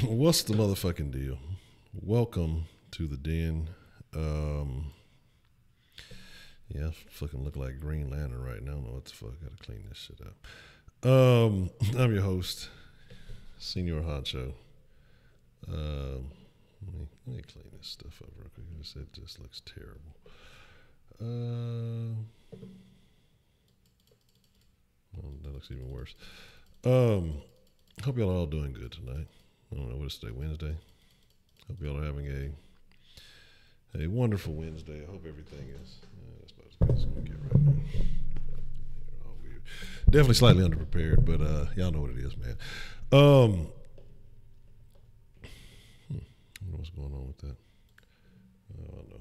What's the motherfucking deal? Welcome to the den. Yeah, I fucking look like Green Lantern right now. I don't know what the fuck. Gotta clean this shit up. I'm your host, Senior Honcho. Let me clean this stuff up real quick. It just looks terrible. Well, that looks even worse. Hope y'all are all doing good tonight. I don't know what is today, Wednesday. Hope y'all are having a wonderful Wednesday. I hope everything is. That's about as good as it's gonna get right now. All weird. Definitely slightly underprepared, but y'all know what it is, man. I don't know what's going on with that. Oh no.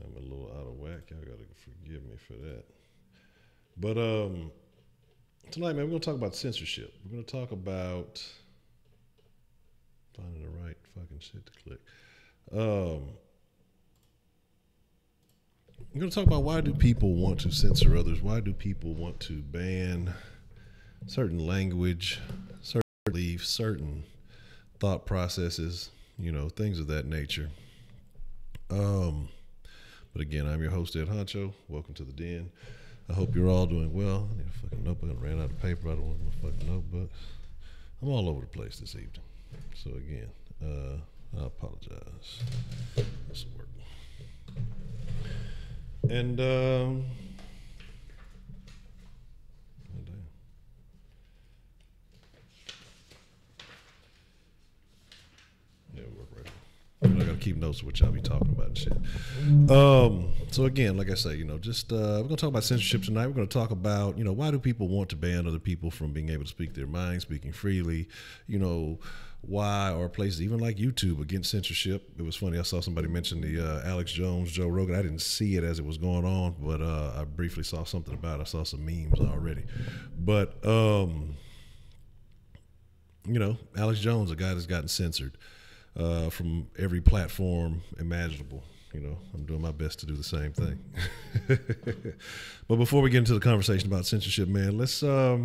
I'm a little out of whack. Y'all gotta forgive me for that. But tonight, man, we're gonna talk about censorship. We're gonna talk about finding the right fucking shit to click. We're gonna talk about why do people want to censor others? Why do people want to ban certain language, certain beliefs, certain thought processes, things of that nature. But again, I'm your host, Ed Honcho. Welcome to the den. I hope you're all doing well. I need a fucking notebook. I ran out of paper. I don't want my fucking notebook. I'm all over the place this evening. So again, I apologize. This will work. And oh damn. Yeah, it'll work right. I gotta keep notes of what y'all be talking about and shit. So again, like I say, we're gonna talk about censorship tonight. We're gonna talk about, why do people want to ban other people from being able to speak their mind, speaking freely, why are places even like YouTube against censorship. It was funny, I saw somebody mention the Alex Jones, Joe Rogan. I didn't see it as it was going on, but I briefly saw something about it. I saw some memes already. But Alex Jones, a guy that's gotten censored from every platform imaginable. I'm doing my best to do the same thing. But before we get into the conversation about censorship, man, let's talk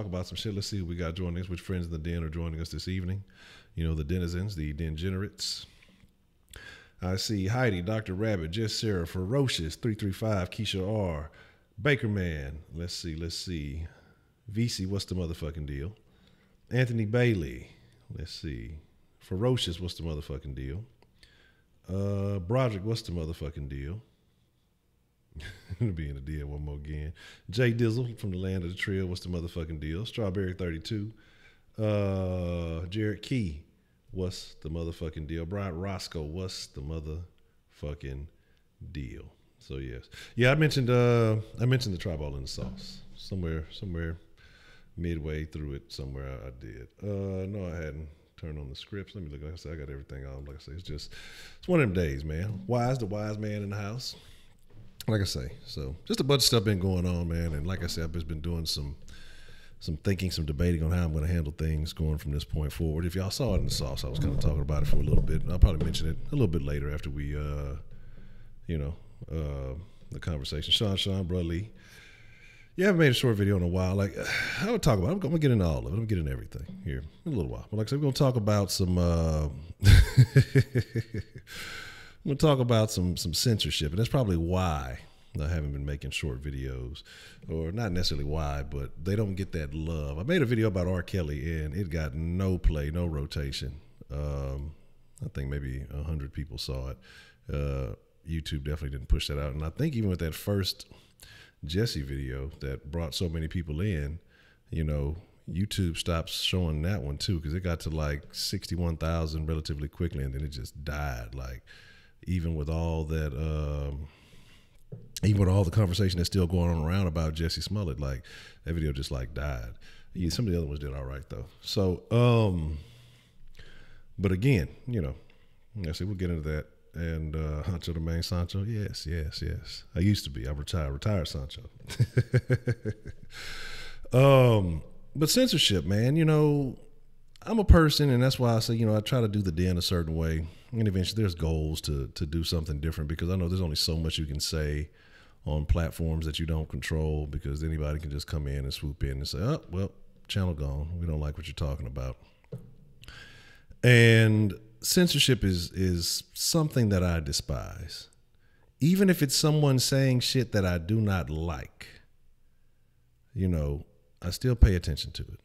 about some shit. Let's see who we got joining us, which friends in the den are joining us this evening. The denizens, the dengenerates. I see Heidi, Dr. Rabbit, Jess Sarah, Ferocious, 335, Keisha R, Baker Man. Let's see. VC, what's the motherfucking deal? Anthony Bailey. Let's see. Ferocious, what's the motherfucking deal? Broderick, what's the motherfucking deal? Be in the deal one more again. Jay Dizzle from the land of the trail, what's the motherfucking deal? Strawberry 32. Jared Key, what's the motherfucking deal? Brian Roscoe, what's the motherfucking deal? So yes. Yeah, I mentioned the tribal in the sauce. Somewhere midway through it, somewhere I did. No, I hadn't turned on the scripts. Let me look. Like I said, I got everything on. Like I say, it's one of them days, man. Wise, the wise man in the house. Like I say, so just a bunch of stuff been going on, man. And like I said, I've just been doing some thinking, some debating on how I'm going to handle things going from this point forward. If y'all saw it in the sauce, I was kind of talking about it for a little bit. And I'll probably mention it a little bit later after we, the conversation. Sean, Bro Lee. Yeah, I haven't made a short video in a while. Like, I would talk about it. I'm going to get into all of it. I'm going to get into everything here in a little while. But like I said, we're going to talk about some, some censorship. And that's probably why I haven't been making short videos. Or not necessarily why, but they don't get that love. I made a video about R. Kelly, and it got no play, no rotation. I think maybe 100 people saw it. YouTube definitely didn't push that out. And I think even with that first Jesse video that brought so many people in, YouTube stopped showing that one too, because it got to like 61,000 relatively quickly, and then it just died. Like, even with all that, even with all the conversation that's still going on around about Jesse Smollett, like that video just like died. Yeah, some of the other ones did all right though. So, but again, I say we'll get into that. And Honcho the main Sancho, yes. I used to be. I retired Sancho. But censorship, man. I'm a person, and that's why I say, I try to do the den a certain way. And eventually, there's goals to do something different, because I know there's only so much you can say on platforms that you don't control, because anybody can just come in and swoop in and say, oh, well, channel gone. We don't like what you're talking about. And censorship is something that I despise. Even if it's someone saying shit that I do not like, you know, I still pay attention to it.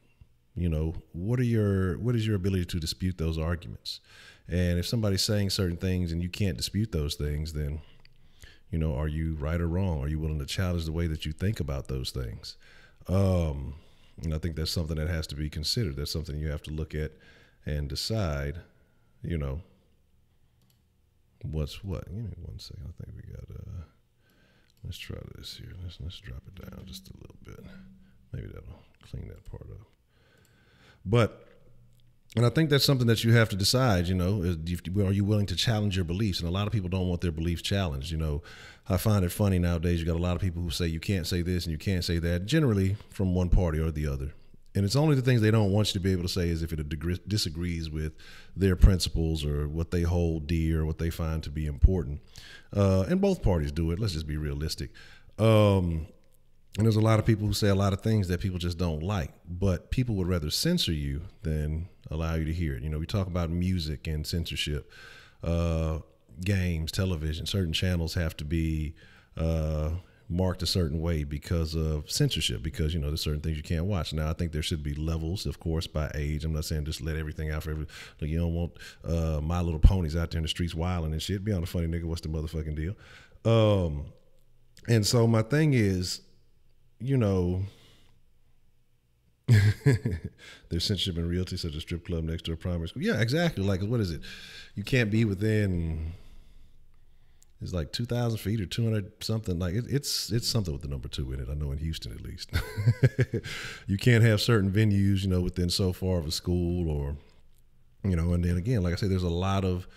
You know, what is your ability to dispute those arguments? And if somebody's saying certain things and you can't dispute those things, then, you know, are you right or wrong? Are you willing to challenge the way that you think about those things? And I think that's something that has to be considered. That's something you have to look at and decide, you know, what's what. Give me 1 second. I think we got, let's try this here. Let's drop it down just a little bit. Maybe that'll clean that part up. But, and I think that's something that you have to decide, you know, are you willing to challenge your beliefs? And a lot of people don't want their beliefs challenged. You know, I find it funny nowadays. You got a lot of people who say you can't say this and you can't say that, generally from one party or the other. And it's only the things they don't want you to be able to say is if it disagrees with their principles or what they hold dear or what they find to be important. And both parties do it. Let's just be realistic. And there's a lot of people who say a lot of things that people just don't like, but people would rather censor you than allow you to hear it. You know, we talk about music and censorship, games, television. Certain channels have to be marked a certain way because of censorship, because, you know, there's certain things you can't watch. Now, I think there should be levels, of course, by age. I'm not saying just let everything out for every, like, you don't want My Little Ponies out there in the streets wilding and shit. Be on the funny nigga, what's the motherfucking deal? And so my thing is, you know, there's censorship in realty, such a strip club next to a primary school. Yeah, exactly. Like, what is it? You can't be within, it's like 2,000 feet or 200 something. Like it's something with the number 2 in it. I know in Houston at least. You can't have certain venues, you know, within so far of a school, or, you know. And then again, like I say, there's a lot of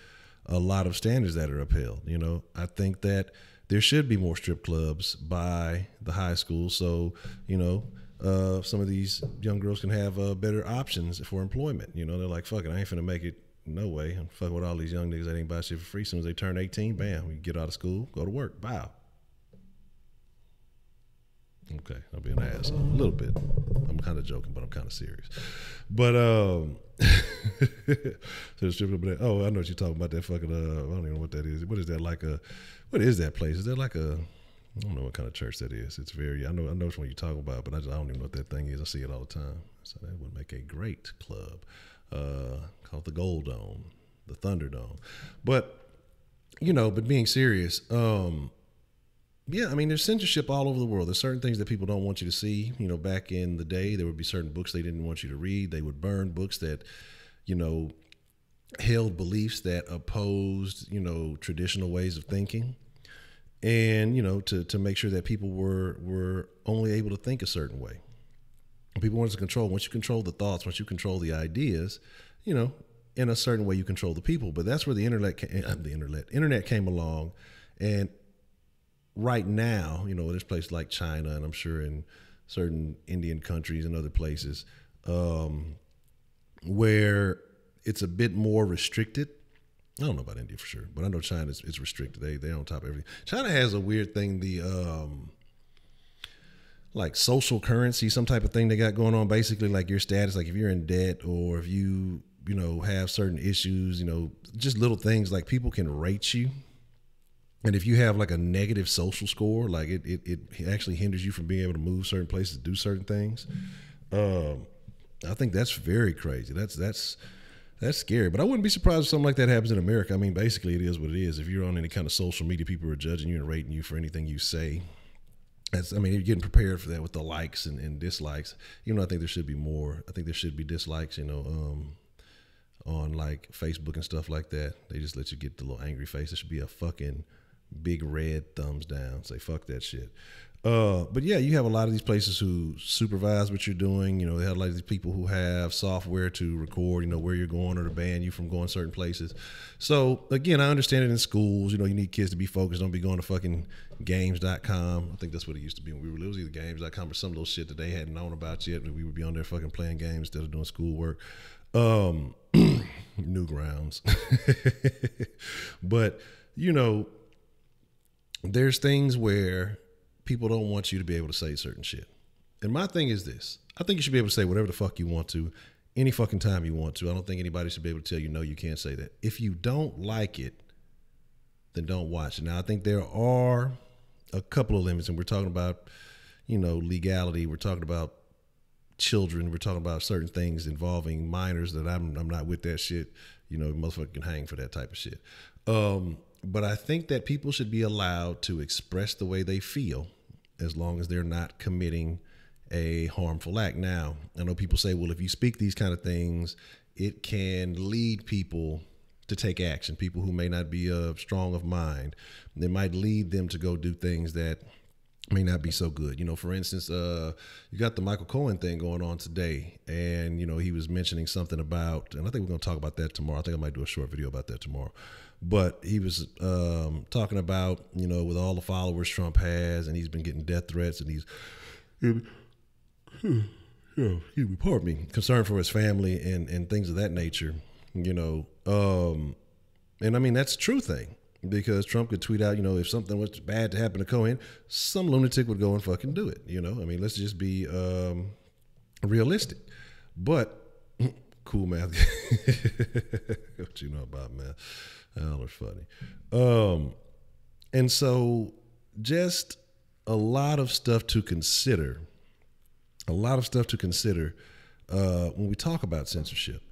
standards that are upheld. You know, I think that there should be more strip clubs by the high school, so, you know, some of these young girls can have better options for employment. You know, they're like, fuck it, I ain't finna make it. No way. I'm fucking with all these young niggas that ain't buy shit for free. As soon as they turn 18, bam, we get out of school, go to work, bow. Okay, I'll be an asshole a little bit. I'm kind of joking, but I'm kind of serious. But so the strip club. Oh, I know what you're talking about. That fucking I don't even know what that is. What is that like a? What is that place? Is that like a? I don't know what kind of church that is. It's very. I know which one you're talking about, but I don't even know what that thing is. I see it all the time. So that would make a great club. Called the Gold Dome, the Thunderdome. But, you know, but being serious, yeah, I mean, there's censorship all over the world. There's certain things that people don't want you to see. You know, back in the day, there would be certain books they didn't want you to read. They would burn books that, you know, held beliefs that opposed, you know, traditional ways of thinking. And, you know, to make sure that people were only able to think a certain way. People want to control. Once you control the thoughts, once you control the ideas, you know, in a certain way you control the people. But that's where the internet came along. And right now, you know, there's places like China, and I'm sure in certain Indian countries and other places, where it's a bit more restricted. I don't know about India for sure, but I know China is restricted. They're on top of everything. China has a weird thing, like social currency, some type of thing they got going on. Basically, like your status, like if you're in debt or if you know, have certain issues, you know, just little things, like people can rate you. And if you have like a negative social score, like it actually hinders you from being able to move certain places, do certain things. I think that's very crazy. That's scary. But I wouldn't be surprised if something like that happens in America. I mean, basically it is what it is. If you're on any kind of social media, people are judging you and rating you for anything you say. I mean, you're getting prepared for that with the likes and dislikes. You know, I think there should be more. I think there should be dislikes, you know, on like Facebook and stuff like that. They just let you get the little angry face. There should be a fucking big red thumbs down. Say, fuck that shit. But yeah, you have a lot of these places who supervise what you're doing. You know, they have a lot of these people who have software to record, you know, where you're going or to ban you from going certain places. So again, I understand it in schools. You know, you need kids to be focused. Don't be going to fucking games.com. I think that's what it used to be when we were little. It was either games.com or some little shit that they hadn't known about yet. We would be on there fucking playing games instead of doing schoolwork. Newgrounds. But, you know, there's things where people don't want you to be able to say certain shit. And my thing is this. I think you should be able to say whatever the fuck you want to, any fucking time you want to. I don't think anybody should be able to tell you, no, you can't say that. If you don't like it, then don't watch it. Now, I think there are a couple of limits, and we're talking about, legality. We're talking about children. We're talking about certain things involving minors that I'm not with that shit. Motherfucker can hang for that type of shit. But I think that people should be allowed to express the way they feel as long as they're not committing a harmful act. Now, I know people say, well, if you speak these kind of things, it can lead people to take action. People who may not be strong of mind, it might lead them to go do things that may not be so good. For instance, you got the Michael Cohen thing going on today, and he was mentioning something about, and I think we're going to talk about that tomorrow. I think I might do a short video about that tomorrow. But he was talking about, with all the followers Trump has, and he's been getting death threats, and he's, pardon me, concerned for his family and things of that nature, and I mean, that's a true thing, because Trump could tweet out, if something was bad to happen to Cohen, some lunatic would go and fucking do it. I mean, let's just be realistic. But cool math. What you know about math? Oh, it's funny. And so just a lot of stuff to consider. When we talk about censorship.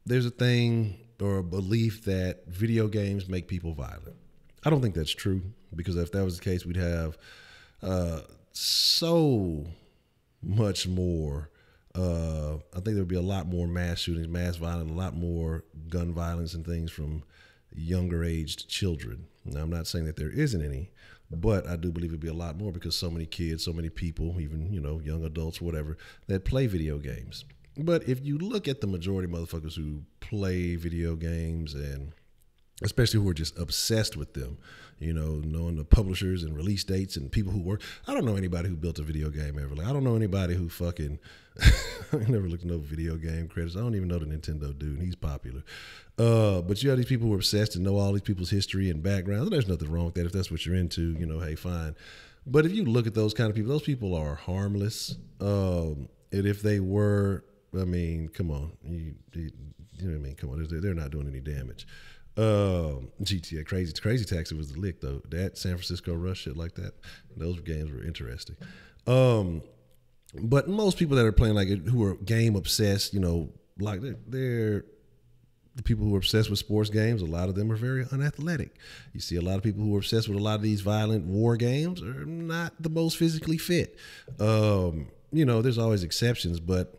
There's a thing or a belief that video games make people violent. I don't think that's true, because if that was the case, we'd have so much more. I think there would be a lot more mass shootings, mass violence, a lot more gun violence and things from younger aged children. Now, I'm not saying that there isn't any, but I do believe it'd be a lot more, because so many kids, so many people, even, young adults, whatever, that play video games. But if you look at the majority of motherfuckers who play video games, and especially who are just obsessed with them, knowing the publishers and release dates and people who work. I don't know anybody who built a video game ever. Like, I don't know anybody who fucking, I never looked at no video game credits. I don't even know the Nintendo dude, and he's popular. But you have these people who are obsessed and know all these people's history and backgrounds. There's nothing wrong with that. If that's what you're into, hey, fine. But if you look at those kind of people, those people are harmless. And if they were, I mean, come on. You know what I mean? Come on. They're not doing any damage. GTA, Crazy Taxi was the lick, though. That San Francisco Rush, shit like that. Those games were interesting. But most people that are playing like it, who are game obsessed, like they're the people who are obsessed with sports games. A lot of them are very unathletic. You see a lot of people who are obsessed with a lot of these violent war games are not the most physically fit. There's always exceptions, but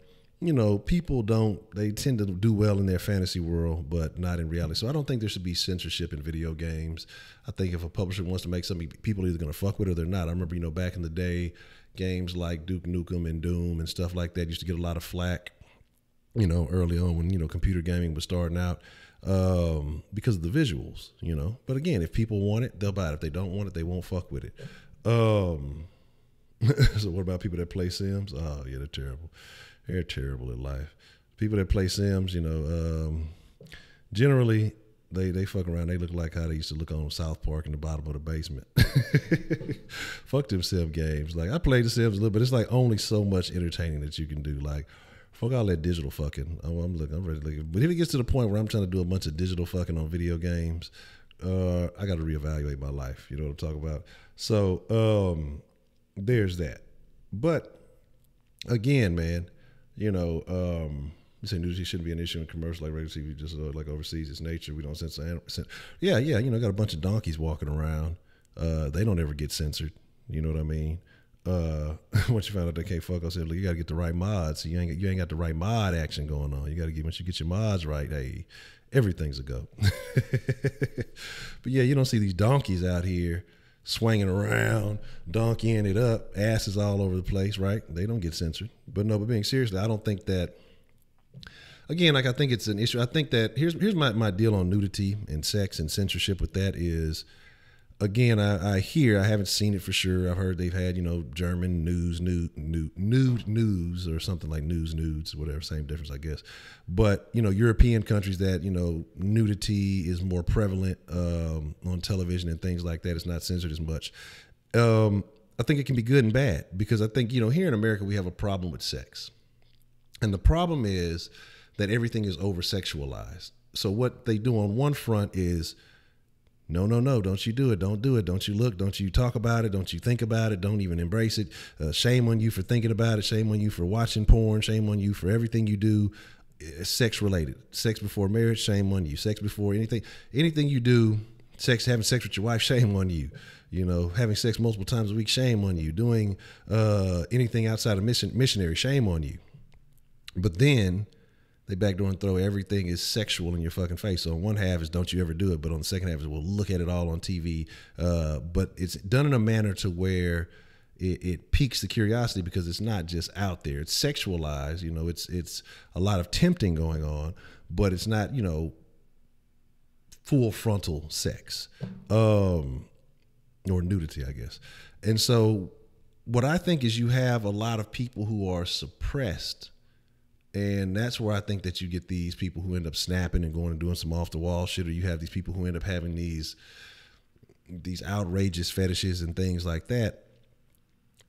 people they tend to do well in their fantasy world, but not in reality. So I don't think there should be censorship in video games. I think if a publisher wants to make something, people are either going to fuck with it or they're not. I remember, back in the day, games like Duke Nukem and Doom and stuff like that used to get a lot of flack, early on when, computer gaming was starting out, because of the visuals, But again, if people want it, they'll buy it. If they don't want it, they won't fuck with it. So what about people that play Sims? Oh, yeah, they're terrible. They're terrible at life. People that play Sims, generally they fuck around. They look like how they used to look on South Park in the bottom of the basement. Fuck them Sim games. Like, I played the Sims a little bit. It's like only so much entertaining that you can do. Like, fuck all that digital fucking. I'm ready to look. But if it gets to the point where I'm trying to do a bunch of digital fucking on video games, I got to reevaluate my life. You know what I'm talking about? So there's that. But again, man. You say nudity shouldn't be an issue in commercial like regular TV, just like overseas. It's nature. We don't censor. Yeah. Got a bunch of donkeys walking around. They don't ever get censored. You know what I mean? Once you find out they can't fuck, I said, look, you got to get the right mods. So you ain't got the right mod action going on. You got to get, once you get your mods right, hey, everything's a go. But yeah, you don't see these donkeys out here swinging around, donkeying it up, asses all over the place, right? They don't get censored. But being serious, I don't think that, again, like, I think it's an issue. I think that here's my deal on nudity and sex and censorship with that is, again, I hear, I haven't seen it for sure. I've heard they've had, German nude news or something like nudes, whatever, same difference, I guess. But, European countries that, nudity is more prevalent on television and things like that. It's not censored as much. I think it can be good and bad, because I think, you know, here in America, we have a problem with sex. And the problem is that everything is over sexualized. So what they do on one front is, no, don't you do it. Don't do it. Don't you look. Don't you talk about it. Don't you think about it. Don't even embrace it. Shame on you for thinking about it. Shame on you for watching porn. Shame on you for everything you do sex related. Sex before marriage, shame on you. Sex before anything you do, having sex with your wife, shame on you. You know, having sex multiple times a week, shame on you. Doing anything outside of missionary, shame on you. But then they backdoor and throw everything is sexual in your fucking face. So on one half is don't you ever do it, but on the second half is we'll look at it all on TV. But it's done in a manner to where it piques the curiosity, because it's not just out there. It's sexualized. You know, it's a lot of tempting going on, but it's not, you know, full frontal sex or nudity, I guess. And so what I think is you have a lot of people who are suppressed. And that's where I think that you get these people who end up snapping and going and doing some off the wall shit, or you have these people who end up having these outrageous fetishes and things like that,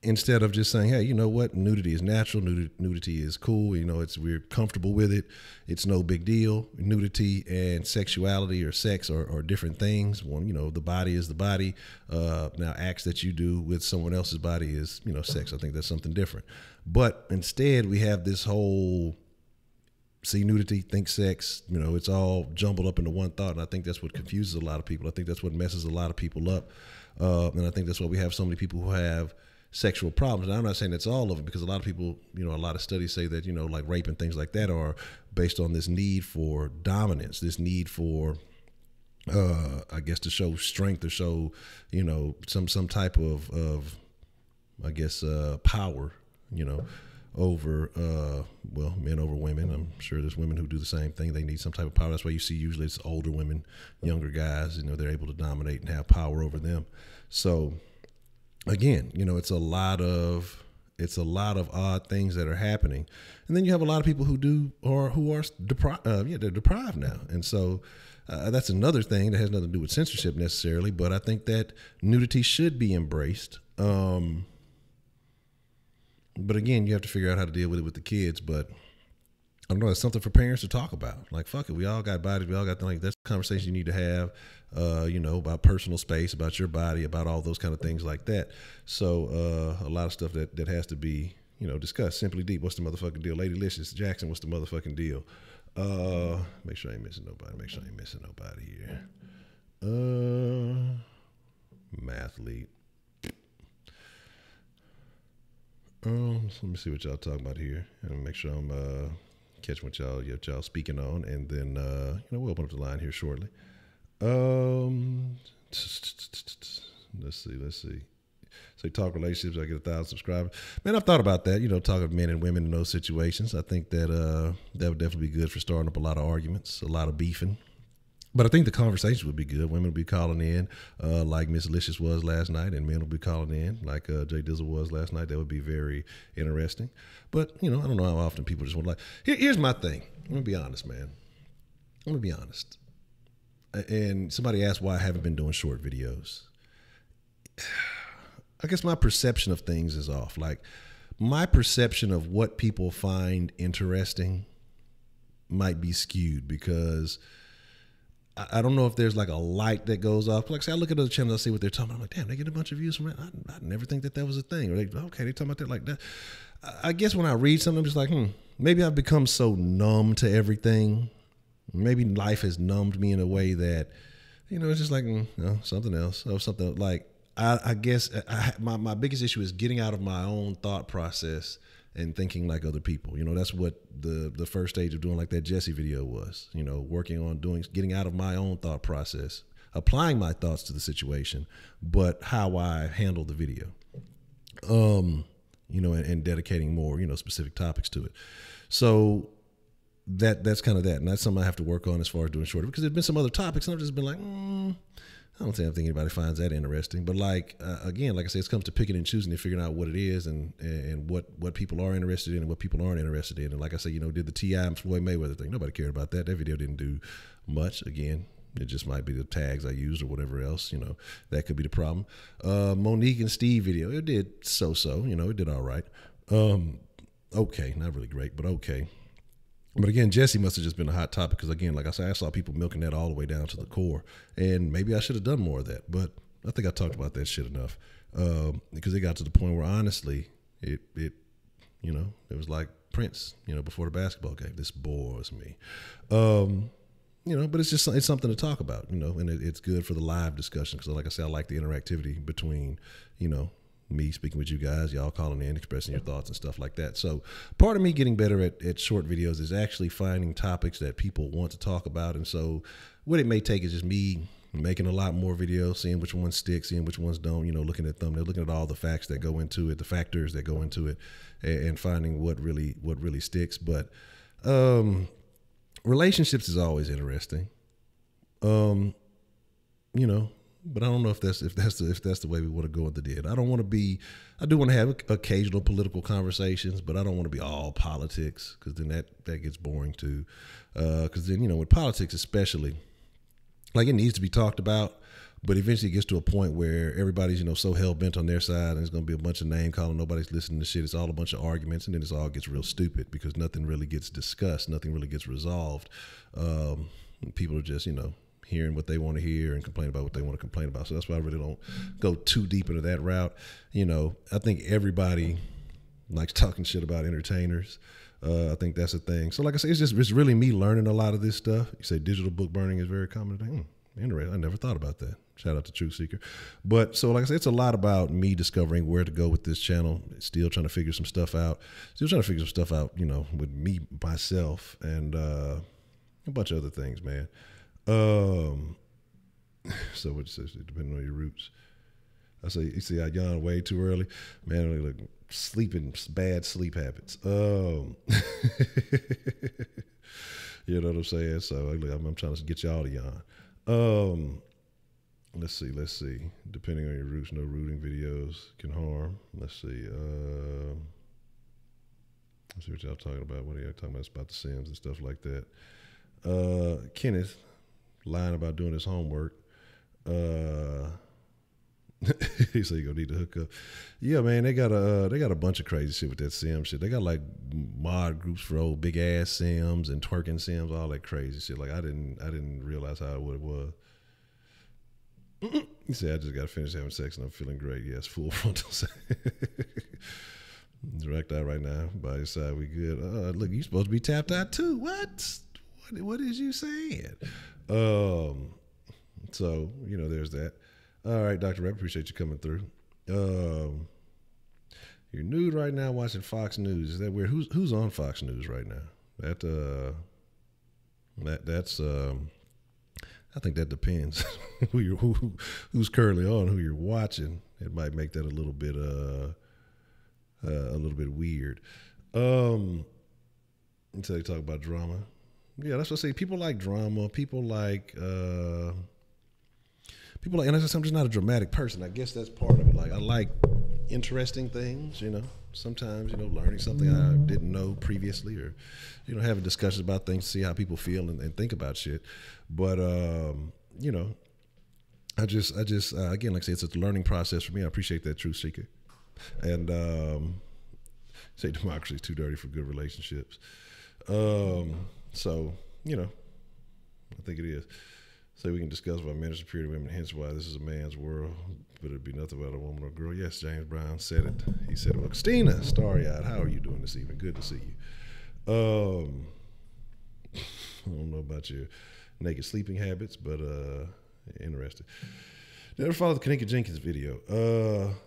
instead of just saying, hey, you know what, nudity is natural, nudity is cool, you know, we're comfortable with it, it's no big deal. Nudity and sexuality or sex are different things. One, you know, the body is the body. Now acts that you do with someone else's body is, you know, sex. I think that's something different. But instead we have this whole see nudity, think sex, you know, it's all jumbled up into one thought. And I think that's what confuses a lot of people. I think that's what messes a lot of people up. And I think that's why we have so many people who have sexual problems. And I'm not saying that's all of them, because a lot of people, you know, a lot of studies say that, you know, like rape and things like that are based on this need for dominance, this need for, I guess, to show strength, to show, you know, some type of I guess, power, you know, over, well, men over women. I'm sure there's women who do the same thing. They need some type of power. That's why you see usually it's older women, younger guys, you know, they're able to dominate and have power over them. So again, you know, it's a lot of odd things that are happening. And then you have a lot of people who are deprived. They're deprived now. And so that's another thing that has nothing to do with censorship necessarily, but I think that nudity should be embraced. But again, you have to figure out how to deal with it with the kids. But I don't know, it's something for parents to talk about. Like, fuck it, we all got bodies, we all got things. Like, that's a conversation you need to have, you know, about personal space, about your body, about all those kind of things like that. So a lot of stuff that has to be, you know, discussed. Simply Deep, what's the motherfucking deal? Lady Licious Jackson, what's the motherfucking deal? Make sure I ain't missing nobody here. Mathlete. So let me see what y'all talking about here, and make sure I'm catching what y'all speaking on, and then you know, we'll open up the line here shortly. Let's see. So you talk relationships, I get 1,000 subscribers. Man, I've thought about that. You know, talking to men and women in those situations. I think that that would definitely be good for starting up a lot of arguments, a lot of beefing. But I think the conversation would be good. Women will be calling in like Miss Licious was last night, and men will be calling in like Jay Dizzle was last night. That would be very interesting. But, you know, I don't know how often people just want to like. Here's my thing. I'm going to be honest, man. I'm going to be honest. And somebody asked why I haven't been doing short videos. I guess my perception of things is off. Like, my perception of what people find interesting might be skewed, because I don't know if there's like a light that goes off. Like, say I look at other channels, I see what they're talking about. I'm like, damn, they get a bunch of views from it. I never think that was a thing. Or they talking about that like that. I guess when I read something, I'm just like, maybe I've become so numb to everything. Maybe life has numbed me in a way that, you know, it's just like, something else. Or something like, I guess my biggest issue is getting out of my own thought process and thinking like other people. You know, that's what the first stage of doing like that Jesse video was, you know, working on getting out of my own thought process, applying my thoughts to the situation, but how I handle the video, you know, and dedicating more, you know, specific topics to it. So that's kind of that. And that's something I have to work on as far as doing shorter, because there's been some other topics and I've just been like, I don't think anybody finds that interesting. But like, again, like I said, it comes to picking and choosing and figuring out what it is and what people are interested in and what people aren't interested in. And like I said, you know, did the T.I. and Floyd Mayweather thing. Nobody cared about that. That video didn't do much. Again, It just might be the tags I used or whatever else. That could be the problem. Monique and Steve video, it did so-so. It did all right. Okay, not really great, but okay. But again, Jesse must have just been a hot topic because, again, like I said, I saw people milking that all the way down to the core. And maybe I should have done more of that. But I think I talked about that shit enough because it got to the point where, honestly, it was like Prince, before the basketball game. This bores me. But it's something to talk about, and it's good for the live discussion because, like I said, I like the interactivity between, me speaking with you guys, y'all calling in, expressing your thoughts and stuff like that. So part of me getting better at short videos is actually finding topics that people want to talk about. And so what it may take is just me making a lot more videos, seeing which ones stick, seeing which ones don't, looking at thumbnails, looking at all the facts that go into it, the factors that go into it, and finding what really sticks. But relationships is always interesting. But I don't know if that's the way we want to go with the deal. I do want to have occasional political conversations, but I don't want to be all politics because then that gets boring too. Because then, with politics especially, like it needs to be talked about, but eventually it gets to a point where everybody's, so hell-bent on their side and there's going to be a bunch of name calling, nobody's listening to shit. It's all a bunch of arguments and then it all gets real stupid because nothing really gets discussed. Nothing really gets resolved. People are just, hearing what they want to hear and complain about what they want to complain about. So that's why I really don't go too deep into that route. I think everybody likes talking shit about entertainers. I think that's a thing. So like I say, it's really me learning a lot of this stuff. You say digital book burning is very common today. Interesting. I never thought about that. Shout out to Truth Seeker. But so like I said, it's a lot about me discovering where to go with this channel. Still trying to figure some stuff out. With me, myself, and a bunch of other things, man. So what you say, depending on your roots. I say, you see I yawn way too early. Man, like bad sleep habits. You know what I'm saying? So I'm trying to get y'all to yawn. Let's see. Depending on your roots, no rooting videos can harm. Let's see. Let's see what y'all talking about. What are y'all talking about? It's about the Sims and stuff like that. Kenneth lying about doing his homework. He said you're gonna need to hook up. Yeah, man, they got a bunch of crazy shit with that sim shit. They got like mod groups for old big ass sims and twerking sims, all that crazy shit. Like I didn't realize what it was. He said I just gotta finish having sex and I'm feeling great. Yes, full frontal sex. Direct eye right now. By your side, we good. Look, you supposed to be tapped out too. What is you saying? So, there's that. All right, Dr. Rep, appreciate you coming through. You're nude right now watching Fox News. Is that weird? Who's on Fox News right now? That's I think that depends who's currently on, who you're watching. It might make that a little bit weird. Until they talk about drama. Yeah, that's what I say. People like drama. People like, and I'm just not a dramatic person. I guess that's part of it. Like I like interesting things, sometimes, learning something I didn't know previously or, having discussions about things, see how people feel and think about shit. But, I just again, like I say, it's a learning process for me. I appreciate that, Truth Seeker. And, say democracy is too dirty for good relationships. So, I think it is. So we can discuss about men superior to women, hence why this is a man's world, but it'd be nothing about a woman or girl. Yes, James Brown said it. He said it. Well, Christina, starry-eyed, how are you doing this evening? Good to see you. I don't know about your naked sleeping habits, but interesting. Never followed the Kanika Jenkins video.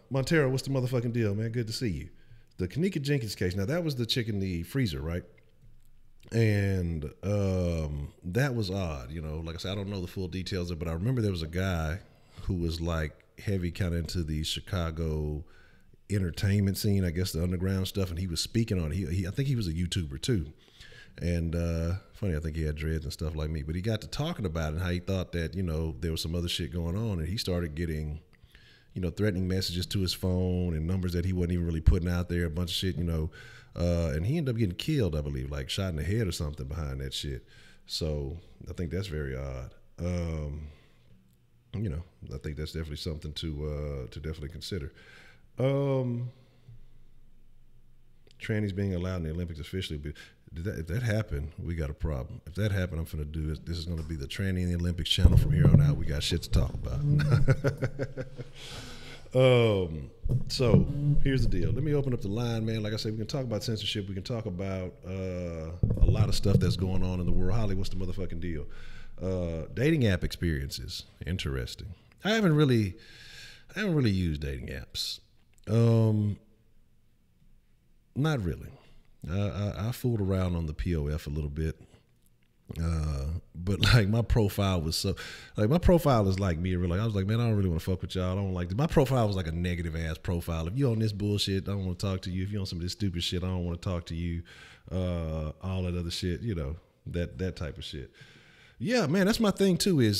Montero, what's the motherfucking deal, man? Good to see you. The Kanika Jenkins case. Now, that was the chick in the freezer, right? And that was odd, like I said, I don't know the full details of it, but I remember there was a guy who was like heavy kind of into the Chicago entertainment scene, I guess the underground stuff, and he was speaking on it. I think he was a YouTuber too. And funny, I think he had dreads and stuff like me, but he got to talking about it and how he thought that, there was some other shit going on, and he started getting, threatening messages to his phone and numbers that he wasn't even really putting out there, a bunch of shit, and he ended up getting killed, I believe, like shot in the head or something behind that shit. So I think that's very odd. You know, I think that's definitely something to definitely consider. Trannies being allowed in the Olympics officially, if that happened, we got a problem. If that happened, I'm finna do this is gonna be the Tranny in the Olympics channel from here on out. We got shit to talk about. So here's the deal. Let me open up the line, man. Like I said, we can talk about censorship. We can talk about a lot of stuff that's going on in the world. Holly, what's the motherfucking deal? Dating app experiences. Interesting. I haven't really used dating apps. Not really. I fooled around on the POF a little bit. But like my profile was my profile is like me. Really, I was like, man, I don't really want to fuck with y'all. I don't like this. My profile was like a negative ass profile. If you on this bullshit, I don't want to talk to you. If you on some of this stupid shit, I don't want to talk to you. All that other shit, you know, that type of shit. Yeah, man, that's my thing too.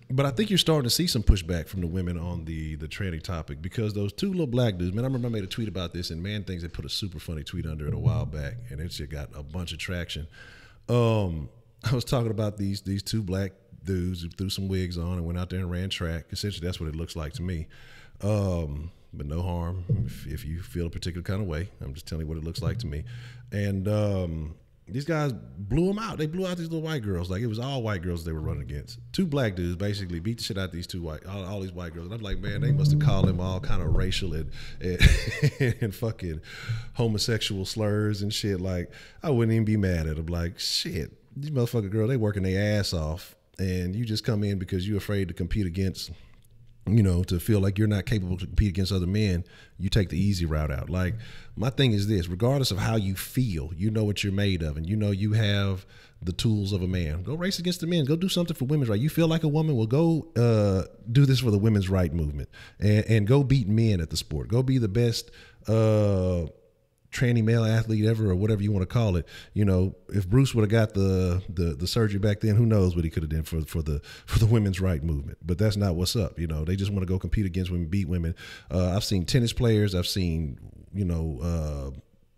But I think you're starting to see some pushback from the women on the tranny topic, because those two little black dudes, man, I remember I made a tweet about this, and Man Things had put a super funny tweet under it a while back, and it shit got a bunch of traction. I was talking about these two black dudes who threw some wigs on and went out there and ran track. Essentially, that's what it looks like to me. But no harm if you feel a particular kind of way. I'm just telling you what it looks like to me. And these guys blew them out. They blew out these little white girls. Like, it was all white girls they were running against. Two black dudes basically beat the shit out of these all these white girls. And I'm like, man, they must have called them all kind of racial and fucking homosexual slurs and shit. Like, I wouldn't even be mad at them. Like, shit, these motherfucking girls, they working their ass off. And you just come in because you're afraid to compete against, you know, to feel like you're not capable to compete against other men. You take the easy route out. Like, my thing is this: regardless of how you feel, you know what you're made of, and you know you have the tools of a man. Go race against the men. Go do something for women's right. You feel like a woman? Well, go do this for the women's right movement, and go beat men at the sport. Go be the best tranny male athlete ever, or whatever you want to call it. You know, if Bruce would have got the surgery back then, who knows what he could have done for the women's right movement. But that's not what's up. You know, they just want to go compete against women, beat women. I've seen tennis players. I've seen, you know,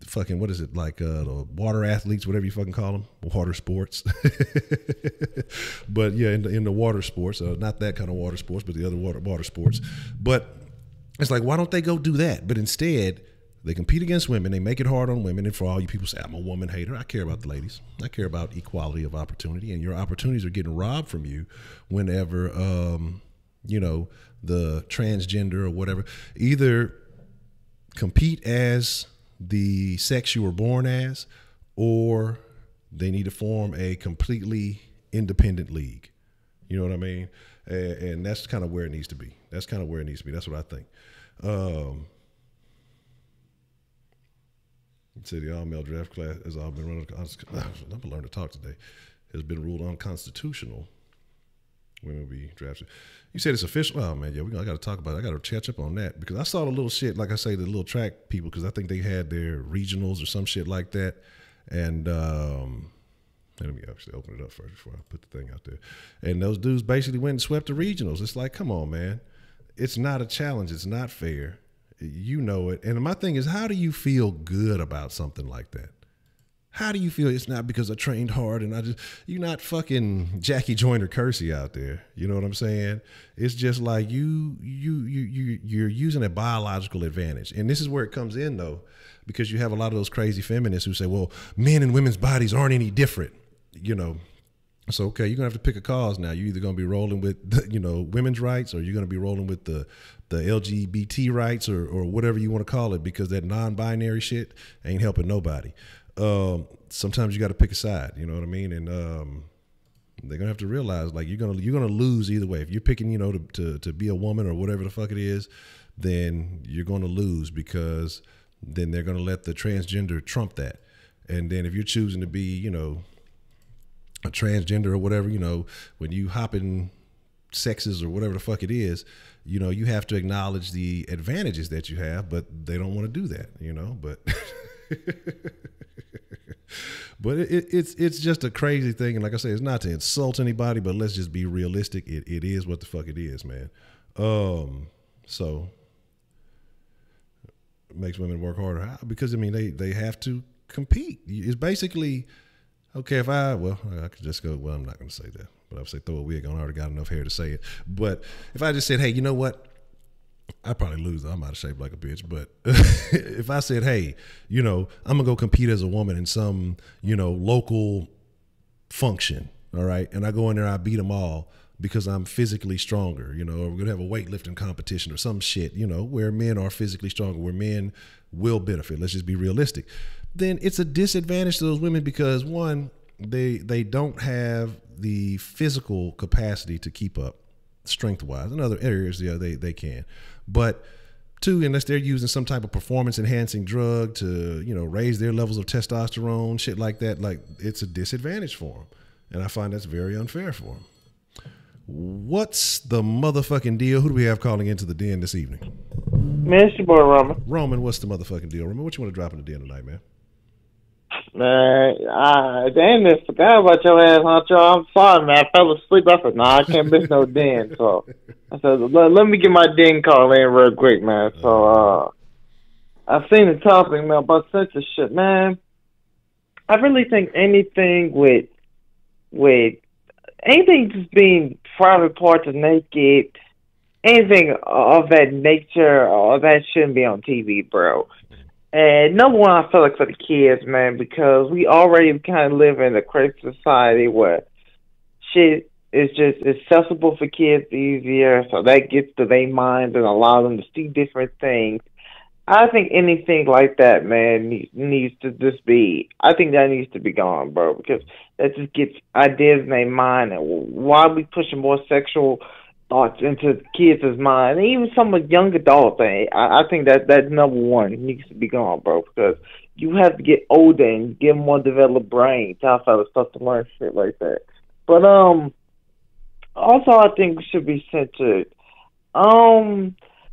fucking, what is it, like the water athletes, whatever you fucking call them, water sports. But yeah, in the water sports, not that kind of water sports, but the other water sports. But it's like, why don't they go do that? But instead, they compete against women. They make it hard on women. And for all you people say, I'm a woman hater, I care about the ladies. I care about equality of opportunity. And your opportunities are getting robbed from you whenever, you know, the transgender or whatever, either compete as the sex you were born as, or they need to form a completely independent league. You know what I mean? And that's kind of where it needs to be. That's kind of where it needs to be. That's what I think. Said the all-male draft class has all been run. I'm gonna learn to talk today. Has been ruled unconstitutional. Women will be drafted. You said it's official. Oh man, yeah, I got to talk about it. I got to catch up on that, because I saw the little shit. Like I say, the little track people, because I think they had their regionals or some shit like that. And let me actually open it up first before I put the thing out there. And those dudes basically went and swept the regionals. It's like, come on, man. It's not a challenge. It's not fair. You know it. And my thing is, how do you feel good about something like that? How do you feel? It's not because I trained hard and you're not fucking Jackie Joyner Kersey out there. You know what I'm saying? It's just like you're using a biological advantage. And this is where it comes in, though, because you have a lot of those crazy feminists who say, well, men and women's bodies aren't any different, you know. So, okay, you're going to have to pick a cause now. You're either going to be rolling with, you know, women's rights, or you're going to be rolling with the LGBT rights, or whatever you want to call it, because that non-binary shit ain't helping nobody. Sometimes you got to pick a side, you know what I mean? And they're going to have to realize, like, you're going to lose either way. If you're picking, you know, to be a woman or whatever the fuck it is, then you're going to lose, because then they're going to let the transgender trump that. And then if you're choosing to be, you know, a transgender or whatever, you know, when you hop in sexes or whatever the fuck it is, you know, you have to acknowledge the advantages that you have, but they don't want to do that, you know, but but it's just a crazy thing. And like I say, it's not to insult anybody, but let's just be realistic. It is what the fuck it is, man. So it makes women work harder. How? Because I mean, they have to compete. It's basically, okay, I could just go, well, I'm not going to say that. But I would say throw a wig on. I already got enough hair to say it. But if I just said, hey, you know what? I'd probably lose. I'm out of shape like a bitch. But if I said, hey, you know, I'm going to go compete as a woman in some, you know, local function, all right? And I go in there, I beat them all because I'm physically stronger, you know, or we're going to have a weightlifting competition or some shit, you know, where men are physically stronger, where men will benefit. Let's just be realistic. Then it's a disadvantage to those women because, one, they don't have the physical capacity to keep up strength-wise. In other areas, yeah, they can. But two, unless they're using some type of performance-enhancing drug to, you know, raise their levels of testosterone, shit like that, like it's a disadvantage for them. And I find that's very unfair for them. What's the motherfucking deal? Who do we have calling into the den this evening? Man, it's your boy Roman. Roman, what's the motherfucking deal? Roman, what you want to drop in the den tonight, man? Man, damn it, forgot about your ass, Honcho. I'm sorry, man. I fell asleep. I said, nah, I can't miss no den. So I said, let me get my den call in real quick, man. So I've seen the topic, man, about censorship, man. I really think anything with anything just being private parts of naked, anything of that nature, that shouldn't be on TV, bro. And number one, I feel like for the kids, man, because we already kind of live in a crazy society where shit is just accessible for kids easier, so that gets to their minds and allows them to see different things. I think anything like that, man, needs to just be, I think that needs to be gone, bro, because that just gets ideas in their mind. And why are we pushing more sexual thoughts into kids' mind, and even some of young adults. I think that number one needs to be gone, bro, because you have to get older and get more developed brain to have stuff to learn shit like that. But also I think we should be censored.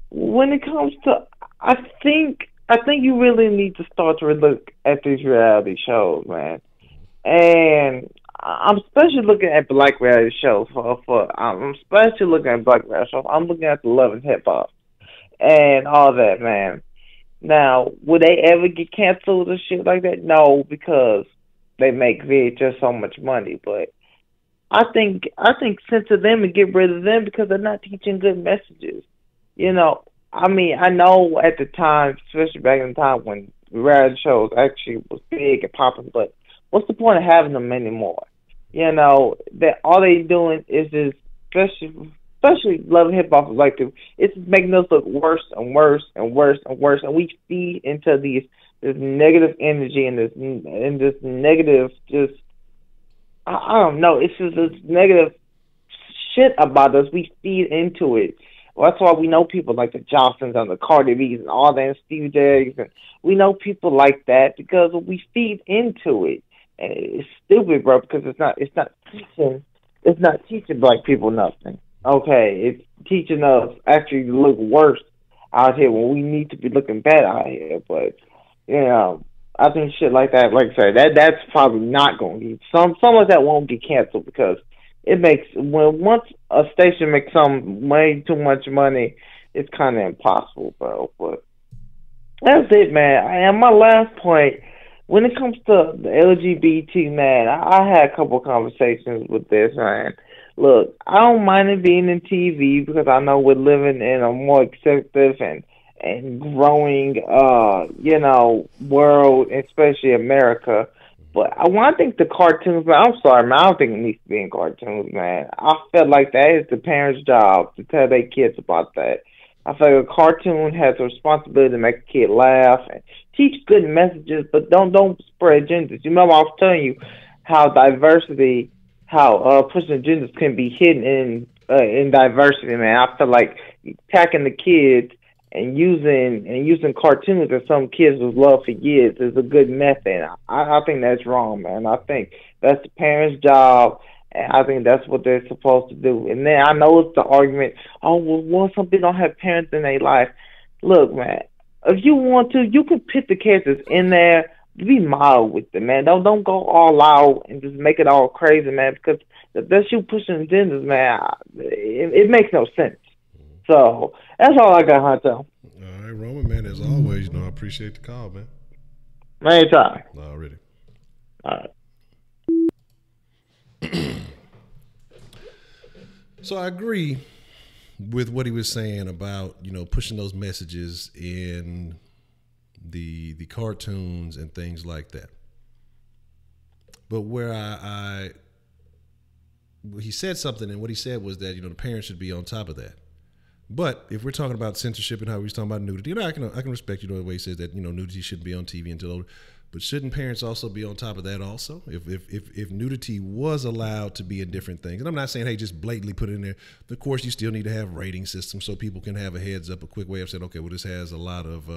When it comes to, I think you really need to start to look at these reality shows, man. And I'm especially looking at black reality shows. I'm especially looking at black reality shows. I'm looking at the Love and Hip Hop and all that, man. Now, would they ever get canceled or shit like that? No, because they make just so much money. But I think censor them and get rid of them because they're not teaching good messages. You know, I mean, I know at the time, especially back in the time when reality shows actually was big and popping, but what's the point of having them anymore? You know, that all they doing is just, especially Love and Hip Hop, like it's making us look worse and worse and worse and worse, and we feed into this negative energy and this negative just I don't know. It's just this negative shit about us. We feed into it. Well, that's why we know people like the Johnsons and the Cardi B's and all that, and Steve Jobs, and we know people like that because we feed into it. And it's stupid, bro, because it's not teaching black people nothing. Okay, it's teaching us actually to look worse out here when we need to be looking better out here. But you know, I think shit like that, like I said, that's probably not going to get some of that won't get canceled because it makes once a station makes some way too much money, it's kind of impossible, bro. But that's it, man. And my last point, when it comes to the LGBT, man, I had a couple of conversations with this, man. Look, I don't mind it being in TV because I know we're living in a more acceptive and growing, you know, world, especially America. But I think the cartoons, man, I'm sorry, man, I don't think it needs to be in cartoons, man. I feel like that is the parents' job to tell their kids about that. I feel like a cartoon has a responsibility to make a kid laugh and teach good messages, but don't spread agendas. You remember I was telling you how diversity, how pushing agendas can be hidden in diversity, man. I feel like attacking the kids and using cartoons that some kids have loved for years is a good method. I think that's wrong, man. I think that's the parents' job, and I think that's what they're supposed to do. And then I know it's the argument, oh, well, some people don't have parents in their life. Look, man, if you want to, you can pick the characters in there. Be mild with them, man. Don't go all out and just make it all crazy, man, because if that's you pushing agendas, man, it makes no sense. So that's all I got, Honcho. All right, Roman, man, as always, you know, I appreciate the call, man. Anytime. Already. All right. So I agree with what he was saying about, you know, pushing those messages in the cartoons and things like that. But where he said something, and what he said was that, you know, the parents should be on top of that. But if we're talking about censorship and how he's talking about nudity, you know, I can respect, you know, the way he says that, you know, nudity shouldn't be on TV until older. But shouldn't parents also be on top of that also? If nudity was allowed to be in different things, and I'm not saying, hey, just blatantly put it in there. Of course, you still need to have rating systems so people can have a heads up, a quick way of saying, okay, well, this has a lot of,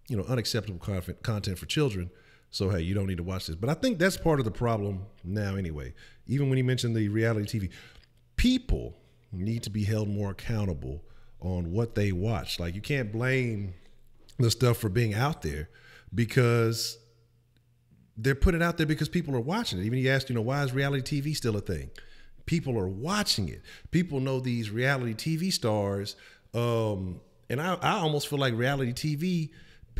you know, unacceptable content for children. So, hey, you don't need to watch this. But I think that's part of the problem now anyway. Even when he mentioned the reality TV, people need to be held more accountable on what they watch. Like, you can't blame the stuff for being out there because they're putting it out there because people are watching it. Even he asked, you know, why is reality TV still a thing? People are watching it. People know these reality TV stars. And I almost feel like reality TV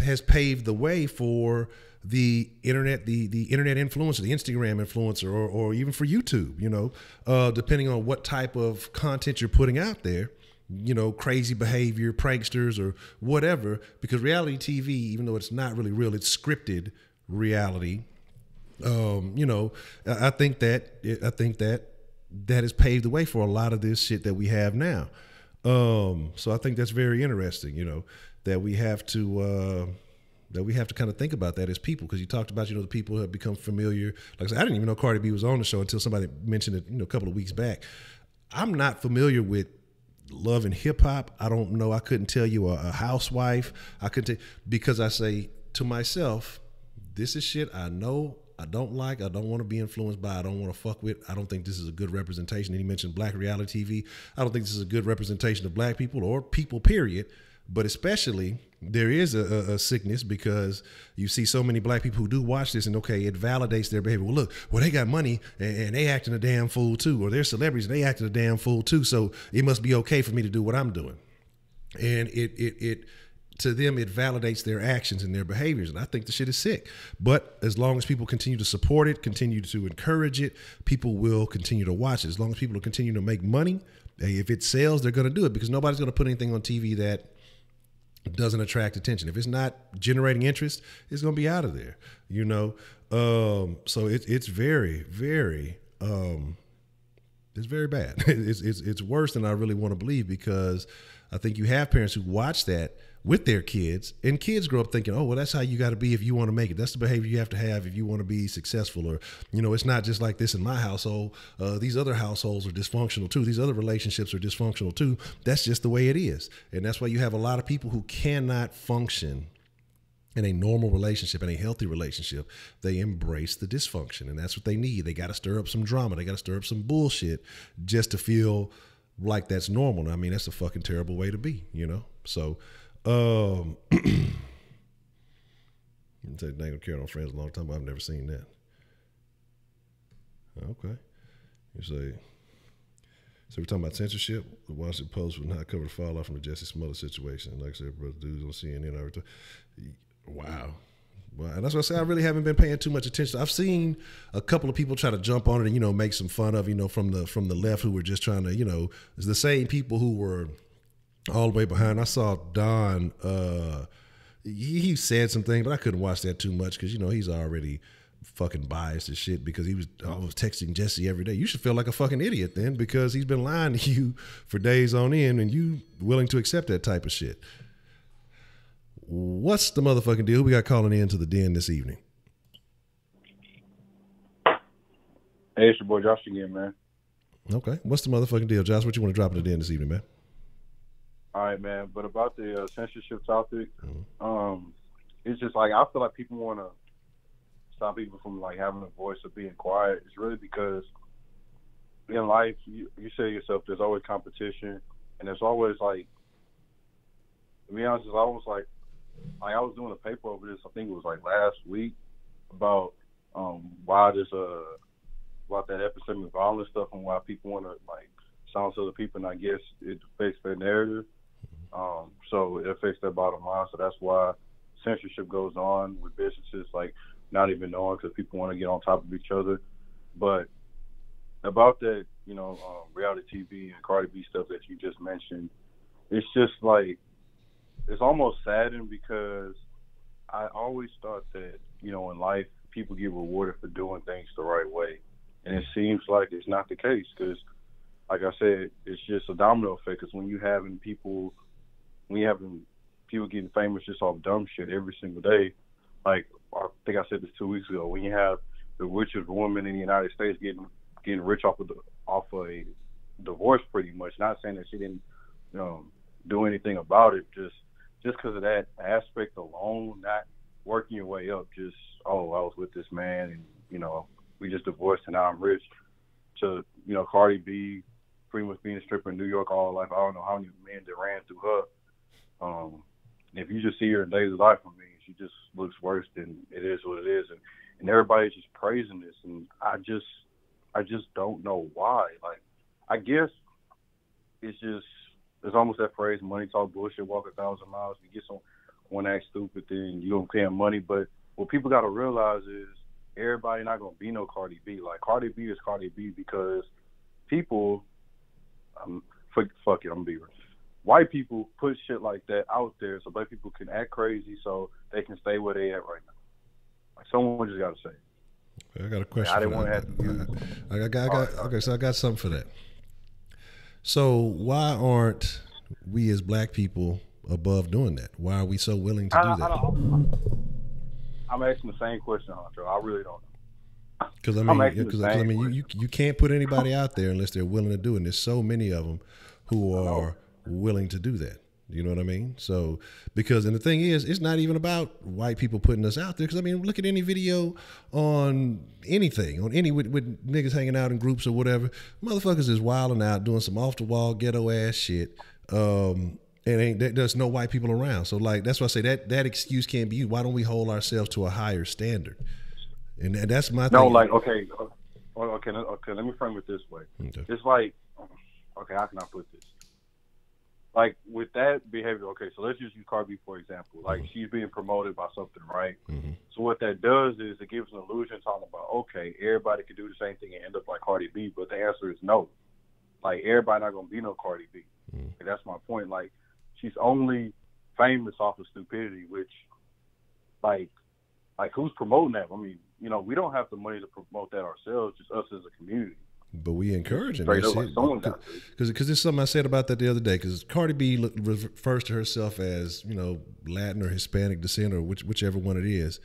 has paved the way for the internet, the internet influencer, the Instagram influencer, or even for YouTube, you know, depending on what type of content you're putting out there, you know, crazy behavior, pranksters or whatever, because reality TV, even though it's not really real, it's scripted reality. You know, I think that has paved the way for a lot of this shit that we have now. So I think that's very interesting, you know, that we have to kind of think about that as people, because you talked about, you know, the people who have become familiar. Like I said, I didn't even know Cardi B was on the show until somebody mentioned it, you know, a couple of weeks back. I'm not familiar with love and hip hop. I don't know. I couldn't tell you a housewife. I couldn't because I say to myself, this is shit I know I don't like. I don't want to be influenced by. I don't want to fuck with. I don't think this is a good representation. And he mentioned black reality TV. I don't think this is a good representation of black people or people, period. But especially, there is a sickness because you see so many black people who do watch this, and okay, it validates their behavior. Well, look, well, they got money and they acting a damn fool too, or they're celebrities and they acting a damn fool too. So it must be okay for me to do what I'm doing. And it to them, it validates their actions and their behaviors. And I think the shit is sick. But as long as people continue to support it, continue to encourage it, people will continue to watch it. As long as people will continue to make money, if it sells, they're going to do it, because nobody's going to put anything on TV that doesn't attract attention. If it's not generating interest, it's going to be out of there, you know? So it's very, very, it's very bad. It's worse than I really want to believe, because I think you have parents who watch that with their kids, and kids grow up thinking, oh, well, that's how you got to be if you want to make it. That's the behavior you have to have if you want to be successful. Or, you know, it's not just like this in my household. These other households are dysfunctional too. These other relationships are dysfunctional too. That's just the way it is. And that's why you have a lot of people who cannot function in a normal relationship, in a healthy relationship. They embrace the dysfunction, and that's what they need. They got to stir up some drama. They got to stir up some bullshit just to feel like that's normal. I mean, that's a fucking terrible way to be, you know? So, they ain't carried on friends a long time. I've never seen that. Okay. You say, so we're talking about censorship. The Washington Post would not cover the fallout from the Jesse Smollett situation. Like I said, brother, dudes on CNN. Wow. Well, and that's what I say. I really haven't been paying too much attention. I've seen a couple of people try to jump on it and, you know, make some fun of, you know, from the left, who were just trying to, you know, it's the same people who were all the way behind. I saw Don, he said some things, but I couldn't watch that too much because, you know, he's already fucking biased as shit, because I was texting Jesse every day. You should feel like a fucking idiot then, because he's been lying to you for days on end, and you willing to accept that type of shit. What's the motherfucking deal? Who we got calling in to the den this evening? Hey, it's your boy Josh again, man. Okay. What's the motherfucking deal, Josh? What you want to drop in the den this evening, man? All right, man. But about the censorship topic, it's just like, I feel like people want to stop people from like having a voice or being quiet. It's really because in life, you say to yourself, there's always competition, and there's always like, to be honest, it's almost like I was doing a paper over this, I think it was like last week, about why this about that epistemic of violence stuff, and why people want to like silence other people, and I guess it affects their narrative. So it affects their bottom line. So that's why censorship goes on with businesses, like not even knowing, because people want to get on top of each other. But about that, reality TV and Cardi B stuff that you just mentioned, it's just like, it's almost saddening because I always thought that, in life, people get rewarded for doing things the right way. And it seems like it's not the case because, like I said, it's just a domino effect because when you having people getting famous just off dumb shit every single day, like I think I said this 2 weeks ago, when you have the richest woman in the United States getting rich off a divorce, pretty much. Not saying that she didn't, do anything about it, just because of that aspect alone, not working your way up. Just I was with this man, and we just divorced, and now I'm rich. To Cardi B, pretty much being a stripper in New York all her life. I don't know how many men that ran through her. If you just see her in daily life, she just looks worse than it is what it is, and everybody's just praising this, and I just don't know why. Like, I guess it's almost that phrase, money talk bullshit, walk 1,000 miles. You get someone act stupid, then you don't pay them money. But what people got to realize is everybody not going to be no Cardi B. Like, Cardi B is Cardi B because people, fuck it, I'm going to be real. White people put shit like that out there so black people can act crazy so they can stay where they at right now. Like, someone just got to say it. I got a question. I didn't want to have to use. Okay, so I got something for that. So why aren't we as black people above doing that? Why are we so willing to do that? I'm asking the same question, Honcho. I really don't know. Because you can't put anybody out there unless they're willing to do it. And there's so many of them who are willing to do that. You know what I mean? So, and the thing is, it's not even about white people putting us out there. Because, look at any video on anything, with niggas hanging out in groups or whatever. Motherfuckers is wilding out, doing some off-the-wall, ghetto-ass shit. And there's no white people around. So, like, that's why I say that excuse can't be used. Why don't we hold ourselves to a higher standard? And that's my thing. No, like, okay, let me frame it this way. Okay. It's like, okay, how can I put this? Like, with that behavior, okay, so let's just use Cardi B, for example. Like, she's being promoted by something, right? Mm-hmm. So what that does is it gives an illusion talking about, okay, everybody can do the same thing and end up like Cardi B, but the answer is no. Like, everybody not going to be no Cardi B. Mm-hmm. And that's my point. Like, she's only famous off of stupidity, which, like who's promoting that? We don't have the money to promote that ourselves, just us as a community. But we encourage it. Because there's something I said about that the other day. Because Cardi B refers to herself as, Latin or Hispanic descent or whichever one it is.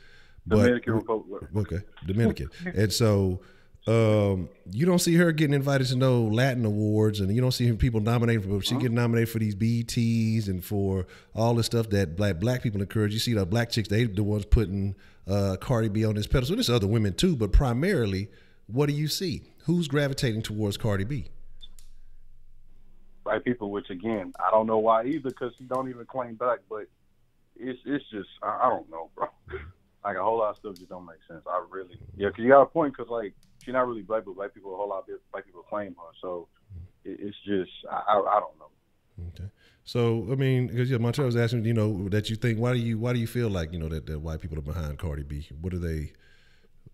Dominican Republic. Okay, Dominican. And so you don't see her getting invited to no Latin awards, and you don't see people nominated for. She getting nominated for these BETs and for all the stuff that black people encourage. You see the black chicks, they the ones putting Cardi B on this pedestal. There's other women too, but primarily, what do you see? Who's gravitating towards Cardi B? White people, which again, I don't know why either, because she don't even claim black, but it's just, I don't know, bro. Like, a whole lot of stuff just don't make sense. Because you got a point, because, like, she's not really black, but black people, a whole lot of black people claim her. So it's just, I don't know. Okay. So, because Montreal was asking, that you think, why do you feel like, that white people are behind Cardi B? What are they?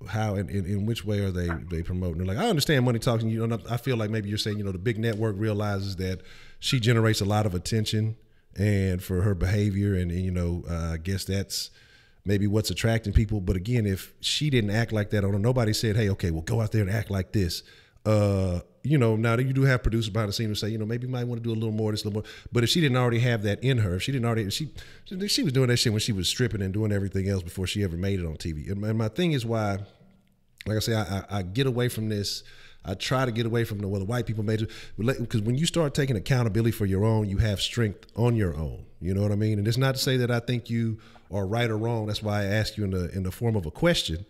How and in which way are they promoting? They're like, I understand money talking. I feel like maybe you're saying, the big network realizes that she generates a lot of attention and for her behavior, and I guess that's maybe what's attracting people. But again, if she didn't act like that, or nobody said, hey, okay, well, go out there and act like this. Now that you do have producers behind the scenes who say, maybe you might want to do a little more, this, a little more. But if she didn't already have that in her, if she didn't already, she was doing that shit when she was stripping and doing everything else before she ever made it on TV. And my thing is why, like I say, I get away from this. I try to get away from the white people made it, because when you start taking accountability for your own, you have strength on your own. You know what I mean? And it's not to say that I think you are right or wrong. That's why I ask you in the form of a question.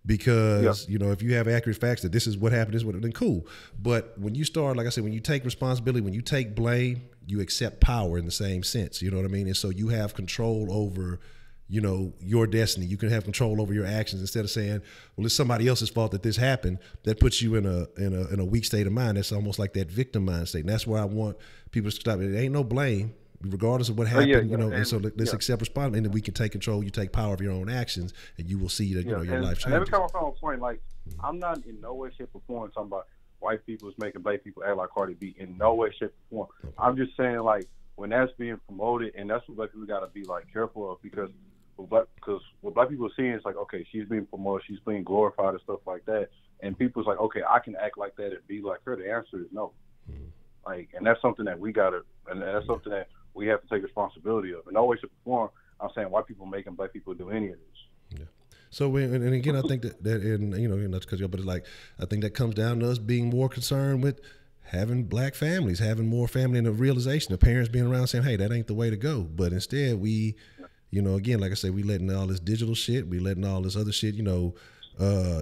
Because, if you have accurate facts that this is what happened, then cool. But when you start, like I said, when you take responsibility, when you take blame, you accept power in the same sense. You know what I mean? And so you have control over, your destiny. You can have control over your actions instead of saying, well, it's somebody else's fault that this happened. That puts you in a weak state of mind. That's almost like that victim mind state. And that's where I want people to stop. It ain't no blame, regardless of what happened, and so let's accept responsibility, and then we can take control. You take power of your own actions, and you will see that your life changes. And every time I find a point, like, I'm not in no way, shape, or form talking about white people is making black people act like Cardi B in no way, shape, or form. I'm just saying, like, when that's being promoted, and that's what black people got to be, like, careful of, because what black people are seeing is like, okay, she's being promoted, she's being glorified and stuff like that, and people's like, okay, I can act like that and be like her. The answer is no. Like, and that's something that we gotta, and that's something that we have to take responsibility of. In no way, shape, or form, I'm saying white people making black people do any of this. Yeah. So, and again, I think that and you know, not to cut you off, but it's like, I think that comes down to us being more concerned with having black families, having more family, and the realization of parents being around saying, hey, that ain't the way to go. But instead, we, you know, again, like I said, we letting all this digital shit, we letting all this other shit, you know,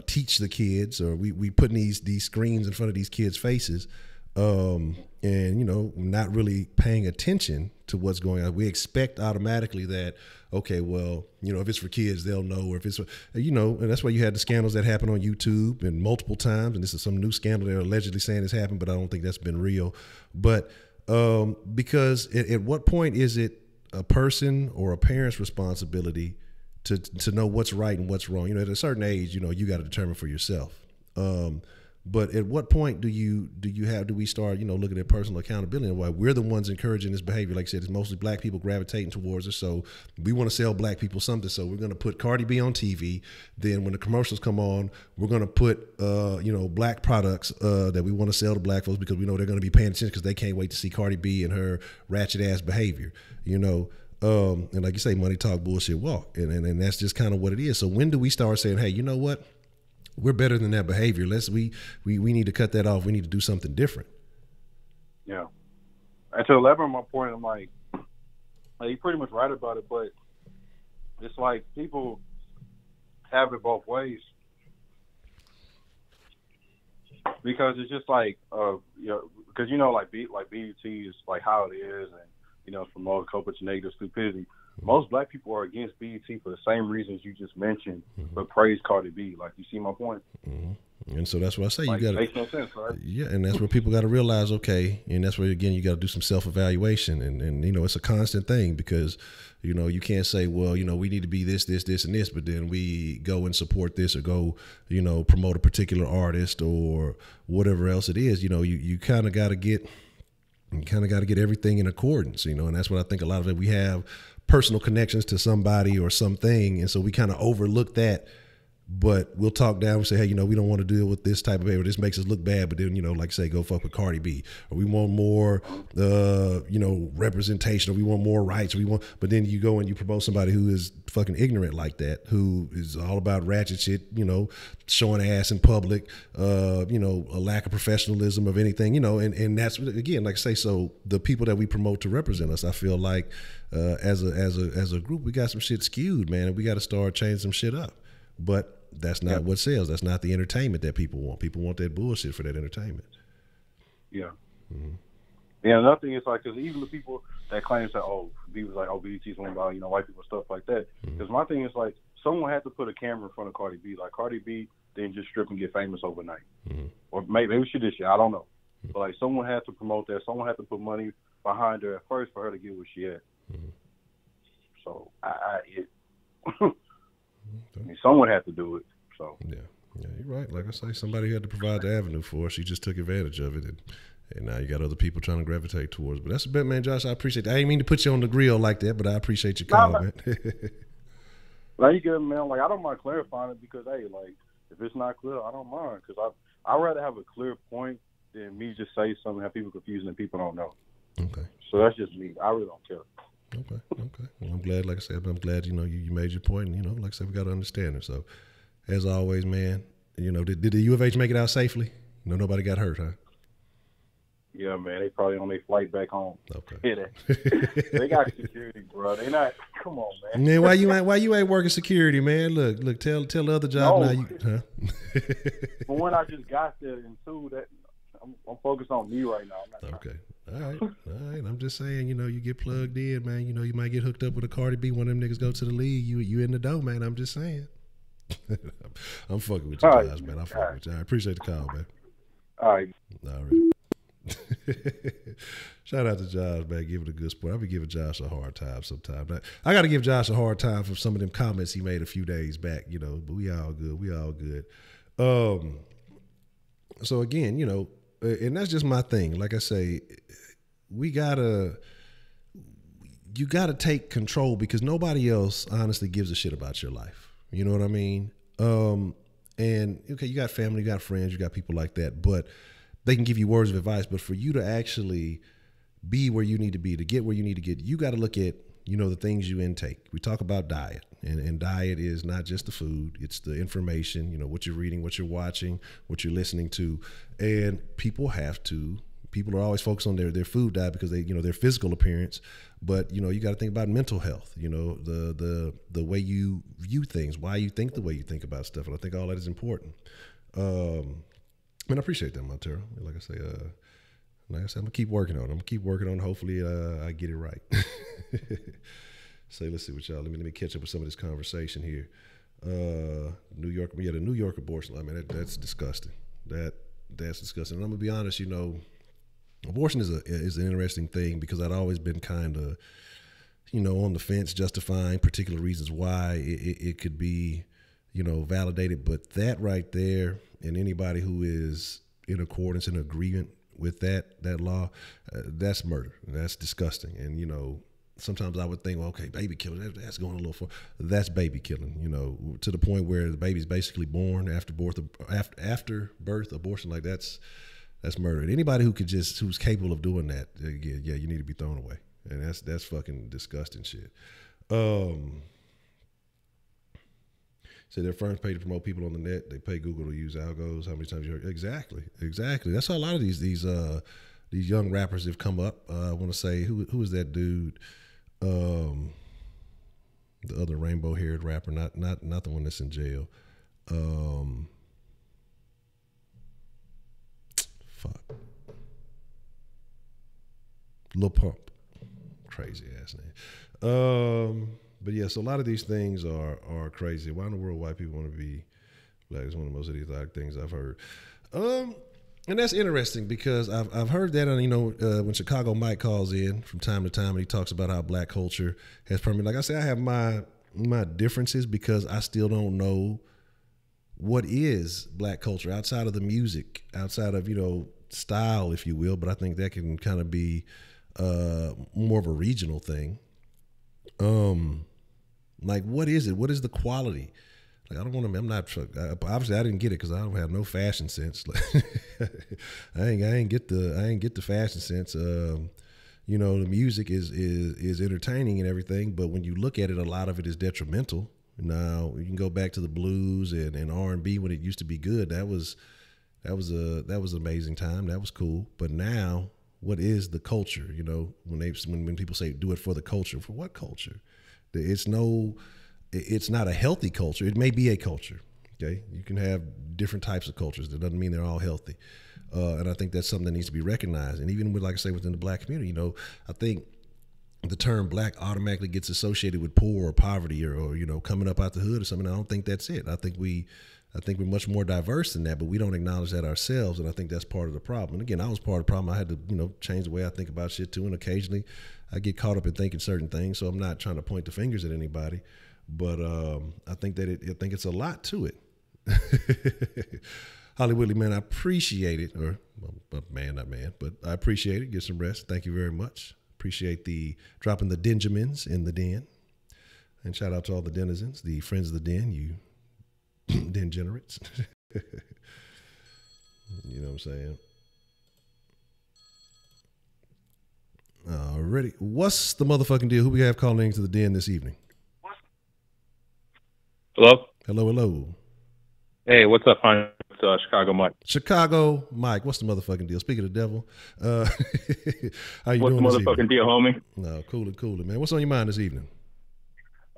teach the kids, or we putting these screens in front of these kids' faces, and, you know, not really paying attention to what's going on. We expect automatically that, okay, well, you know, if it's for kids, they'll know, or if it's, you know, and that's why you had the scandals that happen on YouTube and multiple times, and this is some new scandal they're allegedly saying has happened, but I don't think that's been real. But because at what point is it a person or a parent's responsibility to know what's right and what's wrong? You know, at a certain age, you know, you got to determine for yourself. But at what point do we start, you know, looking at personal accountability, and why we're the ones encouraging this behavior? Like I said, it's mostly black people gravitating towards us. So we want to sell black people something. So we're going to put Cardi B on TV. Then when the commercials come on, we're going to put, you know, black products that we want to sell to black folks, because we know they're going to be paying attention, because they can't wait to see Cardi B and her ratchet ass behavior, you know. And like you say, money talk, bullshit walk. And that's just kind of what it is. So when do we start saying, hey, you know what? We're better than that behavior. We need to cut that off. We need to do something different. Yeah. And to elaborate on my point, I'm like, you're pretty much right about it, but it's like people have it both ways. Because it's just like, you know, because, you know, like BET is like how it is, and, you know, from all the culprits of negative stupidity. Most black people are against BET for the same reasons you just mentioned, but praise Cardi B. Like, you see my point? And so that's what I say. Like, you got makes no sense, right? Yeah, and that's where people got to realize, okay, and that's where, again, you got to do some self-evaluation, and you know, it's a constant thing, because, you know, you can't say, well, you know, we need to be this, and this, but then we go and support this, or go, you know, promote a particular artist or whatever else it is. You know, you kind of got to get everything in accordance, you know, and that's what I think a lot of it, we have personal connections to somebody or something, and so we kind of overlook that. But we'll talk down and say, hey, you know, we don't want to deal with this type of behavior. This makes us look bad. But then, you know, like say, go fuck with Cardi B. Or we want more, you know, representation. Or we want more rights. But then you go and you promote somebody who is fucking ignorant like that, who is all about ratchet shit, you know, showing ass in public, you know, a lack of professionalism of anything, you know, and that's, again, like I say, so the people that we promote to represent us, I feel like as a group, we got some shit skewed, man, and we got to start changing some shit up. But that's not what sells. That's not the entertainment that people want. People want that bullshit for that entertainment. Yeah. Yeah, another thing is like, because even the people that claim that, oh, BET's one about, you know, white people, stuff like that. Because my thing is like, someone had to put a camera in front of Cardi B. Like, Cardi B didn't just strip and get famous overnight. Or maybe she did shit. I don't know. But like, someone had to promote that. Someone had to put money behind her at first for her to get where she at. So I mean, someone had to do it. So yeah, you're right. Like I say, somebody had to provide the avenue for her. She just took advantage of it, and now you got other people trying to gravitate towards. But that's a bit, man, Josh. I appreciate that. I didn't mean to put you on the grill like that, but I appreciate your call, man. Like, you good, man. Like, I don't mind clarifying it, because hey, like, if it's not clear, I don't mind, because I'd rather have a clear point than me just say something, have people confused and people don't know. Okay. So that's just me. I really don't care. Okay. Well, I'm glad, like I said, I'm glad, you know, you made your point, and, you know, like I said, we got to understand it. So, as always, man, you know, did the U of H make it out safely? You know, nobody got hurt, huh? Yeah, man, they probably on their flight back home. Okay. Yeah, they got security, bro. They not. Come on, man. Man, why you ain't working security, man? Look, tell the other job now. But when I just got there, and two, that I'm focused on me right now. Okay. All right. I'm just saying, you know, you get plugged in, man. You know, you might get hooked up with a Cardi B. One of them niggas go to the league. You in the dough, man. I'm just saying. I'm fucking with you guys, man. I'm fucking with you. I appreciate the call, man. All right. Shout out to Josh, man. Give it a good sport. I'll be giving Josh a hard time sometimes. I got to give Josh a hard time for some of them comments he made a few days back, you know, but we all good. So again, you know, and that's just my thing. Like I say, you gotta take control because nobody else honestly gives a shit about your life. You know what I mean? And okay, you got family, you got friends, you got people like that, but they can give you words of advice. But for you to actually be where you need to be, to get where you need to get, you got to look at, you know, the things you intake. We talk about diet, and diet is not just the food, it's the information, you know, what you're reading, what you're watching, what you're listening to. And people are always focused on their food diet because they, you know, their physical appearance. But, you know, you got to think about mental health, you know, the way you view things, why you think the way you think about stuff. And I think all that is important. And I appreciate that, Montero. Like I say, I'm gonna keep working on it. Hopefully, I get it right. Let's see what y'all. Let me catch up with some of this conversation here. New York, the New York abortion. I mean, that's disgusting. That's disgusting. And I'm gonna be honest. You know, abortion is an interesting thing because I'd always been kind of, you know, on the fence, justifying particular reasons why it could be, you know, validated. But that right there, and anybody who is in accordance and agreement with that law, that's murder. That's disgusting. And, you know, sometimes I would think, well, okay, baby killing, that's going a little far. That's baby killing, you know, to the point where the baby's basically born after birth, abortion, like that's murder. And anybody who's capable of doing that, yeah, you need to be thrown away. And that's fucking disgusting shit. So their firms pay to promote people on the net. They pay Google to use algos. How many times you heard? Exactly. That's how a lot of these young rappers have come up. I want to say who is that dude? The other rainbow-haired rapper, not the one that's in jail. Lil Pump, crazy ass name. But yeah, so a lot of these things are crazy. Why in the world white people want to be black is one of the most idiotic things I've heard. And that's interesting because I've heard that on, you know, when Chicago Mike calls in from time to time and he talks about how black culture has permeated. Like I say, I have my differences because I still don't know what is black culture outside of the music, outside of, you know, style, if you will. But I think that can kind of be more of a regional thing. Like, what is it? What is the quality? Like, I don't want to. I'm not. Obviously, I didn't get it because I don't have no fashion sense. I ain't get the fashion sense. You know, the music is entertaining and everything, but when you look at it, a lot of it is detrimental. Now you can go back to the blues and R&B when it used to be good. That was an amazing time. That was cool. But now, what is the culture? You know, when people say do it for the culture, for what culture? It's not a healthy culture. It may be a culture. Okay, you can have different types of cultures. That doesn't mean they're all healthy. And I think that's something that needs to be recognized. And even with, like I say, within the black community, you know, I think the term black automatically gets associated with poor or poverty or you know, coming up out the hood or something. I don't think that's it. I think we're much more diverse than that, but we don't acknowledge that ourselves. And I think that's part of the problem. And again, I was part of the problem. I had to, you know, change the way I think about shit too. And occasionally I get caught up in thinking certain things. So I'm not trying to point the fingers at anybody, but I think that I think it's a lot to it. Hollywoodly, man, I appreciate it. Not man, but I appreciate it. Get some rest. Thank you very much. Appreciate the dropping the Denjamins in the den. And shout out to all the denizens, the friends of the den, you degenerates. You know what I'm saying? Alrighty. What's the motherfucking deal? Who we have calling into the den this evening? Hello? Hello. Hey, what's up, hon? It's Chicago Mike. Chicago Mike, what's the motherfucking deal? Speaking of the devil, how you doing? What's the motherfucking deal, homie? No, cool, man. What's on your mind this evening?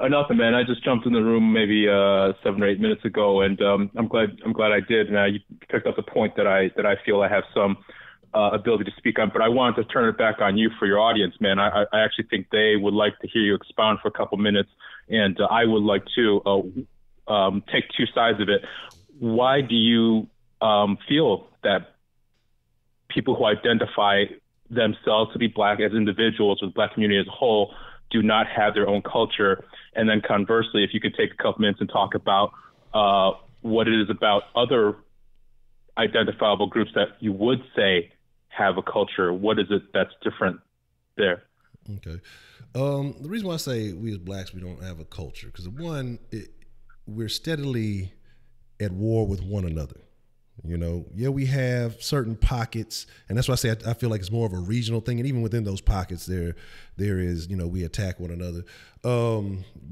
Nothing, man. I just jumped in the room maybe 7 or 8 minutes ago, and I'm glad I did. And you picked up the point that I feel I have some ability to speak on, but I wanted to turn it back on you for your audience, man. I actually think they would like to hear you expound for a couple minutes, and I would like to take two sides of it. Why do you feel that people who identify themselves to be black as individuals or the black community as a whole do not have their own culture? And then conversely, if you could take a couple minutes and talk about what it is about other identifiable groups that you would say have a culture. What is it that's different there? Okay. The reason why I say we as blacks, we don't have a culture, because one, we're steadily at war with one another. You know, yeah, we have certain pockets, and that's why I say I feel like it's more of a regional thing. And even within those pockets, there is, you know, we attack one another.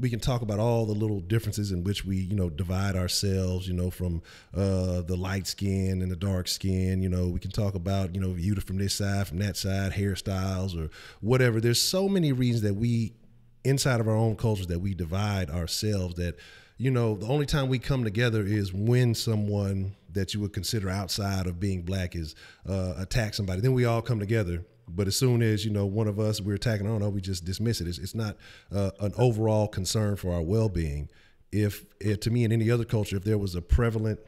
We can talk about all the little differences in which we, you know, divide ourselves, you know, from the light skin and the dark skin. You know, we can talk about, you know, you from this side, from that side, hairstyles or whatever. There's so many reasons that we, inside of our own cultures, that we divide ourselves, that, you know, the only time we come together is when someone that you would consider outside of being black is attack somebody. Then we all come together. But as soon as, you know, one of us, we're attacking, I don't know, we just dismiss it. It's not an overall concern for our well-being. If to me, in any other culture, if there was a prevalent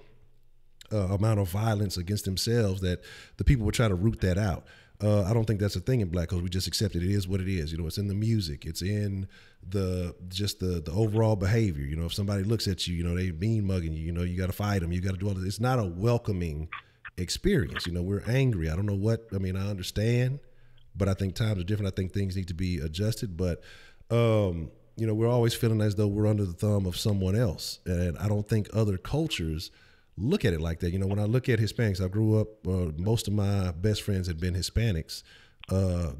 amount of violence against themselves, that the people would try to root that out. I don't think that's a thing in black culture. We just accept it. It is what it is. You know, it's in the music. It's in the overall behavior. You know, if somebody looks at you, you know, they mean mugging you, you know, you got to fight them. You got to do all this. It's not a welcoming experience. You know, we're angry. I don't know what, I mean, I understand, but I think times are different. I think things need to be adjusted. But, you know, we're always feeling as though we're under the thumb of someone else. And I don't think other cultures look at it like that. You know, when I look at Hispanics, I grew up, most of my best friends had been Hispanics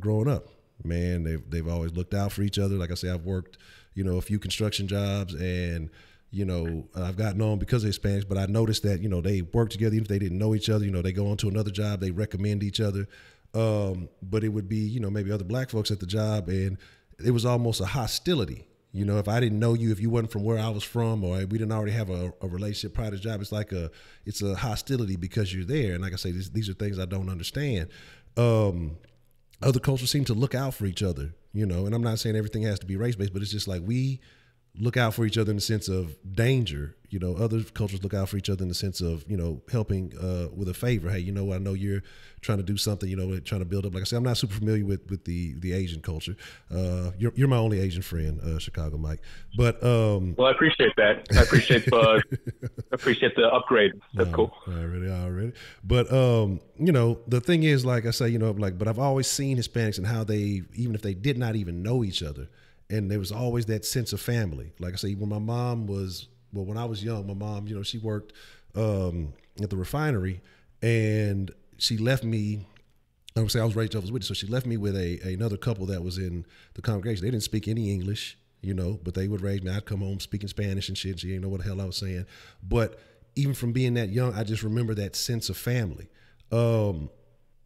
growing up. Man, they've always looked out for each other. Like I say, I've worked, you know, a few construction jobs, and, you know, I've gotten on because of Hispanics, but I noticed that, you know, they work together even if they didn't know each other. You know, they go on to another job, they recommend each other. But it would be, you know, maybe other black folks at the job, and it was almost a hostility. You know, if I didn't know you, if you wasn't from where I was from, or we didn't already have a relationship prior to the job, it's a hostility because you're there. And like I say, these are things I don't understand. Other cultures seem to look out for each other, you know, and I'm not saying everything has to be race-based, but it's just like we look out for each other in the sense of danger. You know, other cultures look out for each other in the sense of, you know, helping with a favor. Hey, you know what, I know you're trying to do something, you know, trying to build up. Like I said, I'm not super familiar with the Asian culture. You're my only Asian friend, Chicago Mike. But well, I appreciate that. I appreciate the upgrade. That's cool. Already. But you know, the thing is, like I say, you know, like, but I've always seen Hispanics and how they, even if they did not even know each other, and there was always that sense of family. Like I say, when my mom was, well, when I was young, my mom, you know, she worked at the refinery, and she left me, I would say I was raised Jehovah's Witness, so she left me with another couple that was in the congregation. They didn't speak any English, you know, but they would raise me. I'd come home speaking Spanish and shit. She didn't know what the hell I was saying. But even from being that young, I just remember that sense of family.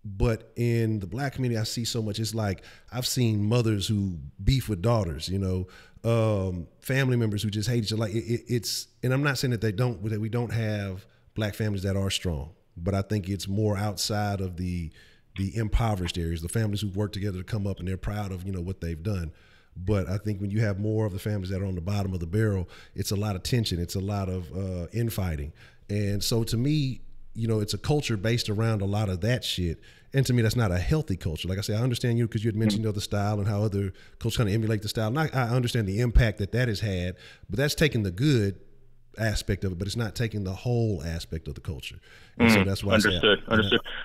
But in the black community, I see so much. It's like I've seen mothers who beef with daughters, you know, family members who just hate each other. Like it's, and I'm not saying that we don't have black families that are strong, but I think it's more outside of the impoverished areas, the families who work together to come up and they're proud of, you know, what they've done. But I think when you have more of the families that are on the bottom of the barrel, it's a lot of tension. It's a lot of infighting. And so to me, you know, it's a culture based around a lot of that shit. And to me, that's not a healthy culture. Like I say, I understand you because you had mentioned, you know, the style and how other cultures kind of emulate the style. And I understand the impact that has had, but that's taking the good aspect of it, but it's not taking the whole aspect of the culture. And so that's why understood.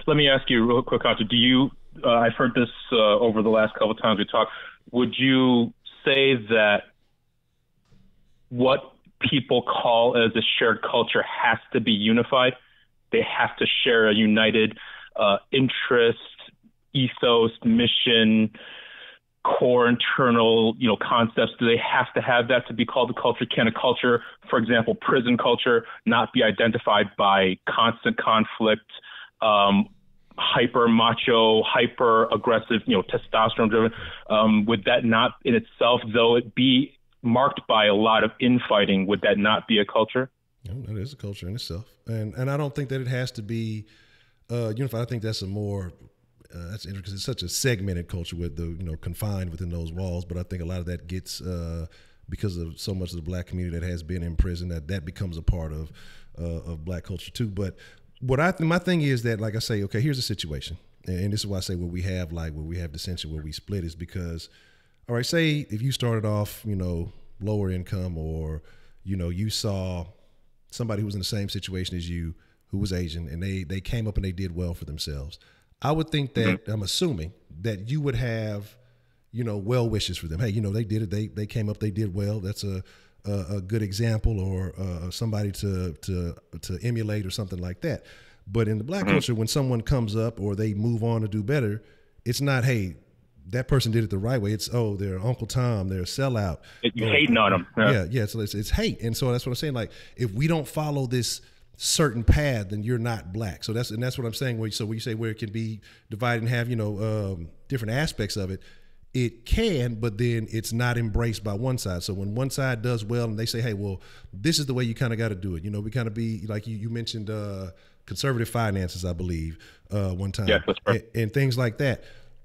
Let me ask you real quick, Honcho. Do you, I've heard this over the last couple of times we talked, would you say that what people call as a shared culture has to be unified? They have to share a united interest, ethos, mission, core internal, you know, concepts. Do they have to have that to be called a culture? Can a culture, for example, prison culture, not be identified by constant conflict, hyper macho, hyper aggressive, you know, testosterone driven? Would that not in itself, though it be marked by a lot of infighting, would that not be a culture? That is a culture in itself, and I don't think that it has to be unified. I think that's a more that's interesting because it's such a segmented culture with the, you know, confined within those walls. But I think a lot of that gets because of so much of the black community that has been in prison, that becomes a part of black culture too. But what my thing is that, like I say, okay, here's the situation, and this is why I say where we have dissension, where we split, is because, all right, say if you started off, you know, lower income, or, you know, you saw somebody who was in the same situation as you, who was Asian, and they came up and they did well for themselves, I would think that, I'm assuming that you would have, you know, well wishes for them. Hey, you know, they did it. They came up, they did well. That's a good example, or somebody to emulate or something like that. But in the black culture, when someone comes up or they move on to do better, it's not, hey, that person did it the right way. It's, oh, they're Uncle Tom, they're a sellout. You're hating on them. Yeah. So it's hate. And so that's what I'm saying. Like, if we don't follow this certain path, then you're not black. So that's what I'm saying. So when you say where it can be divided and have, you know, different aspects of it, it can, but then it's not embraced by one side. So when one side does well and they say, hey, well, this is the way you kind of got to do it. You know, we kind of be like you mentioned conservative finances, I believe, one time. Yeah, that's right. And things like that.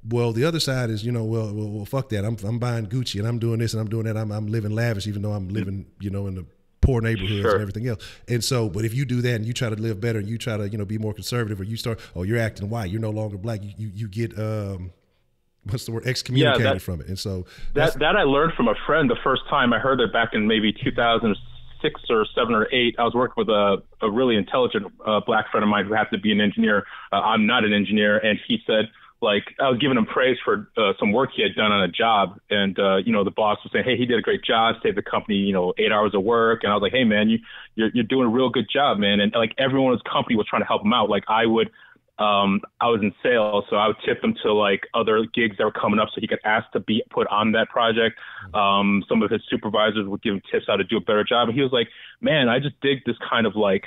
Well, the other side is, you know, well, fuck that. I'm buying Gucci and I'm doing this and I'm doing that. I'm living lavish, even though I'm living, you know, in the poor neighborhoods and everything else. And so, but if you do that and you try to live better and you try to, you know, be more conservative, or you start, oh, you're acting white, you're no longer black, you get what's the word, excommunicated from it. And so that I learned from a friend the first time I heard it back in maybe 2006 or 7 or 8. I was working with a really intelligent black friend of mine who happened to be an engineer. I'm not an engineer, and he said, like, I was giving him praise for some work he had done on a job, and you know, the boss was saying, hey, he did a great job, saved the company, you know, 8 hours of work. And I was like, hey man, you're doing a real good job, man. And like, everyone in his company was trying to help him out. Like, I was in sales, so I would tip him to like other gigs that were coming up so he could ask to be put on that project. Some of his supervisors would give him tips how to do a better job. And he was like, man, I just dig this kind of, like,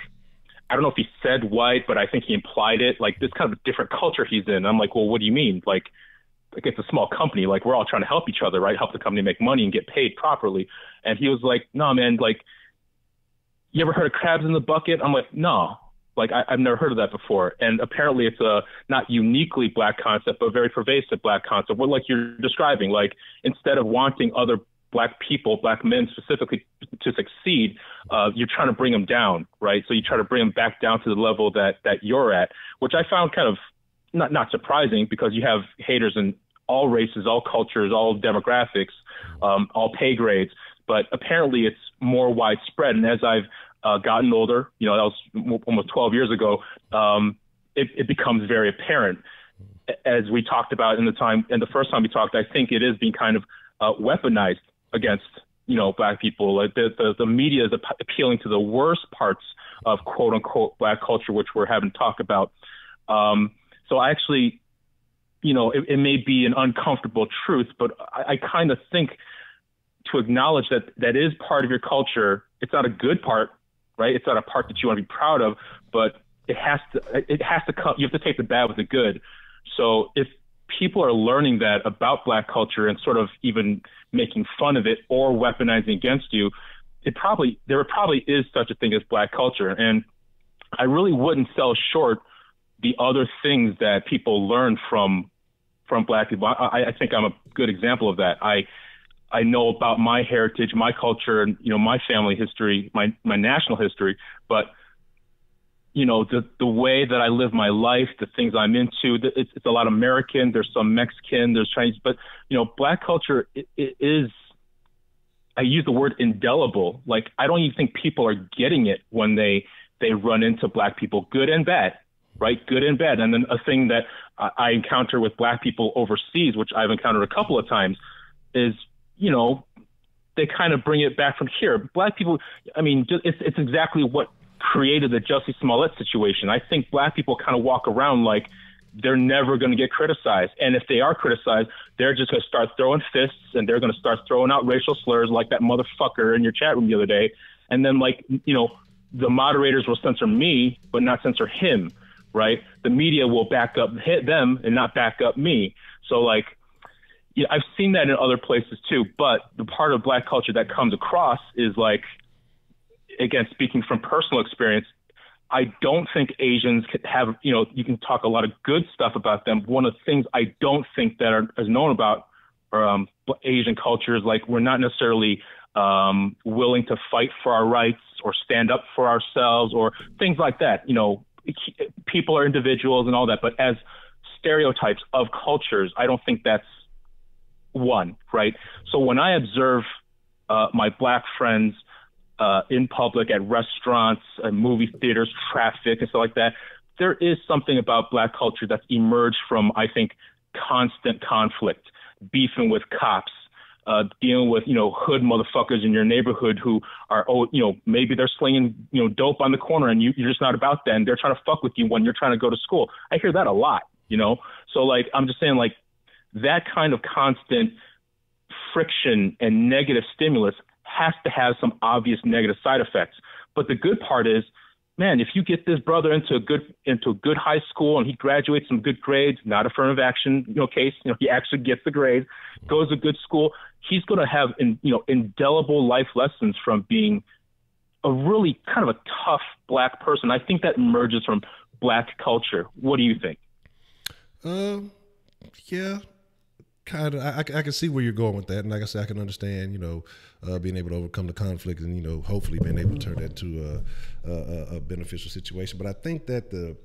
I don't know if he said white, but I think he implied it, like this kind of different culture he's in. I'm like, well, what do you mean? Like it's a small company. Like, we're all trying to help each other, right? Help the company make money and get paid properly. And he was like, no, man, like, you ever heard of crabs in the bucket? I'm like, no, like I've never heard of that before. And apparently it's a not uniquely black concept, but very pervasive black concept. What, like you're describing, like, instead of wanting other black people, black men specifically, to succeed, you're trying to bring them down, right? So you try to bring them back down to the level that you're at, which I found kind of not surprising, because you have haters in all races, all cultures, all demographics, all pay grades. But apparently it's more widespread. And as I've gotten older, you know, that was almost 12 years ago, it becomes very apparent. As we talked about in the first time we talked, I think it is being kind of weaponized against, you know, black people. Like the media is appealing to the worst parts of quote unquote black culture, which we're having to talk about. So I actually, you know, it may be an uncomfortable truth, but I kind of think to acknowledge that is part of your culture. It's not a good part, right? It's not a part that you want to be proud of, but it has to come. You have to take the bad with the good. So if people are learning that about black culture and sort of even making fun of it or weaponizing against you, there probably is such a thing as black culture. And I really wouldn't sell short the other things that people learn from black people. I think I'm a good example of that. I know about my heritage, my culture, and, you know, my family history, my national history, but you know, the way that I live my life, the things I'm into, it's a lot American, there's some Mexican, there's Chinese, but, you know, black culture it is, I use the word indelible. Like, I don't even think people are getting it when they run into black people, good and bad, right? Good and bad. And then a thing that I encounter with black people overseas, which I've encountered a couple of times, is, you know, they kind of bring it back from here. Black people, I mean, it's exactly what created the Jussie Smollett situation. I think black people kind of walk around like they're never going to get criticized. And if they are criticized, they're just going to start throwing fists, and they're going to start throwing out racial slurs like that motherfucker in your chat room the other day. And then, like, you know, the moderators will censor me, but not censor him, right? The media will back up them and not back up me. So, like, yeah, I've seen that in other places too. But the part of black culture that comes across is, like, again, speaking from personal experience, I don't think Asians could have, you know, you can talk a lot of good stuff about them. One of the things I don't think that is known about Asian culture is, like, we're not necessarily willing to fight for our rights or stand up for ourselves or things like that. You know, people are individuals and all that, but as stereotypes of cultures, I don't think that's one, right? So when I observe my black friends in public, at restaurants, movie theaters, traffic, and stuff like that. There is something about Black culture that's emerged from, I think, constant conflict, beefing with cops, dealing with, hood motherfuckers in your neighborhood who are, maybe they're slinging, dope on the corner and you're just not about that. And they're trying to fuck with you when you're trying to go to school. I hear that a lot, So, like, I'm just saying, like, that kind of constant friction and negative stimulus has to have some obvious negative side effects. But the good part is, man, if you get this brother into a good high school and he graduates some good grades, not affirmative action, case, he actually gets the grades, goes to good school, he's going to have, indelible life lessons from being a really kind of a tough Black person. I think that emerges from Black culture. What do you think? Yeah. Kind of, I can see where you're going with that, and like I said, I can understand, being able to overcome the conflict, and hopefully being able to turn that into a beneficial situation. But I think that the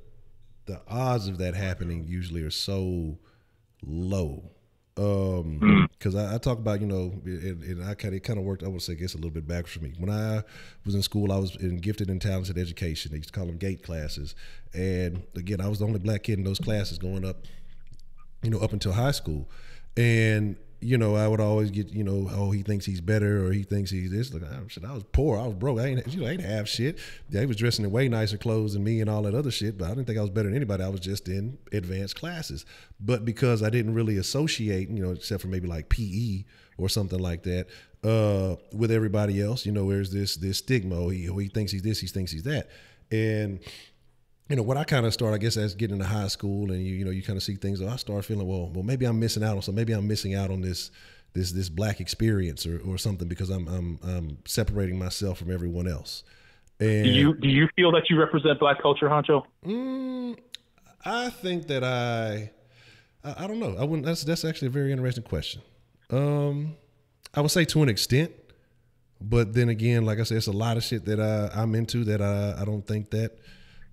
odds of that happening usually are so low, because I talk about, and it kind of worked. I would say, I guess, a little bit backwards for me. When I was in school, I was in gifted and talented education. They used to call them GATE classes, and again, I was the only Black kid in those classes going up, up until high school. And, I would always get, oh, he thinks he's better or he thinks he's this. Look, I was poor. I was broke. I ain't have shit. They was dressing in way nicer clothes than me and all that other shit, but I didn't think I was better than anybody. I was just in advanced classes. But because I didn't really associate, except for maybe like PE or something like that, with everybody else, there's this stigma. Oh, he thinks he's this, he thinks he's that. And what I kind of start, I guess, as getting into high school, and you kind of see things. I start feeling, well, maybe I'm missing out on something. Maybe I'm missing out on this Black experience or something because I'm separating myself from everyone else. And do you feel that you represent Black culture, Honcho? I think that I don't know. I wouldn't. That's actually a very interesting question. I would say to an extent, but then again, like I said, it's a lot of shit that I'm into that I don't think that.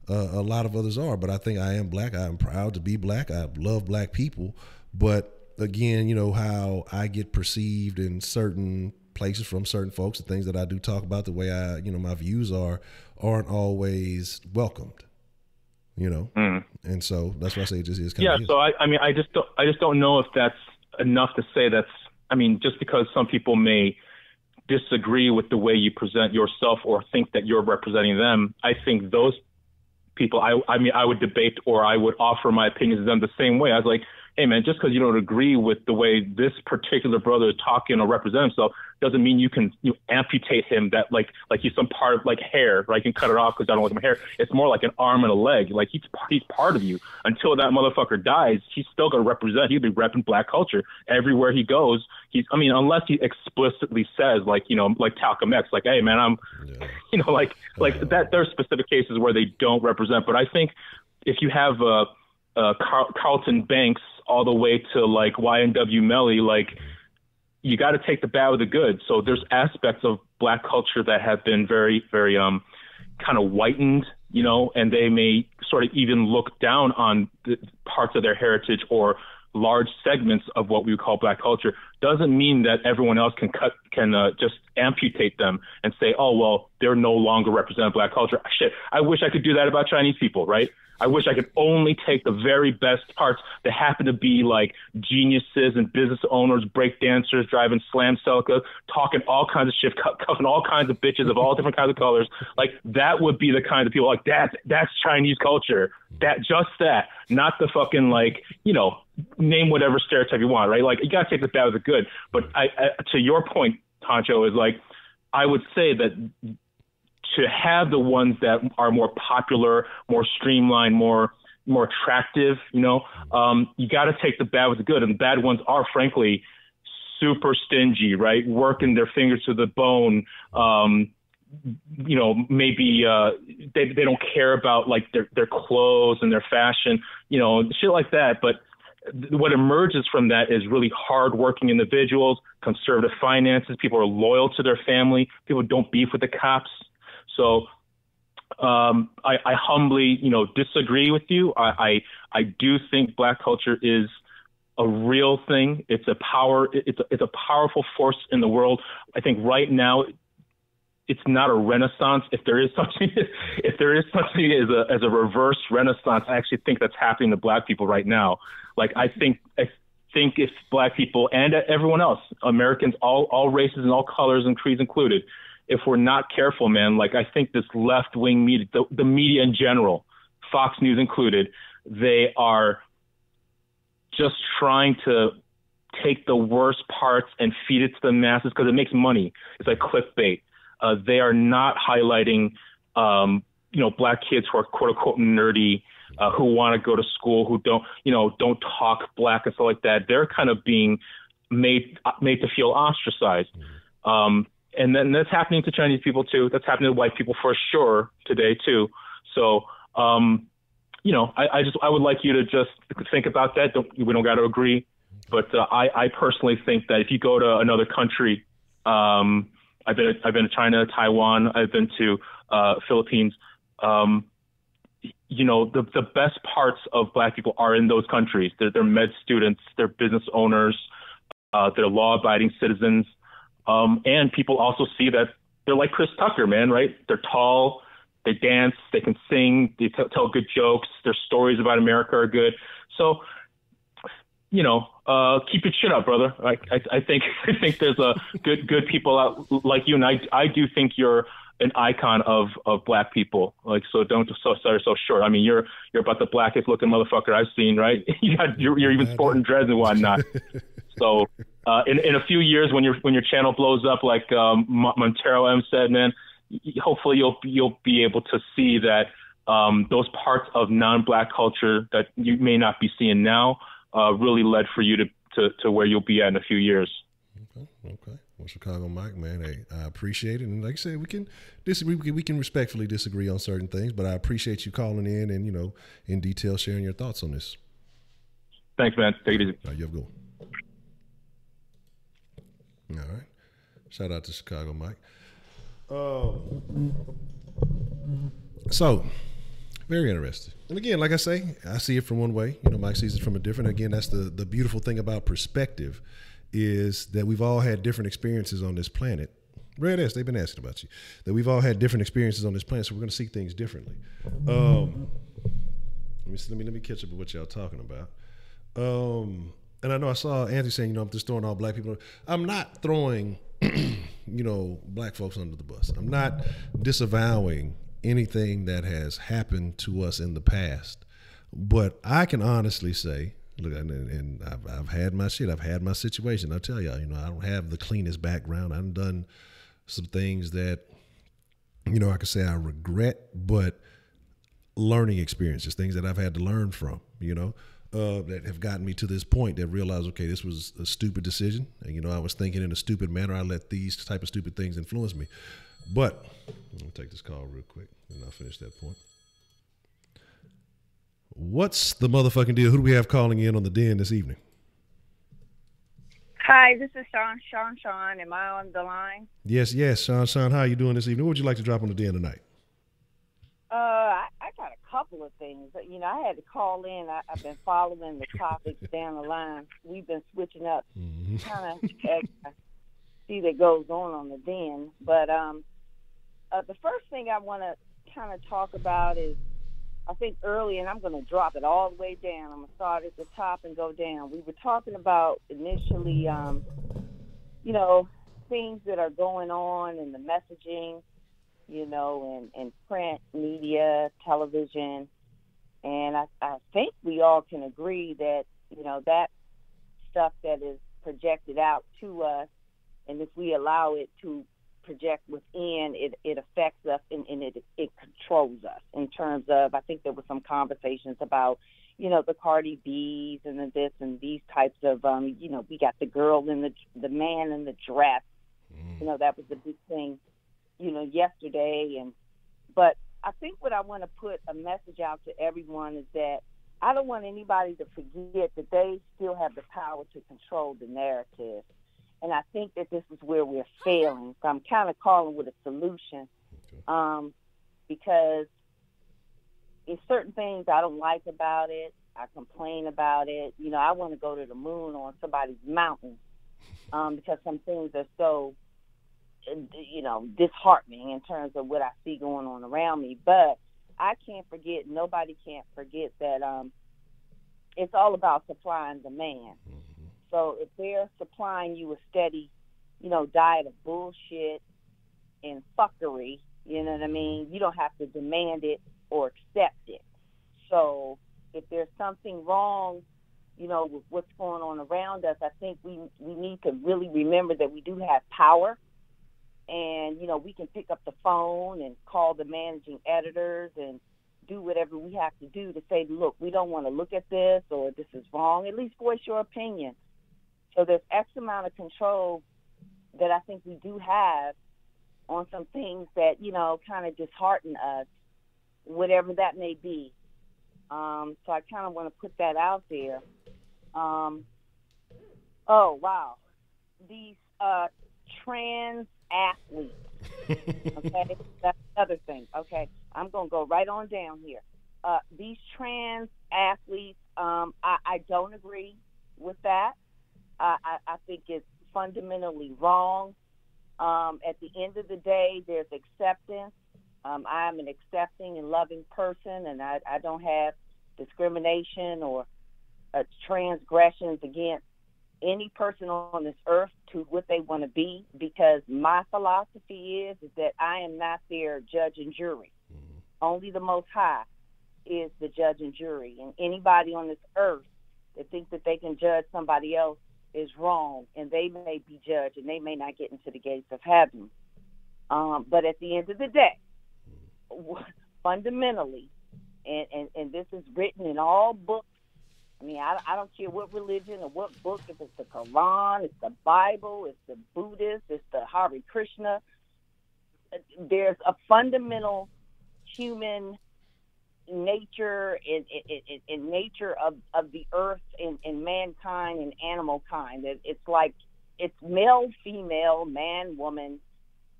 A lot of others are, but I think I am Black. I'm proud to be Black. I love Black people. But again, how I get perceived in certain places from certain folks, the things that I do talk about, the way my views aren't always welcomed, And so that's why I say it just is kind of. Yeah. So I just don't know if that's enough to say just because some people may disagree with the way you present yourself or think that you're representing them, I think those people, I would debate or I would offer my opinions to them the same way. I was like, hey man, just because you don't agree with the way this particular brother is talking or represent himself doesn't mean you can amputate him that like he's some part of like hair, right? You can cut it off because I don't like my hair. It's more like an arm and a leg. Like he's part of you. Until that motherfucker dies, he's still gonna represent. He'll be repping Black culture everywhere he goes. Unless he explicitly says like Talcum X, like, hey man, I'm that. There's specific cases where they don't represent, but I think if you have Carlton Banks all the way to like YNW Melly, like you got to take the bad with the good. So there's aspects of Black culture that have been very, very kind of whitened, and they may sort of even look down on the parts of their heritage or large segments of what we would call Black culture. Doesn't mean that everyone else can just amputate them and say, oh, well, they're no longer representing Black culture. Shit, I wish I could do that about Chinese people, right? I wish I could only take the very best parts that happen to be like geniuses and business owners, break dancers, driving slam Celica, talking all kinds of shit, cuffing all kinds of bitches of all different kinds of colors. Like that would be the kind of people like that's Chinese culture. That, not the fucking like, name whatever stereotype you want, right? Like you gotta take the bad with the good. But I to your point, Honcho, is like I would say that to have the ones that are more popular, more streamlined, more attractive, you got to take the bad with the good. And the bad ones are, frankly, super stingy, right? Working their fingers to the bone. Maybe they don't care about like their clothes and their fashion, shit like that. But what emerges from that is really hardworking individuals, conservative finances. People are loyal to their family. People don't beef with the cops. So I humbly, disagree with you. I do think Black culture is a real thing. It's a powerful force in the world. I think right now it's not a renaissance. If there is something, as a reverse renaissance, I actually think that's happening to Black people right now. Like I think if Black people and everyone else, Americans, all races and all colors and creeds included, if we're not careful, man, like I think this left-wing media, the media in general, Fox News included, they are just trying to take the worst parts and feed it to the masses because it makes money. It's like clickbait. They are not highlighting, Black kids who are quote unquote nerdy, who want to go to school, who don't talk Black and stuff like that. They're kind of being made to feel ostracized. And then that's happening to Chinese people too. That's happening to white people for sure today too. So, I would like you to just think about that. We don't got to agree, but I personally think that if you go to another country, I've been to China, Taiwan, I've been to Philippines. The best parts of Black people are in those countries. They're med students, they're business owners, they're law-abiding citizens. And people also see that they're like Chris Tucker, man, right? They're tall, they dance, they can sing, they tell good jokes, their stories about America are good. So, keep your chin up, brother. I think there's a good people out like you, and I do think you're an icon of Black people. Like, so don't sell yourself short. I mean, you're about the blackest looking motherfucker I've seen, right? You're even sporting dreads and whatnot. So in a few years, when your channel blows up, like Montero M said, man, hopefully you'll be able to see that those parts of non-Black culture that you may not be seeing now really led for you to where you'll be at in a few years. Okay. Well, Chicago Mike, man, hey, I appreciate it. And like I said, we can disagree. We can respectfully disagree on certain things, but I appreciate you calling in and, in detail sharing your thoughts on this. Thanks, man. Take it easy. All right, you have a good one. All right. Shout out to Chicago Mike. So, very interesting. And again, like I say, I see it from one way. Mike sees it from a different. Again, that's the beautiful thing about perspective, is that we've all had different experiences on this planet. Red S, they've been asking about you. That we've all had different experiences on this planet, so we're going to see things differently. Let me catch up with what y'all talking about. And I know I saw Anthony saying, I'm just throwing all Black people. I'm not throwing, Black folks under the bus. I'm not disavowing anything that has happened to us in the past. But I can honestly say, look, and I've had my shit. I've had my situation. I'll tell y'all, I don't have the cleanest background. I've done some things that, I could say I regret, but learning experiences, things that I've had to learn from, that have gotten me to this point that realized, okay, this was a stupid decision. And, I was thinking in a stupid manner. I let these type of stupid things influence me. But let me take this call real quick and I'll finish that point. What's the motherfucking deal? Who do we have calling in on the den this evening? Hi, this is Sean. Am I on the line? Yes, Sean. How are you doing this evening? What would you like to drop on the den tonight? I got a couple of things. I had to call in. I've been following the topics down the line. We've been switching up, kind of see that goes on the den. But the first thing I want to kind of talk about is, I think early, and I'm going to drop it all the way down. I'm going to start at the top and go down. We were talking about initially, things that are going on in the messaging, in print media, television. And I think we all can agree that, that stuff that is projected out to us, and if we allow it to project within, it affects us and it controls us in terms of, I think there were some conversations about, the Cardi B's and the this and these types of, we got the girl in the man in the dress, that was the big thing, yesterday. But I think what I want to put a message out to everyone is that I don't want anybody to forget that they still have the power to control the narrative. And I think that this is where we're failing. So I'm kind of calling with a solution, because it's certain things I don't like about it. I complain about it. I want to go to the moon on somebody's mountain, because some things are so disheartening in terms of what I see going on around me. But I can't forget, nobody can't forget that it's all about supply and demand. So if they're supplying you a steady, diet of bullshit and fuckery, you know what I mean? You don't have to demand it or accept it. So if there's something wrong, with what's going on around us, I think we need to really remember that we do have power. And, we can pick up the phone and call the managing editors and do whatever we have to do to say, look, we don't want to look at this, or this is wrong. At least voice your opinion. So there's X amount of control that I think we do have on some things that, kind of dishearten us, whatever that may be. So I kind of want to put that out there. Oh, wow. These trans athletes. Okay, that's another thing. Okay, I'm gonna go right on down here. These trans athletes, I don't agree with that. I think it's fundamentally wrong. At the end of the day, there's acceptance. I'm an accepting and loving person, and I don't have discrimination or transgressions against any person on this earth to what they want to be, because my philosophy is that I am not their judge and jury. Only the Most High is the judge and jury, and anybody on this earth that thinks that they can judge somebody else is wrong, and they may be judged, and they may not get into the gates of heaven. But at the end of the day, fundamentally, and this is written in all books. I mean, I don't care what religion or what book, if it's the Quran, it's the Bible, it's the Buddhist, it's the Hare Krishna. There's a fundamental human nature and nature of the earth and mankind and animal kind. It's like it's male, female, man, woman,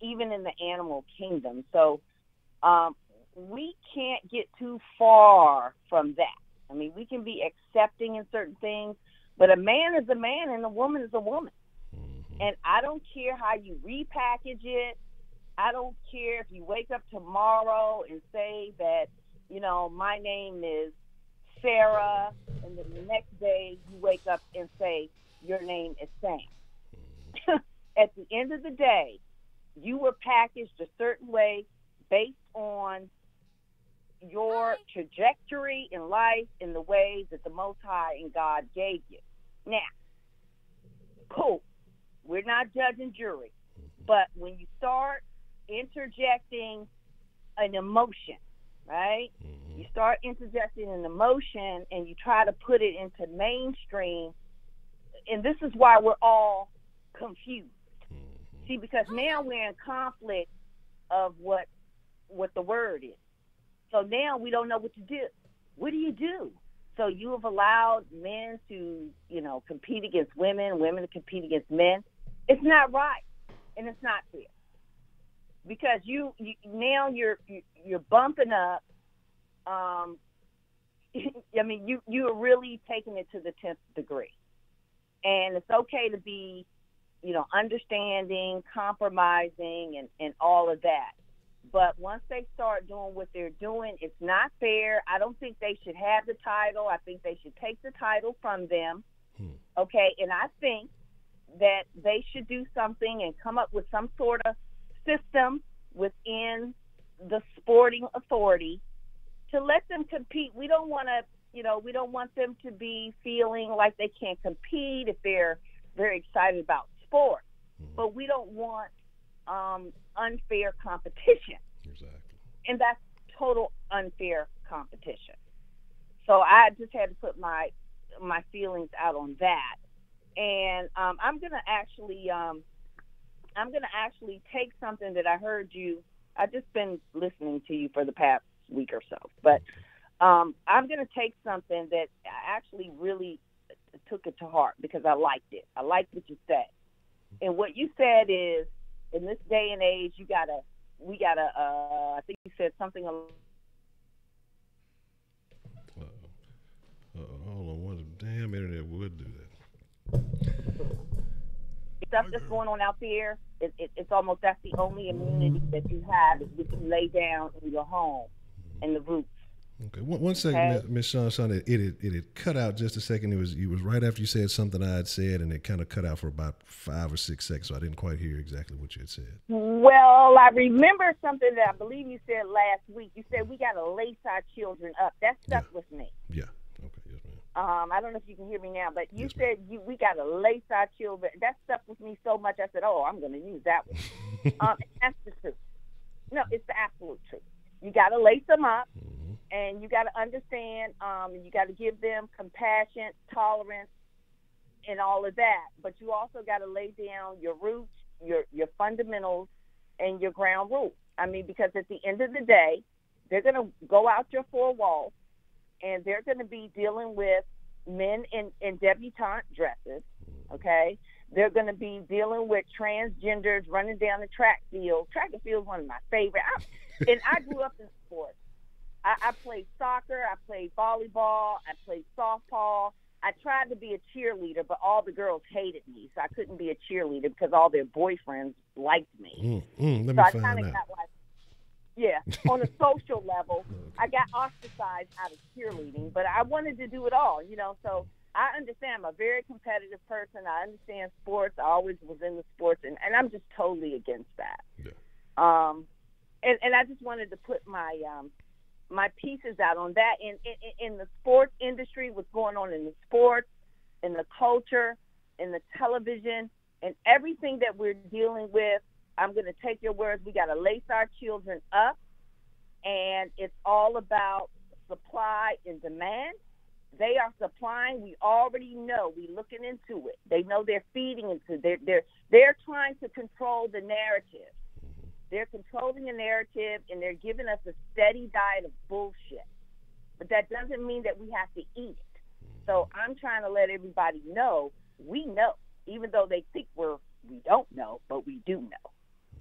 even in the animal kingdom. So we can't get too far from that. I mean, we can be accepting in certain things, but a man is a man and a woman is a woman. And I don't care how you repackage it. I don't care if you wake up tomorrow and say that, my name is Sarah, and then the next day you wake up and say your name is Sam. At the end of the day, you were packaged a certain way based on your trajectory in life in the ways that the Most High and God gave you. Now, cool. We're not judge and jury. But when you start interjecting an emotion, right? You start interjecting an emotion and you try to put it into mainstream, and this is why we're all confused. See, because now we're in conflict of what the word is. So now we don't know what to do. What do you do? So you have allowed men to, compete against women, women to compete against men. It's not right, and it's not fair, because you now you're bumping up. I mean, you are really taking it to the 10th degree, and it's okay to be, understanding, compromising, and all of that. But once they start doing what they're doing, it's not fair. I don't think they should have the title. I think they should take the title from them. Okay, and I think that they should do something and come up with some sort of system within the sporting authority to let them compete. We don't want to, we don't want them to be feeling like they can't compete if they're very excited about sport. But we don't want unfair competition. Exactly. And that's total unfair competition. So I just had to put my feelings out on that. And I'm gonna actually take something that I heard you. I've just been listening to you for the past week or so, but I'm gonna take something that I actually really took it to heart because I liked it. I liked what you said, and what you said is, in this day and age, we gotta. I think you said something. Hold on, what the damn internet would do that? stuff that's going on out there, it's almost that's the only immunity that you have is what you lay down in your home and the roots. Okay, one second, Miss Sean. It had cut out just a second. It was right after you said something I had said, and it kind of cut out for about 5 or 6 seconds, so I didn't quite hear exactly what you had said. Well, I remember something that I believe you said last week. You said we got to lace our children up. That stuck with me. Yeah. Okay. Yes, ma'am. I don't know if you can hear me now, but you said we got to lace our children. That stuck with me so much. I said, "Oh, I'm going to use that one." That's the truth. No, it's the absolute truth. You got to lace them up. And you got to understand, you got to give them compassion, tolerance, and all of that. But you also got to lay down your roots, your fundamentals, and your ground rules. I mean, because at the end of the day, they're going to go out your 4 walls, and they're going to be dealing with men in debutante dresses, okay? They're going to be dealing with transgenders running down the track field. Track and field is one of my favorite. And I grew up in sports. I played soccer, I played volleyball, I played softball. I tried to be a cheerleader, but all the girls hated me, so I couldn't be a cheerleader because all their boyfriends liked me. Let me so I find kind of out. got on a social level, I got ostracized out of cheerleading, but I wanted to do it all, so I understand. I'm a very competitive person. I understand sports. I always was in the sports, and I'm just totally against that. Yeah. And I just wanted to put my pieces out on that in the sports industry, what's going on in the sports, in the culture, in the television, and everything that we're dealing with. I'm going to take your words. We got to lace our children up, and it's all about supply and demand. They are supplying. We already know. We looking into it. They know they're feeding into. They're trying to control the narrative. They're controlling the narrative, and they're giving us a steady diet of bullshit. But that doesn't mean that we have to eat it. So I'm trying to let everybody know we know, even though they think we don't know, but we do know.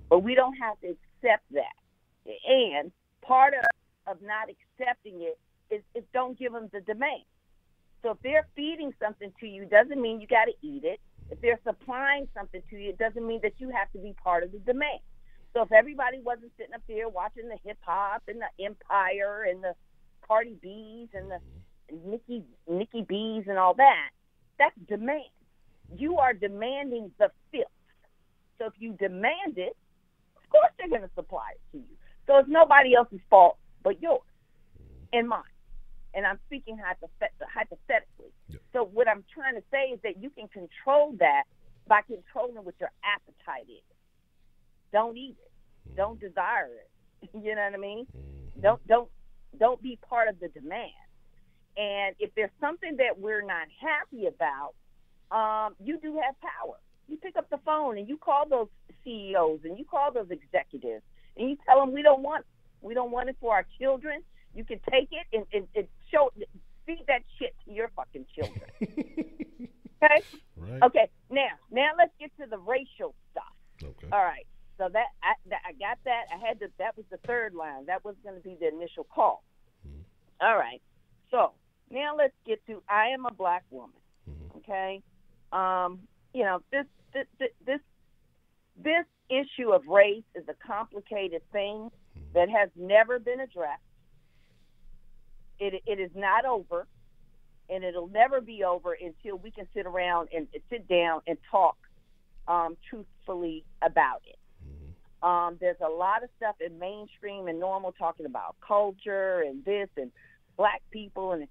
But we don't have to accept that. And part of not accepting it is don't give them the demand. So if they're feeding something to you, doesn't mean you got to eat it. If they're supplying something to you, it doesn't mean that you have to be part of the demand. So if everybody wasn't sitting up there watching the hip hop and the Empire and the Cardi B's and the Nicki B's and all that, that's demand. You are demanding the filth. So if you demand it, of course they're going to supply it to you. So it's nobody else's fault but yours and mine. And I'm speaking hypothetically. Yep. So what I'm trying to say is that you can control that by controlling what your appetite is. Don't eat it. Don't desire it. You know what I mean? Don't be part of the demand. And if there's something that we're not happy about, you do have power. You pick up the phone and you call those CEOs and you call those executives and you tell them we don't want it. We don't want it for our children. You can take it and feed that shit to your fucking children. Okay? Right. Okay. Now let's get to the racial stuff. Okay. All right. So that I got that. That was the third line. That was going to be the initial call. Mm-hmm. All right. So now let's get to I am a black woman. Mm-hmm. Okay. This issue of race is a complicated thing that has never been addressed. It is not over, and it'll never be over until we can sit around and sit down and talk truthfully about it. There's a lot of stuff in mainstream and normal talking about culture and this and black people, and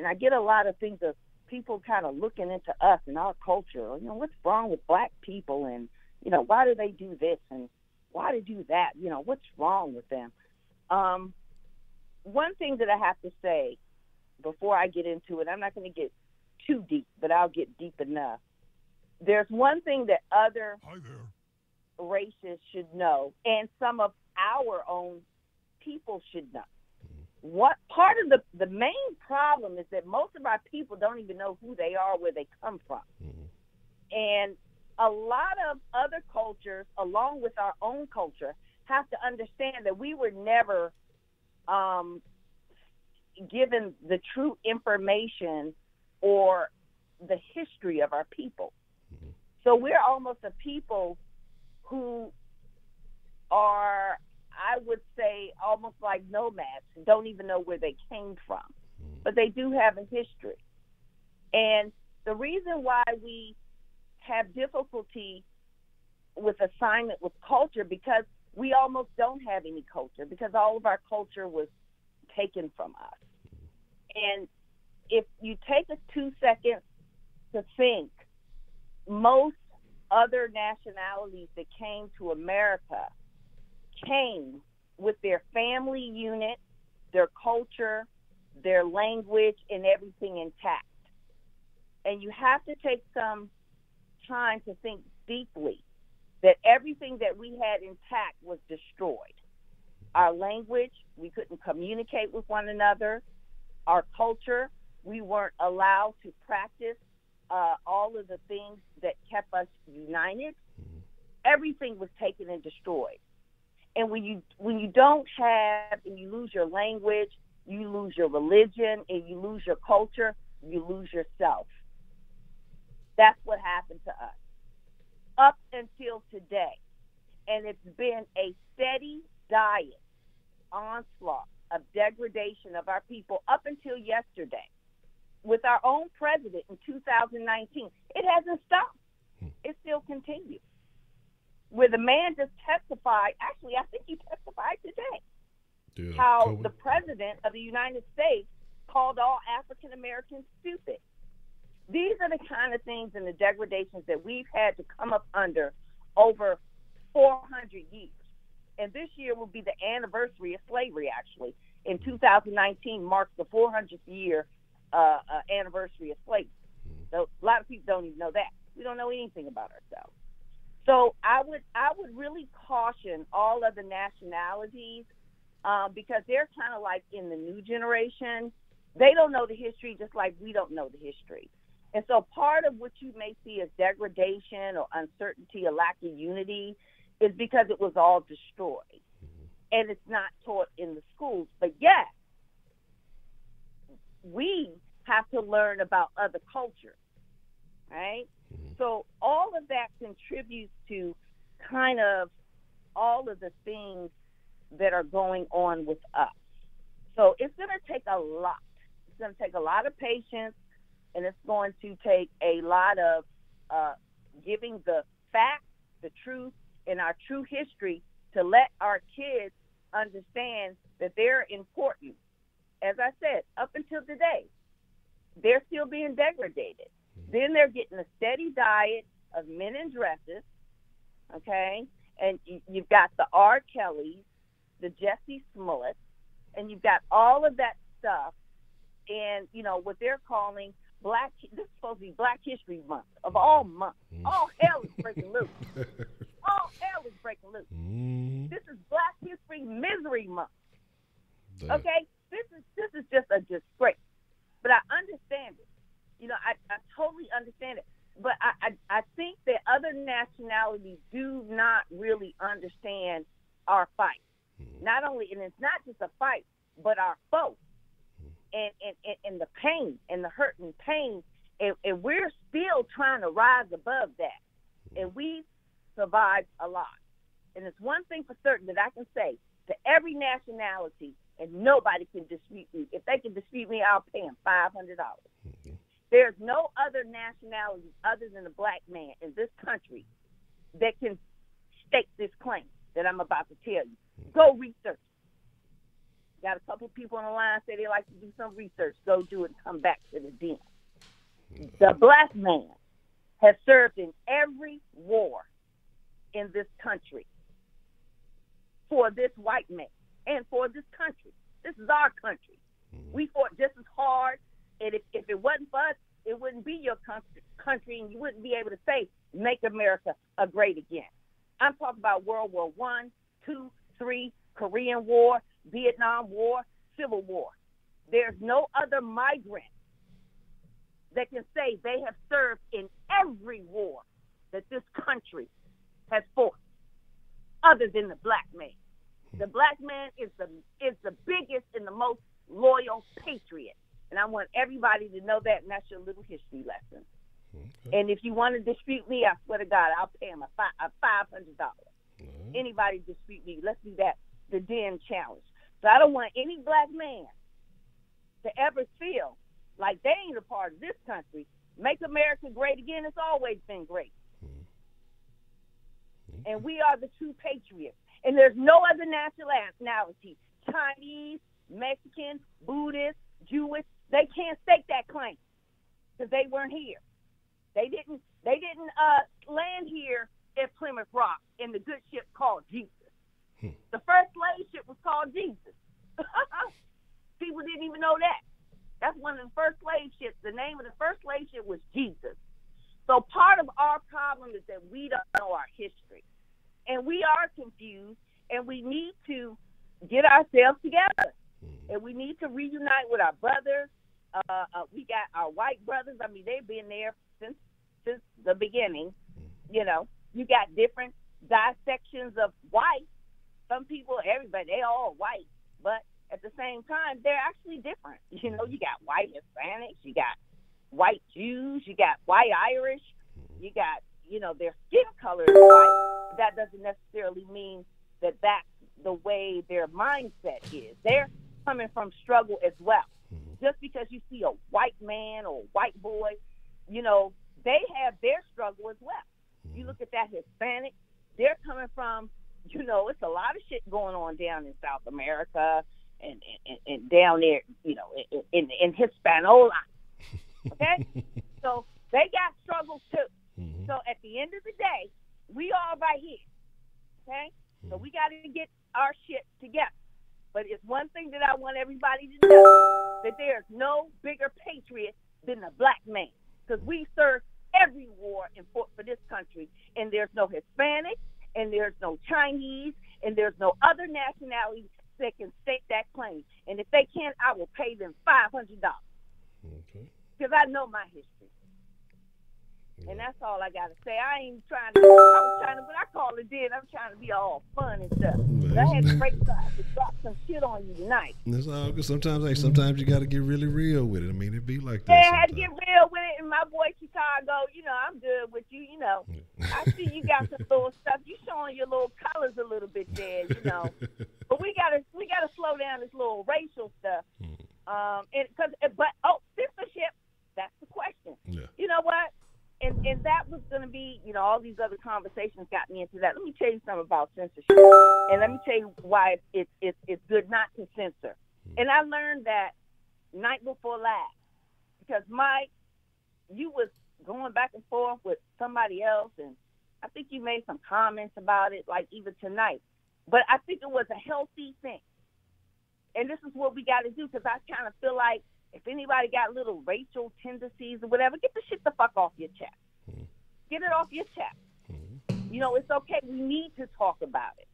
I get a lot of things of people kind of looking into us and our culture. What's wrong with black people, and why do they do this and why do they do that? What's wrong with them? One thing that I have to say before I get into it, I'm not going to get too deep, but I'll get deep enough. There's one thing that other races should know, and some of our own people should know. What part of the main problem is that most of our people don't even know who they are, where they come from. And a lot of other cultures, along with our own culture, have to understand that we were never given the true information or the history of our people. So we're almost a people who are, I would say, almost like nomads, who don't even know where they came from. But they do have a history. And the reason why we have difficulty with assignment with culture, because we almost don't have any culture, because all of our culture was taken from us. And if you take us 2 seconds to think, most other nationalities that came to America came with their family unit, their culture, their language, and everything intact. And you have to take some time to think deeply that everything that we had intact was destroyed. Our language, we couldn't communicate with one another. Our culture, we weren't allowed to practice all of the things that kept us united. Everything was taken and destroyed. And when you don't have, and you lose your language, you lose your religion, and you lose your culture, you lose yourself. That's what happened to us up until today. And it's been a steady diet, onslaught of degradation of our people up until yesterday. With our own president in 2019, it hasn't stopped. It still continues. Where the man just testified, actually, I think he testified today, how the president of the United States called all African Americans stupid. These are the kind of things and the degradations that we've had to come up under over 400 years. And this year will be the anniversary of slavery, actually. In 2019 marks the 400th year anniversary of slavery. So a lot of people don't even know that. We don't know anything about ourselves. So I would really caution all of the nationalities because they're kind of like in the new generation. They don't know the history just like we don't know the history. And so part of what you may see as degradation or uncertainty or lack of unity is because it was all destroyed. And it's not taught in the schools. But yet, we have to learn about other cultures, right? So all of that contributes to kind of all of the things that are going on with us. So it's going to take a lot. It's going to take a lot of patience, and it's going to take a lot of giving the facts, the truth, and our true history to let our kids understand that they're important. As I said, up until today, they're still being degraded. Then they're getting a steady diet of men in dresses, okay? And you've got the R. Kellys, the Jesse Smollett, and you've got all of that stuff. And, you know, what they're calling this is supposed to be Black History Month, of all months. All hell is breaking loose. All hell is breaking loose. This is Black History Misery Month. Okay? This is just a disgrace. But I understand it. You know, I totally understand it. But I think that other nationalities do not really understand our fight. Not only, and it's not just a fight, but our foe. And the pain and the hurt and pain. And we're still trying to rise above that. And we've survived a lot. And it's one thing for certain that I can say to every nationality, and nobody can dispute me. If they can dispute me, I'll pay them $500. There's no other nationality other than a black man in this country that can stake this claim that I'm about to tell you. Go research. Got a couple people on the line say they like to do some research. Go do it and come back to the den. The black man has served in every war in this country for this white man and for this country. This is our country. We fought just as hard, and if it wasn't for us, it wouldn't be your country, and you wouldn't be able to say, make America a great again. I'm talking about World War I, II, III, Korean War, Vietnam War, Civil War. There's no other migrant that can say they have served in every war that this country has fought other than the black man. The black man is the biggest and the most loyal patriot. And I want everybody to know that, and that's your little history lesson. Okay. And if you want to dispute me, I swear to God, I'll pay him a $500. Anybody dispute me, let's do that, the Den challenge. So I don't want any black man to ever feel like they ain't a part of this country. Make America great again. It's always been great. And we are the true patriots. And there's no other nationality, Chinese, Mexican, Buddhist, Jewish, they can't stake that claim because they weren't here. They didn't land here at Plymouth Rock in the good ship called Jesus. The first slave ship was called Jesus. People didn't even know that. That's one of the first slave ships. The name of the first slave ship was Jesus. So part of our problem is that we don't know our history. And we are confused, and we need to get ourselves together. And we need to reunite with our brothers. We got our white brothers. I mean, they've been there since the beginning. You know, you got different dissections of white. Some people, everybody, they all white. But at the same time, they're actually different. You know, you got white Hispanics, you got white Jews, you got white Irish, you got, you know, their skin color is white. That doesn't necessarily mean that that's the way their mindset is. They're coming from struggle as well. Just because you see a white man or a white boy, you know, they have their struggle as well. You look at that Hispanic, they're coming from, you know, it's a lot of shit going on down in South America and down there, you know, in Hispaniola. Okay? So they got struggles too. So at the end of the day, we all right here. Okay? So we got to get our shit together. But it's one thing that I want everybody to know, that there's no bigger patriot than the black man. Because we served every war and fought for this country. And there's no Hispanic, and there's no Chinese, and there's no other nationality that can stake that claim. And if they can't, I will pay them $500. Okay. Because I know my history. Yeah. And that's all I got to say. I ain't trying to, when I call it in, I'm trying to be all fun and stuff. But I had to drop some shit on you tonight. That's all good. Sometimes you got to get really real with it. I mean, it be like that. Yeah, I had to get real with it. And my boy Chicago, you know, I'm good with you, you know. I see you got some little stuff. You showing your little colors a little bit there, you know. But we gotta slow down this little racial stuff. But censorship, that's the question. Yeah. You know what? And that was going to be, you know, all these other conversations got me into that. Let me tell you something about censorship. And let me tell you why it's good not to censor. And I learned that night before last. Because, Mike, you was going back and forth with somebody else, and I think you made some comments about it, like even tonight. But I think it was a healthy thing. And this is what we got to do, because I kind of feel like if anybody got little racial tendencies or whatever, get the shit the fuck off your chest. Get it off your chest. You know, it's okay. We need to talk about it.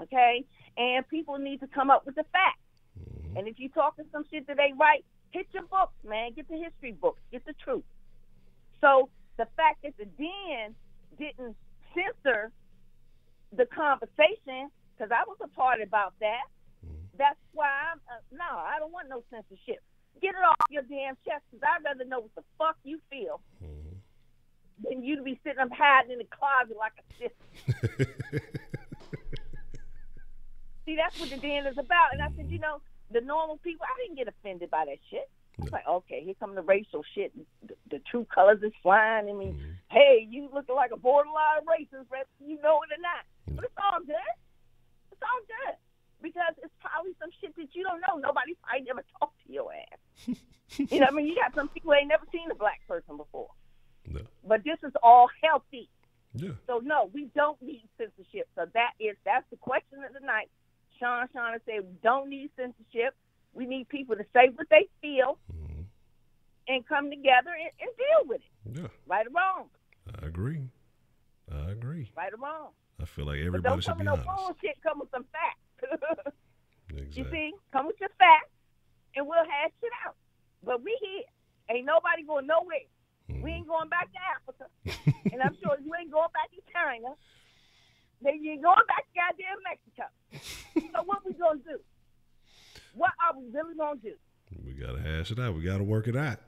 Okay? And people need to come up with the facts. And if you talking some shit that ain't right, hit your books, man. Get the history books. Get the truth. So the fact that the Den didn't censor the conversation, because I was a part about that, that's why I don't want no censorship. Get it off your damn chest, because I'd rather know what the fuck you feel than you to be sitting up hiding in the closet like a sister. See, that's what the Den is about. And I said, you know, the normal people, I didn't get offended by that shit. I was like, okay, here comes the racial shit. The true colors is flying. I mean, hey, you looking like a borderline racist, whether you know it or not. But it's all good. It's all good. Because it's probably some shit that you don't know. Nobody probably never talked to your ass. You know what I mean? You got some people who ain't never seen a black person before. No. But this is all healthy. Yeah. So, no, we don't need censorship. So that's the question of the night. Shauna said we don't need censorship. We need people to say what they feel and come together and deal with it. Yeah. Right or wrong. I agree. Right or wrong. I feel like everybody should be honest. Don't come with no bullshit. Come with some facts. Exactly. You see? Come with your facts, and we'll hash it out. But we here. Ain't nobody going nowhere. We ain't going back to Africa. And I'm sure you ain't going back to China. Then you ain't going back to goddamn Mexico. So what we going to do? What are we really going to do? We got to hash it out. We got to work it out.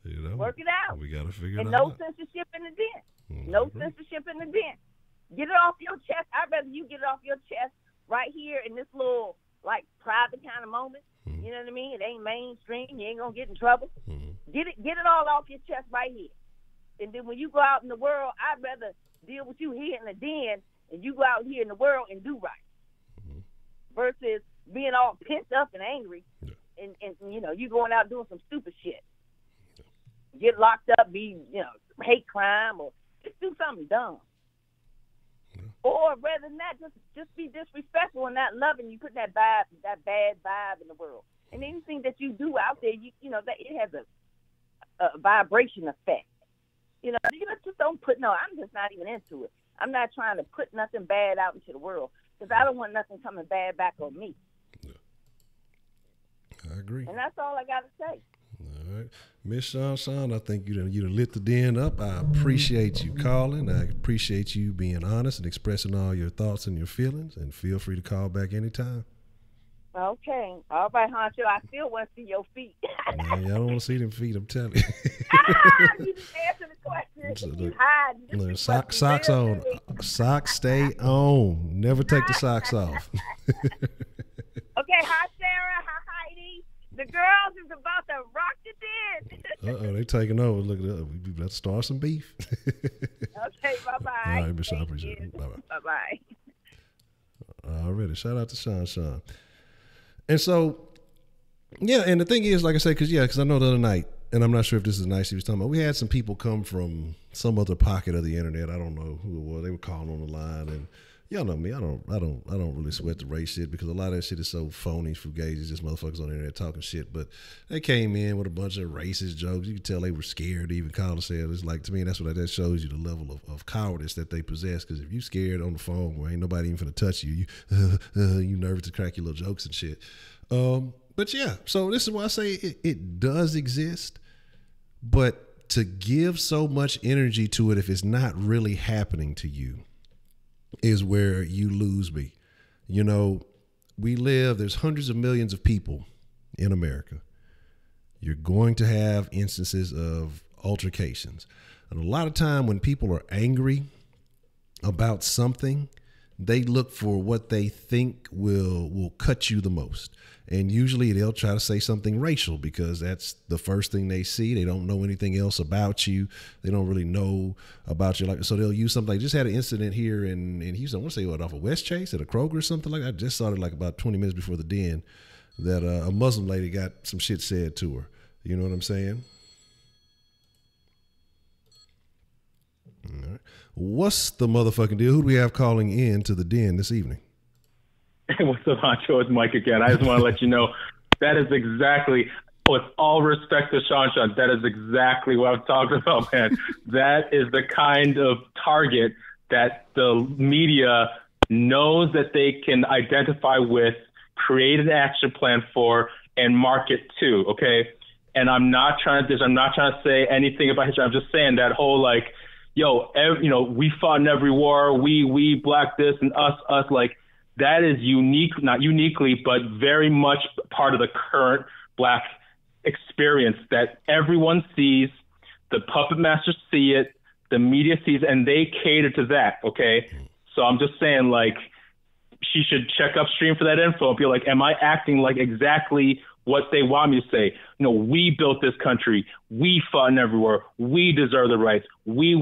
You know, work it out. We got to figure and it no out. censorship in the den. Mm-hmm. No censorship in the den. Get it off your chest. I'd rather you get it off your chest right here in this little, like, private kind of moment. Mm-hmm. You know what I mean? It ain't mainstream. You ain't going to get in trouble. Mm-hmm. Get it all off your chest right here. And then when you go out in the world, I'd rather deal with you here in the den and you go out here in the world and do right. Mm-hmm. Versus being all pissed up and angry. Yeah. And you know, you going out doing some stupid shit. Get locked up, be, you know, hate crime, or just do something dumb. Yeah. Or rather than that, just be disrespectful and not loving. You put that bad vibe in the world. And anything that you do out there, you know, that it has a vibration effect. You know, just don't put, no, I'm just not even into it. I'm not trying to put nothing bad out into the world because I don't want nothing coming bad back on me. Yeah. I agree. And that's all I got to say. All right. Miss Sean, I think you done lit the den up. I appreciate you calling. I appreciate you being honest and expressing all your thoughts and your feelings. And feel free to call back anytime. Okay. All right, Honcho. I still want to see your feet. Nah, y'all don't want to see them feet, I'm telling you. You just answer the question. So You hide. look, socks on. Socks stay on. Never take the socks off. Okay, hi, Sarah. Hi, Heidi. The girls is about to rock the den. They taking over. Look at that. We about to start some beef. Okay, bye-bye. All right, Miss Sean, appreciate it. Bye-bye. Bye-bye. Already. Shout out to Sean. And so, yeah, and the thing is, like I said, because I know the other night, and I'm not sure if this is the night he was talking about, we had some people come from some other pocket of the internet. I don't know who it was. They were calling on the line, and y'all know me. I don't really sweat the race shit because a lot of that shit is so phony, fugazi, just motherfuckers on the internet talking shit. But they came in with a bunch of racist jokes. You could tell they were scared to even call themselves. It's like, to me, that's what that shows you the level of cowardice that they possess. Because if you scared on the phone where ain't nobody even finna touch you, you nervous to crack your little jokes and shit. But yeah, so this is why I say it does exist, but to give so much energy to it if it's not really happening to you is where you lose me. You know, there's hundreds of millions of people in America. You're going to have instances of altercations. And a lot of time when people are angry about something, they look for what they think will cut you the most. And usually they'll try to say something racial because that's the first thing they see. They don't know anything else about you. They don't really know about you. So they'll use something. I just had an incident here in Houston. I want to say off of West Chase at a Kroger or something like that. I just saw it like about 20 minutes before the den that a Muslim lady got some shit said to her. You know what I'm saying? All right. What's the motherfucking deal? Who do we have calling in to the den this evening? What's up, Honcho? It's Mike again. I just want to let you know that is exactly, with all respect to Sean, that is exactly what I'm talking about, man. That is the kind of target that the media knows that they can identify with, create an action plan for, and market to, okay? And I'm not trying to say anything about history. I'm just saying that whole, like, we fought in every war, we black this and us, like, that is unique, not uniquely, but very much part of the current black experience that everyone sees, the puppet masters see it, the media sees, and they cater to that, okay? So I'm just saying, like, she should check upstream for that info and be like, am I acting like exactly what they want me to say? We built this country. We fought in everywhere. We deserve the rights. We.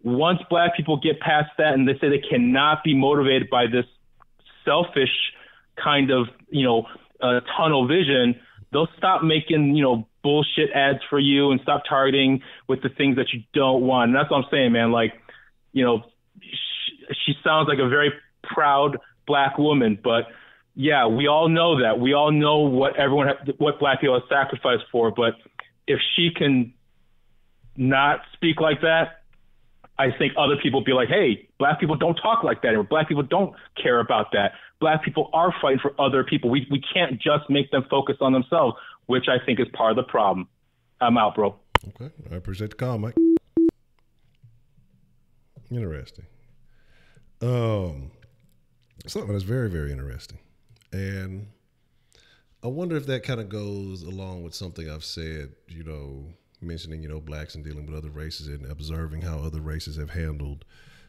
Once black people get past that and they say they cannot be motivated by this selfish kind of, tunnel vision, they'll stop making, bullshit ads for you and stop targeting with the things that you don't want. And that's what I'm saying, man. Like, she sounds like a very proud black woman, but yeah, we all know that. We all know what black people have sacrificed for. But if she can not speak like that, I think other people be like, hey, black people don't talk like that, or black people don't care about that. Black people are fighting for other people. We can't just make them focus on themselves, which I think is part of the problem. I'm out, bro. Okay. I appreciate the call, Mike. Interesting. Something that's very, very interesting. And I wonder if that kind of goes along with something I've said, mentioning, blacks and dealing with other races and observing how other races have handled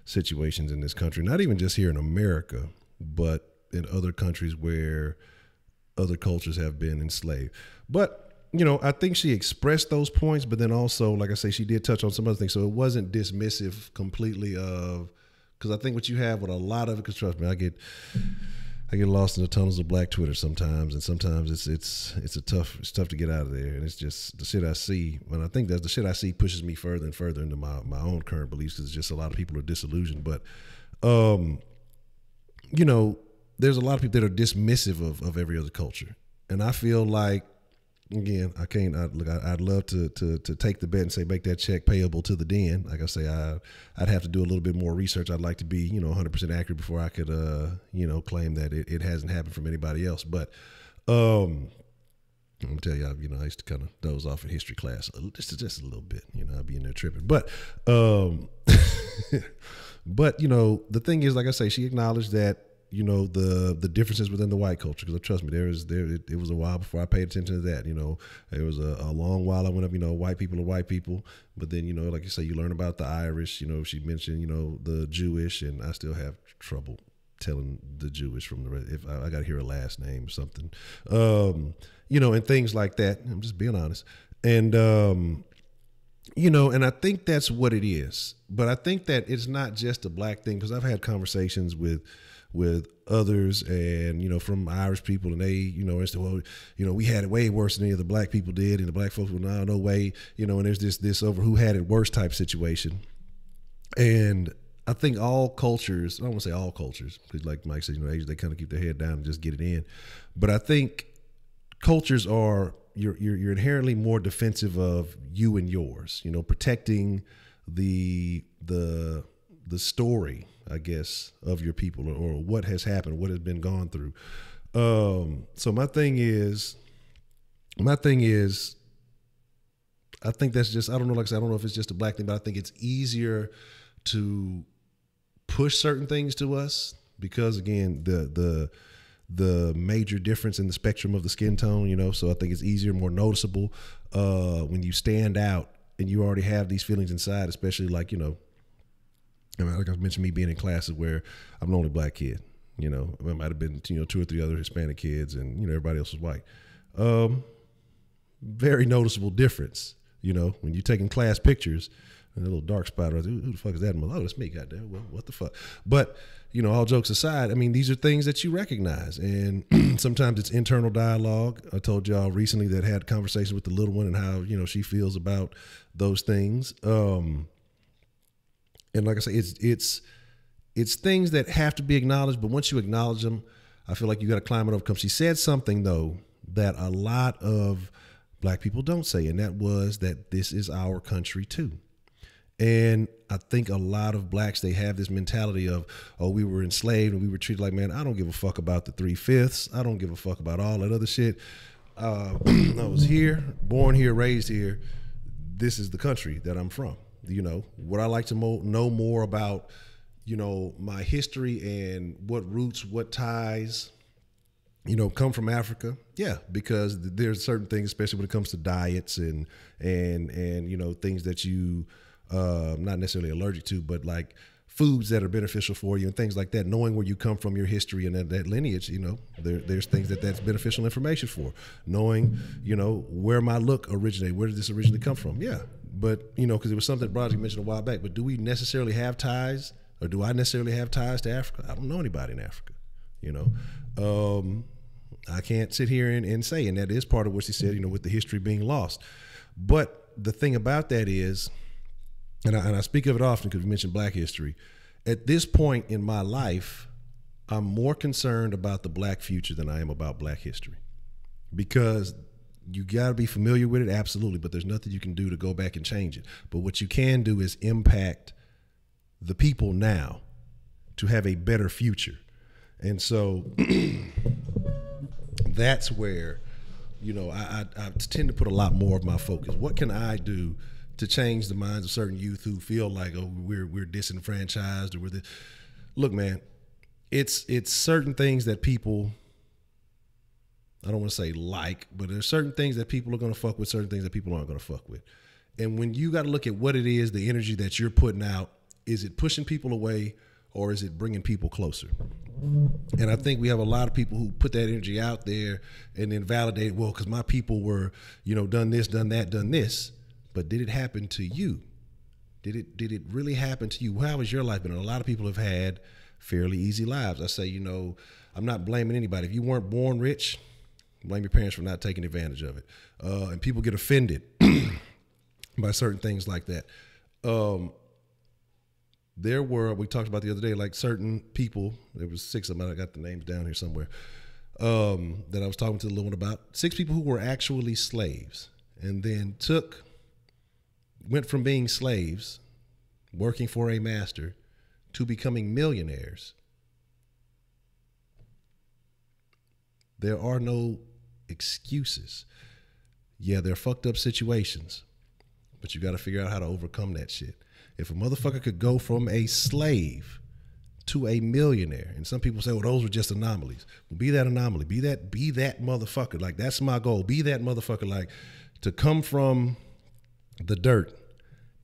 situations in this country, not even just here in America, but in other countries where other cultures have been enslaved. But I think she expressed those points, but then also, like I say, she did touch on some other things. So it wasn't dismissive completely of, because I think what you have with a lot of it, because trust me, I get lost in the tunnels of black Twitter sometimes, and sometimes it's tough to get out of there, and it's just the shit I see. And I think that the shit I see pushes me further and further into my own current beliefs, because it's just a lot of people are disillusioned. But there's a lot of people that are dismissive of every other culture, and I feel like, again, I'd love to take the bet and say make that check payable to the den. Like I say, I'd have to do a little bit more research. I'd like to be 100% accurate before I could claim that it hasn't happened from anybody else. But I'm gonna tell y'all, I used to kind of doze off in history class just a little bit. I'd be in there tripping. But but the thing is, like I say, she acknowledged that the differences within the white culture, because trust me, it was a while before I paid attention to that. There was a long while I went up, white people are white people, but then like you say, you learn about the Irish. She mentioned the Jewish, and I still have trouble telling the Jewish from the rest. If I got to hear a last name or something, and things like that. I'm just being honest, and and I think that's what it is. But I think that it's not just a black thing, because I've had conversations with others and, from Irish people, and they, it's well, we had it way worse than any of the black people did, and the black folks were no way, and there's this over who had it worse type situation. And I think all cultures, I don't want to say all cultures, because like Mike said, Asians, they kind of keep their head down and just get it in. But I think cultures are, you're inherently more defensive of you and yours, protecting the story, I guess, of your people, or what has happened, what has been gone through. So my thing is, I think that's just, I don't know, like I said, I don't know if it's just a black thing, but I think it's easier to push certain things to us because, again, the major difference in the spectrum of the skin tone, so I think it's easier, more noticeable when you stand out and you already have these feelings inside, especially like, like I mentioned, me being in classes where I'm the only black kid, there might have been, 2 or 3 other Hispanic kids, and, everybody else was white. Very noticeable difference, when you're taking class pictures, and a little dark spot, who the fuck is that? Oh, that's me, goddamn. Well, what the fuck? But, all jokes aside, I mean, these are things that you recognize, and sometimes it's internal dialogue. I told y'all recently that I had conversation with the little one and how, she feels about those things. And like I say, it's things that have to be acknowledged, but once you acknowledge them, I feel like you got to climb it over. She said something, though, that a lot of black people don't say, and that was that this is our country too. And I think a lot of blacks, they have this mentality of, oh, we were enslaved and we were treated like, man, I don't give a fuck about the 3/5. I don't give a fuck about all that other shit. I was here, born here, raised here. This is the country that I'm from. Would I like to know more about, my history and what roots, what ties, come from Africa? Yeah, because there's certain things, especially when it comes to diets and things that you not necessarily allergic to, but like foods that are beneficial for you and things like that. Knowing where you come from, your history and that lineage, there's things that's beneficial information for. Knowing, where my look originated, where did this originally come from? Yeah. But, because it was something that Broderick mentioned a while back, but do we necessarily have ties, or do I necessarily have ties to Africa? I don't know anybody in Africa, I can't sit here and say, and that is part of what she said, with the history being lost. But the thing about that is, and I speak of it often because we mentioned black history, at this point in my life, I'm more concerned about the black future than I am about black history, because you got to be familiar with it, absolutely, but there's nothing you can do to go back and change it. But what you can do is impact the people now to have a better future. And so that's where, I tend to put a lot more of my focus. What can I do to change the minds of certain youth who feel like, oh, we're disenfranchised, or look, man, it's certain things that people, I don't want to say but there's certain things that people are going to fuck with, certain things that people aren't going to fuck with. And when you got to look at what it is, the energy that you're putting out, is it pushing people away or is it bringing people closer? And I think we have a lot of people who put that energy out there and then validate, well, because my people were, done this, done that, done this. But did it happen to you? Did it really happen to you? How has your life been? And a lot of people have had fairly easy lives. I say, I'm not blaming anybody. If you weren't born rich, blame your parents for not taking advantage of it. And people get offended by certain things like that. We talked about the other day, like certain people, there was 6 of them, I got the names down here somewhere, that I was talking to the little one about, 6 people who were actually slaves and then went from being slaves, working for a master, to becoming millionaires. There are no excuses. Yeah, they're fucked up situations, but you got to figure out how to overcome that shit. If a motherfucker could go from a slave to a millionaire, and some people say, well, those were just anomalies. Well, be that anomaly. Be that motherfucker. Like, that's my goal. Be that motherfucker. Like, to come from the dirt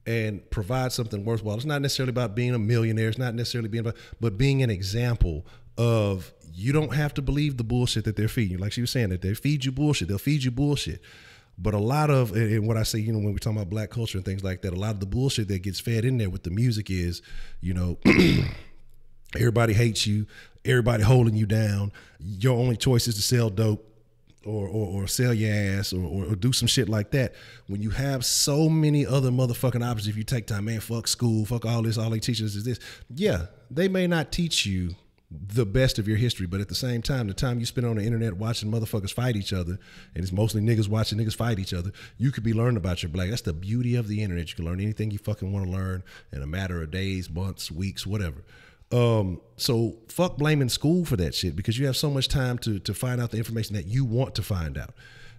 and provide something worthwhile. It's not necessarily about being a millionaire. It's not necessarily but being an example of, you don't have to believe the bullshit that they're feeding you. Like she was saying, that they feed you bullshit. They'll feed you bullshit. But a lot of, and what I say, when we're talking about black culture and things like that, a lot of the bullshit that gets fed in there with the music is, everybody hates you, everybody holding you down. Your only choice is to sell dope or sell your ass or do some shit like that. When you have so many other motherfucking options, if you take time, man, fuck school, fuck all this, all they teach us is this. Yeah, they may not teach you the best of your history, but at the same time, the time you spend on the internet watching motherfuckers fight each other, and it's mostly niggas watching niggas fight each other, you could be learning about your black. That's the beauty of the internet. You can learn anything you fucking want to learn in a matter of days, months, weeks, whatever. So fuck blaming school for that shit, because you have so much time to find out the information that you want to find out.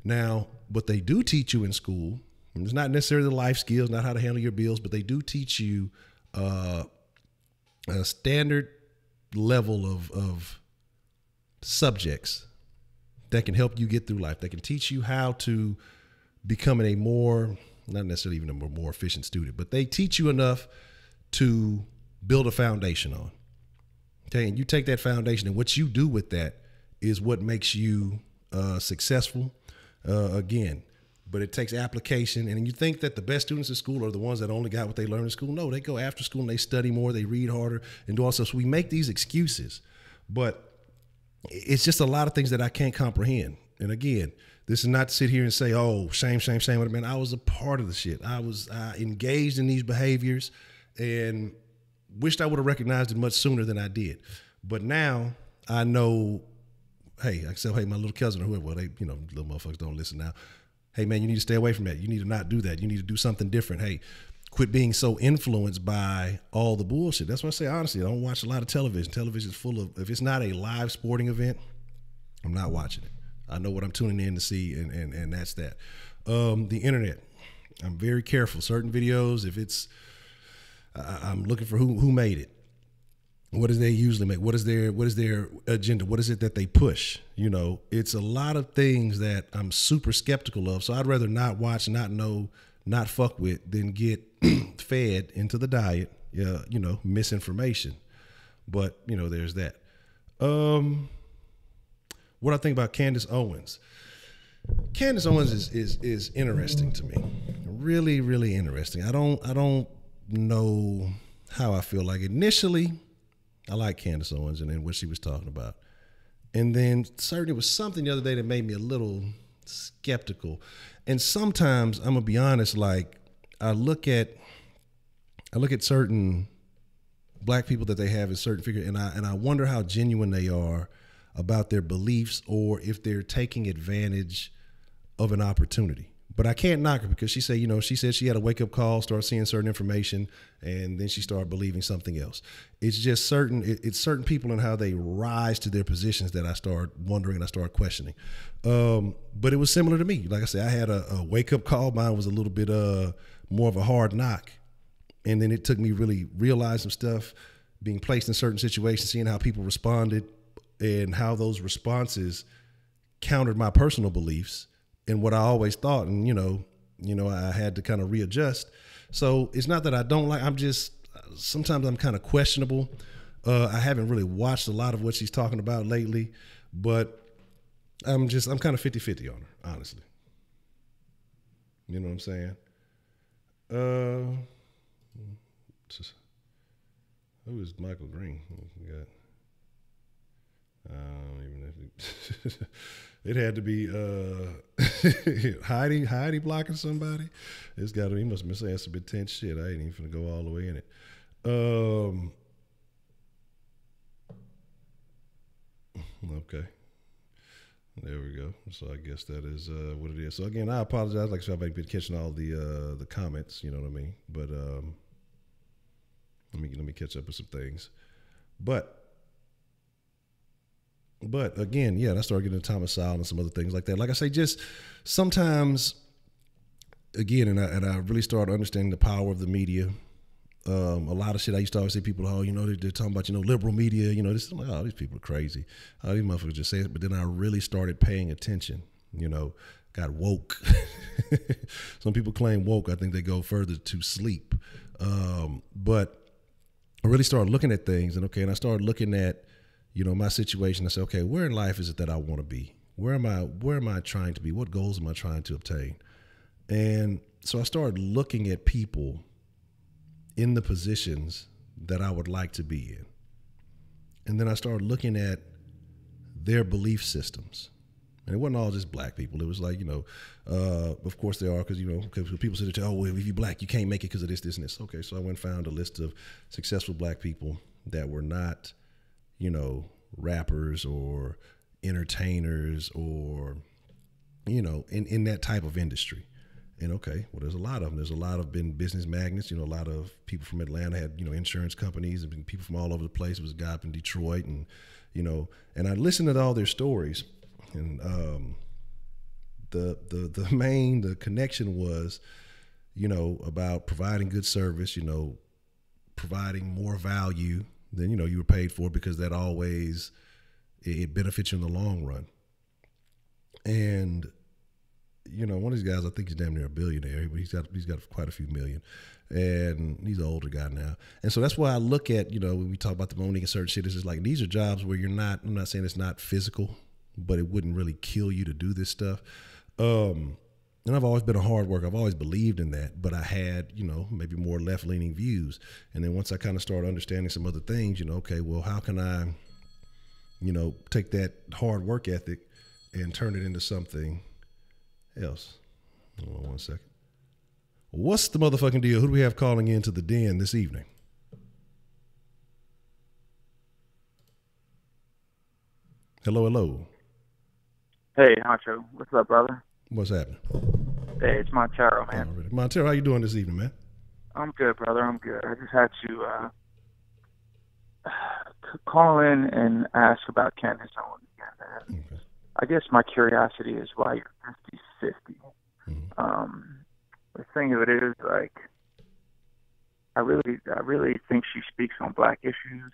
Now, what they do teach you in school, and it's not necessarily the life skills, not how to handle your bills, but they do teach you a standard level of subjects that can help you get through life. They can teach you how to become a more, not necessarily even a more efficient student, but they teach you enough to build a foundation on. Okay, and you take that foundation, and what you do with that is what makes you successful again. But it takes application, and you think that the best students in school are the ones that only got what they learned in school. No, they go after school and they study more, they read harder, and do all stuff. So we make these excuses, but it's just a lot of things that I can't comprehend. And again, this is not to sit here and say, oh, shame, shame, shame. Man, I was a part of the shit. I was engaged in these behaviors and wished I would have recognized it much sooner than I did. But now I know, hey, I said, hey, my little cousin or whoever, well, they, little motherfuckers don't listen now. Hey, man, you need to stay away from that. You need to not do that. You need to do something different. Hey, quit being so influenced by all the bullshit. That's why I say, honestly, I don't watch a lot of television. Television is full of, if it's not a live sporting event, I'm not watching it. I know what I'm tuning in to see, and that's that. The internet, I'm very careful. Certain videos, if it's, I'm looking for who made it. What do they usually make? What is their agenda? What is it that they push? It's a lot of things that I'm super skeptical of. So I'd rather not watch, not know, not fuck with than get fed into the diet, misinformation. But, there's that. What I think about Candace Owens. Candace Owens is interesting to me. Really, really interesting. I don't know how I feel. Like, initially, I like Candace Owens and what she was talking about. And then certainly it was something the other day that made me a little skeptical. And sometimes, I'm gonna be honest, like I look at certain black people that they have as certain figures, and I wonder how genuine they are about their beliefs, or if they're taking advantage of an opportunity. But I can't knock her, because she said, she said she had a wake up call, start seeing certain information, and then she started believing something else. It's just it's certain people and how they rise to their positions that I start wondering and I start questioning. But it was similar to me. Like I said, I had a wake up call. Mine was a little bit more of a hard knock. And then it took me really realizing some stuff, being placed in certain situations, seeing how people responded and how those responses countered my personal beliefs and what I always thought. And, I had to kind of readjust. So it's not that I don't like, sometimes I'm kind of questionable. I haven't really watched a lot of what she's talking about lately, but I'm kind of 50-50 on her, honestly. You know what I'm saying? Who is Michael Green? We got, it had to be Heidi blocking somebody. It's got to. He must have been saying some intense shit. I ain't even finna go all the way in it. Okay. There we go. So I guess that is what it is. So again, I apologize. Like I said, I've been catching all the comments. You know what I mean? But let me catch up with some things. But again, yeah, I started getting into Thomas Sowell and some other things like that. Like I say, just sometimes, again, and I really started understanding the power of the media. A lot of shit I used to always say, people, they're talking about, liberal media, this. I'm like, oh, these people are crazy. Oh, these motherfuckers just say it. But then I really started paying attention, got woke. Some people claim woke. I think they go further to sleep. But I really started looking at things, and I started looking at, my situation. I said, okay, where in life is it that I want to be? Where am I trying to be? What goals am I trying to obtain? And so I started looking at people in the positions that I would like to be in. And then I started looking at their belief systems. And it wasn't all just black people. It was like, of course they are, because people say, oh, well, if you're black, you can't make it because of this, this, and this. Okay, so I went and found a list of successful black people that were not, rappers or entertainers or, in that type of industry. And okay, well, there's a lot of them. There's a lot of been business magnets. A lot of people from Atlanta had, insurance companies, and people from all over the place. There was a guy up in Detroit, and and I listened to all their stories, and the connection was, about providing good service, providing more value than you were paid for, because that always it benefits you in the long run. And one of these guys, I think he's damn near a billionaire, but he's got quite a few million, and he's an older guy now. And so that's why I look at, when we talk about the money and certain shit, it's just like, these are jobs where I'm not saying it's not physical, but it wouldn't really kill you to do this stuff. And I've always been a hard worker. I've always believed in that, but I had, maybe more left-leaning views. And then once I kind of started understanding some other things, okay, well, how can I, take that hard work ethic and turn it into something else? Hold on one second. What's the motherfucking deal? Who do we have calling into the den this evening? Hello. Hey, Honcho. What's up, brother? What's happening? Hey, it's Montero, man. Montero, how you doing this evening, man? I'm good, brother. I'm good. I just had to call in and ask about Candace Owens again, man. Okay. I guess my curiosity is why you're 50-50. Mm-hmm. The thing of it is, like, I really think she speaks on black issues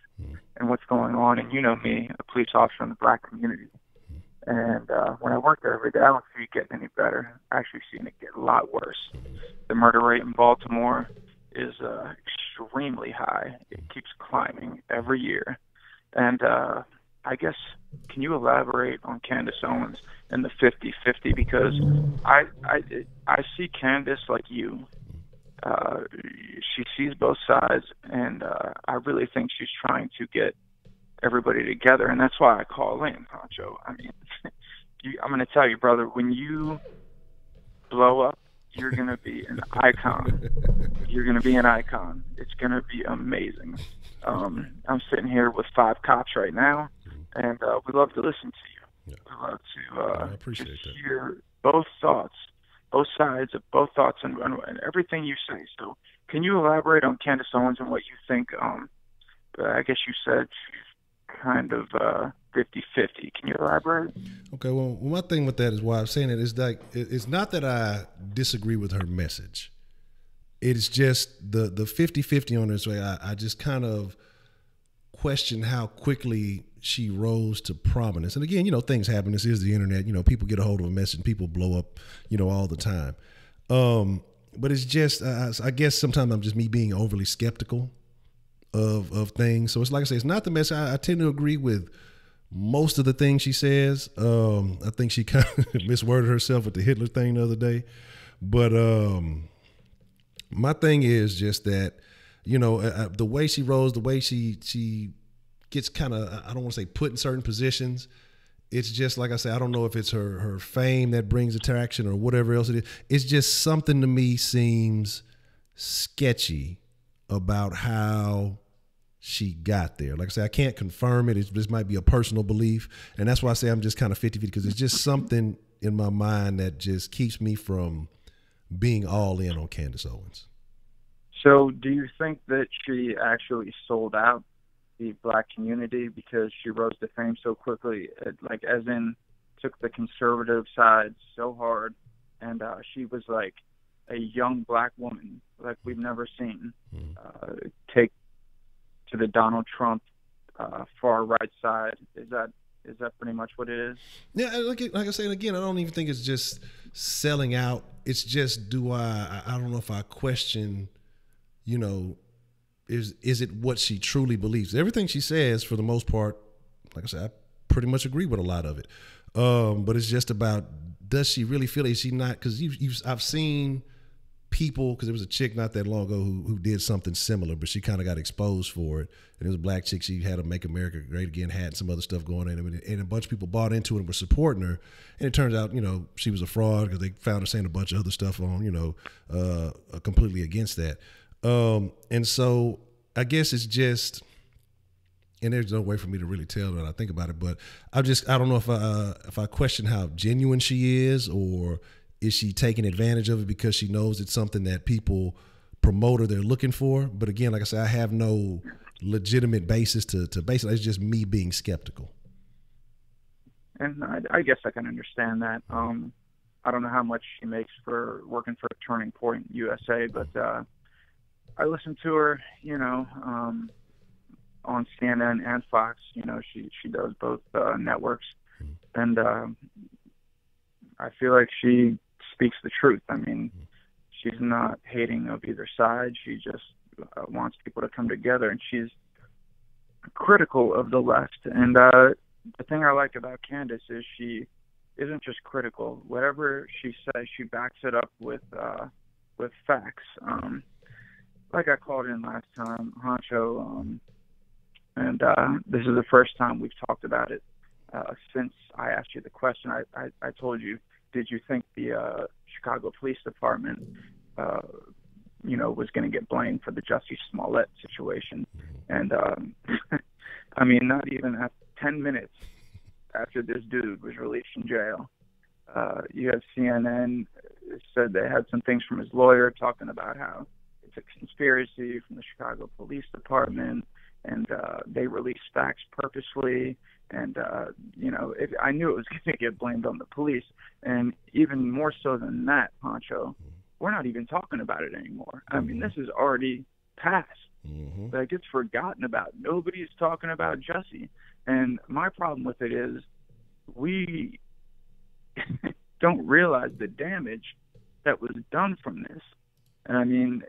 and what's going on. And you know me, a police officer in the black community. And when I work there every day, I don't see it getting any better. I actually seen it get a lot worse. The murder rate in Baltimore is extremely high. It keeps climbing every year. And I guess, can you elaborate on Candace Owens and the 50-50? Because I see Candace like you. She sees both sides, and I really think she's trying to get everybody together, and that's why I call in, Honcho. I mean, I'm going to tell you, brother, when you blow up, you're going to be an icon. You're going to be an icon. It's going to be amazing. I'm sitting here with 5 cops right now, and we love to listen to you. Yeah. We love to appreciate that. Hear both thoughts, both sides of both thoughts, and everything you say. So can you elaborate on Candace Owens and what you think? I guess you said she's kind of 50-50. Can you elaborate? Okay, well, my thing with that is why I'm saying it is like, it's not that I disagree with her message. It's just the 50-50 on this way. I just kind of question how quickly she rose to prominence. And again, things happen. This is the internet. People get a hold of a message and people blow up, all the time. But it's just, I guess sometimes I'm just me being overly skeptical of things. So it's like I say, it's not the message. I tend to agree with most of the things she says. I think she kind of misworded herself with the Hitler thing the other day. But my thing is just that, you know, the way she rose, the way she gets kind of, I don't want to say put in certain positions. It's just, like I say, I don't know if it's her fame that brings attraction or whatever else it is. It's just something to me seems sketchy about how she got there. Like I say, I can't confirm it. This might be a personal belief. And that's why I say I'm just kind of 50-50, because it's just something in my mind that just keeps me from being all in on Candace Owens. So do you think that she actually sold out the black community because she rose to fame so quickly? Like, as in, took the conservative side so hard, and she was like a young black woman like we've never seen take to the Donald Trump far right side. Is that pretty much what it is? Yeah, like I said again, I don't even think it's just selling out. It's just, I don't know if I question, you know, is it what she truly believes? Everything she says, for the most part, like I said, I pretty much agree with a lot of it. But it's just about, does she really feel it? Is she not? Because I've seen people, because there was a chick not that long ago who did something similar, but she kind of got exposed for it. And it was a black chick. She had a Make America Great Again hat and some other stuff going on. And a bunch of people bought into it and were supporting her. And it turns out, you know, she was a fraud, because they found her saying a bunch of other stuff on, you know, completely against that. And so I guess it's just, and there's no way for me to really tell when I think about it, but I don't know if I question how genuine she is, or is she taking advantage of it because she knows it's something that people promote or they're looking for. But again, like I said, I have no legitimate basis to base it. It's just me being skeptical. And I guess I can understand that. I don't know how much she makes for working for Turning Point USA, but I listen to her, you know, on CNN and Fox. You know, she does both networks, and I feel like she speaks the truth. I mean, she's not hating of either side. She just wants people to come together, and she's critical of the left. And the thing I like about Candace is she isn't just critical. Whatever she says, she backs it up with facts. Like I called in last time, Honcho, and this is the first time we've talked about it since I asked you the question. I told you, did you think the Chicago Police Department, you know, was going to get blamed for the Jussie Smollett situation? And I mean, not even 10 minutes after this dude was released from jail, you have CNN said they had some things from his lawyer talking about how it's a conspiracy from the Chicago Police Department, and they released facts purposely. And, you know, I knew it was going to get blamed on the police. And even more so than that, Honcho, we're not even talking about it anymore. I mean, this is already past. Like, it's forgotten about. Nobody's talking about Jussie. And my problem with it is we don't realize the damage that was done from this. And I mean,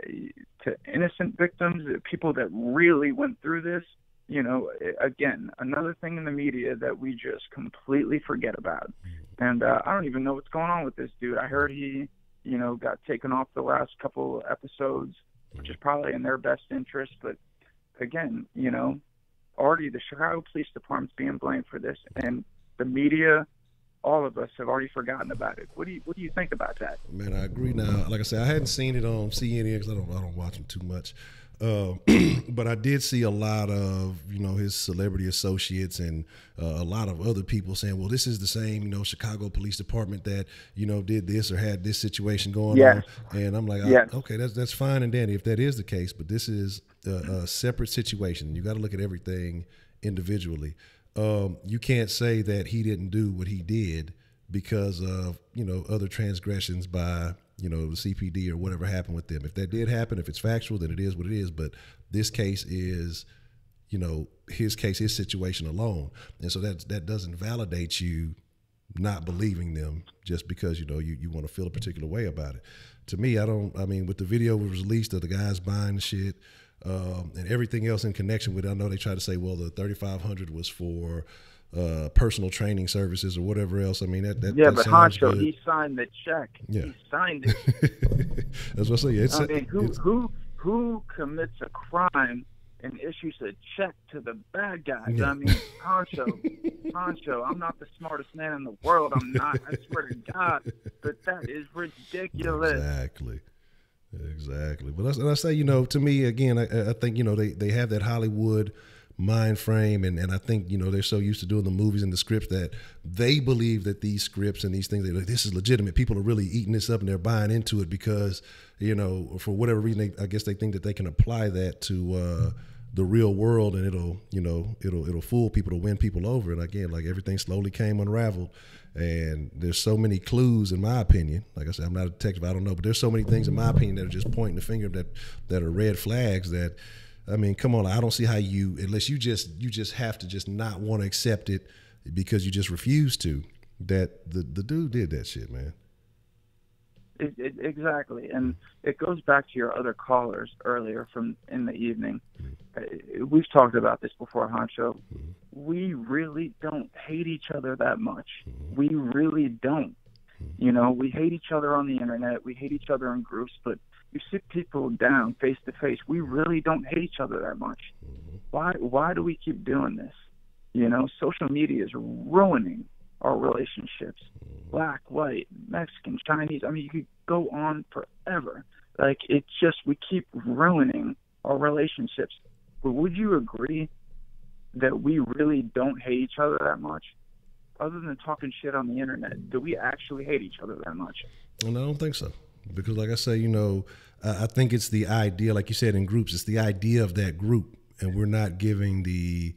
to innocent victims, people that really went through this, you know, again, another thing in the media that we just completely forget about. And I don't even know what's going on with this dude. I heard he, you know, got taken off the last couple episodes, which is probably in their best interest. But again, you know, already the Chicago Police Department's being blamed for this, and the media, all of us have already forgotten about it. What do you think about that? Man, I agree. Now, like I said, I hadn't seen it on CNN because I don't watch them too much. But I did see a lot of, you know, his celebrity associates and a lot of other people saying, well, this is the same, you know, Chicago Police Department that, you know, did this or had this situation going on. And I'm like, okay, that's fine and dandy if that is the case, but this is a separate situation. You got to look at everything individually. You can't say that he didn't do what he did because of, you know, other transgressions by, you know, the CPD or whatever happened with them. If that did happen, if it's factual, then it is what it is. But this case is, you know, his case, his situation alone. And so that doesn't validate you not believing them just because, you know, you want to feel a particular way about it. To me, I mean, with the video was released of the guys buying the shit, and everything else in connection with it, I know they try to say, well, the 3,500 was for personal training services or whatever else. I mean, that but sounds Honcho, good. he signed the check. Yeah. He signed it. That's what I say. I mean, who commits a crime and issues a check to the bad guys? Yeah. I mean, Honcho, I'm not the smartest man in the world. I'm not. I swear to God. But that is ridiculous. Exactly. But I say, you know, to me, again, I think, you know, they have that Hollywood mind frame, and I think, you know, they're so used to doing the movies and the scripts that they believe that these scripts and these things, like, this is legitimate. People are really eating this up and they're buying into it because, you know, for whatever reason, I guess they think that they can apply that to the real world, and it'll fool people to win people over. And again, like, everything slowly came unraveled. And there's so many clues, in my opinion. Like I said, I'm not a detective, I don't know, but there's so many things, in my opinion, that are just pointing the finger that are red flags. That, I mean, come on, I don't see how you, unless you just have to just not want to accept it because you just refuse to. That the dude did that shit, man. Exactly, and it goes back to your other callers earlier from in the evening. We've talked about this before, Honcho. We really don't hate each other that much. We really don't. You know, we hate each other on the internet. We hate each other in groups, but you sit people down face to face. We really don't hate each other that much. Why do we keep doing this? You know, social media is ruining our relationships. Black, white, Mexican, Chinese. I mean, you could go on forever. Like, it's just, we keep ruining our relationships. But would you agree that we really don't hate each other that much? Other than talking shit on the internet, do we actually hate each other that much? And I don't think so. Because, like I say, you know, I think it's the idea, like you said, in groups, it's the idea of that group. And we're not giving the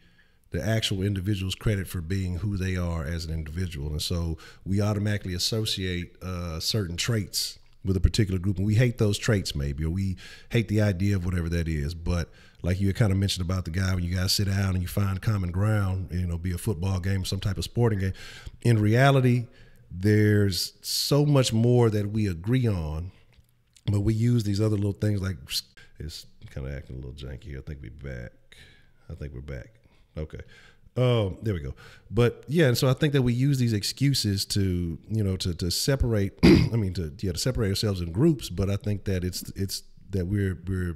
actual individuals credit for being who they are as an individual. And so we automatically associate certain traits with a particular group, and we hate those traits maybe, or we hate the idea of whatever that is. But like you kind of mentioned about the guy, when you guys sit down and you find common ground, you know, be a football game, some type of sporting game, in reality, there's so much more that we agree on, but we use these other little things like, it's kind of acting a little janky. I think we're back. Okay. There we go. But yeah, and so I think that we use these excuses to, you know, to separate, I mean, to separate ourselves in groups. But I think that it's that we're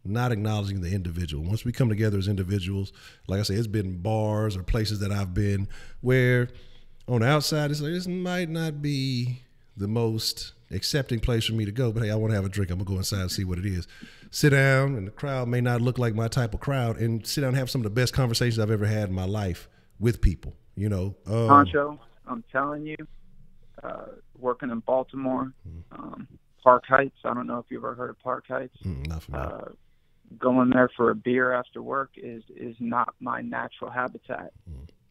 not acknowledging the individual. Once we come together as individuals, like I say, it's been bars or places that I've been where on the outside, it's like, this might not be the most accepting place for me to go, but hey, I want to have a drink. I'm gonna go inside and see what it is. Sit down, and the crowd may not look like my type of crowd, and sit down and have some of the best conversations I've ever had in my life with people. You know, Honcho, I'm telling you, working in Baltimore, Park Heights. I don't know if you've ever heard of Park Heights. Not familiar. Going there for a beer after work is not my natural habitat.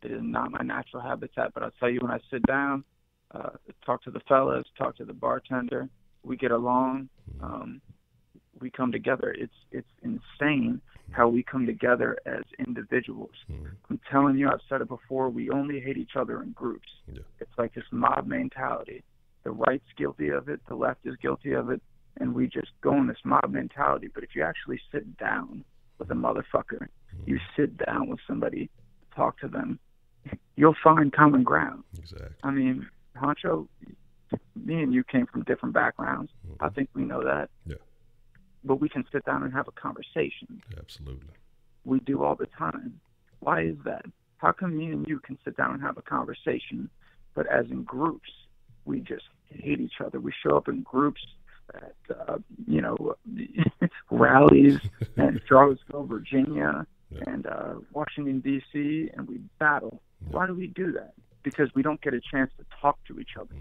It is not my natural habitat. But I'll tell you, when I sit down, talk to the fellas, talk to the bartender, we get along. We come together. It's insane how we come together as individuals. I'm telling you, I've said it before, we only hate each other in groups. Yeah. It's like this mob mentality. The right's guilty of it, the left is guilty of it, and we just go in this mob mentality. But if you actually sit down with a motherfucker, you sit down with somebody, talk to them, you'll find common ground. Exactly. I mean, Honcho, me and you came from different backgrounds. I think we know that. Yeah. But we can sit down and have a conversation. Absolutely. We do all the time. Why is that? How come me and you can sit down and have a conversation, but as in groups, we just hate each other? We show up in groups at, rallies in Charlottesville, Virginia, and Washington, D.C., and we battle. Why do we do that? Because we don't get a chance to talk to each other.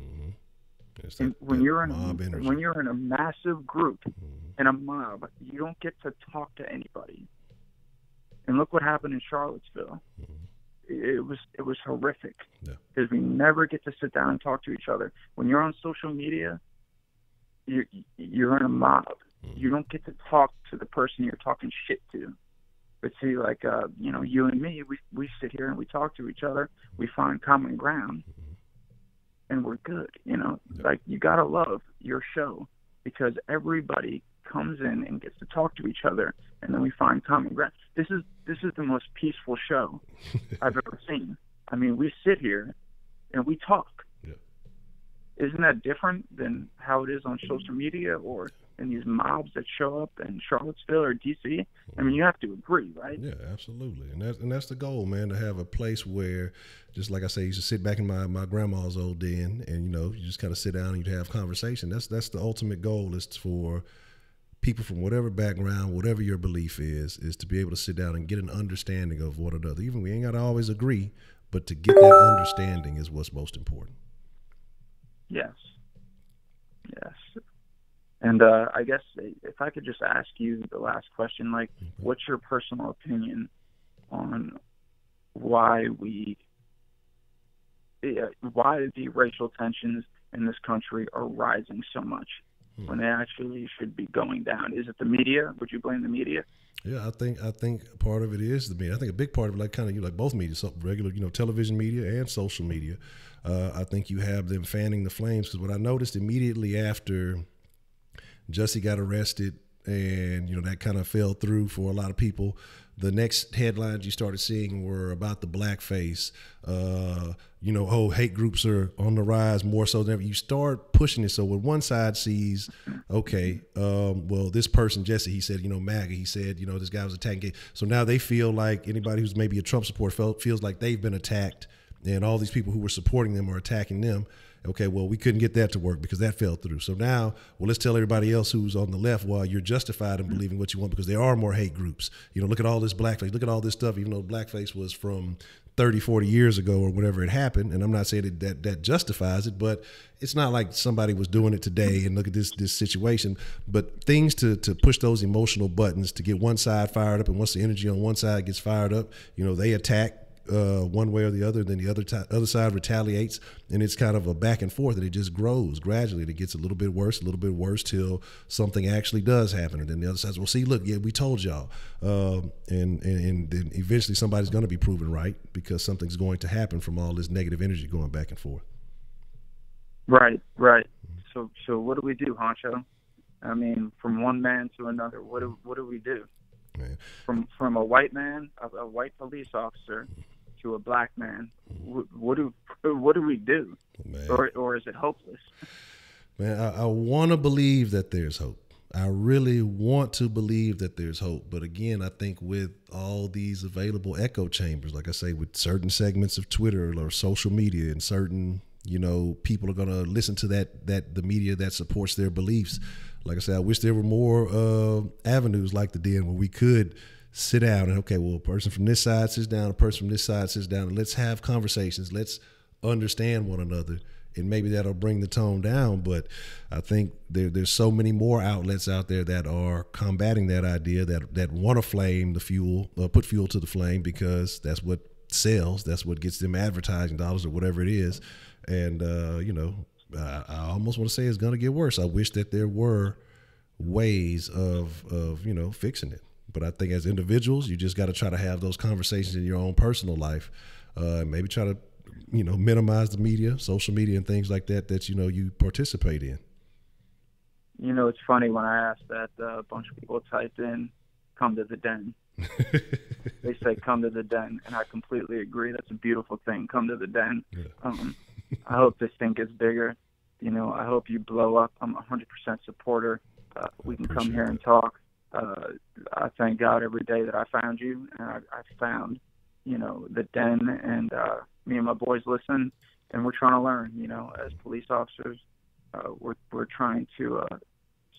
And when you're in a massive group, in a mob, you don't get to talk to anybody. And look what happened in Charlottesville. It was horrific because we never get to sit down and talk to each other. When you're on social media, you're in a mob. You don't get to talk to the person you're talking shit to. But see, like you and me, we sit here and we talk to each other. We find common ground, and we're good. You know, like you gotta love your show because everybody comes in and gets to talk to each other, and then we find common ground. This is the most peaceful show I've ever seen. I mean, we sit here and we talk. Yeah. Isn't that different than how it is on social media or in these mobs that show up in Charlottesville or DC? I mean, you have to agree, right? Yeah, absolutely. And that's the goal, man, to have a place where, just like I say, you should sit back in my grandma's old den and, you know, you just kind of sit down and you'd have conversation. That's the ultimate goal, is for people from whatever background, whatever your belief is to be able to sit down and get an understanding of one another. Even we ain't got to always agree, but to get that understanding is what's most important. Yes. And I guess if I could just ask you the last question, like, what's your personal opinion on why the racial tensions in this country are rising so much when they actually should be going down? Is it the media? Would you blame the media? Yeah, I think part of it is the media. I think a big part of it, like kind of you like both media, so regular, you know, television media and social media. I think you have them fanning the flames, because what I noticed immediately after Jussie got arrested and, you know, that kind of fell through for a lot of people, the next headlines you started seeing were about the blackface. You know, oh, hate groups are on the rise more so than ever. You start pushing it. So when one side sees, okay, well, this person, Jesse, he said, you know, MAGA, he said, you know, this guy was attacking gay. So now they feel like anybody who's maybe a Trump supporter feels like they've been attacked, and all these people who were supporting them are attacking them. Okay, well, we couldn't get that to work because that fell through. So now, well, let's tell everybody else who's on the left, well, you're justified in believing what you want because there are more hate groups. You know, look at all this blackface. Look at all this stuff, even though blackface was from 30, 40 years ago or whenever it happened. And I'm not saying that justifies it, but it's not like somebody was doing it today and look at this situation. But things to push those emotional buttons to get one side fired up, and once the energy on one side gets fired up, you know, they attack one way or the other, then the other side retaliates, and it's kind of a back and forth, and it just grows gradually. It gets a little bit worse till something actually does happen, and then the other side says, well, see, look, yeah, we told y'all, and then eventually somebody's going to be proven right because something's going to happen from all this negative energy going back and forth. Right. So what do we do, Honcho? I mean, from one man to another, what do we do? Man. From a white man, a white police officer, to a black man, what do we do? Man. Or is it hopeless? Man, I want to believe that there's hope. I really want to believe that there's hope. But again, I think with all these available echo chambers, like I say, with certain segments of Twitter or social media, and certain, you know, people are going to listen to that the media that supports their beliefs. Like I said, I wish there were more avenues like the Den where we could sit down and, okay, well, a person from this side sits down, a person from this side sits down, and let's have conversations. Let's understand one another, and maybe that'll bring the tone down. But I think there's so many more outlets out there that are combating that idea, that want to flame the fuel, put fuel to the flame, because that's what sells. That's what gets them advertising dollars or whatever it is. And, you know, I almost want to say it's going to get worse. I wish that there were ways of you know, fixing it. But I think as individuals, you just got to try to have those conversations in your own personal life. Maybe try to, you know, minimize the media, social media, and things like that, you know, you participate in. You know, it's funny, when I asked that, a bunch of people typed in, come to the den. They say, come to the den. And I completely agree. That's a beautiful thing. Come to the den. Yeah. I hope this thing gets bigger. You know, I hope you blow up. I'm a 100% supporter. We can come here and talk. I thank God every day that I found you, and I found, you know, the Den, and me and my boys listen, and we're trying to learn. You know, as police officers, we're trying to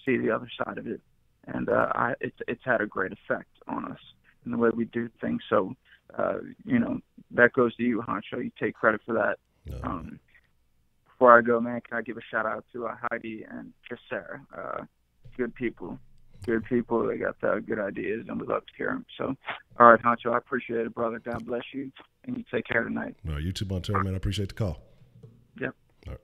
see the other side of it, and it's had a great effect on us in the way we do things. So, you know, that goes to you, Honcho. You take credit for that. No. Before I go, man, can I give a shout out to Heidi and Sarah? Good people. They got good ideas, and we love to hear them. So, all right, Honcho, I appreciate it, brother. God bless you, and you take care tonight. No, you too, Montero, man. I appreciate the call. Yep. All right.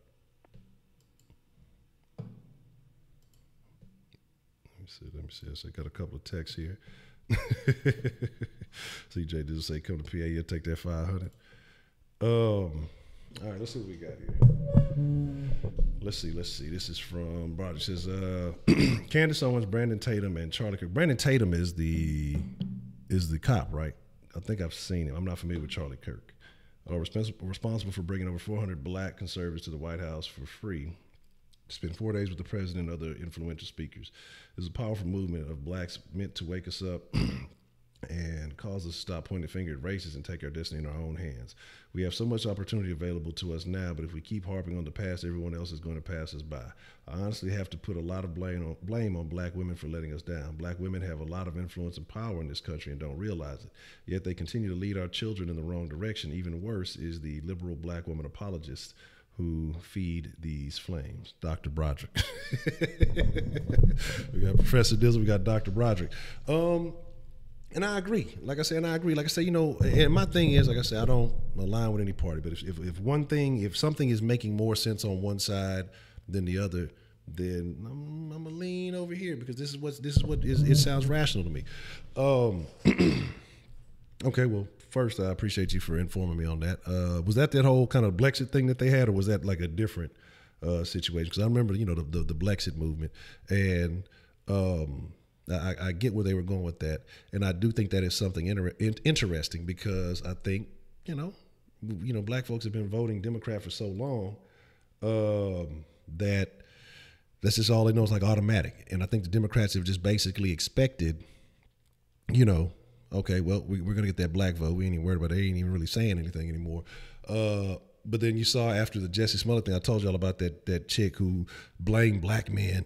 Let me see. I got a couple of texts here. CJ did say, come to PA, you'll take that 500. All right, let's see what we got here. Let's see. This is from Broderick. It says Candace Owens, Brandon Tatum, and Charlie Kirk. Brandon Tatum is the cop, right? I think I've seen him. I'm not familiar with Charlie Kirk. Responsible for bringing over 400 black conservatives to the White House for free. Spent 4 days with the president and other influential speakers. It's a powerful movement of blacks meant to wake us up and cause us to stop pointing the finger at racists and take our destiny in our own hands. We have so much opportunity available to us now, but if we keep harping on the past, everyone else is going to pass us by. I honestly have to put a lot of blame on black women for letting us down. Black women have a lot of influence and power in this country and don't realize it. Yet they continue to lead our children in the wrong direction. Even worse is the liberal black woman apologists who feed these flames. Dr. Broderick. We got Professor Dizzle, we got Dr. Broderick. And I agree. Like I said, you know, and my thing is, like I said, I don't align with any party, but if something is making more sense on one side than the other, then I'm gonna lean over here because this is what it sounds rational to me. Okay, well, first I appreciate you for informing me on that. Was that whole kind of Blexit thing that they had, or was that like a different situation? Because I remember, you know, the Blexit movement, and I get where they were going with that, and I do think that is something interesting because I think, you know, black folks have been voting Democrat for so long that that's just all they know is like automatic, and I think the Democrats have just basically expected, you know, okay, well, we're going to get that black vote. We ain't even worried about it. They ain't even really saying anything anymore. But then you saw after the Jesse Smollett thing, I told y'all about that chick who blamed black men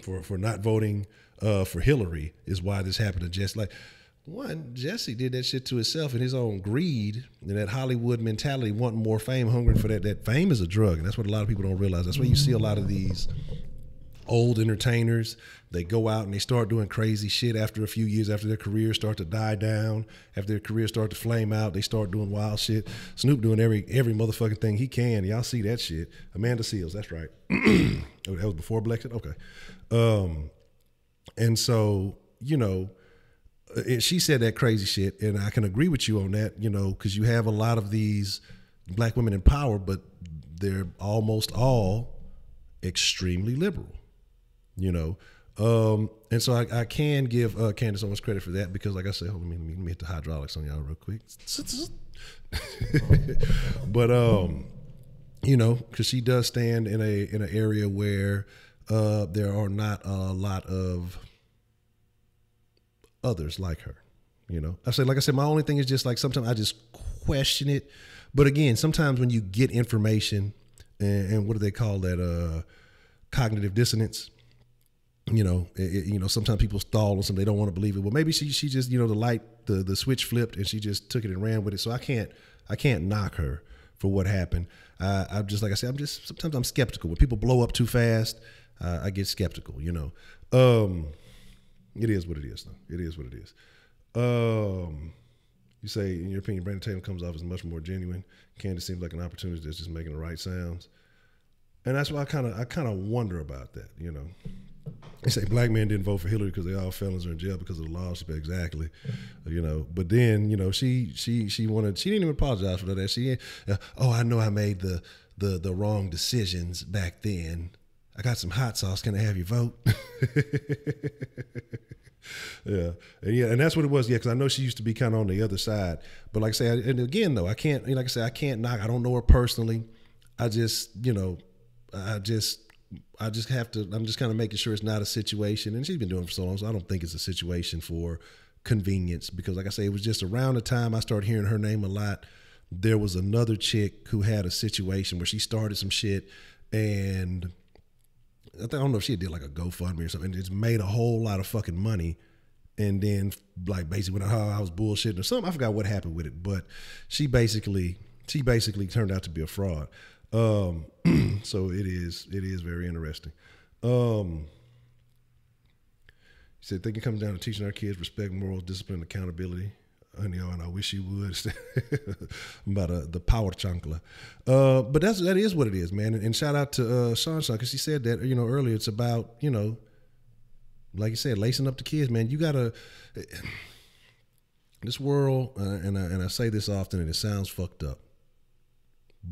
for not voting for Hillary is why this happened to Jesse. Like, one, Jesse did that shit to himself in his own greed and that Hollywood mentality, wanting more fame, hungering for that. That fame is a drug, and that's what a lot of people don't realize. That's why you see a lot of these old entertainers, they go out and they start doing crazy shit after a few years, after their careers start to die down, after their careers start to flame out, they start doing wild shit. Snoop doing every motherfucking thing he can. Y'all see that shit. Amanda Seales, that's right. That was before Blexit? Okay. And so, you know, she said that crazy shit, and I can agree with you on that, you know, because you have a lot of these black women in power, but they're almost all extremely liberal. You know, and so I can give Candace Owens credit for that because, like I said, hold on, let me hit the hydraulics on y'all real quick. But you know, because she does stand in an area where there are not a lot of others like her. You know, like I said, my only thing is just like sometimes I just question it. But again, sometimes when you get information, and what do they call that? Cognitive dissonance. You know, sometimes people stall on something, they don't want to believe it. Well, maybe she just, you know, the switch flipped and she just took it and ran with it. So I can't knock her for what happened. I'm just, like I said, sometimes I'm skeptical. When people blow up too fast, I get skeptical, you know. It is what it is, though. It is what it is. You say, in your opinion, Brandon Tatum comes off as much more genuine. Candace seems like an opportunity that's just making the right sounds. And that's why I kind of wonder about that, you know. They say black men didn't vote for Hillary because they all felons are in jail because of the laws. Exactly, you know. But then, you know, she didn't even apologize for that. She, I know I made the wrong decisions back then. I got some hot sauce. Can I have your vote? Yeah, and that's what it was. Yeah, because I know she used to be kind of on the other side. But like I say, and again though, I can't. Like I say, I can't knock. I don't know her personally. I just, you know, I just have to, I'm just kind of making sure it's not a situation, and she's been doing it for so long, so I don't think it's a situation for convenience, because like I say, it was just around the time I started hearing her name a lot, there was another chick who had a situation where she started some shit, and I don't know if she did like a GoFundMe or something, and just made a whole lot of fucking money, and then like basically when I was bullshitting or something, I forgot what happened with it, but she basically turned out to be a fraud. So it is very interesting. He said, thinking comes down to teaching our kids respect, morals, discipline, accountability. And I wish you would. About the power chancla. But that is what it is, man. And shout out to Sean, because he said that, you know, earlier. It's about, you know, like you said, lacing up the kids, man. You gotta, this world, and I say this often, and it sounds fucked up,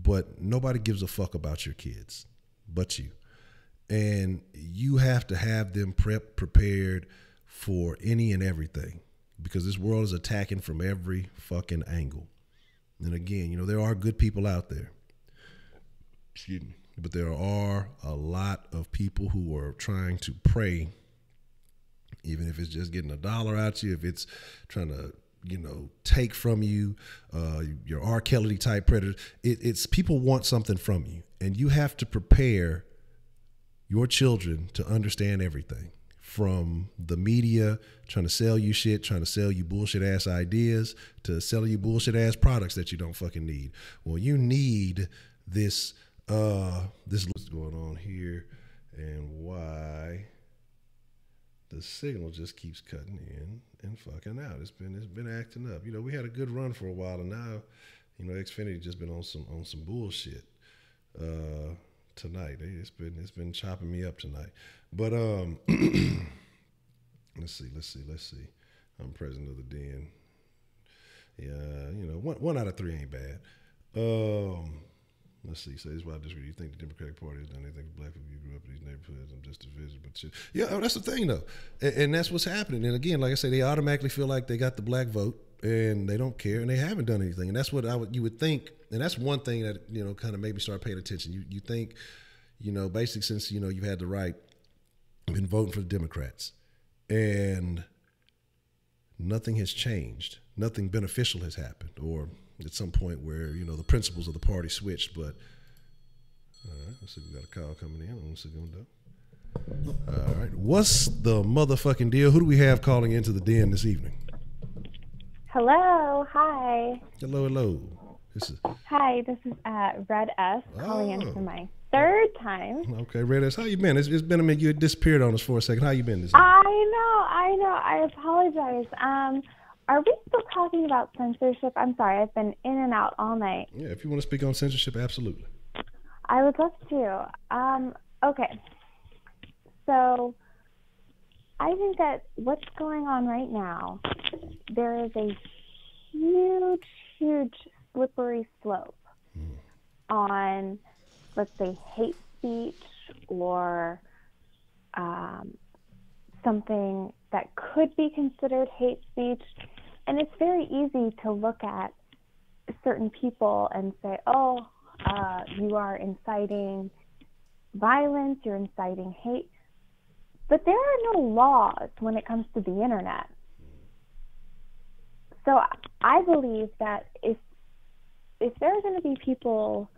but nobody gives a fuck about your kids but you. And you have to have them prepared for any and everything, because this world is attacking from every fucking angle. And again, you know, there are good people out there. Excuse me. But there are a lot of people who are trying to prey, even if it's just getting $1 out you, if it's trying to, you know, take from you, your R. Kelly type predators. It's people want something from you, and you have to prepare your children to understand everything, from the media trying to sell you shit, trying to sell you bullshit ass ideas, to selling you bullshit ass products that you don't fucking need. Well, you need this. This is going on here, and why the signal just keeps cutting in and fucking out. It's been acting up. You know, we had a good run for a while, and now, you know, Xfinity just been on some bullshit tonight. It's been chopping me up tonight. But let's see. I'm president of the den. Yeah, you know, one out of 3 ain't bad. Let's see. So this is why I disagree. You think the Democratic Party has done anything for black people? You grew up in these neighborhoods. I'm just a visitor. But shit. Yeah, that's the thing, though. And that's what's happening. And again, like I say, they automatically feel like they got the black vote, and they don't care, and they haven't done anything. And that's what you would think. And that's one thing that, you know, kind of made me start paying attention. You think, you know, basically since, you know, you've had the right, been voting for the Democrats, and nothing has changed. Nothing beneficial has happened, or at some point where, you know, the principles of the party switched. But all right, let's see, we got a call coming in. What's it gonna do? All right, what's the motherfucking deal? Who do we have calling into the den this evening? Hello, hi. Hello. Hi, this is Red S calling in for my 3rd time. Okay, Red S, how you been? It's been a minute. You had disappeared on us for a second. How you been this evening? I know. I apologize. Are we still talking about censorship? I'm sorry, I've been in and out all night. Yeah, if you want to speak on censorship, absolutely. I would love to. Okay. So, I think that what's going on right now, there is a huge slippery slope on, let's say, hate speech or something that could be considered hate speech. And it's very easy to look at certain people and say, oh, you are inciting violence, you're inciting hate. But there are no laws when it comes to the internet. So I believe that if there are going to be people,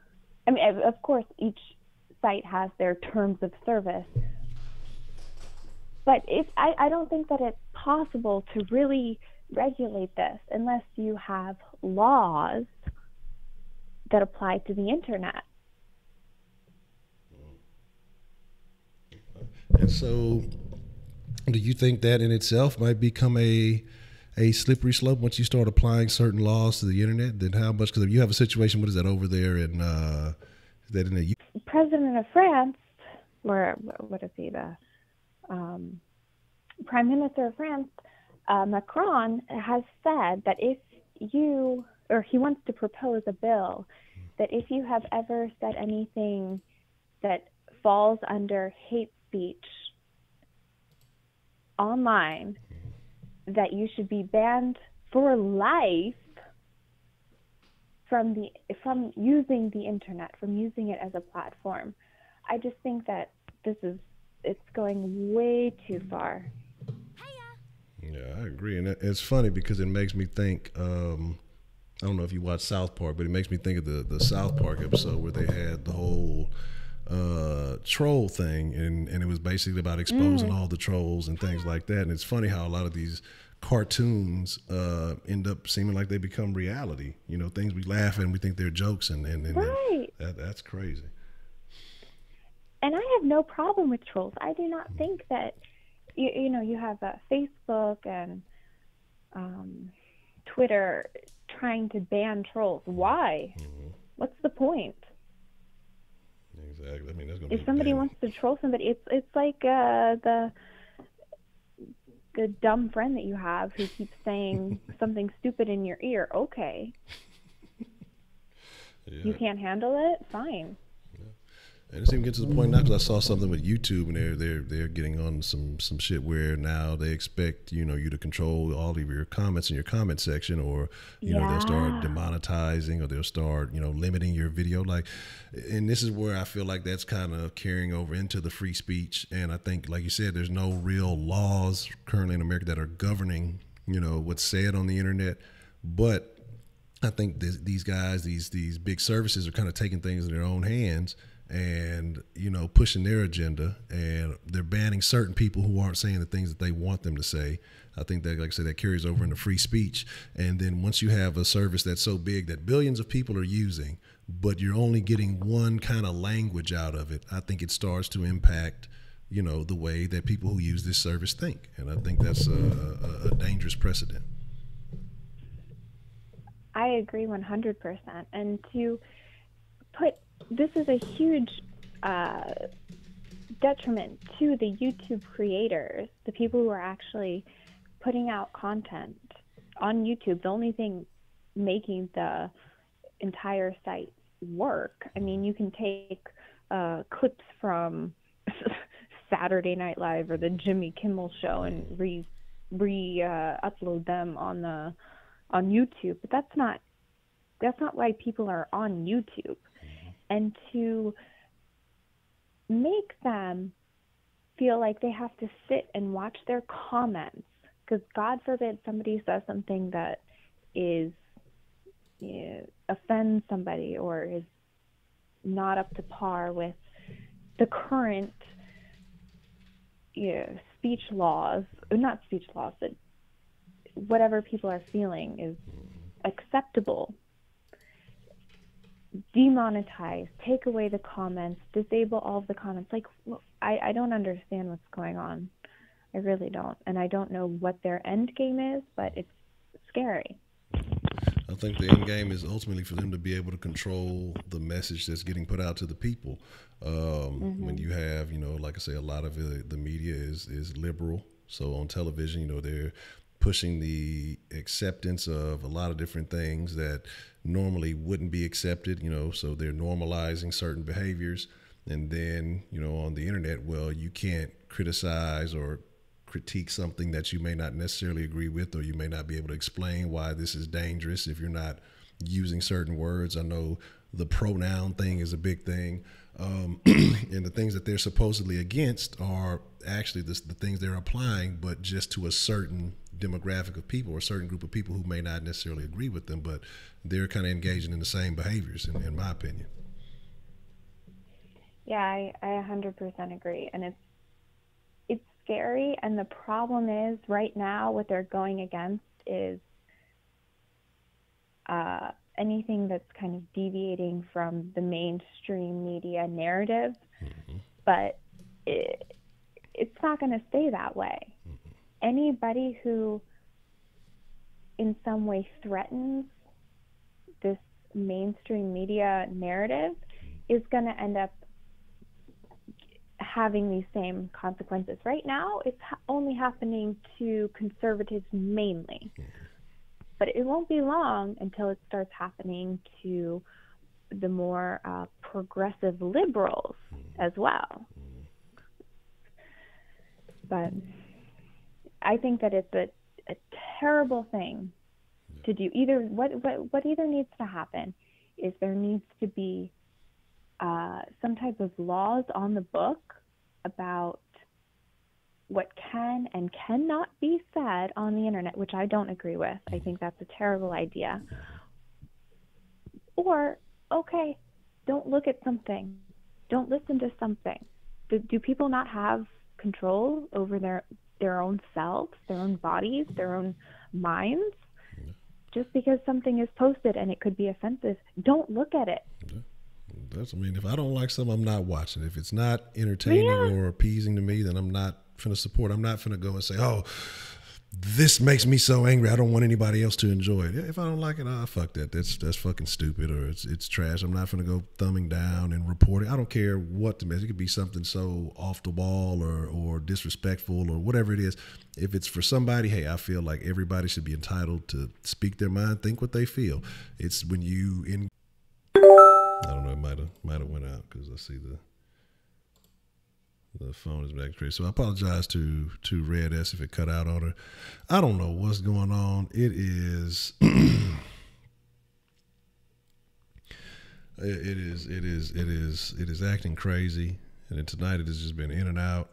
I mean, of course, each site has their terms of service, but I don't think that it's possible to really regulate this unless you have laws that apply to the internet. And so, do you think that in itself might become a slippery slope once you start applying certain laws to the internet? Then how much? Because if you have a situation, what is that over there in is that in the President of France, or what is he, the Prime Minister of France, Macron, has said that if you, or he wants to propose a bill that if you have ever said anything that falls under hate speech online, that you should be banned for life from using the internet, from using it as a platform. I just think that it's going way too far. Yeah, I agree. And it's funny because it makes me think, I don't know if you watch South Park, but it makes me think of the South Park episode where they had the whole troll thing, and it was basically about exposing all the trolls and things like that. And it's funny how a lot of these cartoons end up seeming like they become reality. You know, things we laugh at and we think they're jokes, and right. That's crazy. And I have no problem with trolls. I do not think that, you know, you have Facebook and Twitter trying to ban trolls. Why? Mm-hmm. What's the point? Exactly. I mean, that's gonna if somebody wants to troll somebody, it's like the dumb friend that you have who keeps saying something stupid in your ear. Okay. Yeah, You can't handle it? Fine. And it's even getting to the point now, because I saw something with YouTube, and they're getting on some shit where now they expect you to control all of your comments in your comment section, or they'll start demonetizing, or they'll start limiting your video. Like, and this is where I feel like that's kind of carrying over into the free speech. And I think, like you said, there's no real laws currently in America that are governing what's said on the internet, but I think these guys, these big services, are kind of taking things in their own hands and pushing their agenda, and they're banning certain people who aren't saying the things that they want them to say. I think that, like I said, that carries over into free speech. And then once you have a service that's so big that billions of people are using, but you're only getting one kind of language out of it, I think it starts to impact the way that people who use this service think. And I think that's a dangerous precedent. I agree 100%. And to put, this is a huge detriment to the YouTube creators, the people who are actually putting out content on YouTube. The only thing making the entire site work, I mean, you can take clips from Saturday Night Live or the Jimmy Kimmel Show and upload them on YouTube, but that's not why people are on YouTube. And to make them feel like they have to sit and watch their comments, because God forbid somebody says something that offends somebody or is not up to par with the current speech laws, or not speech laws, but whatever people are feeling is acceptable. Demonetize, take away the comments, disable all of the comments. Like, I don't understand what's going on. I really don't. And I don't know what their end game is, but it's scary. I think the end game is ultimately for them to be able to control the message that's getting put out to the people. When you have, like I say, a lot of the media is liberal. So on television, they're pushing the acceptance of a lot of different things that normally wouldn't be accepted, so they're normalizing certain behaviors. And then, on the internet, well, you can't criticize or critique something that you may not necessarily agree with, or you may not be able to explain why this is dangerous if you're not using certain words. I know the pronoun thing is a big thing. And the things that they're supposedly against are actually the things they're applying, but just to a certain demographic of people or a certain group of people who may not necessarily agree with them, but they're kind of engaging in the same behaviors, in my opinion. Yeah, I 100% agree. And it's scary. And the problem is right now what they're going against is anything that's kind of deviating from the mainstream media narrative. But it's not going to stay that way. Anybody who in some way threatens this mainstream media narrative is going to end up having these same consequences. Right now, it's only happening to conservatives mainly. But it won't be long until it starts happening to the more progressive liberals as well. But I think that it's a terrible thing to do. Either what either needs to happen is there needs to be some type of laws on the book about what can and cannot be said on the internet, which I don't agree with. I think that's a terrible idea. Or, okay, don't look at something. Don't listen to something. Do people not have control over their own selves, their own bodies, their own minds? Just because something is posted and it could be offensive, don't look at it. If I don't like something, I'm not watching. If it's not entertaining or appeasing to me, then I'm not finna support. I'm not finna go and say, oh, this makes me so angry, I don't want anybody else to enjoy it. If I don't like it, fuck that. That's fucking stupid, or it's trash. I'm not finna go thumbing down and reporting. I don't care what the message. It could be something so off the wall or disrespectful or whatever it is. If it's for somebody, hey, I feel like everybody should be entitled to speak their mind, think what they feel. It's when you I don't know. It might have went out because I see the phone is back crazy. So I apologize to Red S if it cut out on her. I don't know what's going on. It is. It is acting crazy, and then tonight it has just been in and out.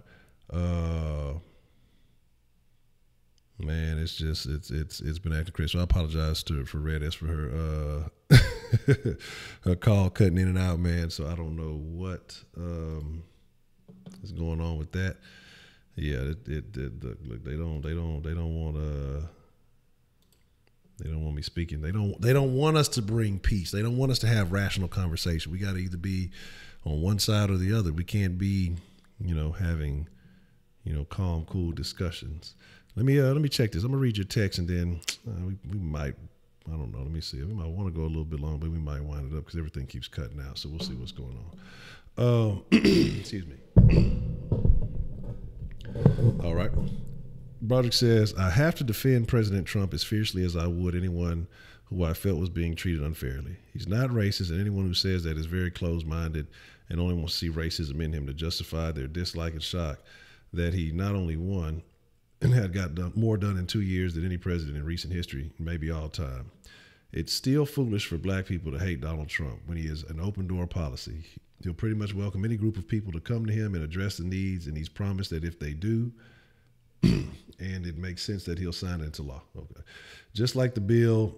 Man, it's been acting crazy. So I apologize for Red S for her her call cutting in and out, man. So I don't know what is going on with that. Yeah, look, they don't want me speaking. They don't want us to bring peace. They don't want us to have rational conversation. We got to either be on one side or the other. We can't be, having, calm, cool discussions. Let me check this. I'm gonna read your text and then we might. I don't know. Let me see. We might want to go a little bit long, but we might wind it up because everything keeps cutting out. So we'll see what's going on. Excuse me. All right. Broderick says, I have to defend President Trump as fiercely as I would anyone who I felt was being treated unfairly. He's not racist, and anyone who says that is very closed-minded and only wants to see racism in him to justify their dislike and shock that he not only won and had more done in 2 years than any president in recent history, maybe all time. It's still foolish for black people to hate Donald Trump when he is an open-door policy. He'll pretty much welcome any group of people to come to him and address the needs, and he's promised that if they do, and it makes sense that he'll sign it into law. Okay. Just like the bill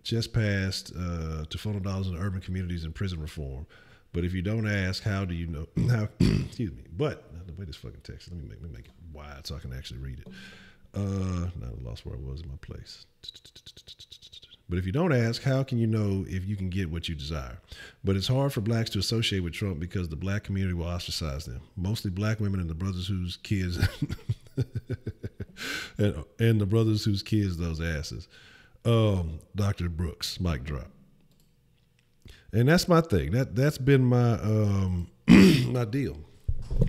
just passed to funnel dollars into urban communities and prison reform. But if you don't ask, how do you know? How, excuse me. But the way this fucking text, let me make it wide so I can actually read it. Now I lost where I was in my place. But if you don't ask, how can you know if you can get what you desire? But it's hard for blacks to associate with Trump because the black community will ostracize them. Mostly black women and the brothers whose kids and the brothers whose kids those asses. Dr. Brooks, mic drop. And that's my thing. That's been my my deal.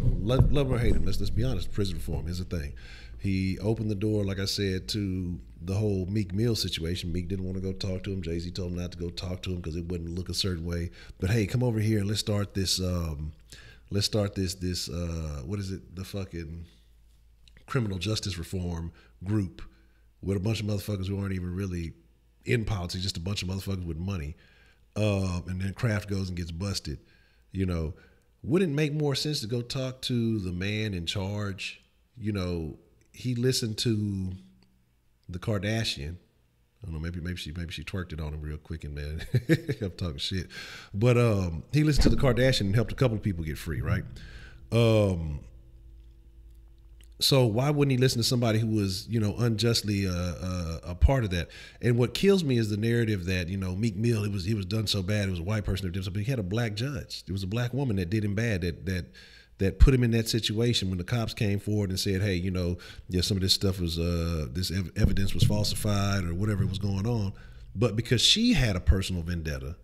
Love him or hate him. Let's be honest. Prison reform is a thing. He opened the door, like I said, to the whole Meek Mill situation. Meek didn't want to go talk to him. Jay-Z told him not to go talk to him because it wouldn't look a certain way. But hey, come over here and let's start this. What is it? The fucking criminal justice reform group with a bunch of motherfuckers who aren't even really in politics, just a bunch of motherfuckers with money. And then Kraft goes and gets busted. Wouldn't it make more sense to go talk to the man in charge? He listened to the Kardashian. I don't know, maybe she twerked it on him real quick and man, I'm talking shit. But he listened to the Kardashian and helped a couple of people get free, right? So why wouldn't he listen to somebody who was, unjustly a part of that? And what kills me is the narrative that, Meek Mill, he was done so bad, it was a white person that did something, but he had a black judge. It was a black woman that did him bad, that put him in that situation when the cops came forward and said, hey, some of this stuff was, this evidence was falsified or whatever was going on. But because she had a personal vendetta,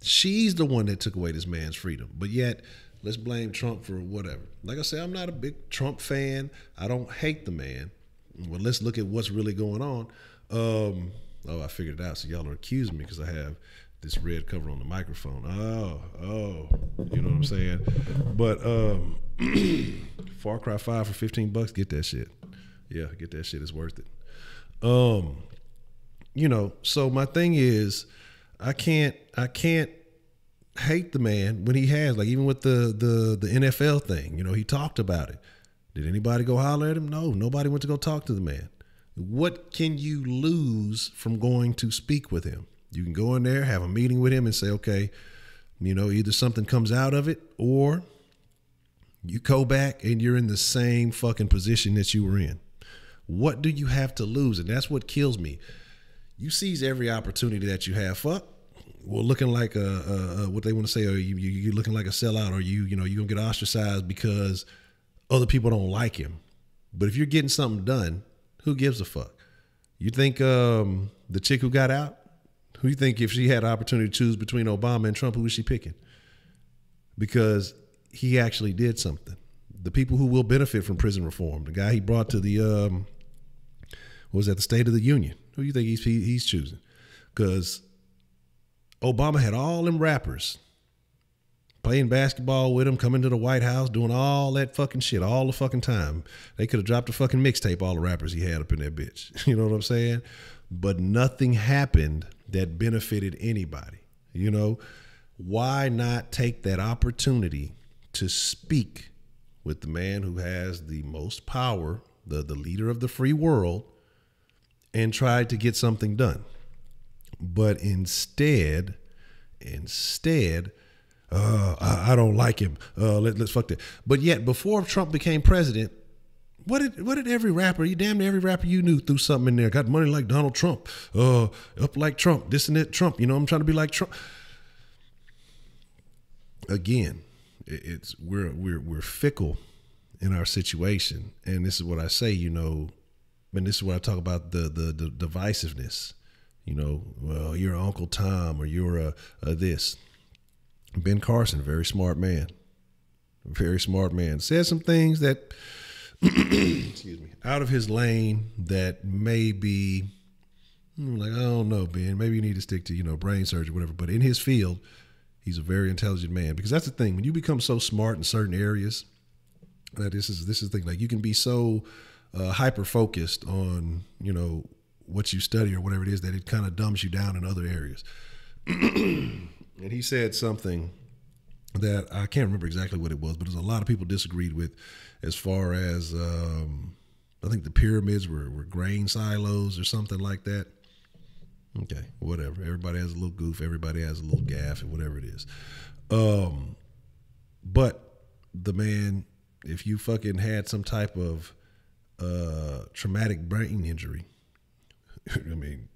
she's the one that took away this man's freedom. But yet, let's blame Trump for whatever. Like I say, I'm not a big Trump fan. I don't hate the man. Well, let's look at what's really going on. I figured it out. So y'all are accusing me because I have this red cover on the microphone. You know what I'm saying? But Far Cry 5 for $15, get that shit. Yeah, get that shit. It's worth it. So my thing is, I can't hate the man when he has, like, even with the NFL thing, he talked about it. Did anybody go holler at him? No, nobody went to go talk to the man. What can you lose from going to speak with him? You can go in there, have a meeting with him and say, okay, either something comes out of it or you go back and you're in the same fucking position that you were in. What do you have to lose? And that's what kills me. You seize every opportunity that you have. Fuck. Well, looking like what they want to say, or you're looking like a sellout, or you're gonna get ostracized because other people don't like him. But if you're getting something done, who gives a fuck? You think the chick who got out, who you think if she had an opportunity to choose between Obama and Trump, who was she picking? Because he actually did something. The people who will benefit from prison reform, the guy he brought to the the State of the Union, who do you think he's choosing? Because Obama had all them rappers playing basketball with him, coming to the White House, doing all that fucking shit all the fucking time. They could have dropped a fucking mixtape, all the rappers he had up in that bitch. You know what I'm saying? But nothing happened that benefited anybody. You know, why not take that opportunity to speak with the man who has the most power, the leader of the free world, and try to get something done? But instead, I don't like him. Let's fuck that. But yet, before Trump became president, what did every rapper, damn near every rapper you knew threw something in there? Got money like Donald Trump, up like Trump, this and that Trump. You know, I'm trying to be like Trump. Again, we're fickle in our situation, and this is what I say. You know, and this is what I talk about the divisiveness. You know, well, you're Uncle Tom or you're a this. Ben Carson, very smart man, said some things that, excuse me, out of his lane that may be like, I don't know, Ben, maybe you need to stick to, you know, brain surgery, whatever. But in his field, he's a very intelligent man, because that's the thing. When you become so smart in certain areas, this is the thing. Like, you can be so hyper focused on, you know, what you study or whatever it is, that it kind of dumbs you down in other areas. And he said something that I can't remember exactly what it was, but there's a lot of people disagreed with, as far as I think the pyramids were grain silos or something like that. Okay, whatever. Everybody has a little goof. Everybody has a little gaff, and whatever it is. But the man, if you fucking had some type of traumatic brain injury, I mean,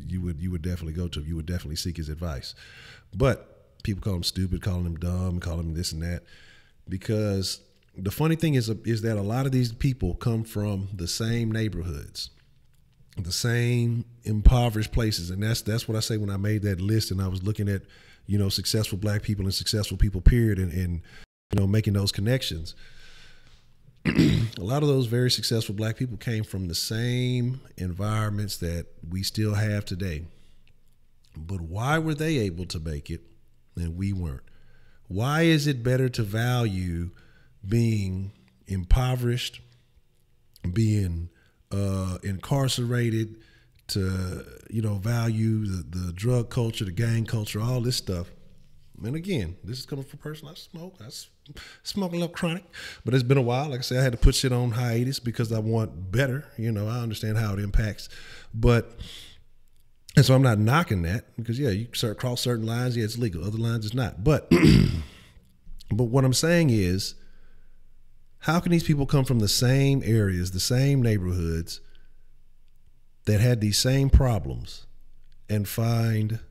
you would definitely go to him. You would definitely seek his advice. But people call him stupid, calling him dumb, calling him this and that. Because the funny thing is that a lot of these people come from the same neighborhoods, the same impoverished places. And that's what I say when I made that list and I was looking at, you know, successful black people and successful people, period, and you know, making those connections. A lot of those very successful black people came from the same environments that we still have today. But why were they able to make it and we weren't? Why is it better to value being impoverished, being incarcerated, to, you know, value the drug culture, the gang culture, all this stuff? And again, this is coming from a person I smoke. I smoke a little chronic, but it's been a while. Like I said, I had to put shit on hiatus because I want better. You know, I understand how it impacts, and so I'm not knocking that, because yeah, you cross certain lines, yeah, it's legal. Other lines, it's not. But what I'm saying is, how can these people come from the same areas, the same neighborhoods, that had these same problems, and find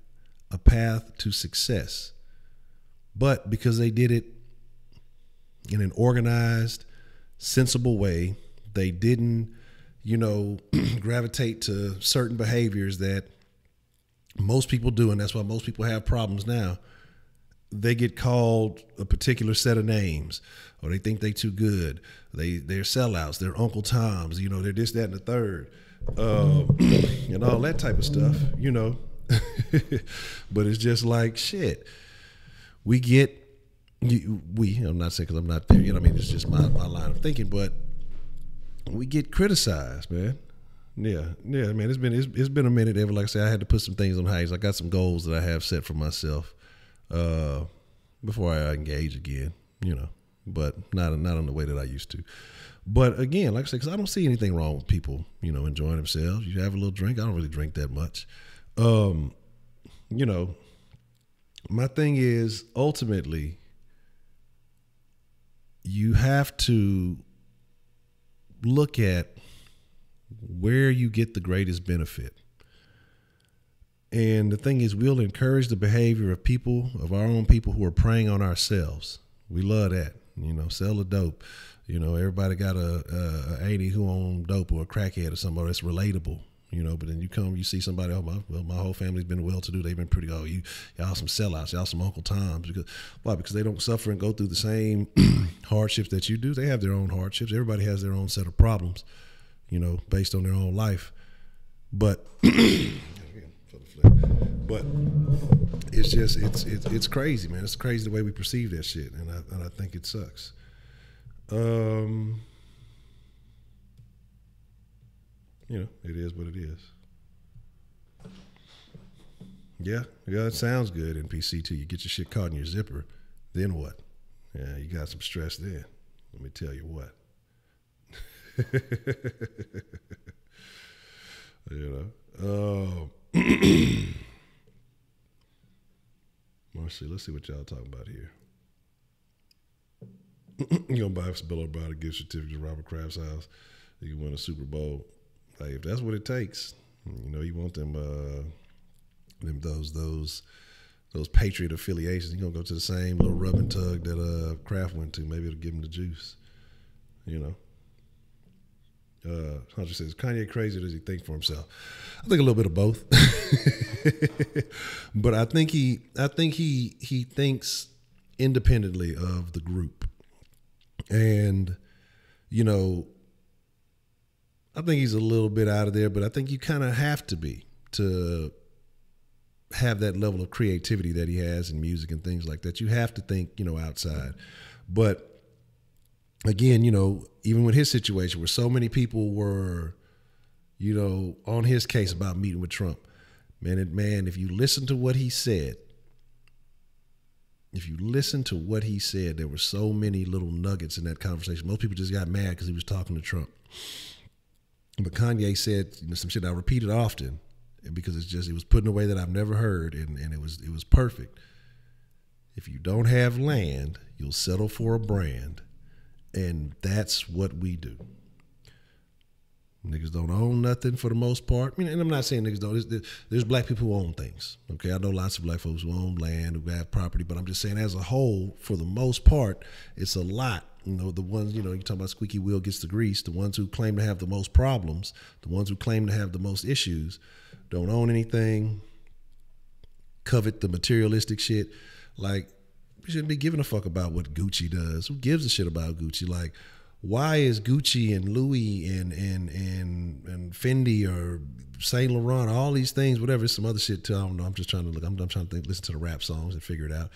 a path to success? But because they did it in an organized, sensible way, they didn't, you know, gravitate to certain behaviors that most people do, and that's why most people have problems now. They get called a particular set of names, or they think they too good. They're sellouts. They're Uncle Toms. You know, they're this, that, and the third, and all that type of stuff. You know, but it's just like shit. I'm not saying because I'm not there. You know what I mean? It's just my line of thinking, but we get criticized, man. Yeah, man. It's been a minute. Like I said, I had to put some things on hiatus. I got some goals that I have set for myself before I engage again. You know, but not in the way that I used to. But again, like I said, because I don't see anything wrong with people, you know, enjoying themselves. You have a little drink. I don't really drink that much. You know, my thing is, ultimately, you have to look at where you get the greatest benefit. And the thing is, we'll encourage the behavior of people, of our own people, who are preying on ourselves. We love that. You know, sell the dope. You know, everybody got a 80 who on dope, or a crackhead or somebody that's relatable. You know, but then you see somebody, my whole family's been well-to-do. They've been pretty, y'all some sellouts, y'all some Uncle Toms. Because they don't suffer and go through the same hardships that you do. They have their own hardships. Everybody has their own set of problems, you know, based on their own life. But But it's just it's crazy, man. It's crazy the way we perceive that shit, and I think it sucks. You know, it is what it is. Yeah, it sounds good in PC too. You get your shit caught in your zipper, then what? Yeah, you got some stress then. Let me tell you what. You know. Let's see what y'all talking about here. You gonna buy some Bill O'Brien gift certificate to Robert Kraft's house. You can win a Super Bowl. Like, if that's what it takes, you know, you want them those Patriot affiliations. You're gonna go to the same little rub and tug that Kraft went to. Maybe it'll give him the juice. You know. Honcho says, Kanye crazy, or does he think for himself? I think a little bit of both. But I think he thinks independently of the group. And, you know, I think he's a little bit out of there, but I think you kind of have to be to have that level of creativity that he has in music and things like that. You have to think, you know, outside. But again, you know, even with his situation where so many people were, you know, on his case about meeting with Trump, man, if you listen to what he said, there were so many little nuggets in that conversation. Most people just got mad because he was talking to Trump. But Kanye said, you know, some shit I repeated often, because it was put in a way that I've never heard, and it was perfect. If you don't have land, you'll settle for a brand. And that's what we do. Niggas don't own nothing for the most part. I mean, and I'm not saying niggas don't. There's black people who own things. Okay, I know lots of black folks who own land, who have property, but I'm just saying as a whole, for the most part, it's a lot. You know, the ones, you know, you talk about squeaky wheel gets the grease. The ones who claim to have the most problems, the ones who claim to have the most issues, don't own anything, covet the materialistic shit. Like, we shouldn't be giving a fuck about what Gucci does. Who gives a shit about Gucci? Like, why is Gucci and Louis and Fendi or Saint Laurent, all these things, whatever, some other shit too. I don't know. I'm just trying to look. I'm trying to think, listen to the rap songs and figure it out.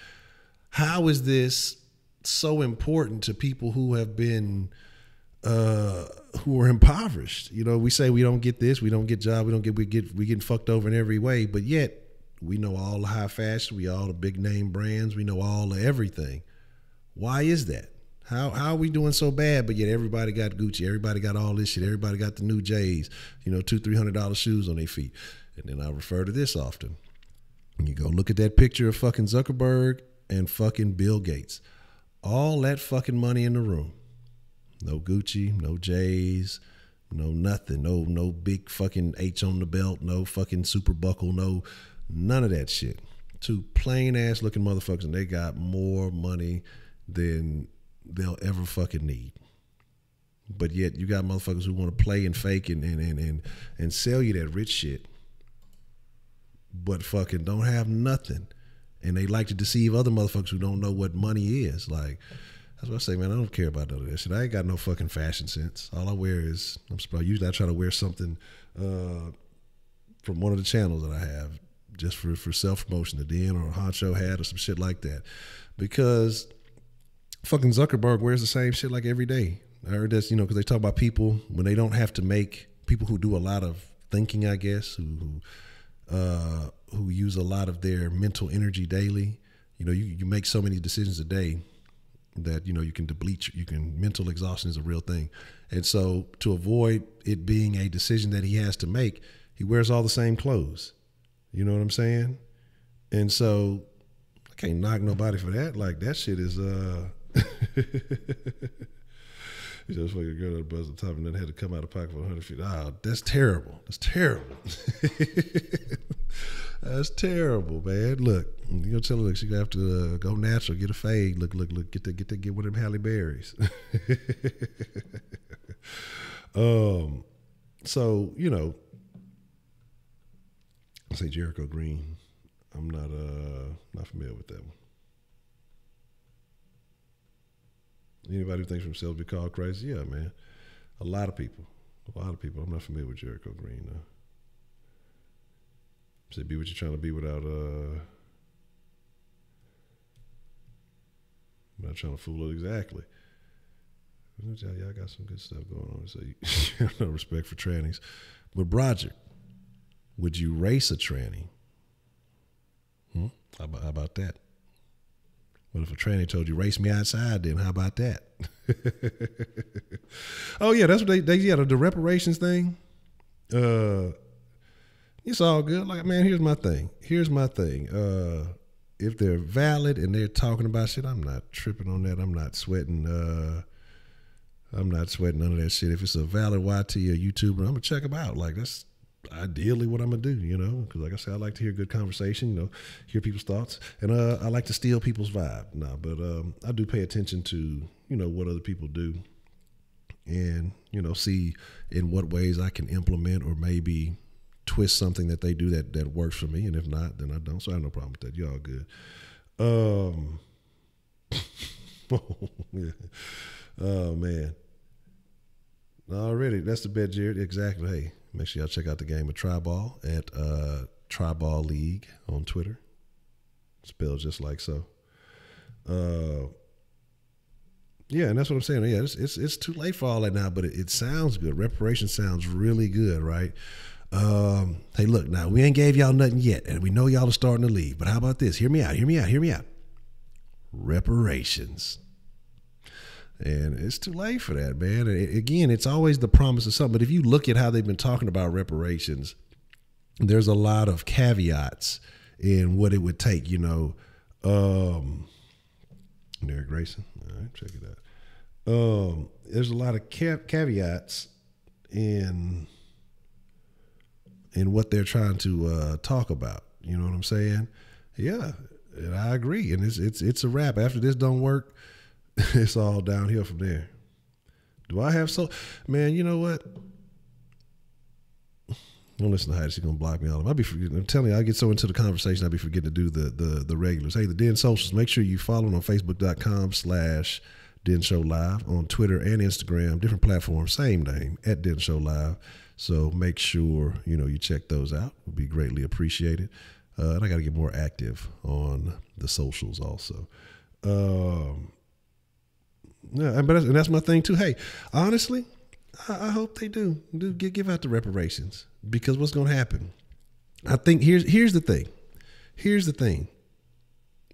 How is this so important to people who have been who are impoverished? You know, we say we don't get this, we don't get job, we getting fucked over in every way, but yet we know all the high fashion, we all the big name brands, we know all the everything. Why is that? How are we doing so bad, but yet everybody got Gucci, everybody got all this shit, everybody got the new J's, you know, $200-300 shoes on their feet. And then I refer to this often. You go look at that picture of fucking Zuckerberg and fucking Bill Gates. All that fucking money in the room. No Gucci, no J's, no nothing, no big fucking H on the belt, no fucking super buckle, no none of that shit. Two plain ass looking motherfuckers, and they got more money than they'll ever fucking need. But yet you got motherfuckers who want to play and fake and sell you that rich shit, but fucking don't have nothing. And they like to deceive other motherfuckers who don't know what money is. Like, that's what I say, man, I don't care about none of that shit. I ain't got no fucking fashion sense. All I wear is, usually I try to wear something from one of the channels that I have just for self-promotion, the Den or a Honcho hat or some shit like that. Because fucking Zuckerberg wears the same shit like every day. I heard that's, you know, because they talk about people when they don't have to make, people who do a lot of thinking, I guess, who use a lot of their mental energy daily. You know, you make so many decisions a day that, you know, you can deplete, mental exhaustion is a real thing. And so to avoid it being a decision that he has to make, he wears all the same clothes. You know what I'm saying? And so I can't knock nobody for that. Like, that shit is, you just fucking a girl that buzzed the top and then had to come out of pocket for 100 feet. Oh, that's terrible. That's terrible. That's terrible, man. Look, you gonna tell her, look, she gonna have to go natural, get a fade. Look, get one of them Halle Berrys. So, you know, I say Jericho Green. I'm not familiar with that one. Anybody who thinks for themselves be called crazy? Yeah, man. A lot of people. I'm not familiar with Jericho Green, though. Say be what you're trying to be without trying to fool it. Exactly. Y'all got some good stuff going on. So you have no respect for trannies. But Broderick, would you race a tranny? How about that? What if a tranny told you, race me outside then? How about that? Oh, yeah, that's what they the reparations thing. It's all good. Like, man, here's my thing. If they're valid and they're talking about shit, I'm not tripping on that. I'm not sweating none of that shit. If it's a valid YT or YouTuber, I'm going to check them out. Like, that's ideally what I'm going to do, you know? Because like I said, I like to hear good conversation, you know, hear people's thoughts. And I like to steal people's vibe. But I do pay attention to, you know, what other people do. And, you know, see in what ways I can implement or maybe twist something that they do that works for me. And if not, then I don't. So I have no problem with that. Y'all good. Yeah. Oh, man. Already, that's the bet, Jared. Exactly. Hey, make sure y'all check out the game of Triball at Triball League on Twitter. Spelled just like so. Yeah, and that's what I'm saying. Yeah, it's too late for all that now, but it sounds good. Reparation sounds really good, right? Hey, look, now we ain't gave y'all nothing yet, and we know y'all are starting to leave. But how about this? Hear me out. Reparations. And it's too late for that, man. Again, it's always the promise of something. But if you look at how they've been talking about reparations, there's a lot of caveats in what it would take, you know. Derek Grayson, all right, check it out. There's a lot of caveats in what they're trying to talk about. You know what I'm saying? Yeah, and I agree. And it's a wrap. After this don't work, it's all downhill from there. Do I have man, you know what? Don't listen to Heidi. She's gonna block me all. I'll be forgetting. I'm telling you, I get so into the conversation, I'll be forgetting to do the regulars. Hey, the Den Socials. Make sure you follow them on Facebook.com/Den Show Live, on Twitter and Instagram, different platforms, same name, at Den Show Live. So make sure you check those out. Would be greatly appreciated. And I got to get more active on the socials also. Yeah, and that's my thing too. Hey, honestly, I hope they do give out the reparations, because what's going to happen? I think here's the thing.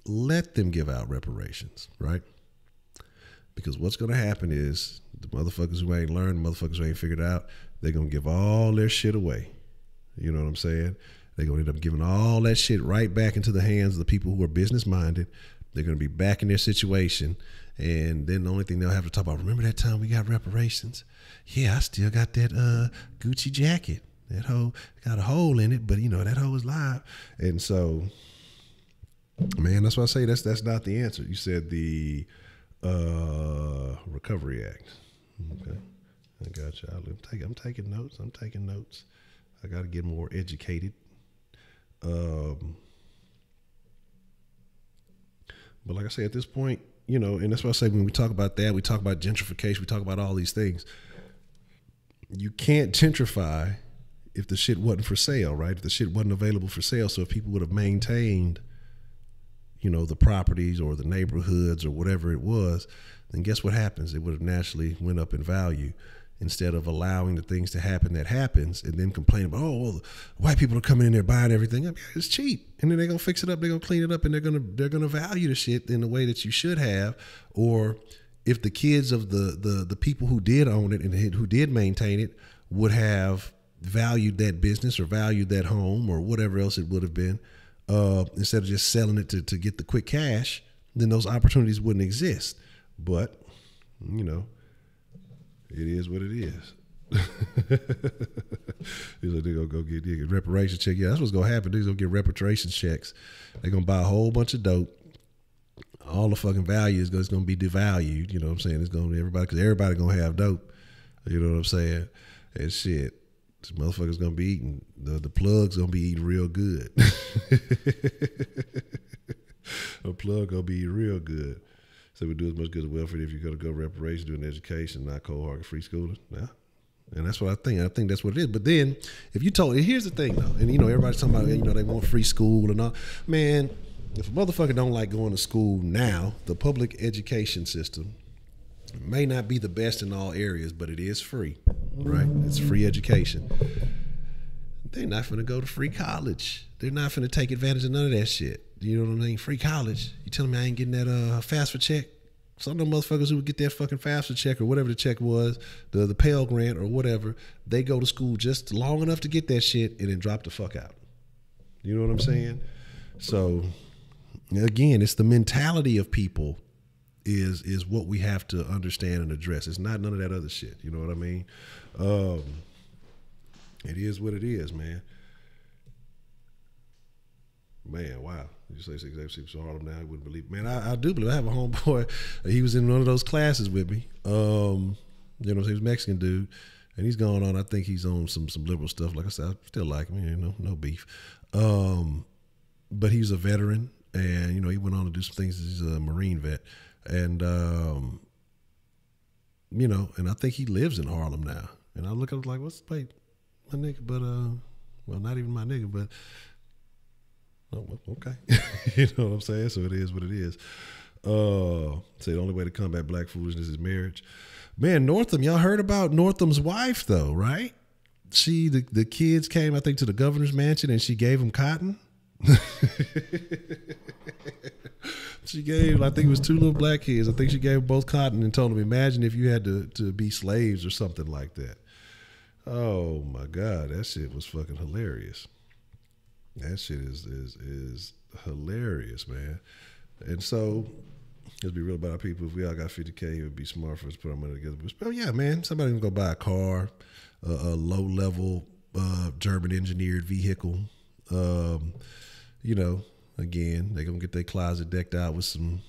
Let them give out reparations, right? Because what's going to happen is the motherfuckers who ain't learned, the motherfuckers who ain't figured out, they're going to give all their shit away. You know what I'm saying? They're going to end up giving all that shit right back into the hands of the people who are business minded. They're going to be back in their situation. And then the only thing they'll have to talk about, remember that time we got reparations? Yeah, I still got that Gucci jacket. That hoe got a hole in it, but that hoe is live. And so, man, that's why I say that's not the answer. You said the Recovery Act. Okay, I got you. I'm taking notes. I got to get more educated. But like I say, at this point, and that's why I say when we talk about that, we talk about gentrification, we talk about all these things. You can't gentrify if the shit wasn't for sale, right? If the shit wasn't available for sale. So if people would have maintained, the properties or the neighborhoods or whatever it was, then guess what happens? It would have naturally went up in value, instead of allowing the things to happen that happens and then complaining about, well, white people are coming in there buying everything up. Yeah, it's cheap. And then they're going to fix it up. They're going to clean it up, and they're going to value the shit in the way that you should have. Or if the kids of the people who did own it and who did maintain it would have valued that business or valued that home or whatever else it would have been, instead of just selling it to get the quick cash, then those opportunities wouldn't exist. But, it is what it is. He's like, they're going to go get reparation check. Yeah, that's what's going to happen. They're going to get reparation checks. They're going to buy a whole bunch of dope. All the fucking value is going to be devalued. You know what I'm saying? It's going to because everybody going to have dope. You know what I'm saying? And shit, this motherfucker's going to be eating. The plug's going to be eating real good. A plug going to be eating real good. So we do as much good as welfare if you're going to go reparation, do an education, not cold hard free schooling. Nah, And that's what I think. I think that's what it is. But then, if you told, here's the thing though, and everybody's talking about, they want free school and all. Man, if a motherfucker don't like going to school now, the public education system may not be the best in all areas, but it is free, right? It's free education. They're not finna go to free college. They're not finna take advantage of none of that shit. You know what I mean? Free college. You telling me I ain't getting that FAFSA check? Some of them motherfuckers who would get that fucking FAFSA check or whatever the check was, the Pell Grant or whatever, they go to school just long enough to get that shit and then drop the fuck out. You know what I'm saying? So, again, it's the mentality of people is what we have to understand and address. It's not none of that other shit. You know what I mean? It is what it is, man. Man, wow. You say 686 Harlem now, I wouldn't believe it. Man, I do believe. I have a homeboy. He was in one of those classes with me. He was a Mexican dude. And he's going on, I think he's on some liberal stuff. Like I said, I still like him, no beef. But he's a veteran, and, he went on to do some things. He's a Marine vet. And, and I think he lives in Harlem now. And I look at him like, wait, my nigga, but, well, not even my nigga, but, oh, well, okay. You know what I'm saying? So it is what it is. Say the only way to combat black foolishness is marriage. Man, Northam, y'all heard about Northam's wife though, right? The kids came, I think, to the governor's mansion and she gave them cotton. She gave, I think it was 2 little black kids. I think she gave them both cotton and told them, imagine if you had to be slaves or something like that. Oh my God, that shit was fucking hilarious. That shit is hilarious, man. And so, let's be real about our people. If we all got 50K, it would be smart for us to put our money together. But yeah, man, somebody can go buy a car, a low-level German engineered vehicle. Again, they're going to get their closet decked out with some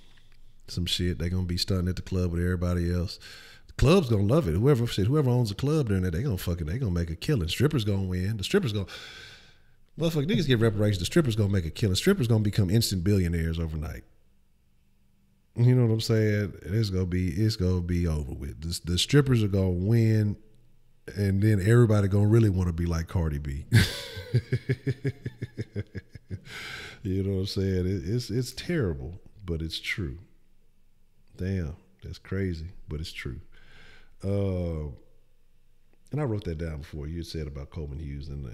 shit. They're going to be stunting at the club with everybody else. The club's going to love it. Whoever owns a club during that, they're going to make a killing. Strippers going to win. The strippers going to... Motherfucker, niggas get reparations. The strippers gonna make a killing. Strippers gonna become instant billionaires overnight. You know what I'm saying? It's gonna be over with. The strippers are gonna win, and then everybody gonna really want to be like Cardi B. You know what I'm saying? It's terrible, but it's true. Damn, that's crazy, but it's true. And I wrote that down before. You had said about Coleman Hughes, and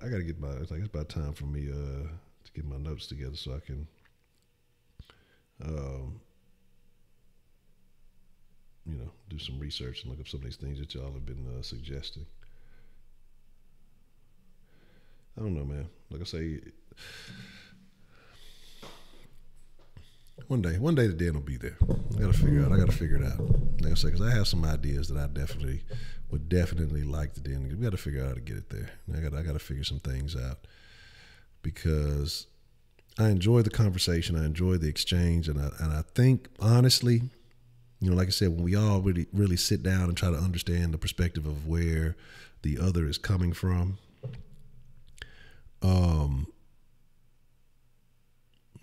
I got to get it's about time for me to get my notes together so I can, do some research and look up some of these things that y'all have been suggesting. I don't know, man. Like I say, one day the day will be there. I got to figure it out. Like I say, because I have some ideas that I would definitely like to do. We got to figure out how to get it there. I got to figure some things out because I enjoy the conversation. I enjoy the exchange, and I think honestly, like I said, when we all really sit down and try to understand the perspective of where the other is coming from,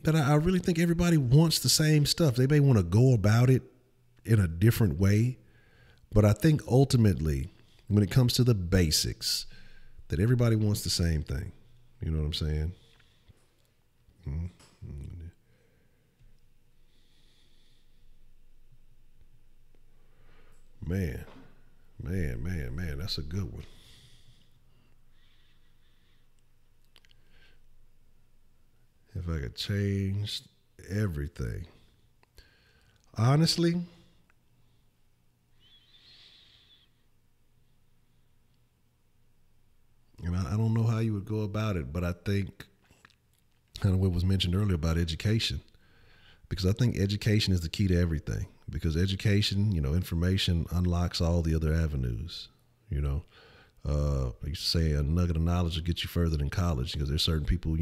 that I really think everybody wants the same stuff. They may want to go about it in a different way, but I think ultimately, when it comes to the basics, that everybody wants the same thing. You know what I'm saying? Mm-hmm. Man, that's a good one. If I could change everything. Honestly, and I don't know how you would go about it, but I think kind of what was mentioned earlier about education, because I think education is the key to everything, because education, information unlocks all the other avenues. I used to say a nugget of knowledge will get you further than college, because there's certain people,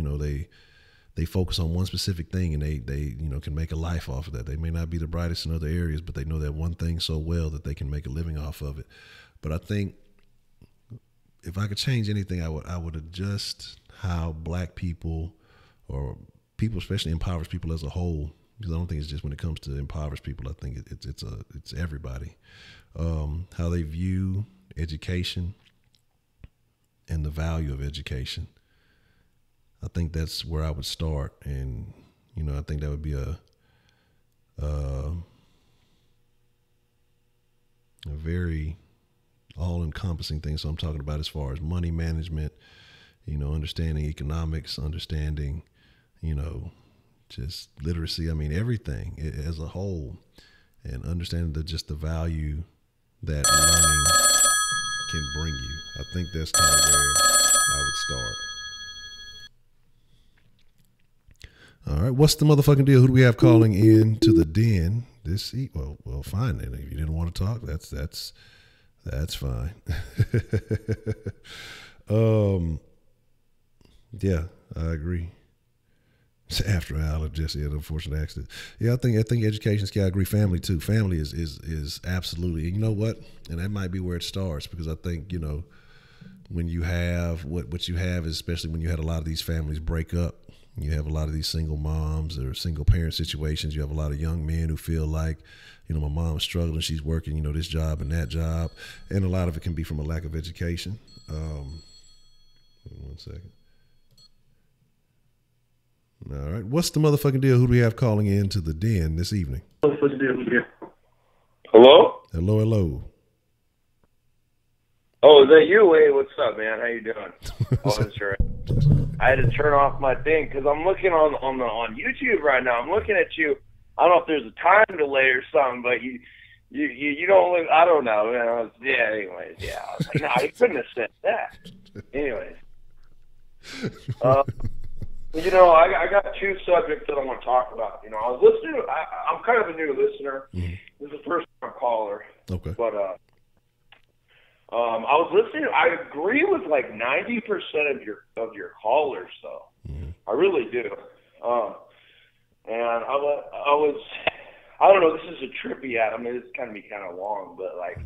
they focus on one specific thing and they can make a life off of that. They may not be the brightest in other areas, but they know that one thing so well that they can make a living off of it. But I think if I could change anything, I would adjust how black people, or people, especially impoverished people as a whole, because I don't think it's just when it comes to impoverished people. I think it's everybody, how they view education and the value of education. I think that's where I would start, and I think that would be a very all-encompassing thing. So I'm talking about as far as money management, understanding economics, understanding, just literacy. I mean, everything as a whole, and understanding the value that learning can bring you. I think that's kind of where I would start. All right, what's the motherfucking deal? Who do we have calling in to the den this evening? Well, fine then. If you didn't want to talk, that's fine. Yeah, I agree. It's after hour, Jesse had an unfortunate accident. Yeah, I think education's got to agree. Family too. Family is absolutely. And you know what? And that might be where it starts, because I think when you have what you have, is especially when you had a lot of these families break up. You have a lot of these single moms or single parent situations. You have a lot of young men who feel like, my mom's struggling, she's working, this job and that job. And a lot of it can be from a lack of education. 1 second. All right. What's the motherfucking deal? Who do we have calling in to the den this evening? Hello? Hello. Oh, is that you? Hey, what's up, man? How you doing? That's right. I had to turn off my thing because I'm looking on YouTube right now. I'm looking at you. I don't know if there's a time delay or something, but you don't look. I don't know, man. Anyways, yeah. I was like, no, you couldn't have said that. Anyways, I got two subjects that I want to talk about. I was listening. I'm kind of a new listener. Mm-hmm. This is the first time caller. Okay. But I was listening. I agree with like 90% of your callers, though. Mm-hmm. I really do. And I don't know. This is a trippy ad. I mean, it's kind of long, but like,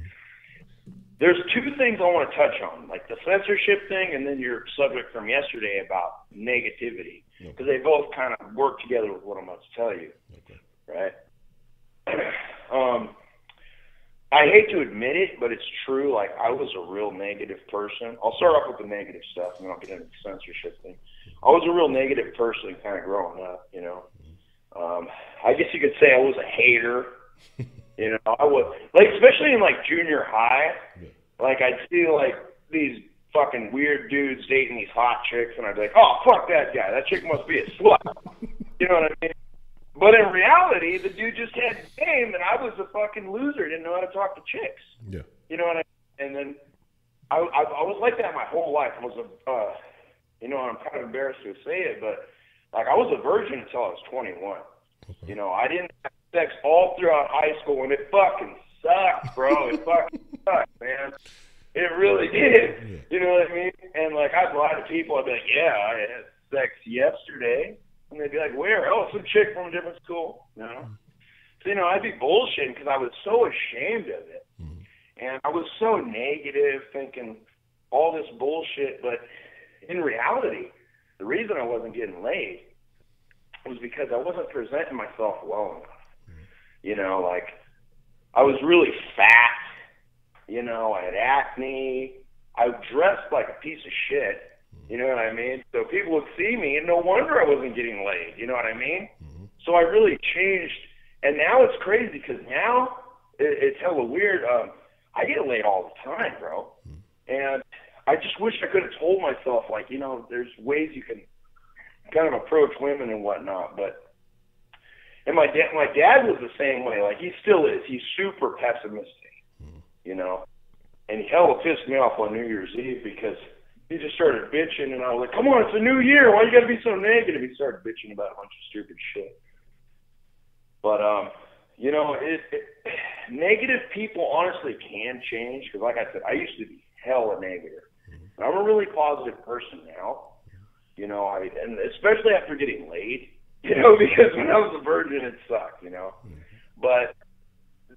there's two things I want to touch on, like the censorship thing, and then your subject from yesterday about negativity, because they both kind of work together with what I'm about to tell you. Okay. Right? I hate to admit it, but it's true. Like, I was a real negative person. I'll start off with the negative stuff, and then I'll get into the censorship thing. I was a real negative person kind of growing up, I guess you could say I was a hater. I was, like, especially in, like, junior high. Like, I'd see, like, these fucking weird dudes dating these hot chicks, and I'd be like, oh, fuck that guy. That chick must be a slut. You know what I mean? But in reality, the dude just had game, and I was a fucking loser. Didn't know how to talk to chicks. Yeah. You know what I mean? And then I was like that my whole life. I was I'm kind of embarrassed to say it, but like I was a virgin until I was 21. Okay. I didn't have sex all throughout high school, and it fucking sucked, bro. It fucking sucked, man. It really did. Yeah. You know what I mean? And like I'd lie to people. I'd be like, yeah, I had sex yesterday. And they'd be like, where? Oh, some chick from a different school. So, I'd be bullshitting because I was so ashamed of it. Mm-hmm. And I was so negative, thinking all this bullshit. But in reality, the reason I wasn't getting laid was because I wasn't presenting myself well enough. Mm-hmm. Like, I was really fat. I had acne. I dressed like a piece of shit. You know what I mean? So people would see me, and no wonder I wasn't getting laid. You know what I mean? Mm-hmm. So I really changed. And now it's crazy because now it's hella weird. I get laid all the time, bro. Mm-hmm. And I just wish I could have told myself, like, there's ways you can kind of approach women and whatnot. And my dad was the same way. Like, he still is. He's super pessimistic, And he hella pissed me off on New Year's Eve because he just started bitching, and I was like, come on, it's a new year. Why you got to be so negative? He started bitching about a bunch of stupid shit. But, negative people honestly can change. Because like I said, I used to be hella negative. But I'm a really positive person now. And especially after getting laid, because when I was a virgin, it sucked, But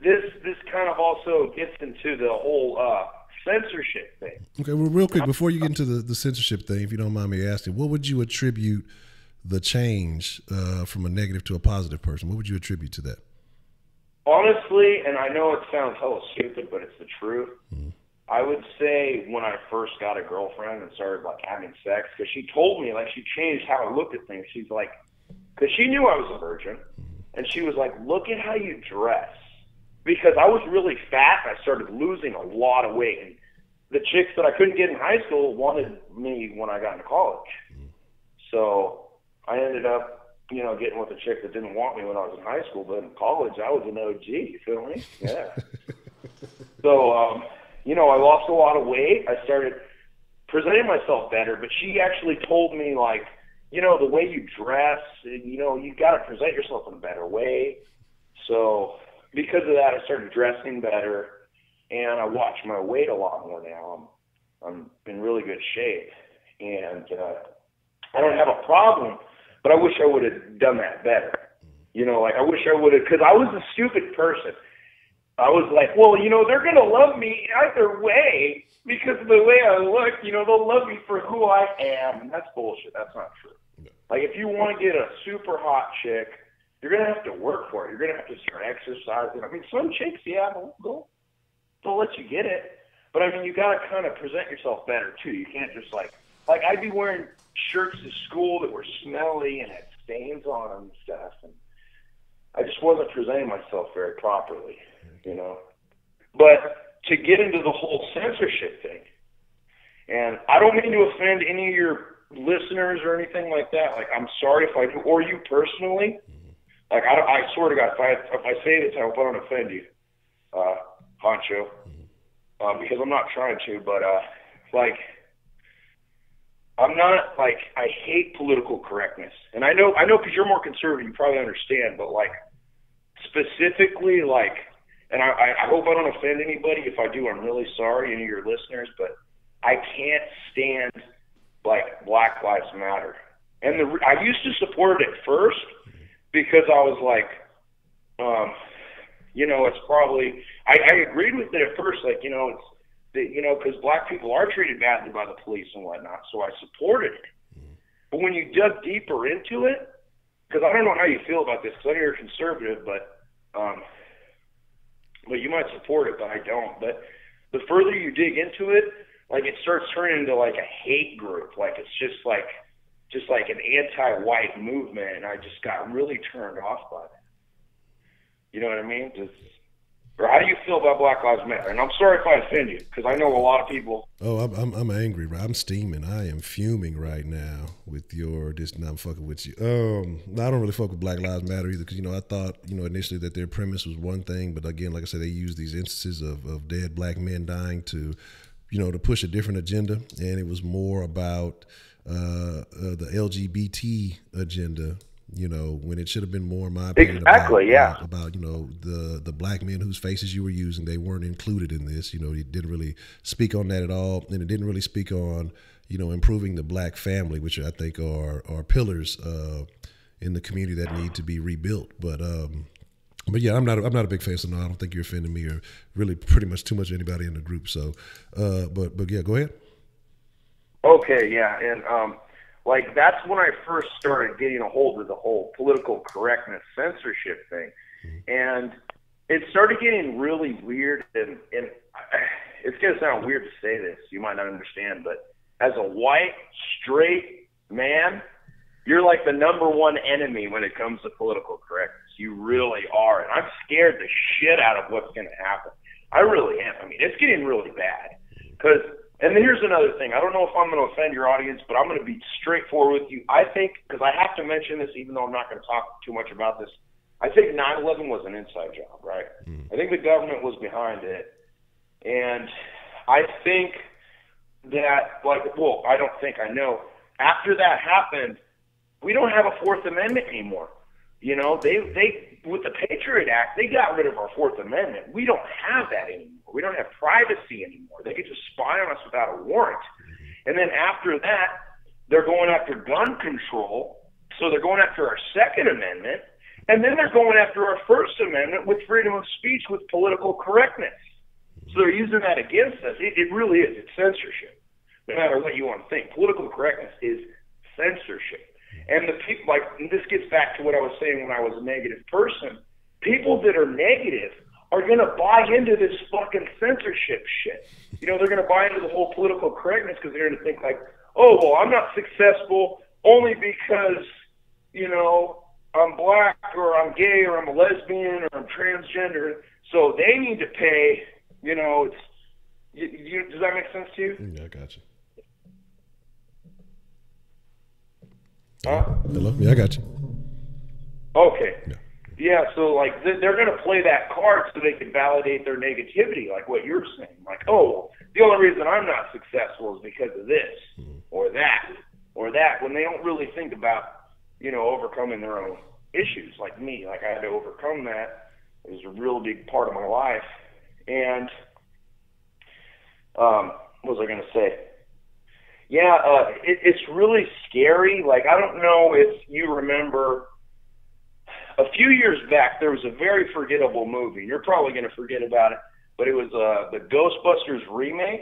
this kind of also gets into the whole censorship thing. Okay, well, real quick, before you get into the censorship thing, if you don't mind me asking, what would you attribute the change from a negative to a positive person? What would you attribute to that? Honestly, and I know it sounds hella stupid, but it's the truth. Mm-hmm. I would say when I first got a girlfriend and started like having sex, because she told me, like, she changed how I looked at things. She's like, because she knew I was a virgin, and she was like, look at how you dress. Because I was really fat, I started losing a lot of weight. And the chicks that I couldn't get in high school wanted me when I got into college. So I ended up, you know, getting with a chick that didn't want me when I was in high school, but in college I was an OG, you feel me? Yeah. So, you know, I lost a lot of weight. I started presenting myself better, but she actually told me, like, you know, the way you dress, you know, you got to present yourself in a better way. So because of that, I started dressing better, and I watch my weight a lot more now. I'm in really good shape, and I don't have a problem, but I wish I would have done that better. You know, like, I wish I would have, because I was a stupid person. I was like, well, you know, they're going to love me either way because of the way I look. You know, they'll love me for who I am. And that's bullshit. That's not true. Like, if you want to get a super hot chick, you're going to have to work for it. You're going to have to start exercising. I mean, some chicks, yeah, they'll let you get it. But, I mean, you got to kind of present yourself better, too. You can't just, like I'd be wearing shirts to school that were smelly and had stains on them and stuff. And I just wasn't presenting myself very properly, you know. But to get into the whole censorship thing, and I don't mean to offend any of your listeners or anything like that. Like, I'm sorry if I do, or you personally. Like, I swear to God, if I say this, I hope I don't offend you, Honcho, because I'm not trying to, but, like, I'm not, like, I hate political correctness. And I know because you're more conservative, you probably understand, but, like, specifically, like, and I hope I don't offend anybody. If I do, I'm really sorry, any of your listeners, but I can't stand, like, Black Lives Matter. And I used to support it at first because I was like, you know, it's probably, I agreed with it at first, like, you know, it's, you know, because black people are treated badly by the police and whatnot, so I supported it. But when you dug deeper into it, because I don't know how you feel about this, because I know you're conservative, but you might support it, but I don't. But the further you dig into it, like, it starts turning into like a hate group, like it's just like an anti-white movement, and I just got really turned off by that. You know what I mean? Or how do you feel about Black Lives Matter? And I'm sorry if I offend you, because I know a lot of people. Oh, I'm angry. I'm steaming. I am fuming right now with your this. Now I'm fucking with you. I don't really fuck with Black Lives Matter either, because, you know, I thought, you know, initially that their premise was one thing, but again, like I said, they use these instances of dead black men dying to, you know, to push a different agenda, and it was more about the LGBT agenda. You know, when it should have been more, in my opinion, about, you know, the black men whose faces you were using, they weren't included in this. You know, it didn't really speak on that at all, and it didn't really speak on, you know, improving the black family, which I think are pillars in the community that need to be rebuilt. But yeah, I'm not a big fan, so no, I don't think you're offending me or really pretty much too much anybody in the group. So, but yeah, go ahead. Okay, yeah, and like, that's when I first started getting a hold of the whole political correctness censorship thing. And it started getting really weird, and it's going to sound weird to say this, you might not understand, but as a white, straight man, you're like the number one enemy when it comes to political correctness. You really are, and I'm scared the shit out of what's going to happen. I really am. I mean, it's getting really bad, because... And then here's another thing. I don't know if I'm going to offend your audience, but I'm going to be straightforward with you. I think, because I have to mention this, even though I'm not going to talk too much about this, I think 9/11 was an inside job, right? I think the government was behind it. And I think that, like, well, I don't think, I know. After that happened, we don't have a Fourth Amendment anymore. You know, they with the Patriot Act, they got rid of our Fourth Amendment. We don't have that anymore. We don't have privacy anymore. They could just spy on us without a warrant. And then after that, they're going after gun control. So they're going after our Second Amendment. And then they're going after our First Amendment with freedom of speech, with political correctness. So they're using that against us. It really is. It's censorship. No matter what you want to think. Political correctness is censorship. And the people, like, and this gets back to what I was saying when I was a negative person. People that are negative are going to buy into this fucking censorship shit. You know, they're going to buy into the whole political correctness because they're going to think like, oh, well, I'm not successful only because, you know, I'm black or I'm gay or I'm a lesbian or I'm transgender. So they need to pay, you know, does that make sense to you? Yeah, I got you. Huh? Hello? Yeah, I got you. Okay. Yeah. Yeah, so like they're going to play that card so they can validate their negativity, like what you're saying. Like, oh, the only reason I'm not successful is because of this or that, when they don't really think about, you know, overcoming their own issues. Like me, like I had to overcome that. It was a real big part of my life. And what was I going to say? Yeah, it's really scary. Like, I don't know if you remember, a few years back, there was a very forgettable movie. You're probably going to forget about it, but it was the Ghostbusters remake.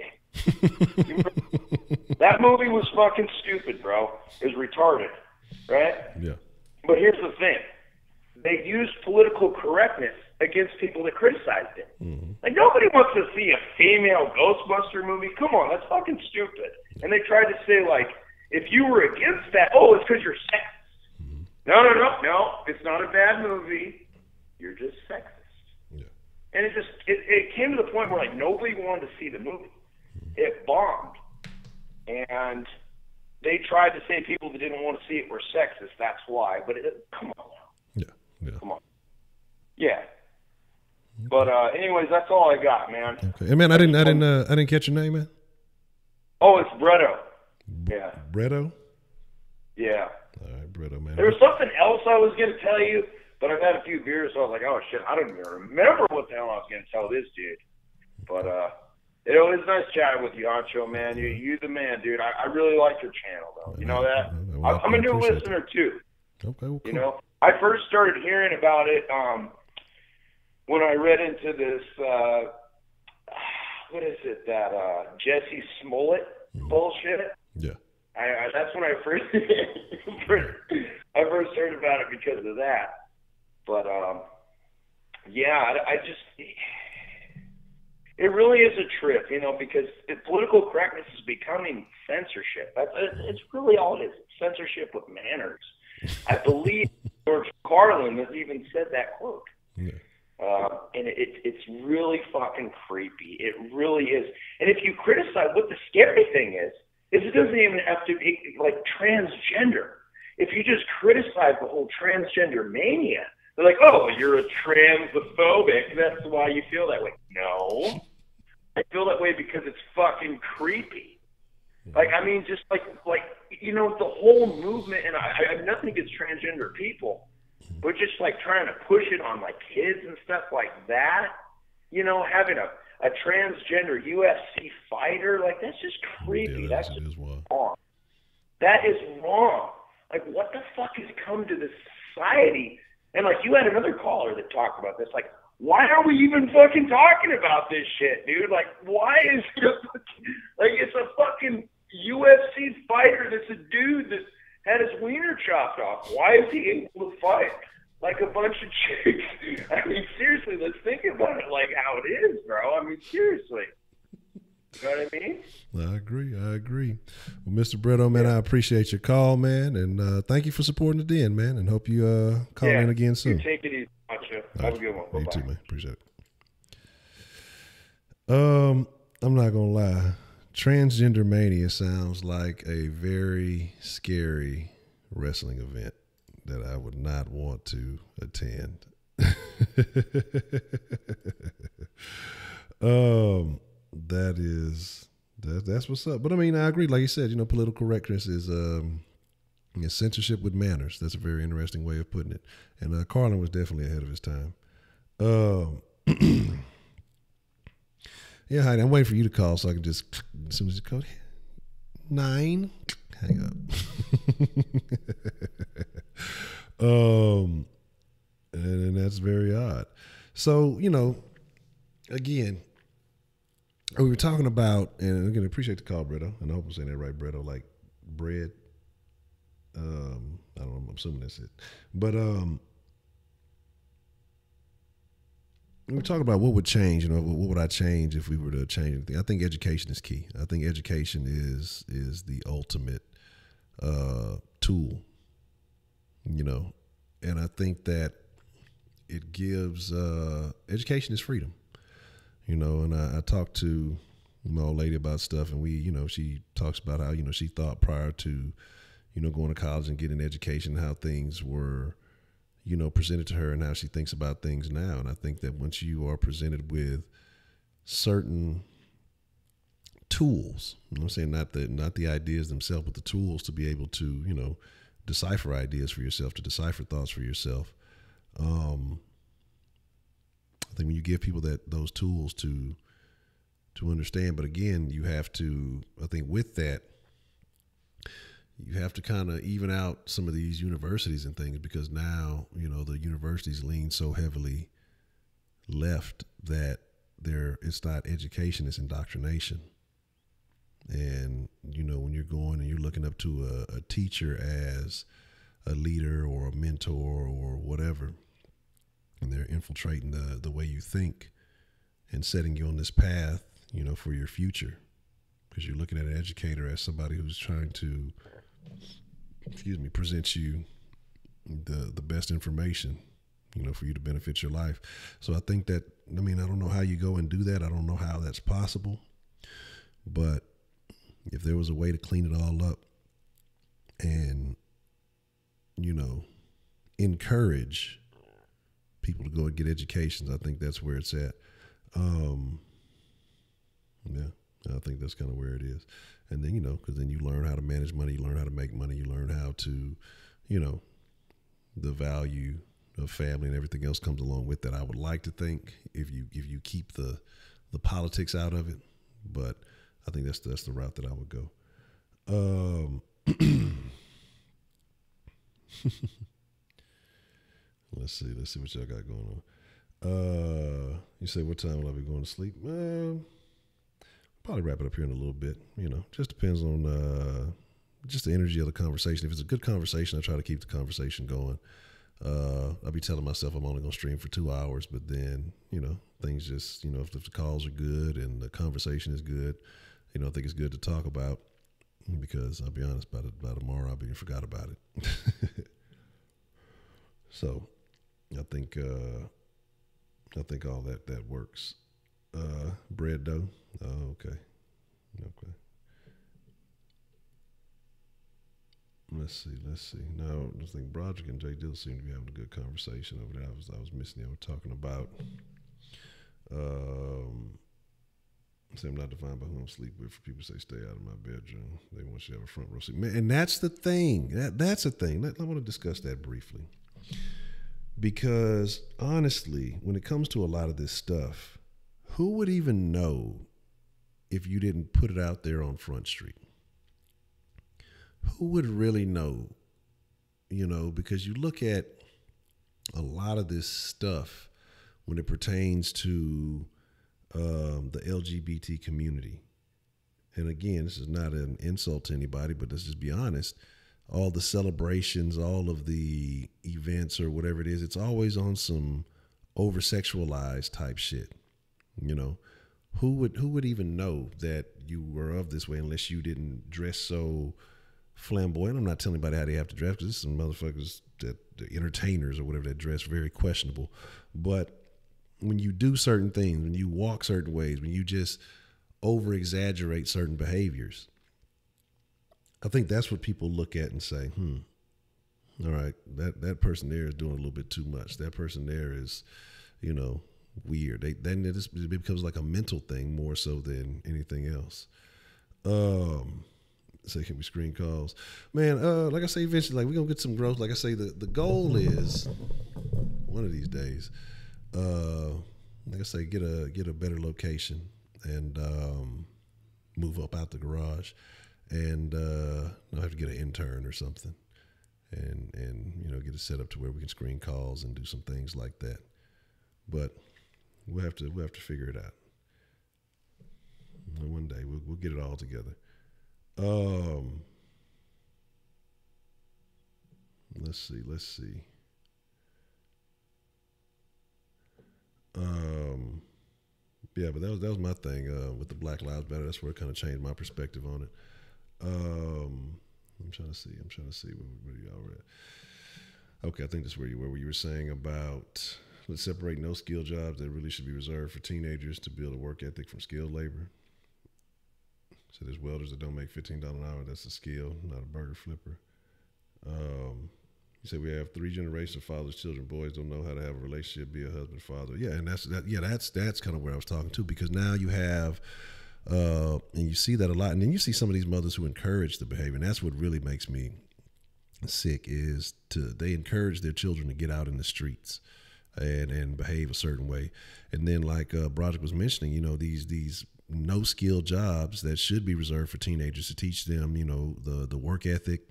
That movie was fucking stupid, bro. It was retarded, right? Yeah. But here's the thing. They used political correctness against people that criticized it. Like, nobody wants to see a female Ghostbuster movie. Come on, that's fucking stupid. And they tried to say, like, if you were against that, oh, it's because you're sexist. No, it's not a bad movie. You're just sexist. Yeah. And it came to the point where, like, nobody wanted to see the movie. It bombed. And they tried to say people that didn't want to see it were sexist. That's why. But come on now. Yeah. Come on. Yeah. But anyways, that's all I got, man. Okay. Hey, man, I didn't catch your name, man. Oh, it's Bretto. Yeah. Bretto? Yeah. All right, Bretto, man. There was something else I was going to tell you, but I've had a few beers, so I was like, oh, shit, I don't even remember what the hell I was going to tell this dude. But it was nice chatting with you, Honcho, man. You're the man, dude. I really like your channel, though. You know that? Well, I'm a new listener, too. Okay, well, cool. You know, I first started hearing about it when I read into this, what is it, that Jesse Smollett bullshit. Yeah. That's when I first heard about it because of that. But yeah, I just it really is a trip, you know, because political correctness is becoming censorship. It's really all it is. Censorship with manners. I believe George Carlin has even said that quote. Yeah. And it's really fucking creepy. It really is. And if you criticize, what the scary thing is it doesn't even have to be like transgender. If you just criticize the whole transgender mania, they're like, oh, you're a transphobic. That's why you feel that way. No. I feel that way because it's fucking creepy. Like, I mean, just like you know, the whole movement, and I have nothing against transgender people, but just like trying to push it on like kids and stuff like that, you know, having a transgender UFC fighter, like that's just creepy. Yeah, that's just wrong. That is wrong. Like, what the fuck has come to this society? And like, you had another caller that talked about this. Like, why are we even fucking talking about this shit, dude? Like, why is it like it's a fucking UFC fighter that's a dude that had his wiener chopped off? Why is he able to fight like a bunch of chicks? I mean, seriously, let's think about it like how it is, bro. I mean, seriously. You know what I mean? I agree. Well, Mr. Bretto, man, I appreciate your call, man, and thank you for supporting the den, man, and hope you call in again soon. You take it easy, Honcho. Have a good one. Bye-bye. You too, man. Appreciate it. I'm not gonna lie. Transgender Mania sounds like a very scary wrestling event that I would not want to attend. That's what's up. But I mean, I agree. Like you said, you know, political correctness is censorship with manners. That's a very interesting way of putting it. And Carlin was definitely ahead of his time. Yeah, Heidi, I'm waiting for you to call so I can just, as soon as you call, 9, hang up. And that's very odd. So, you know, again, we were talking about, and again, I appreciate the call, Bretto, and I hope I'm saying that right, Bretto, like bread. I don't know, I'm assuming that's it. But we talk about what would change, you know, what would I change if we were to change anything? I think education is key. I think education is the ultimate tool, you know, and I think that it gives education is freedom, you know. And I talked to my old lady about stuff, and we, you know, she talks about how, you know, she thought prior to, you know, going to college and getting an education, how things were, you know, presented to her and how she thinks about things now. And I think that once you are presented with certain tools, you know what I'm saying, not the ideas themselves, but the tools to be able to, you know, decipher ideas for yourself, to decipher thoughts for yourself. I think when you give people those tools to understand, but again, you have to, I think with that, you have to kind of even out some of these universities and things, because now, you know, the universities lean so heavily left that it's not education, it's indoctrination. And, you know, when you're going and you're looking up to a teacher as a leader or a mentor or whatever, and they're infiltrating the way you think and setting you on this path, you know, for your future, because you're looking at an educator as somebody who's trying to, present you the best information, you know, for you to benefit your life. So I think that, I mean, I don't know how you go and do that. I don't know how that's possible, but if there was a way to clean it all up and, you know, encourage people to go and get educations, I think that's where it's at. Yeah, I think that's kind of where it is. And then, you know, because then you learn how to manage money, you learn how to make money, you learn how to, you know, the value of family and everything else comes along with that. I would like to think if you keep the politics out of it, but I think that's the route that I would go. Let's see what y'all got going on. You say, what time will I be going to sleep? Probably wrap it up here in a little bit. You know, just depends on just the energy of the conversation. If it's a good conversation, I try to keep the conversation going. I'll be telling myself I'm only going to stream for 2 hours, but then, you know, things just, you know, if the calls are good and the conversation is good, you know, I think it's good to talk about, because I'll be honest, by tomorrow I'll be forgot about it. So I think all that works. Bread dough. Oh, okay. Let's see. Now, I think Broderick and Jay Dill seem to be having a good conversation over there. I was missing. They were talking about. Say I'm not defined by who I'm sleep with. For people say stay out of my bedroom, they want you to have a front row seat. Man, and that's the thing. That's the thing. I want to discuss that briefly, because honestly, when it comes to a lot of this stuff, who would even know if you didn't put it out there on Front Street? Who would really know? You know, because you look at a lot of this stuff when it pertains to the LGBT community. And again, this is not an insult to anybody, but let's just be honest. All the celebrations, all of the events or whatever it is, it's always on some over-sexualized type shit. You know, who would even know that you were of this way unless you didn't dress so flamboyant? I'm not telling anybody how they have to dress, because there's some motherfuckers, that the entertainers or whatever, that dress very questionable. But when you do certain things, when you walk certain ways, when you just over-exaggerate certain behaviors, I think that's what people look at and say, all right, that person there is doing a little bit too much. That person there is, you know, weird. Then it becomes like a mental thing more so than anything else. Say, can we screen calls? Man, like I say, eventually, like, we're going to get some growth. Like I say, the goal is one of these days, like I say, get a better location and move up out the garage, and I'll have to get an intern or something, and you know, get it set up to where we can screen calls and do some things like that. But we'll have to figure it out. One day we'll get it all together. Let's see. Yeah, but that was my thing with the Black Lives Matter. That's where it kind of changed my perspective on it. I'm trying to see where y'all were at. Okay, I think that's where you were saying about let's separate no skill jobs that really should be reserved for teenagers to build a work ethic from skilled labor. So there's welders that don't make $15 an hour. That's a skill, not a burger flipper. You said we have 3 generations of fathers, children, boys don't know how to have a relationship, be a husband, father. Yeah, and that's kind of where I was talking to, because now you have, and you see that a lot, and then you see some of these mothers who encourage the behavior, and that's what really makes me sick. Is they encourage their children to get out in the streets and behave a certain way, and then like Broderick was mentioning, you know, these no skill jobs that should be reserved for teenagers to teach them, you know, the work ethic.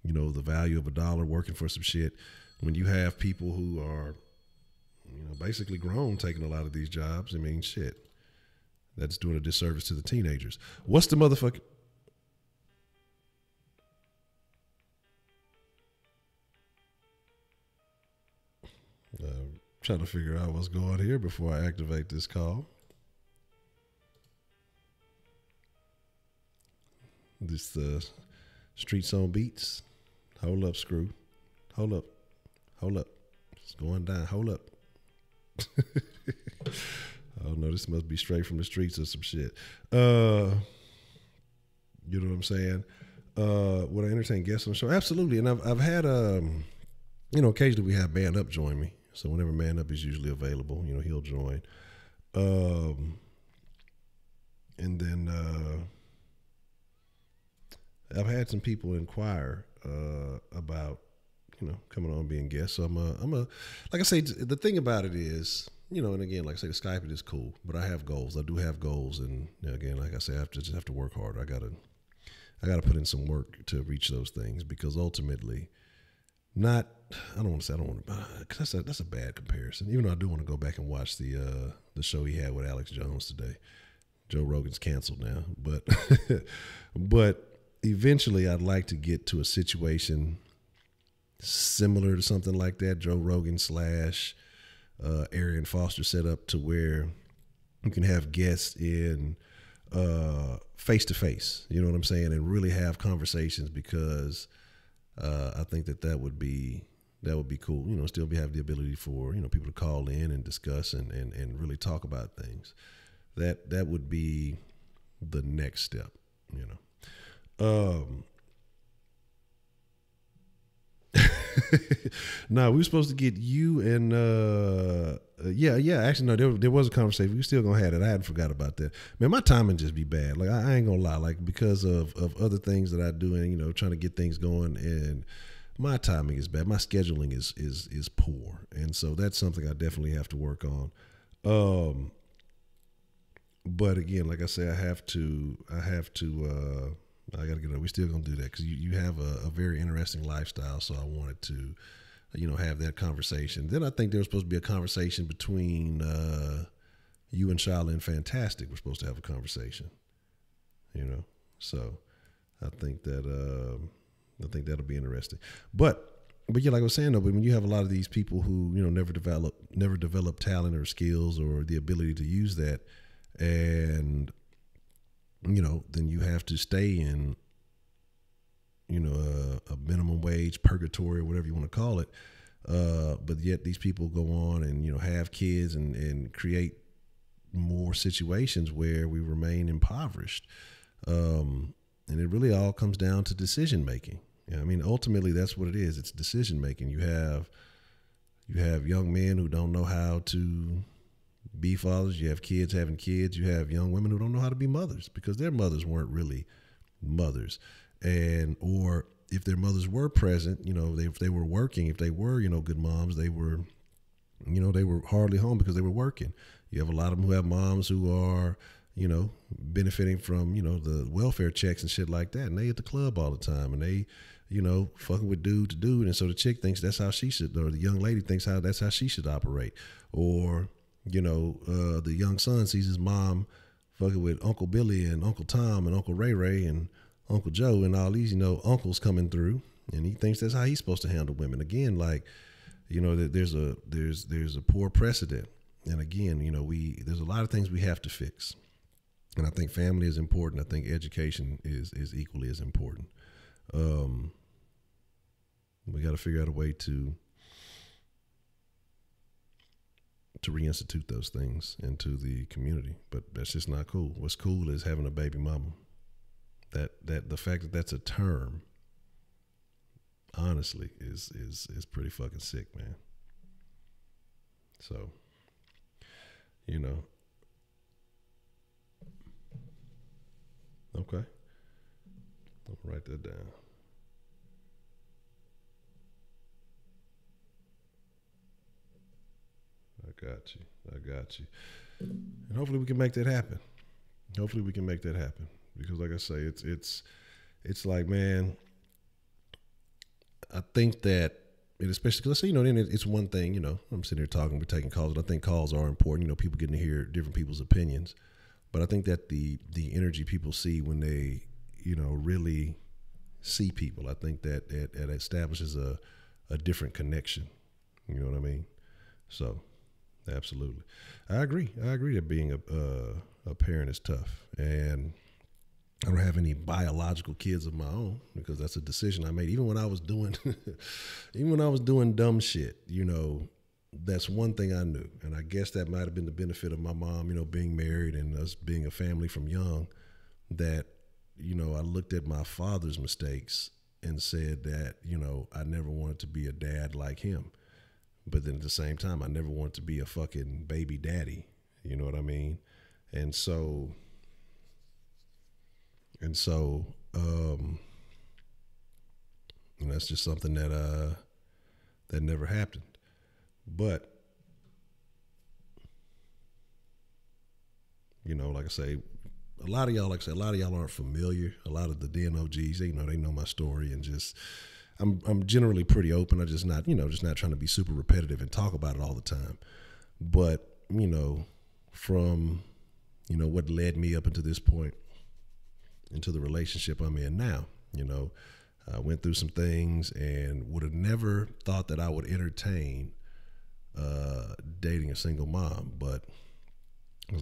You know, the value of $1 working for some shit. When you have people who are, you know, basically grown taking a lot of these jobs, I mean, shit, that's doing a disservice to the teenagers. What's the motherfucking... trying to figure out what's going on here before I activate this call. This Streets on Beats. Hold up, Screw. Hold up. It's going down. Hold up. Oh no, this must be straight from the streets or some shit. You know what I'm saying? Would I entertain guests on the show? Absolutely. And I've had you know, occasionally we have Man Up join me. So whenever Man Up is usually available, you know, he'll join. And then I've had some people inquire about, you know, coming on being guests. So I'm a like I say, the thing about it is, you know, and again, like I say, the Skype is cool, but I have goals. I do have goals, and you know, again, like I say, I just have to work harder. I gotta put in some work to reach those things, because ultimately, I don't want to, because that's a bad comparison. Even though I do want to go back and watch the show he had with Alex Jones today. Joe Rogan's canceled now, but eventually I'd like to get to a situation similar to something like that, Joe Rogan / Arian Foster set up, to where you can have guests in face to face, you know what I'm saying, and really have conversations, because I think that would be cool, you know, still have the ability for, you know, people to call in and discuss and really talk about things. That would be the next step, you know. No, we were supposed to get you and actually no, there was a conversation. We still gonna have it. I hadn't forgot about that. Man, my timing just be bad. Like I ain't gonna lie, like because of other things that I do, and you know, trying to get things going, and my timing is bad. My scheduling is poor, and so that's something I definitely have to work on. But again, like I say, I gotta get up. We're still gonna do that, because you have a very interesting lifestyle. So I wanted to, you know, have that conversation. Then I think there was supposed to be a conversation between you and Charlene Fantastic. We're supposed to have a conversation, you know. So I think that'll be interesting. But yeah, like I was saying though, but when you have a lot of these people who, you know, never develop talent or skills or the ability to use that, and you know, then you have to stay in, you know, a minimum wage purgatory or whatever you want to call it. But yet these people go on and, you know, have kids and create more situations where we remain impoverished. And it really all comes down to decision making. You know, I mean, ultimately that's what it is. It's decision making. You have young men who don't know how to be fathers. You have kids having kids. You have young women who don't know how to be mothers, because their mothers weren't really mothers. And or if their mothers were present, you know, if they were working, if they were, you know, good moms, they were hardly home because they were working. You have a lot of them who have moms who are, you know, benefiting from, you know, the welfare checks and shit like that, and they at the club all the time, and they, you know, fucking with dude to dude, and so the chick thinks that's how she should, or the young lady thinks that's how she should operate. Or, you know, the young son sees his mom fucking with Uncle Billy and Uncle Tom and Uncle Ray Ray and Uncle Joe and all these, you know, uncles coming through, and he thinks that's how he's supposed to handle women. Again, like, you know, there's a poor precedent. And again, you know, there's a lot of things we have to fix. And I think family is important. I think education is equally as important. We got to figure out a way to reinstitute those things into the community, but that's just not cool. What's cool is having a baby mama. That the fact that that's a term, honestly, is pretty fucking sick, man. So, you know, okay, I'll write that down. I got you. And hopefully we can make that happen. Because like I say, it's like, man, I think that, and especially because I say, you know, then it's one thing, you know, I'm sitting here talking, we're taking calls, and I think calls are important, you know, people getting to hear different people's opinions. But I think that the energy people see when they, you know, really see people, I think that it establishes a different connection. You know what I mean? So, absolutely. I agree that being a parent is tough. And I don't have any biological kids of my own because that's a decision I made. Even when I was doing dumb shit, you know, that's one thing I knew. And I guess that might have been the benefit of my mom, you know, being married and us being a family from young, that, you know, I looked at my father's mistakes and said that, you know, I never wanted to be a dad like him. But then at the same time, I never wanted to be a fucking baby daddy. You know what I mean? And so, you know, that's just something that never happened. But, you know, like I say, a lot of y'all aren't familiar. A lot of the den OGs, they know my story, and just, I'm generally pretty open. I'm just not trying to be super repetitive and talk about it all the time. But, you know, from, you know, what led me up into this point, into the relationship I'm in now, you know, I went through some things and would have never thought that I would entertain dating a single mom. But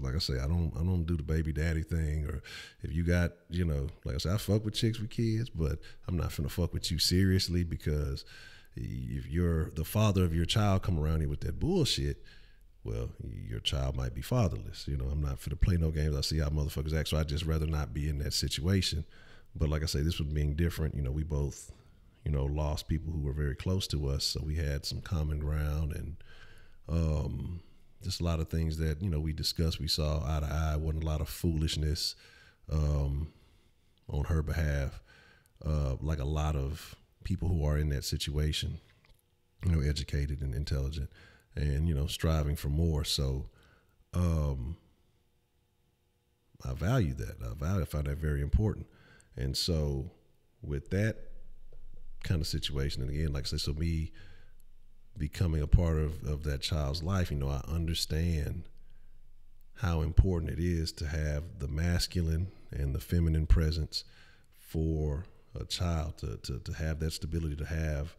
like I say, I don't do the baby daddy thing. Or if you got, you know, like I said, I fuck with chicks with kids, but I'm not finna fuck with you seriously, because if you're the father of your child come around here with that bullshit, well, your child might be fatherless. You know, I'm not finna play no games. I see how motherfuckers act, so I'd just rather not be in that situation. But like I say, this was being different. You know, we both, you know, lost people who were very close to us, so we had some common ground, and just a lot of things that, you know, we discussed, we saw eye to eye. Wasn't a lot of foolishness on her behalf, like a lot of people who are in that situation, you know, educated and intelligent, and, you know, striving for more. So I value that. I find that very important. And so with that kind of situation, and again, like I said, so me becoming a part of that child's life, you know, I understand how important it is to have the masculine and the feminine presence for a child, to have that stability, to have,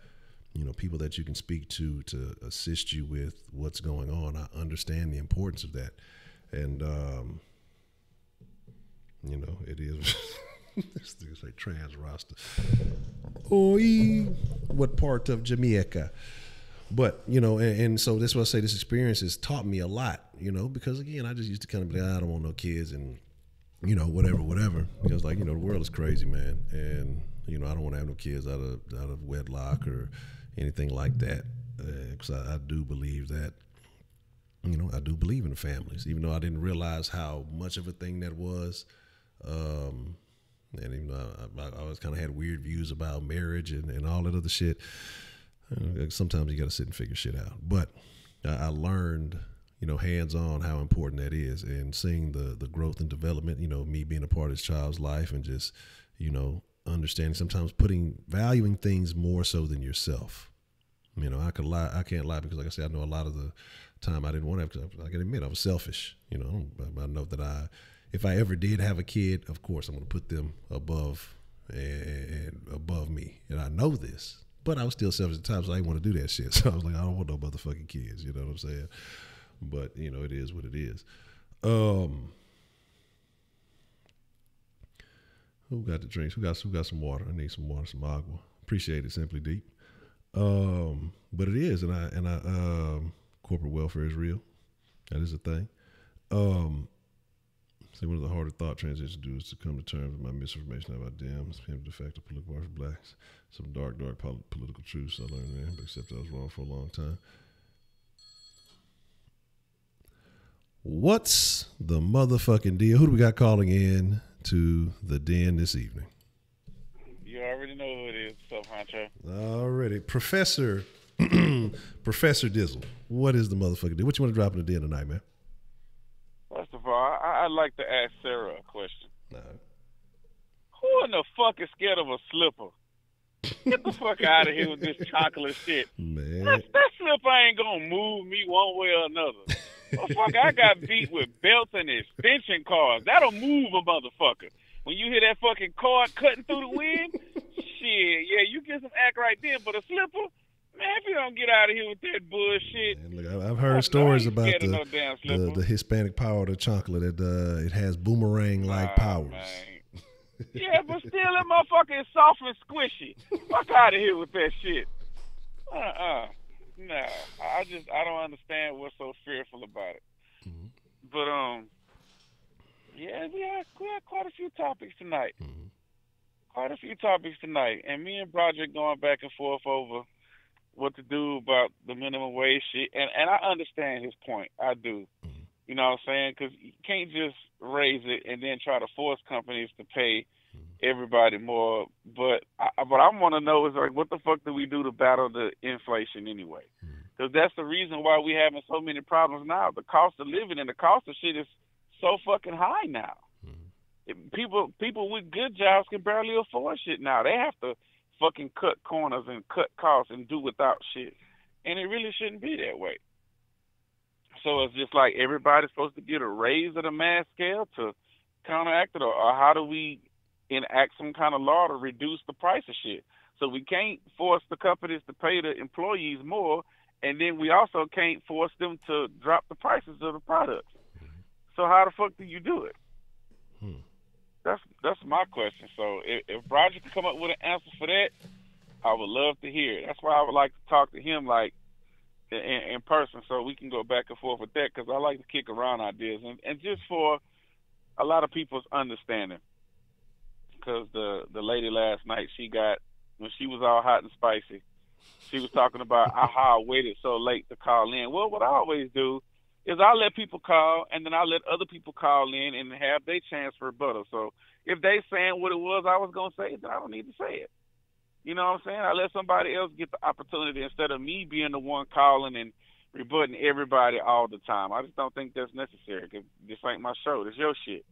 you know, people that you can speak to assist you with what's going on. I understand the importance of that. And, you know, it is, this thing's like trans roster. Oi, what part of Jamaica? But, you know, and so that's why I say this experience has taught me a lot, you know, because again, I just used to kind of be like, I don't want no kids, and, you know, whatever. Because, like, you know, the world is crazy, man. And, you know, I don't want to have no kids out of wedlock or anything like that. Because I do believe that, you know, I do believe in the families, even though I didn't realize how much of a thing that was. And even though I always kind of had weird views about marriage and all that other shit. Sometimes you got to sit and figure shit out. But I learned, you know, hands-on how important that is, and seeing the growth and development, you know, me being a part of this child's life, and just, you know, understanding, sometimes valuing things more so than yourself. You know, I can't lie, because like I said, I know a lot of the time I didn't want to have, I can admit I was selfish. You know, I know that if I ever did have a kid, of course I'm going to put them above me. And I know this. But I was still selfish at times, so I didn't want to do that shit. So I was like, I don't want no motherfucking kids, you know what I'm saying? But you know, it is what it is. Who got the drinks? Who got some water? I need some water, some agua. Appreciate it, Simply Deep. But it is, and I corporate welfare is real. That is a thing. See, one of the harder thought transitions to do is to come to terms with my misinformation about Dems, the fact of political war for blacks, some dark political truths I learned there, but except I was wrong for a long time. What's the motherfucking deal? Who do we got calling in to the den this evening? You already know who it is. What's up, Honcho? Already. Professor Dizzle, what is the motherfucking deal? What you want to drop in the den tonight, man? First of all, I'd like to ask Sarah a question. No. Who in the fuck is scared of a slipper? Get the fuck out of here with this chocolate shit. Man. That slipper ain't gonna move me one way or another. Oh, fuck, I got beat with belts and extension cords. That'll move a motherfucker. When you hear that fucking cord cutting through the wind, shit, yeah, you get some act right then. But a slipper, man, if you don't get out of here with that bullshit. Man, look, I've heard stories about the Hispanic power of the chocolate. It has boomerang-like powers. Man. Yeah, but still, that motherfucker is soft and squishy. Fuck out of here with that shit. No, I don't understand what's so fearful about it. Mm-hmm. But yeah, we had quite a few topics tonight. Mm-hmm. Quite a few topics tonight, and me and Broderick going back and forth over what to do about the minimum wage shit. And I understand his point. I do. Mm-hmm. You know what I'm saying? Because you can't just raise it and then try to force companies to pay everybody more. But what I want to know is, like, what the fuck do we do to battle the inflation anyway? Because that's the reason why we having so many problems now. The cost of living and the cost of shit is so fucking high now. People with good jobs can barely afford shit now. They have to fucking cut corners and cut costs and do without shit. And it really shouldn't be that way. So it's just like everybody's supposed to get a raise at a mass scale to counteract it, or how do we enact some kind of law to reduce the price of shit? So we can't force the companies to pay the employees more, and then we also can't force them to drop the prices of the products. So how the fuck do you do it? That's my question. So if Roger could come up with an answer for that, I would love to hear it. That's why I would like to talk to him, like, in person, so we can go back and forth with that, because I like to kick around ideas, and just for a lot of people's understanding. Because the lady last night, when she was all hot and spicy, she was talking about how I waited so late to call in. Well, what I always do is I let people call, and then I let other people call in and have their chance for rebuttal. So if they saying what it was I was going to say, then I don't need to say it. You know what I'm saying? I let somebody else get the opportunity instead of me being the one calling and rebutting everybody all the time. I just don't think that's necessary. Cause this ain't my show. This your shit.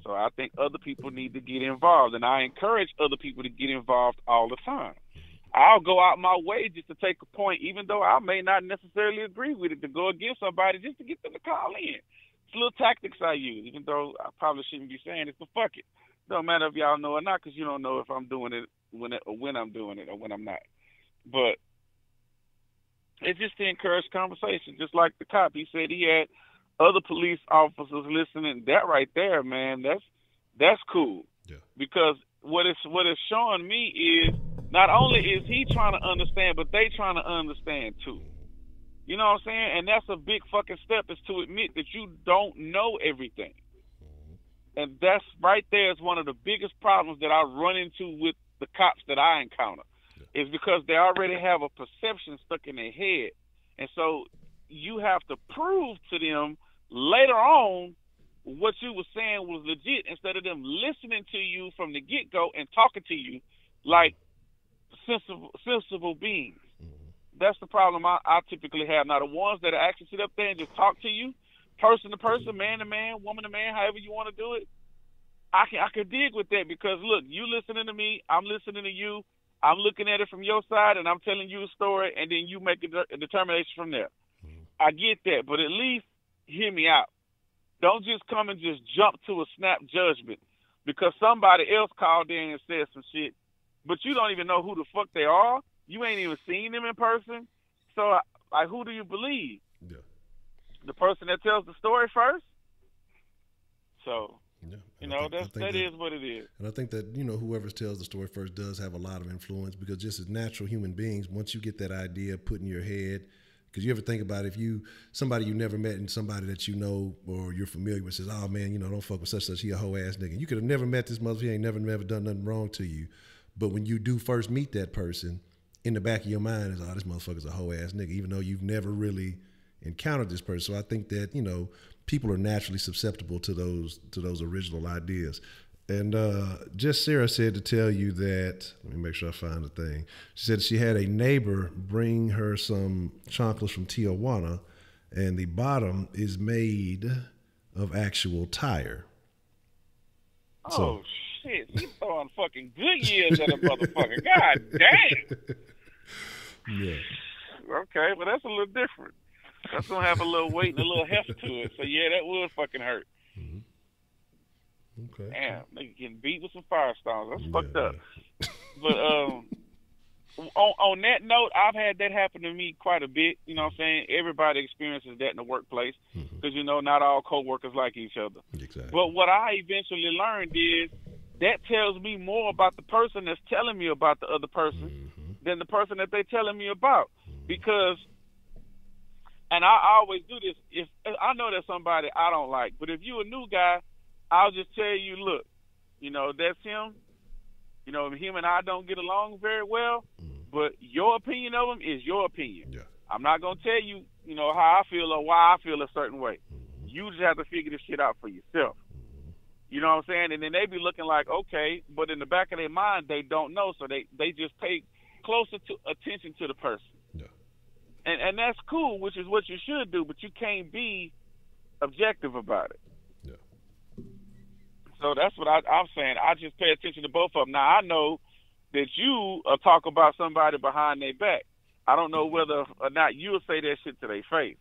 So I think other people need to get involved, and I encourage other people to get involved all the time. I'll go out my way just to take a point, even though I may not necessarily agree with it, to go against somebody just to get them to call in. It's little tactics I use, even though I probably shouldn't be saying it, but fuck it. Don't matter if y'all know or not, because you don't know if I'm doing it when I'm doing it or when I'm not. But it's just to encourage conversation, just like the cop. He said he had other police officers listening. That right there, man, that's cool. Yeah. Because what it's showing me is not only is he trying to understand, but they trying to understand too. You know what I'm saying? And that's a big fucking step, is to admit that you don't know everything. And that's right there is one of the biggest problems that I run into with the cops that I encounter, is because they already have a perception stuck in their head. And so you have to prove to them later on what you were saying was legit, instead of them listening to you from the get-go and talking to you like sensible beings. That's the problem I typically have. Now, the ones that actually sit up there and just talk to you, person to person, man to man, woman to man, however you want to do it, I can dig with that, because, look, you listening to me, I'm listening to you, I'm looking at it from your side, and I'm telling you a story, and then you make a determination from there. I get that, but at least hear me out. Don't just come and just jump to a snap judgment because somebody else called in and said some shit, but you don't even know who the fuck they are. You ain't even seen them in person. So, like, who do you believe? Yeah. the person that tells the story first. So, Yeah. you know, that is what it is. And I think that, you know, whoever tells the story first does have a lot of influence, because just as natural human beings, once you get that idea put in your head, because you ever think about if somebody you never met and somebody that you know or you're familiar with says, oh man, you know, don't fuck with such, he a hoe ass nigga. You could have never met this motherfucker, he ain't never done nothing wrong to you. But when you do first meet that person, in the back of your mind is, oh, this motherfucker's a hoe ass nigga, even though you've never really encountered this person. So I think that, you know, people are naturally susceptible to those original ideas. And just Sarah said to tell you that, let me make sure I find the thing. She said she had a neighbor bring her some chocolates from Tijuana, and the bottom is made of actual tire. Oh, shit. He's throwing fucking good years at a motherfucker. God damn. Yeah. Okay, well, that's a little different. That's going to have a little weight and a little heft to it. So, yeah, that would fucking hurt. Mm-hmm. Okay. Damn, nigga getting beat with some firestones. That's fucked up. But on that note, I've had that happen to me quite a bit. You know what I'm saying? Everybody experiences that in the workplace because, you know, not all coworkers like each other. Exactly. But what I eventually learned is that tells me more about the person that's telling me about the other person than the person that they're telling me about. Because, and I always do this, if I know there's somebody I don't like, but if you're a new guy, I'll just tell you, look, you know, that's him. You know, him and I don't get along very well, but your opinion of him is your opinion. Yeah. I'm not going to tell you, you know, how I feel or why I feel a certain way. You just have to figure this shit out for yourself. You know what I'm saying? And then they be looking like, okay, but in the back of their mind, they don't know, so they just pay closer attention to the person. Yeah. And that's cool, which is what you should do, but you can't be objective about it. So that's what I'm saying. I just pay attention to both of them. Now, I know that you talk about somebody behind their back. I don't know whether or not you'll say that shit to their face.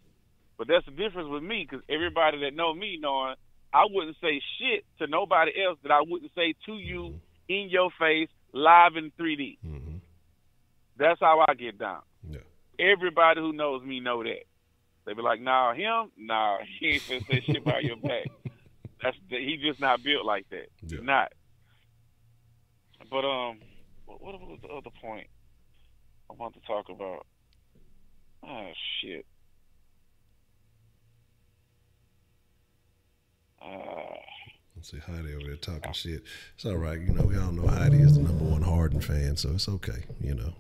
But that's the difference with me, because everybody that know me knowing I wouldn't say shit to nobody else that I wouldn't say to you in your face, live in 3D. That's how I get down. Yeah. Everybody who knows me know that. They be like, nah, him? Nah, he ain't finna say shit behind your back. He just not built like that. Yeah. Not. But what was the other point I want to talk about? Oh shit. Let's see Heidi over there talking shit. It's all right. You know, we all know Heidi is the #1 Harden fan, so it's okay. You know,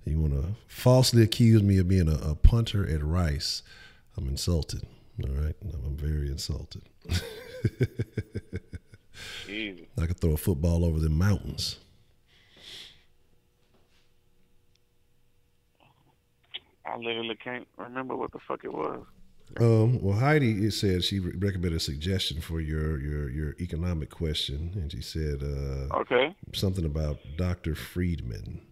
you want to falsely accuse me of being a punter at Rice, I'm insulted. All right, I'm very insulted. Jesus. I could throw a football over the mountains. I literally can't remember what the fuck it was. Well, Heidi said she recommended a suggestion for your economic question, and she said okay, something about Dr. Friedman.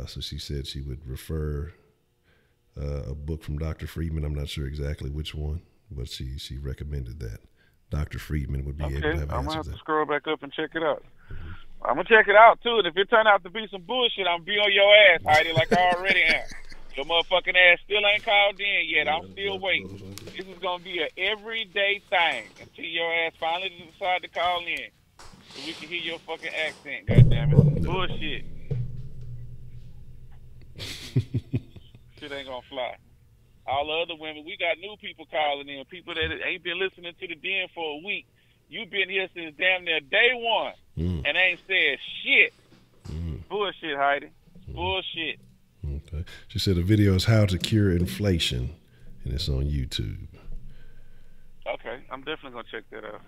So she said she would refer a book from Dr. Friedman. I'm not sure exactly which one, but she recommended that. Dr. Friedman would be able to have answers. I'm gonna have to scroll back up and check it out. I'm gonna check it out too, and if it turn out to be some bullshit, I'm gonna be on your ass, Heidi, like I already am. Your motherfucking ass still ain't called in yet. I'm still waiting. This is gonna be an everyday thing until your ass finally decide to call in, so we can hear your fucking accent. Goddammit, bullshit. Shit ain't gonna fly. All the other women, we got new people calling in, people that ain't been listening to the Den for a week. You been here since damn near day one and ain't said shit. Bullshit, Heidi. Bullshit. Okay. She said the video is How to Cure Inflation, and it's on YouTube. Okay, I'm definitely gonna check that out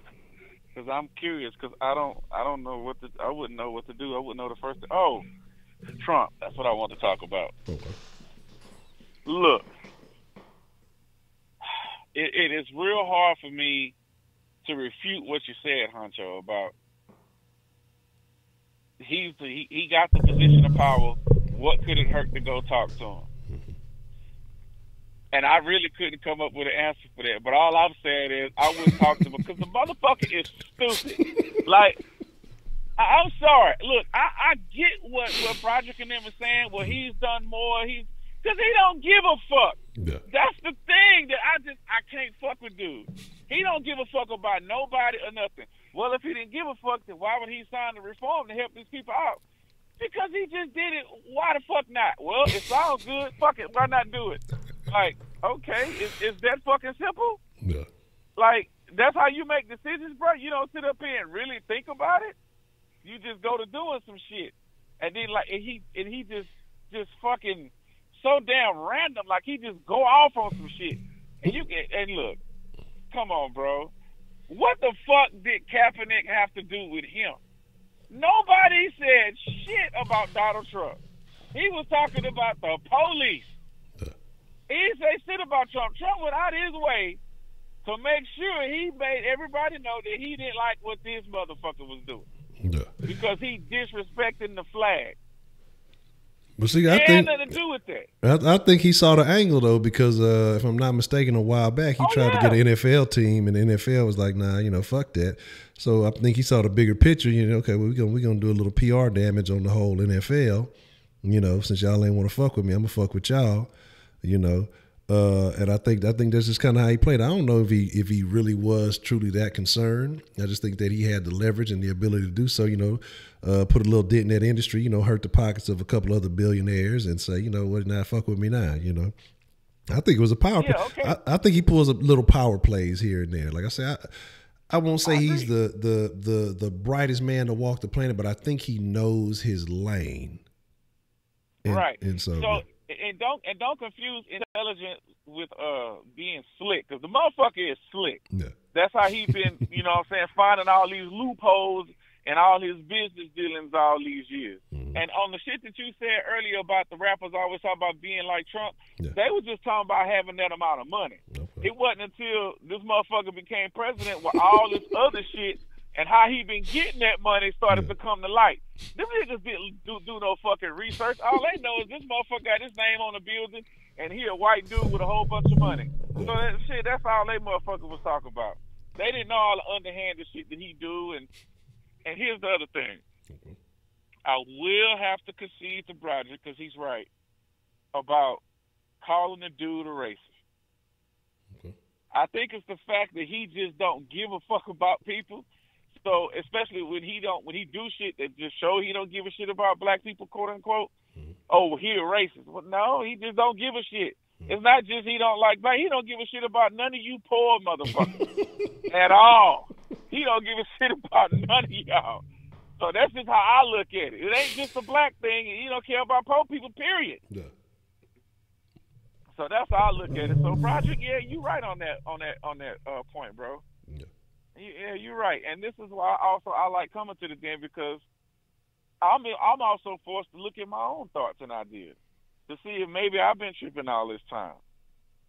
because I'm curious. Because I don't know what I wouldn't know what to do. I wouldn't know the first thing. Oh, Trump. That's what I want to talk about. Okay. Look. It is real hard for me to refute what you said, Honcho, about he got the position of power. What could it hurt to go talk to him? And I really couldn't come up with an answer for that. But all I'm saying is I wouldn't talk to him because the motherfucker is stupid. Like, I'm sorry. Look, I get what Broderick and them are saying. Well, he's done more. Because he don't give a fuck. Yeah. That's the thing that I can't fuck with dude. He don't give a fuck about nobody or nothing. Well, if he didn't give a fuck, then why would he sign the reform to help these people out? Because he just did it. Why the fuck not? Well, it sounds good. Fuck it. Why not do it? Like, okay, is that fucking simple? Yeah. Like, that's how you make decisions, bro? You don't sit up here and really think about it. You just go to doing some shit. And then, like, and he just fucking so damn random. Like, he just go off on some shit. And look, come on, bro. What the fuck did Kaepernick have to do with him? Nobody said shit about Donald Trump. He was talking about the police. He didn't say shit about Trump. Trump went out his way to make sure he made everybody know that he didn't like what this motherfucker was doing. Yeah. Because he disrespecting the flag. But see, I think nothing to do with that. I think he saw the angle though, because if I'm not mistaken, a while back he tried to get an NFL team, and the NFL was like, "Nah, fuck that." So I think he saw the bigger picture. Okay, well, we're gonna do a little PR damage on the whole NFL. Since y'all ain't want to fuck with me, I'm gonna fuck with y'all. And I think that's just kind of how he played. I don't know if he really was truly that concerned. I just think that he had the leverage and the ability to do so. Put a little dent in that industry. Hurt the pockets of a couple other billionaires and say, what, now fuck with me now. I think it was a power play. Okay. I think he pulls a little power plays here and there. Like I said, I won't say he's the brightest man to walk the planet, but I think he knows his lane. Right. And so and don't confuse intelligence with being slick, because the motherfucker is slick. Yeah. That's how he been, finding all these loopholes and all his business dealings all these years. Mm-hmm. And on the shit that you said earlier about the rappers always talking about being like Trump, they were just talking about having that amount of money. Okay. It wasn't until this motherfucker became president with all this other shit and how he been getting that money started to come to light. Them niggas didn't do no fucking research. All they know is this motherfucker got his name on the building and he a white dude with a whole bunch of money. So that's all they motherfucker was talking about. They didn't know all the underhanded shit that he do. And here's the other thing. I will have to concede to Broderick, because he's right about calling the dude a racist. I think it's the fact that he just don't give a fuck about people. So especially when he do shit that just show he don't give a shit about black people, quote unquote. Oh, he a racist. Well, no, he just don't give a shit. It's not just he don't like black. He don't give a shit about none of you poor motherfuckers at all. He don't give a shit about none of y'all. So that's just how I look at it. It ain't just a black thing. He don't care about poor people, period. Yeah. So that's how I look at it. So Broderick, yeah, you right on that point, bro. Yeah, you're right. And this is why I like coming to the den, because I'm also forced to look at my own thoughts and ideas to see if maybe I've been tripping all this time.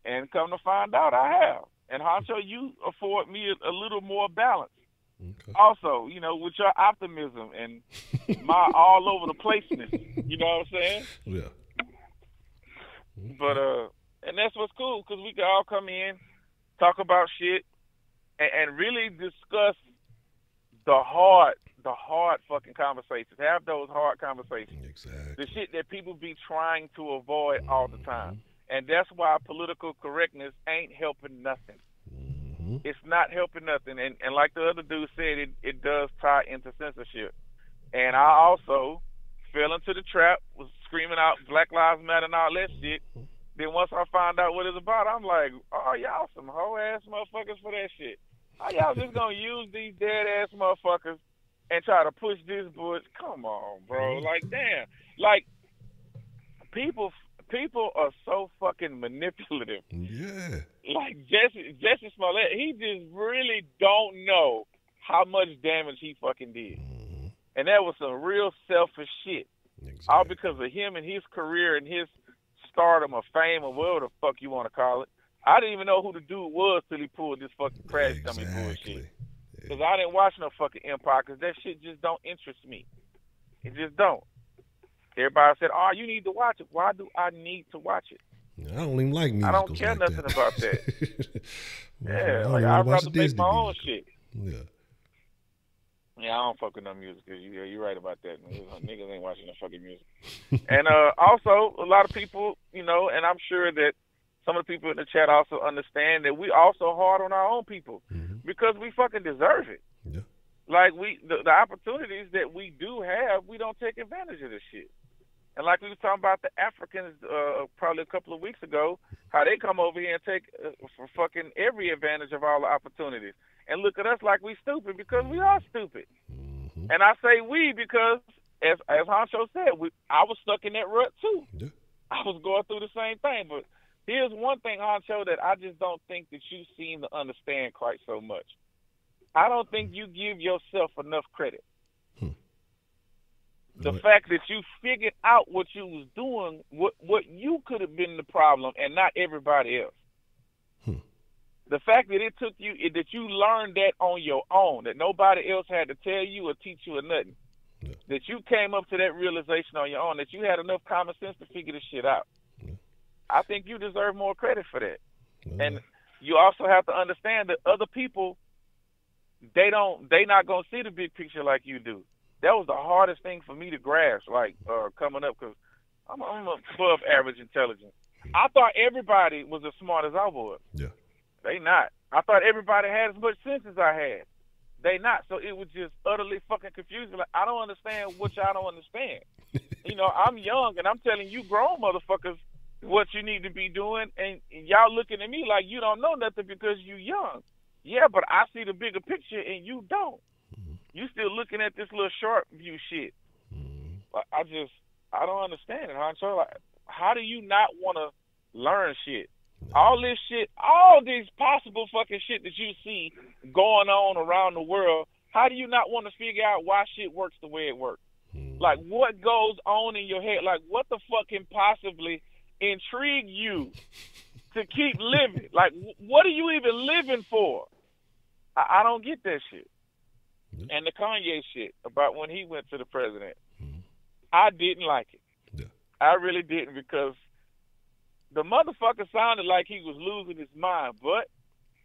And come to find out, I have. And Honcho, you afford me a little more balance. Okay. Also, with your optimism and my all over the placeness, you know what I'm saying? Yeah. But and that's what's cool, because we can all come in, talk about shit, and really discuss the hard fucking conversations. Have those hard conversations. Exactly. The shit that people be trying to avoid all the time. And that's why political correctness ain't helping nothing. Mm-hmm. It's not helping nothing. And like the other dude said, it does tie into censorship. And I also fell into the trap, was screaming out Black Lives Matter and all that shit. Then once I found out what it's about, I'm like, oh, y'all some hoe-ass motherfuckers for that shit. How y'all just gonna use these dead-ass motherfuckers and try to push this bullshit? Come on, bro. Like, damn. Like, people are so fucking manipulative. Yeah. Like Jesse Smollett, he just really don't know how much damage he fucking did. Mm-hmm. And that was some real selfish shit. Exactly. All because of him and his career and his stardom or fame or whatever the fuck you want to call it. I didn't even know who the dude was till he pulled this fucking crash dummy bullshit. Because I didn't watch no fucking Empire, because that shit just don't interest me. It just don't. Everybody said, oh, you need to watch it. Why do I need to watch it? I don't even like musicals. I don't care like nothing that. About that. Well, I'd rather make my own shit. Yeah. Yeah, I don't fuck with no music. Yeah, you're right about that. Niggas ain't watching no fucking music. And also, a lot of people, and I'm sure that some of the people in the chat also understand that we also hard on our own people because we fucking deserve it. Yeah. Like the opportunities that we do have, we don't take advantage of this shit. And like we was talking about the Africans probably a couple of weeks ago, how they come over here and take for fucking every advantage of all the opportunities. And look at us like we stupid because we are stupid. And I say we because, as Honcho said, I was stuck in that rut too. Yeah. I was going through the same thing. But here's one thing, Honcho, that I just don't think that you seem to understand quite so much. I don't think you give yourself enough credit. The fact that you figured out what you was doing, what you could have been the problem and not everybody else. The fact that it took you, that you learned that on your own, that nobody else had to tell you or teach you or nothing. Yeah. That you came up to that realization on your own, that you had enough common sense to figure this shit out. Yeah. I think you deserve more credit for that. Yeah. And you also have to understand that other people, they not going to see the big picture like you do. That was the hardest thing for me to grasp, like coming up, because I'm above average intelligence. I thought everybody was as smart as I was. Yeah. They not. I thought everybody had as much sense as I had. They not. So it was just utterly fucking confusing. Like, I don't understand what y'all don't understand. I'm young, and I'm telling you grown motherfuckers what you need to be doing, and y'all looking at me like you don't know nothing because you young. Yeah, but I see the bigger picture, and you don't. You still looking at this little short view shit. I don't understand it, Honcho. Like, how do you not want to learn shit? All this shit, all these possible fucking shit that you see going on around the world, how do you not want to figure out why shit works the way it works? Like, what goes on in your head? Like, what the fuck can possibly intrigue you to keep living? Like, what are you even living for? I don't get that shit. And the Kanye shit about when he went to the president, I didn't like it. Yeah. I really didn't, because the motherfucker sounded like he was losing his mind. But,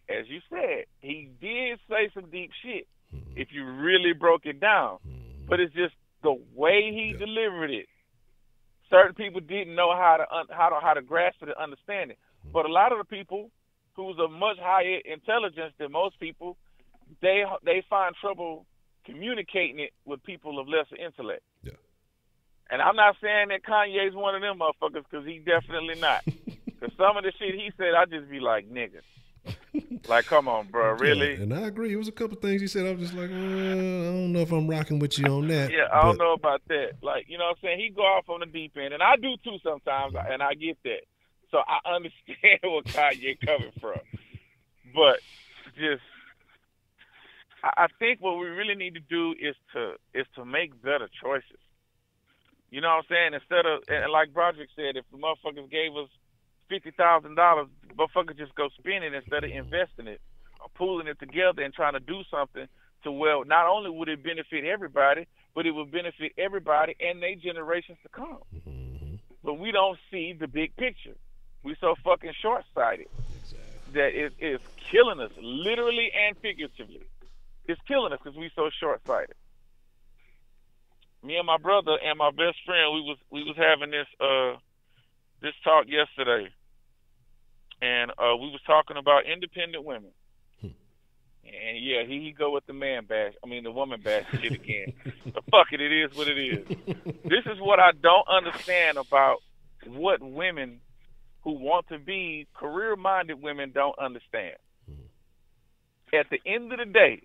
as you said, he did say some deep shit if you really broke it down. But it's just the way he delivered it. Certain people didn't know how to grasp it and understand it. But a lot of the people who's of much higher intelligence than most people, they find trouble communicating it with people of lesser intellect. Yeah. And I'm not saying that Kanye's one of them motherfuckers, because he definitely not. Because some of the shit he said, I just be like, nigga. Like, come on, bro, really? Yeah, and I agree. It was a couple things he said. I was just like, I don't know if I'm rocking with you on that. Yeah, I don't know about that. Like, you know what I'm saying? He go off on the deep end, and I do too sometimes, and I get that. So I understand where Kanye coming from. But just, I think what we really need to do is to make better choices. You know what I'm saying? Instead of, and like Broderick said, if the motherfuckers gave us $50,000, motherfuckers just go spend it instead of investing it or pooling it together and trying to do something to where not only would it benefit everybody, but it would benefit everybody and their generations to come. But we don't see the big picture. We so fucking short-sighted that it is killing us, literally and figuratively. It's killing us because we so short-sighted. Me and my brother and my best friend, we was having this talk yesterday, and we was talking about independent women. And yeah, he go with the the woman bash shit again. But fuck it, it is what it is. This is what I don't understand about what women who want to be career-minded women don't understand. At the end of the day,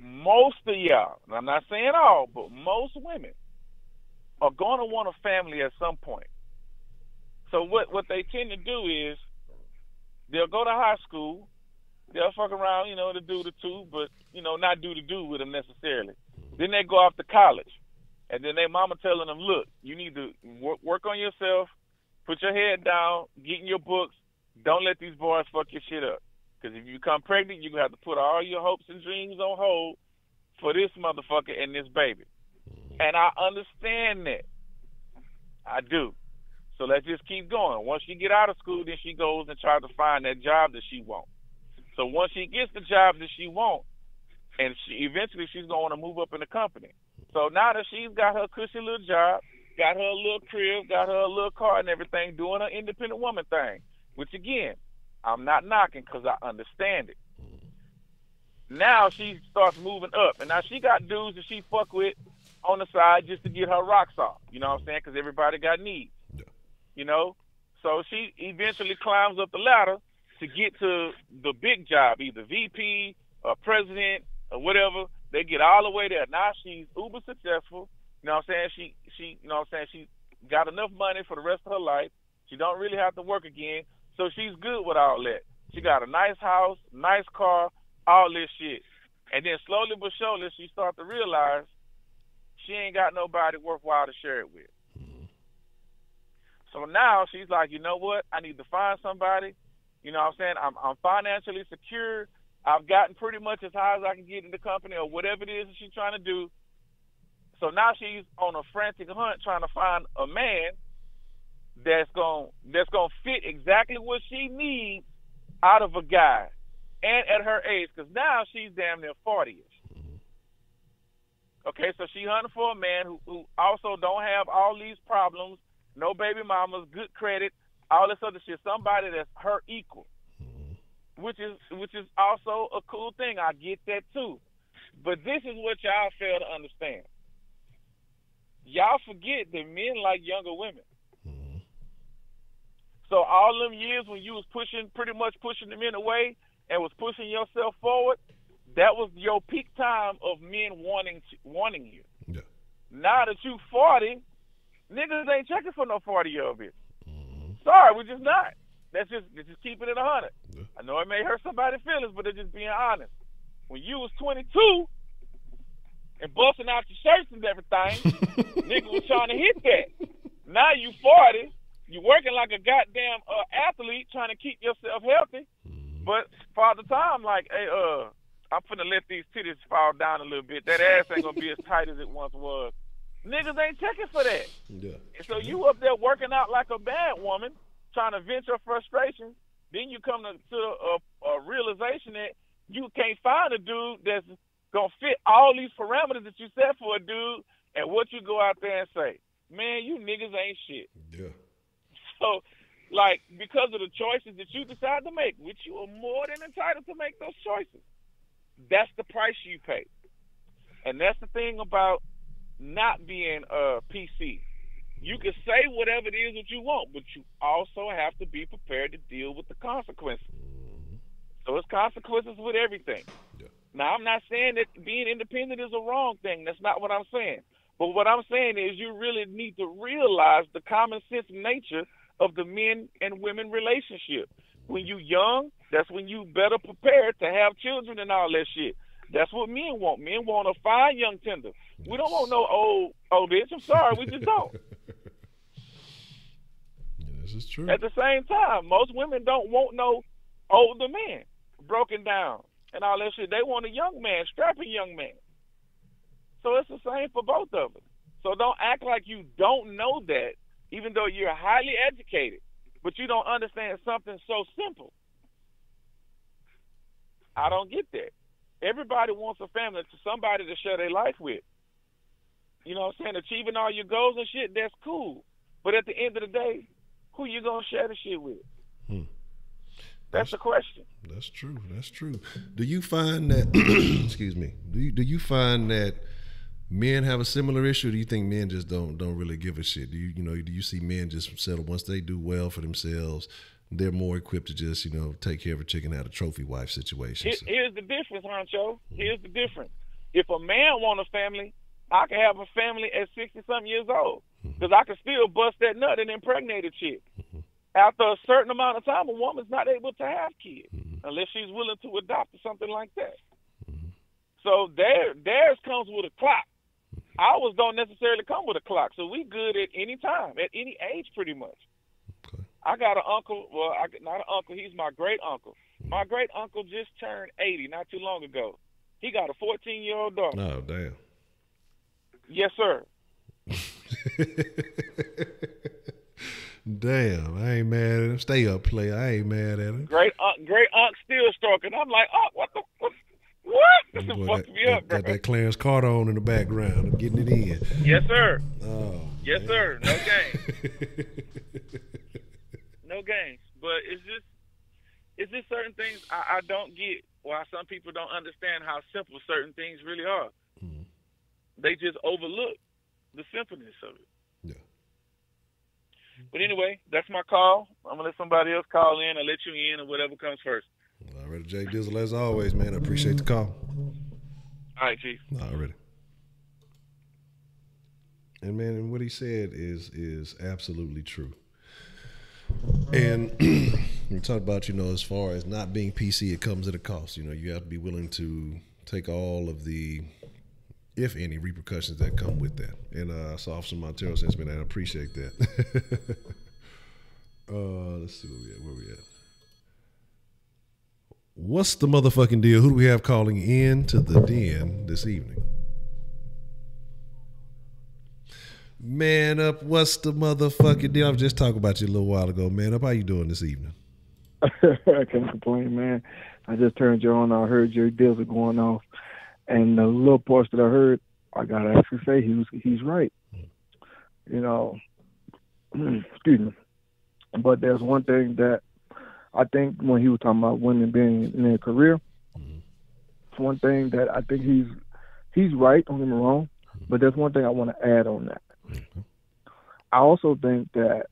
most of y'all, and I'm not saying all, but most women are going to want a family at some point. So what they tend to do is they'll go to high school, they'll fuck around, to do the two, but, not do the do with them necessarily. Then they go off to college, and then their mama telling them, look, you need to work on yourself, put your head down, get in your books, don't let these boys fuck your shit up. Because if you become pregnant, you're going to have to put all your hopes and dreams on hold for this motherfucker and this baby. And I understand that. I do. So let's just keep going. Once she get out of school, then she goes and tries to find that job that she wants. So once she gets the job that she wants, and eventually she's going to want to move up in the company. So now that she's got her cushy little job, got her little crib, got her little car and everything, doing her independent woman thing, which again, I'm not knocking because I understand it. Now she starts moving up, and now she got dudes that she fuck with on the side just to get her rocks off. You know what I'm saying? Because everybody got needs. Yeah. You know? So she eventually climbs up the ladder to get to the big job, either VP or president or whatever. They get all the way there. Now she's uber successful. You know what I'm saying? She you know what I'm saying? She got enough money for the rest of her life. She don't really have to work again. So she's good with all that. She got a nice house, nice car, all this shit. And then slowly but surely she starts to realize she ain't got nobody worthwhile to share it with. So now she's like, you know what? I need to find somebody. You know what I'm saying? I'm financially secure. I've gotten pretty much as high as I can get in the company or whatever it is that she's trying to do. So now she's on a frantic hunt trying to find a man that's gonna fit exactly what she needs out of a guy, and at her age, because now she's damn near 40ish. Okay, so she hunting for a man who also don't have all these problems, no baby mamas, good credit, all this other shit. Somebody that's her equal, which is also a cool thing. I get that too, but this is what y'all fail to understand. Y'all forget that men like younger women. So all them years when you was pretty much pushing the men away and was pushing yourself forward, that was your peak time of men wanting you. Yeah. Now that you 40, niggas ain't checking for no 40-year-old bitch. Sorry, we're just not. That's just keeping it 100. Yeah. I know it may hurt somebody's feelings, but they're just being honest. When you was 22 and busting out your shirts and everything, niggas was trying to hit that. Now you 40. You working like a goddamn athlete trying to keep yourself healthy, but for the time, like, hey, I'm finna let these titties fall down a little bit. That ass ain't gonna be as tight as it once was. Niggas ain't checking for that. Yeah. And so you up there working out like a bad woman, trying to vent your frustration. Then you come to a realization that you can't find a dude that's gonna fit all these parameters that you set for a dude, and what you go out there and say, man, you niggas ain't shit. Yeah. So, like, because of the choices that you decide to make, which you are more than entitled to make those choices, that's the price you pay. And that's the thing about not being PC. You can say whatever it is that you want, but you also have to be prepared to deal with the consequences. So it's consequences with everything. Yeah. Now, I'm not saying that being independent is a wrong thing. That's not what I'm saying. But what I'm saying is you really need to realize the common sense nature of the men and women relationship. When you young, that's when you better prepared to have children and all that shit. That's what men want. Men want a fine young tender. We don't want no old bitch. I'm sorry, we just don't. Yeah, this is true. At the same time, most women don't want no older man, broken down and all that shit. They want a young man, strapping young man. So it's the same for both of us. So don't act like you don't know that, even though you're highly educated, but you don't understand something so simple. I don't get that. Everybody wants a family, to somebody to share their life with. You know what I'm saying? Achieving all your goals and shit, that's cool. But at the end of the day, who you going to share the shit with? That's the question. That's true. That's true. Do you find that, excuse me, do you find that men have a similar issue? Or do you think men just don't really give a shit? Do you see men just settle once they do well for themselves? They're more equipped to just take care of a chicken out of trophy wife situation. Here's the difference, Honcho. Here's the difference. If a man want a family, I can have a family at 60-something years old because I can still bust that nut and impregnate a chick. After a certain amount of time, a woman's not able to have kids unless she's willing to adopt or something like that. So theirs comes with a clock. Ours don't necessarily come with a clock, so we good at any time, at any age pretty much. Okay. I got an uncle, not an uncle, he's my great uncle. My great uncle just turned 80 not too long ago. He got a 14-year-old daughter. Oh, damn. Yes, sir. Damn, I ain't mad at him. Stay up, player. I ain't mad at him. Great unc still stroking. I'm like, what? Boy, fucked me up, bro. got that Clarence Carter on in the background. I'm getting it in. Yes, sir. Oh, yes, man. sir. No games. No games. But it's just certain things I don't get. Why some people don't understand how simple certain things really are. Mm-hmm. They just overlook the simpleness of it. Yeah. But anyway, that's my call. I'm gonna let somebody else call in. I'll let you in, or whatever comes first. All right, Jay Dizzle, as always, man. I appreciate the call. All right, Chief. All right. And man, what he said is absolutely true. And we talked about, as far as not being PC, it comes at a cost. You have to be willing to take all of the, if any, repercussions that come with that. And so Officer Montero says, man, I appreciate that. Let's see where we at. What's the motherfucking deal? Who do we have calling in to the den this evening? Man up, what's the motherfucking deal? I was just talking about you a little while ago. Man up, how you doing this evening? I can't complain, man. I just turned you on. I heard your deals are going off. And the little parts that I heard, I got to actually say he's right. Excuse me. But there's one thing that I think when he was talking about women being in their career, it's one thing that I think he's right, don't get me wrong, but there's one thing I want to add on that. I also think that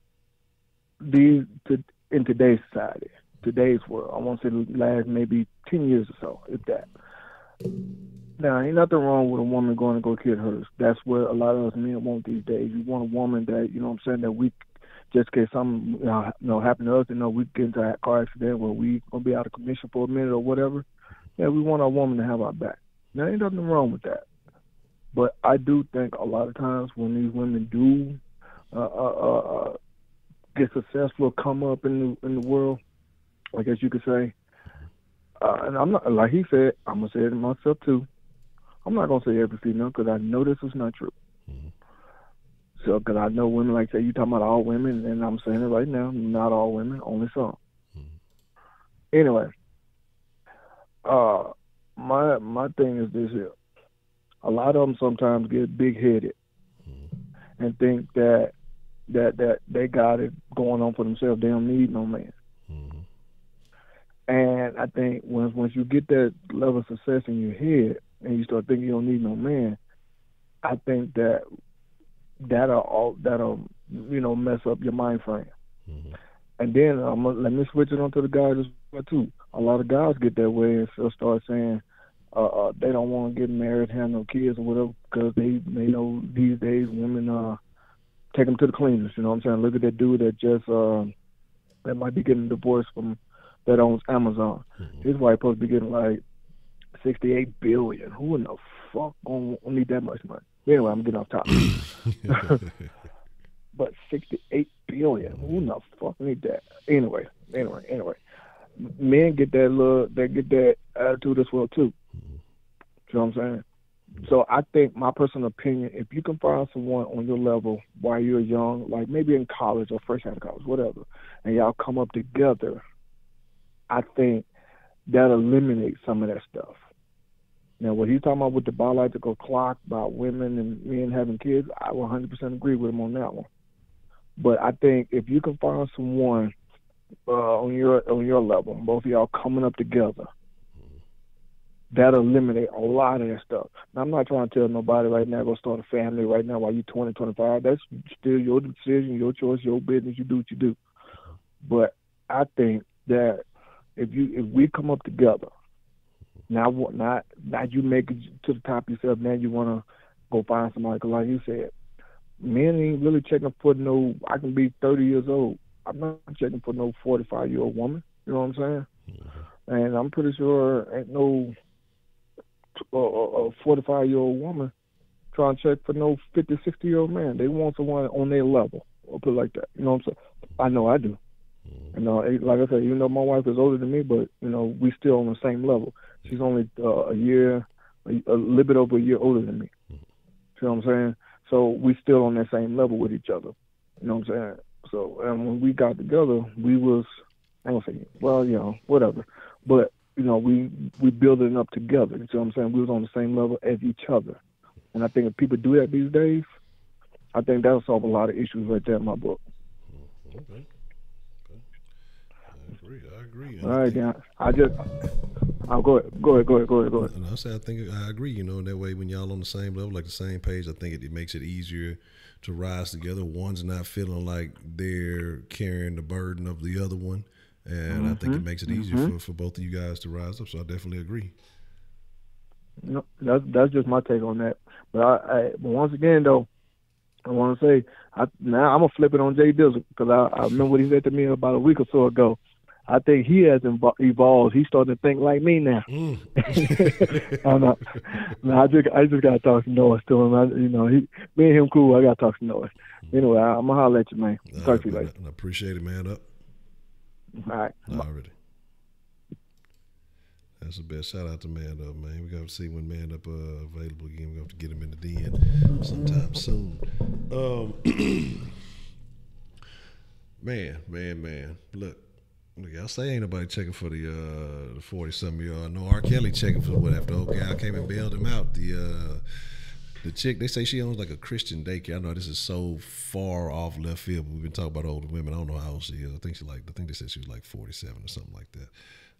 in today's society, today's world, I want to say the last maybe 10 years or so, if that. Now, ain't nothing wrong with a woman going to go kill hers. That's what a lot of us men want these days. You want a woman that, that we, just in case something happen to us, we get into a car accident where we going to be out of commission for a minute or whatever. Yeah, we want our woman to have our back. Now, ain't nothing wrong with that. But I do think a lot of times when these women do get successful, come up in the world, I guess you could say, and I'm not, like he said, I'm going to say it myself too, I'm not going to say every female because I know this is not true. So, because I know women, like say, you talking about all women, and I'm saying it right now, not all women, only some. Anyway, my thing is this here. A lot of them sometimes get big-headed and think that they got it going on for themselves. They don't need no man. And I think once you get that level of success in your head and you start thinking you don't need no man, I think that'll mess up your mind frame. And then let me switch it on to the guys as well too. A lot of guys get that way and so start saying they don't want to get married, have no kids or whatever, because they know these days women take them to the cleaners. You know what I'm saying? Look at that dude that just that might be getting divorced from that owns Amazon. His wife supposed to be getting like $68 billion. Who in the fuck gonna need that much money? Anyway, I'm getting off topic. But $68 billion. Who in the fuck need that? Anyway. Men get that attitude as well too. You know what I'm saying? So I think, my personal opinion, if you can find someone on your level while you're young, like maybe in college or fresh out of college, whatever, and y'all come up together, I think that eliminates some of that stuff. Now, what he's talking about with the biological clock, about women and men having kids, I 100% agree with him on that one. But I think if you can find someone on your level, both of y'all coming up together, that'll eliminate a lot of that stuff. Now, I'm not trying to tell nobody right now go start a family right now while you're 20, 25. That's still your decision, your choice, your business. You do what you do. But I think that if we come up together, now you make it to the top yourself. Now you want to go find somebody. Because like you said, men ain't really checking for no. I can be 30 years old. I'm not checking for no 45-year-old woman. You know what I'm saying? And I'm pretty sure ain't no a 45-year-old woman trying to check for no 50, 60-year-old man. They want someone on their level. I'll put it like that. You know what I'm saying? I know I do. Like I said, even though my wife is older than me, but we still on the same level. She's only a little bit over a year older than me. You know what I'm saying? So we still on that same level with each other. You know what I'm saying? So, and when we got together, we was, I ain't gonna say, well, whatever. But we building up together. You see what I'm saying? We was on the same level as each other. And I think if people do that these days, I think that'll solve a lot of issues right there in my book. Okay. I agree. All right, Dan. Go ahead. And I agree. In that way, when y'all on the same level, like the same page, I think it makes it easier to rise together. One's not feeling like they're carrying the burden of the other one, and I think it makes it easier for both of you guys to rise up. So I definitely agree. No, that's just my take on that. But once again, though, I want to say now I'm gonna flip it on Jay Dizzle, because I remember what he said to me about a week or so ago. I think he has evolved. He's starting to think like me now. I just gotta talk some noise to him. Me and him cool. I gotta talk some noise. Anyway, I'm gonna holler at you, man. Talk to you later. I appreciate it, man. Up. All right. Already. That's the best. Shout out to Man Up, man. We're going to see when Man Up available again. We're going to have to get him in the den sometime soon. Man. Look, y'all say ain't nobody checking for the 40-something year old. No, R. Kelly checking for what after the old gal came and bailed him out. The chick, they say she owns like a Christian daycare. I know this is so far off left field, but we've been talking about older women. I don't know how old she is. I think they said she was like 47 or something like that.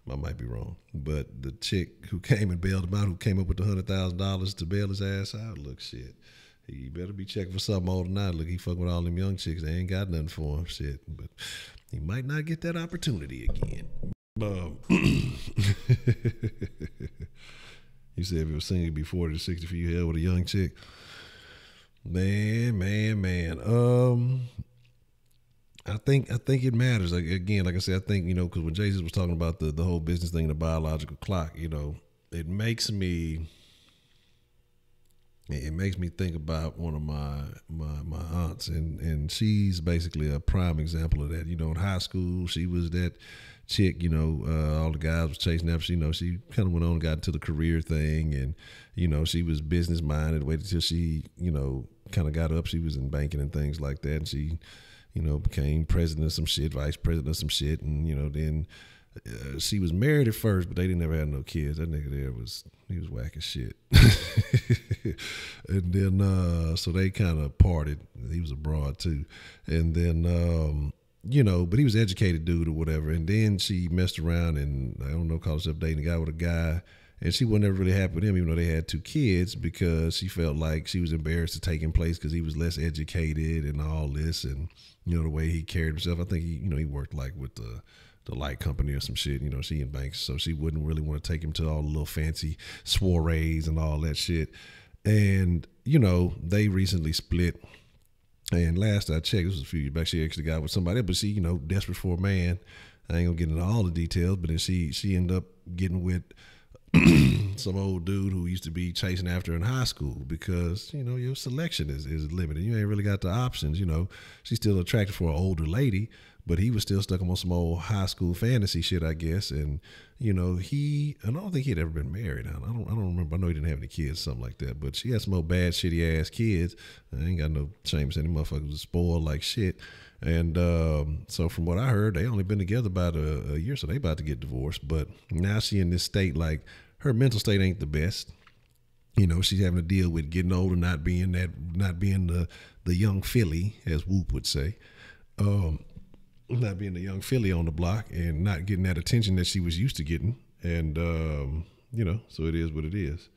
I might be wrong. But the chick who came and bailed him out, who came up with the $100,000 to bail his ass out, look, shit, he better be checking for something older than that. Look, he fucking with all them young chicks. They ain't got nothing for him, shit. But he might not get that opportunity again. You said if he was single, he'd be 40 to 60 for you hell with a young chick. Man. I think it matters. Like I said, I think, because when Jesus was talking about the whole business thing, the biological clock, it makes me think about one of my aunts, and she's basically a prime example of that. In high school, she was that chick, all the guys was chasing after. She kind of went on and got into the career thing, and she was business minded. Waited till she kind of got up. She was in banking and things like that, and she became president of some shit, vice president of some shit, and then she was married at first, but they didn't ever have no kids. That nigga there he was whack as shit. And then so they kind of parted. He was abroad too, and then but he was an educated dude or whatever. And then she messed around and I don't know, called herself dating a guy with a guy. And she wasn't ever really happy with him, even though they had 2 kids, because she felt like she was embarrassed to take him place because he was less educated and all this, and the way he carried himself. I think he worked like with the light company or some shit. She in banks, so she wouldn't really want to take him to all the little fancy soirees and all that shit. And they recently split. And last I checked, this was a few years back, she actually got with somebody else, but she desperate for a man. I ain't gonna get into all the details, but then she ended up getting with some old dude who used to be chasing after her in high school, because your selection is limited. You ain't really got the options. She's still attracted for an older lady, but he was still stuck on some old high school fantasy shit, I guess. And I don't think he'd ever been married. I don't remember. I know he didn't have any kids, something like that. But she had some old bad, shitty ass kids. I ain't got no shame saying them motherfuckers was spoiled like shit. And so from what I heard, they only been together about a year, so they about to get divorced. But now she in this state, like her mental state ain't the best. She's having to deal with getting older, not being the young filly, as Whoop would say. Not being the young filly on the block and not getting that attention that she was used to getting. And, so it is what it is.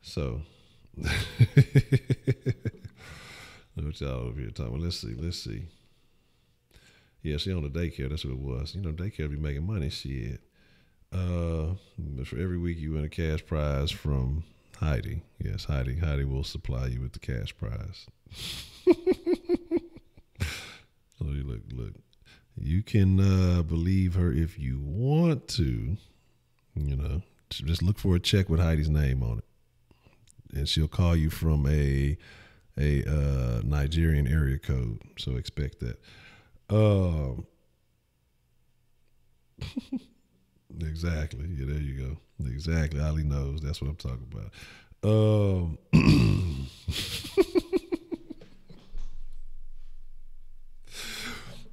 So, what y'all over here talking about? Let's see. Yeah, she on the daycare. That's what it was. Daycare be making money. Shit. But for every week you win a cash prize from Heidi. Yes, Heidi will supply you with the cash prize. So look. You can believe her if you want to. Just look for a check with Heidi's name on it, and she'll call you from a Nigerian area code. So expect that. Exactly. Yeah, there you go. Exactly. Ali knows. That's what I'm talking about.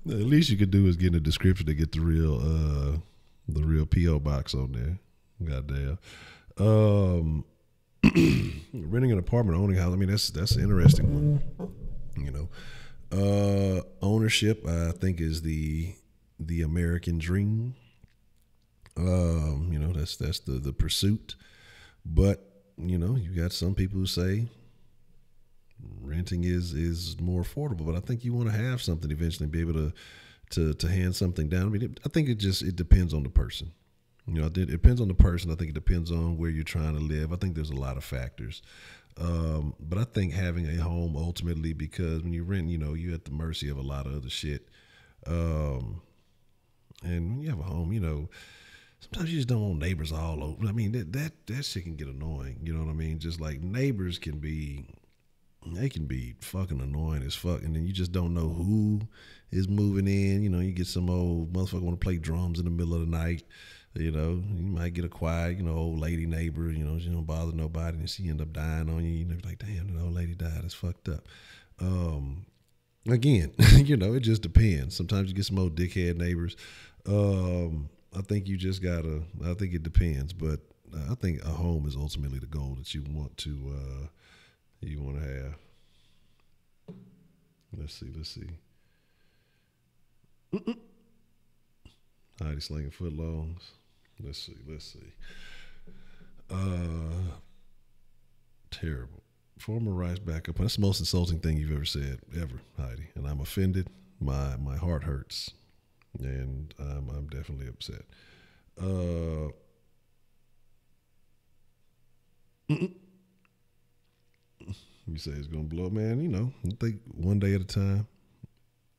The least you could do is get in the description to get the real The real P.O. box on there. Goddamn. Renting an apartment, owning a house. I mean, that's an interesting one. You know, ownership, I think, is the American dream. You know, that's the pursuit. But you know, you got some people who say renting is more affordable. But I think you want to have something eventually, be able to hand something down. I mean, I think it depends on the person. You know, it depends on the person. I think it depends on where you're trying to live. I think there's a lot of factors. But I think having a home ultimately, because when you rent, you know, you're at the mercy of a lot of other shit. And when you have a home, you know, sometimes you just don't want neighbors all over. I mean, that shit can get annoying. You know what I mean? Just like neighbors can be fucking annoying as fuck. And then you just don't know who is moving in. You know, you get some old motherfucker want to play drums in the middle of the night. You know, you might get a quiet, you know, old lady neighbor, you know, she don't bother nobody and she end up dying on you. You know, like, damn, the old lady died. It's fucked up. Again, you know, it just depends. Sometimes you get some old dickhead neighbors. I think you just gotta, I think it depends, but I think a home is ultimately the goal that you want to have. Let's see. Heidi slinging footlongs. Let's see. Terrible. Former rights backup. That's the most insulting thing you've ever said, ever, Heidi. And I'm offended. My heart hurts. And I'm definitely upset. You say it's gonna blow up, man. You know, I think one day at a time.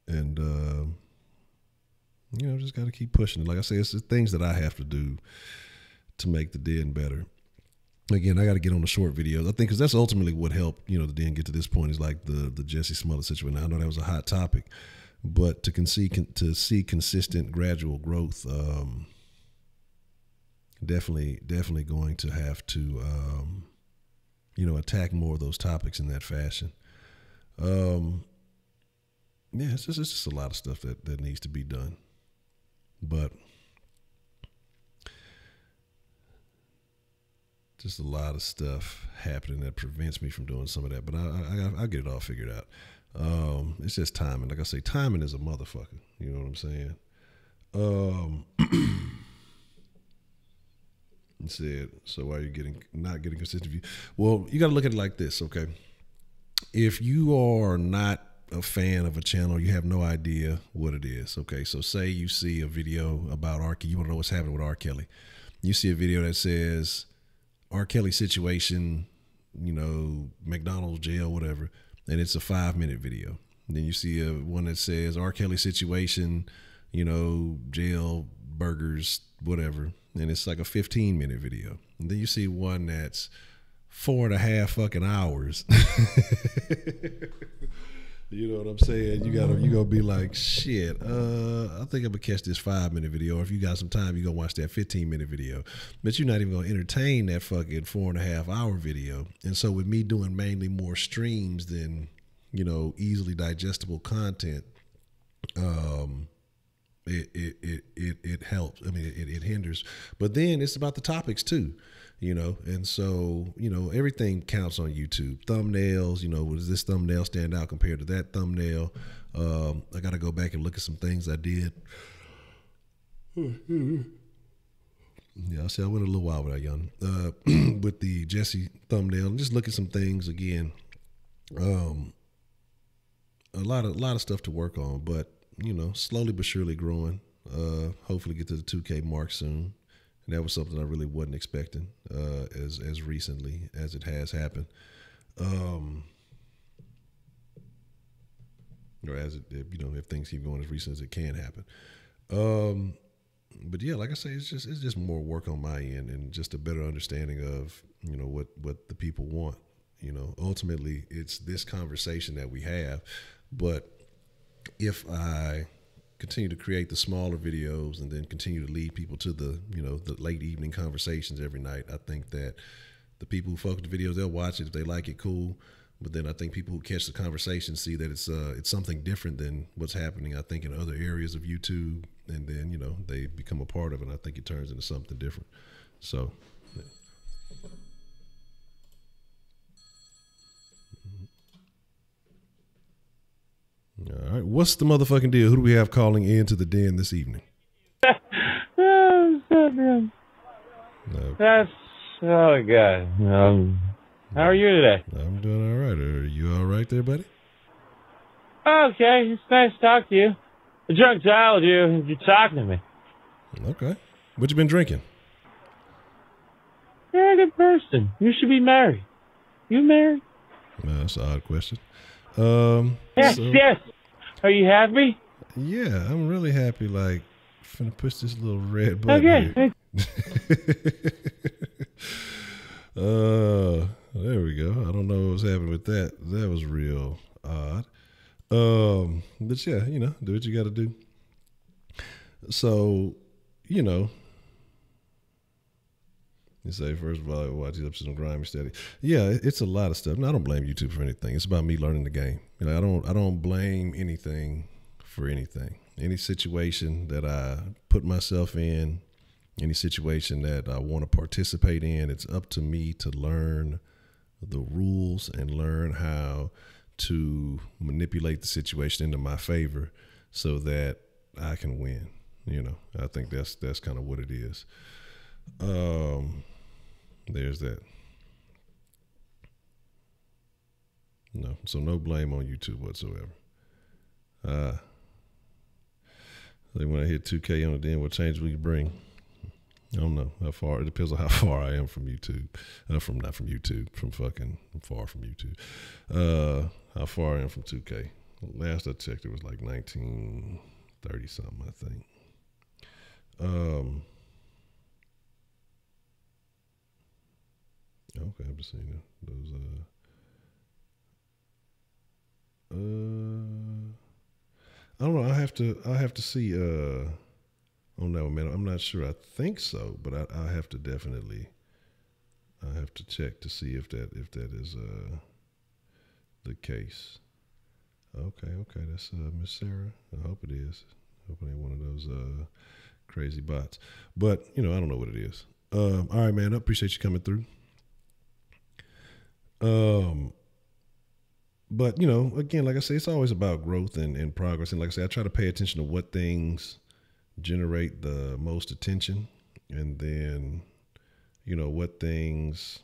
And you know, just got to keep pushing it. Like I say, it's the things that I have to do to make the den better. Again, I got to get on the short videos. I think because that's ultimately what helped, you know, the den get to this point is like the Jesse Smollett situation. Now, I know that was a hot topic, but to see consistent, gradual growth, definitely going to have to, you know, attack more of those topics in that fashion. Yeah, it's just a lot of stuff that needs to be done. But just a lot of stuff happening that prevents me from doing some of that. But I'll get it all figured out. It's just timing. Like I say, timing is a motherfucker. You know what I'm saying? You said, so why are you not getting consistent view? Well, you got to look at it like this, okay? If you are not a fan of a channel, you have no idea what it is. Okay, so say you see a video about R. Kelly, you want to know what's happening with R. Kelly. You see a video that says R. Kelly situation, you know, McDonald's jail, whatever, and it's a 5-minute video. And then you see one that says R. Kelly situation, you know, jail, burgers, whatever, and it's like a 15-minute video. And then you see one that's 4.5 fucking hours. You know what I'm saying? You gonna be like, shit, I think I'm gonna catch this 5-minute video. Or if you got some time, you gonna watch that 15-minute video. But you're not even gonna entertain that fucking 4.5 hour video. And so with me doing mainly more streams than, you know, easily digestible content, it helps. I mean, it hinders. But then it's about the topics too. You know, and so, you know, everything counts on YouTube. Thumbnails, you know, does this thumbnail stand out compared to that thumbnail? I got to go back and look at some things I did. Yeah, I see I went a little while without yawning. With the Jesse thumbnail, and just look at some things again. A lot of stuff to work on, but, you know, slowly but surely growing. Hopefully get to the 2K mark soon. And that was something I really wasn't expecting as recently as it has happened. Or as it, you know, if things keep going as recent as it can happen. But yeah, like I say, it's just more work on my end and just a better understanding of, you know, what the people want. You know, ultimately it's this conversation that we have, but if I continue to create the smaller videos and then continue to lead people to the, you know, the late evening conversations every night, I think that the people who fuck with the videos, they'll watch it. If they like it, cool. But then I think people who catch the conversation see that it's something different than what's happening, I think, in other areas of YouTube. And then, you know, they become a part of it. And I think it turns into something different. So, yeah. All right. What's the motherfucking deal? Who do we have calling into the den this evening? Oh, man. No. That's, oh, God. How are you today? I'm doing all right. Are you all right there, buddy? Okay, it's nice to talk to you. The drunk dialed you, and you're talking to me. Okay. What you been drinking? You're a good person. You should be married. You married? That's an odd question. Yes, yes. Are you happy? Yeah, I'm really happy. Like, finna push this little red button. Okay. There we go. I don't know what was happening with that. That was real odd. But yeah, you know, do what you got to do. So, you know, you say, first of all, I watch these episodes of Grimy Steady. Yeah, it's a lot of stuff. And I don't blame YouTube for anything. It's about me learning the game. You know, I don't blame anything for anything. Any situation that I put myself in, any situation that I want to participate in, it's up to me to learn the rules and learn how to manipulate the situation into my favor so that I can win. You know, I think that's kind of what it is. There's that. No, so no blame on YouTube whatsoever. When I hit 2K on the den, what change will you bring? I don't know how far. It depends on how far I am from YouTube. Not from YouTube. I'm far from YouTube. How far I am from 2K. Last I checked, it was like 1930 something, I think. Okay, I'm just saying those. I don't know. I have to see. On that one, man. I'm not sure. I think so, but I have to definitely. I have to check to see if that is the case. Okay. That's Miss Sarah. I hope it is. I hope it ain't one of those crazy bots. But you know, I don't know what it is. All right, man. I appreciate you coming through. But you know, again, like I say, it's always about growth and progress. And like I say, I try to pay attention to what things generate the most attention, and then, you know, what things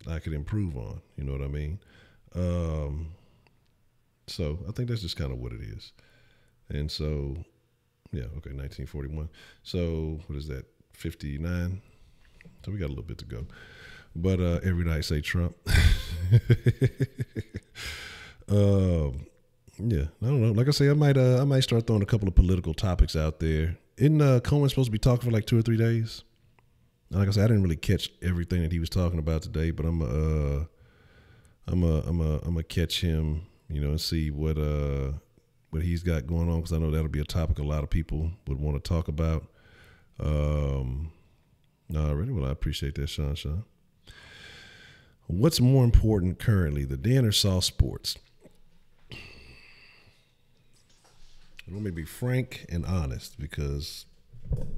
I could improve on. You know what I mean? So I think that's just kind of what it is. And so, yeah, okay, 1941. So what is that? 59. So we got a little bit to go. But every night say Trump. Yeah, I don't know. Like I say, I might start throwing a couple of political topics out there. Isn't Cohen supposed to be talking for like 2 or 3 days? Like I said, I didn't really catch everything that he was talking about today, but I'm gonna catch him, you know, and see what he's got going on, because I know that'll be a topic a lot of people would want to talk about. Already, well, I appreciate that, Sean. What's more important currently, the Den or Saw Sports? Let me be frank and honest, because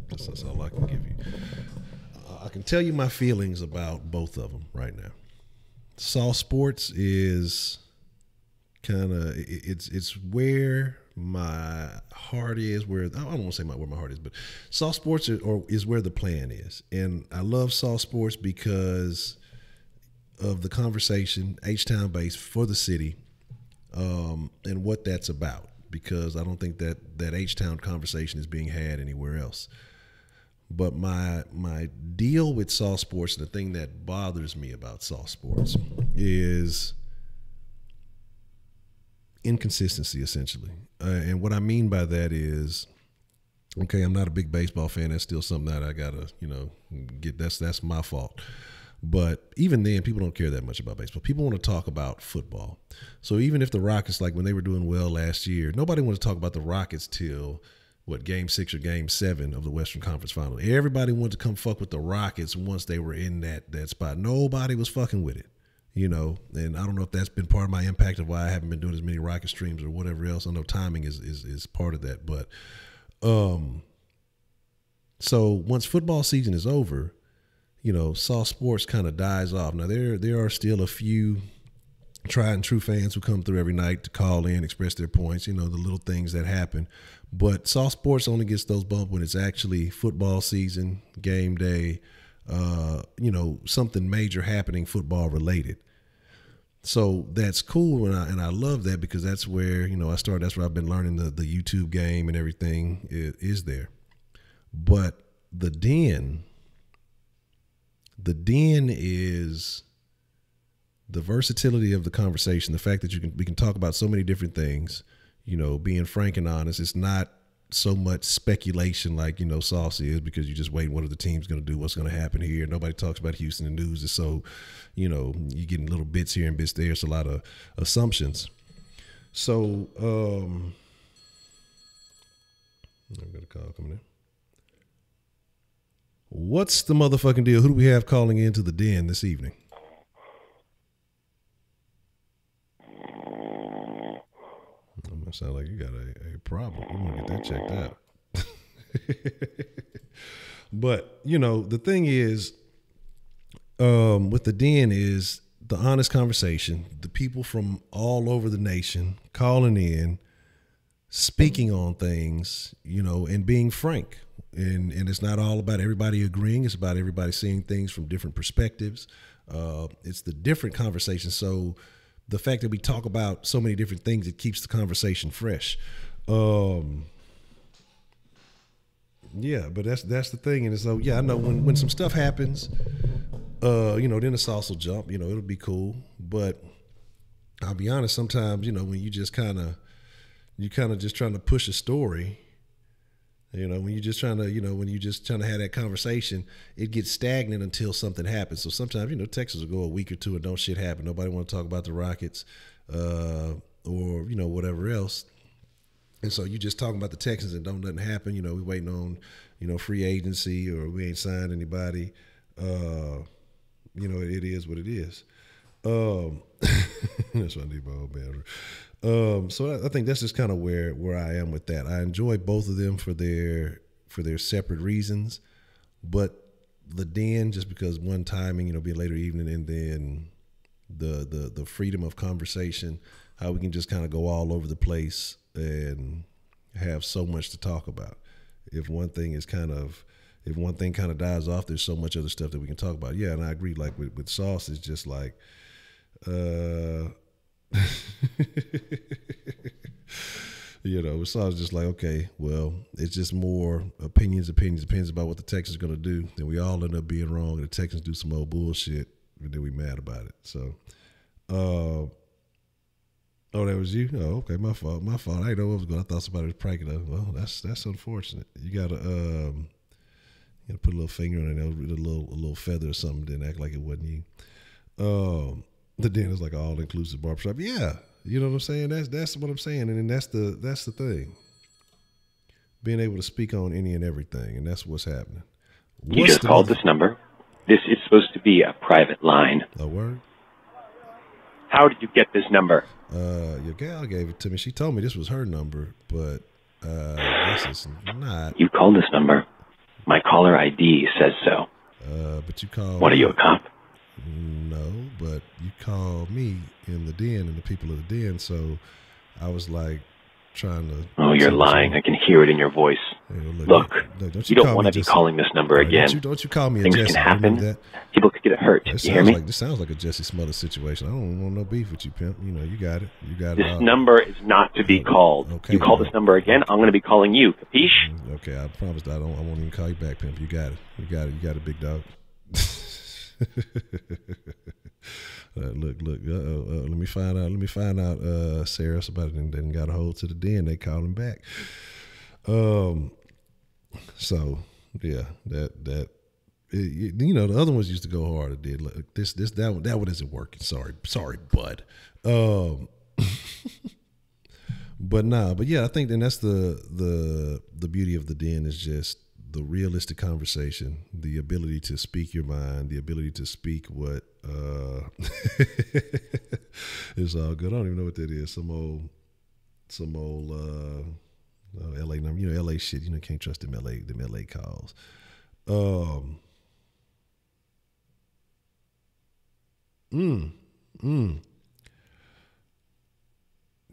that's all I can give you. I can tell you my feelings about both of them right now. Saw Sports is kind of, it's where my heart is, where, I don't want to say where my heart is, but Saw Sports is where the plan is. And I love Saw Sports because of the conversation, H-Town based for the city, and what that's about. Because I don't think that H-Town conversation is being had anywhere else. But my deal with Saw Sports, and the thing that bothers me about Saw Sports, is inconsistency, essentially. And what I mean by that is, okay, I'm not a big baseball fan. That's still something that I gotta, you know, get. That's my fault. But even then, people don't care that much about baseball. People want to talk about football. So even if the Rockets, like when they were doing well last year, nobody wanted to talk about the Rockets till, what, Game 6 or Game 7 of the Western Conference Final. Everybody wanted to come fuck with the Rockets once they were in that spot. Nobody was fucking with it. you know, and I don't know if that's been part of my impact of why I haven't been doing as many rocket streams or whatever else. I know timing is part of that, but so once football season is over, you know, soft sports kind of dies off. Now there are still a few tried and true fans who come through every night to call in, express their points, you know, the little things that happen. But soft sports only gets those bumps when it's actually football season, game day, you know, something major happening football related. So that's cool, and I love that because that's where, you know, that's where I've been learning the YouTube game and everything is there. But the den is the versatility of the conversation, the fact that we can talk about so many different things, you know, being frank and honest. It's not so much speculation like, you know, Saucy is, because you just wait, what are the teams going to do? What's going to happen here? Nobody talks about Houston. The news is so, you know, you're getting little bits here and bits there. It's a lot of assumptions. So, I've got a call coming in. What's the motherfucking deal? Who do we have calling into the den this evening? That sounds like you got a problem. You want to get that checked out. But, you know, the thing is, with the den is the honest conversation, the people from all over the nation calling in, speaking on things, you know, and being frank. And it's not all about everybody agreeing. It's about everybody seeing things from different perspectives. It's the different conversation. So the fact that we talk about so many different things, it keeps the conversation fresh. Yeah, but that's the thing. And so, yeah, I know when some stuff happens, you know, then the sauce will jump, you know, it'll be cool. But I'll be honest, sometimes, you know, when you just kind of just trying to push a story, you know, when you're just trying to, have that conversation, it gets stagnant until something happens. So sometimes, you know, Texas will go a week or two and don't shit happen. Nobody want to talk about the Rockets, or, you know, whatever else. And so you just talking about the Texans and don't nothing happen. You know, we waiting on, you know, free agency, or we ain't signed anybody. You know, it is what it is. That's what I need my old battery. So I think that's just kind of where I am with that. I enjoy both of them for their separate reasons, but the den, just because one timing, you know, be a later evening, and then the freedom of conversation, how we can just kind of go all over the place and have so much to talk about. If one thing kind of dies off, there's so much other stuff that we can talk about. Yeah, and I agree. Like with Sauce, it's just like, you know, it's always just like, okay, well, it's just more opinions about what the Texans are going to do. Then we all end up being wrong, and the Texans do some old bullshit, and then we mad about it. So, oh, that was you? Oh, okay, my fault. I didn't know what was going on. I thought somebody was pranking us. Well, that's unfortunate. You gotta put a little finger on it, with a little feather or something, then act like it wasn't you. The den is like an all-inclusive barbershop. Yeah, you know what I'm saying? That's what I'm saying, and then that's the thing. Being able to speak on any and everything, and that's what's happening. You just called this number. This is supposed to be a private line. A word? How did you get this number? Your gal gave it to me. She told me this was her number, but I guess it's not. You called this number. My caller ID says so. But you called. What, are you a cop? No, but you called me in the den and the people of the den, so I was like trying to. Oh, you're lying. I can hear it in your voice. Hey, look, you don't want to be calling this number again. Don't you call me Things a Jesse. Can happen. People could get hurt. You hear me? This sounds like a Jesse Smothers situation. I don't want no beef with you, pimp. You know, you got it. This number is not to be called. Okay, you call this number again, I'm going to be calling you. Capiche? Okay, I promise I won't even call you back, pimp. You got it. You got it, big dog. Look. Let me find out. Sarah, somebody didn't got a hold to the den. They called him back. So yeah, that you know, the other ones used to go hard. It did. Like that one isn't working. Sorry, bud. But yeah, I think then that's the beauty of the den, is just the realistic conversation, the ability to speak your mind, the ability to speak what it's all good. I don't even know what that is. Some old LA number, LA shit. Can't trust them LA calls.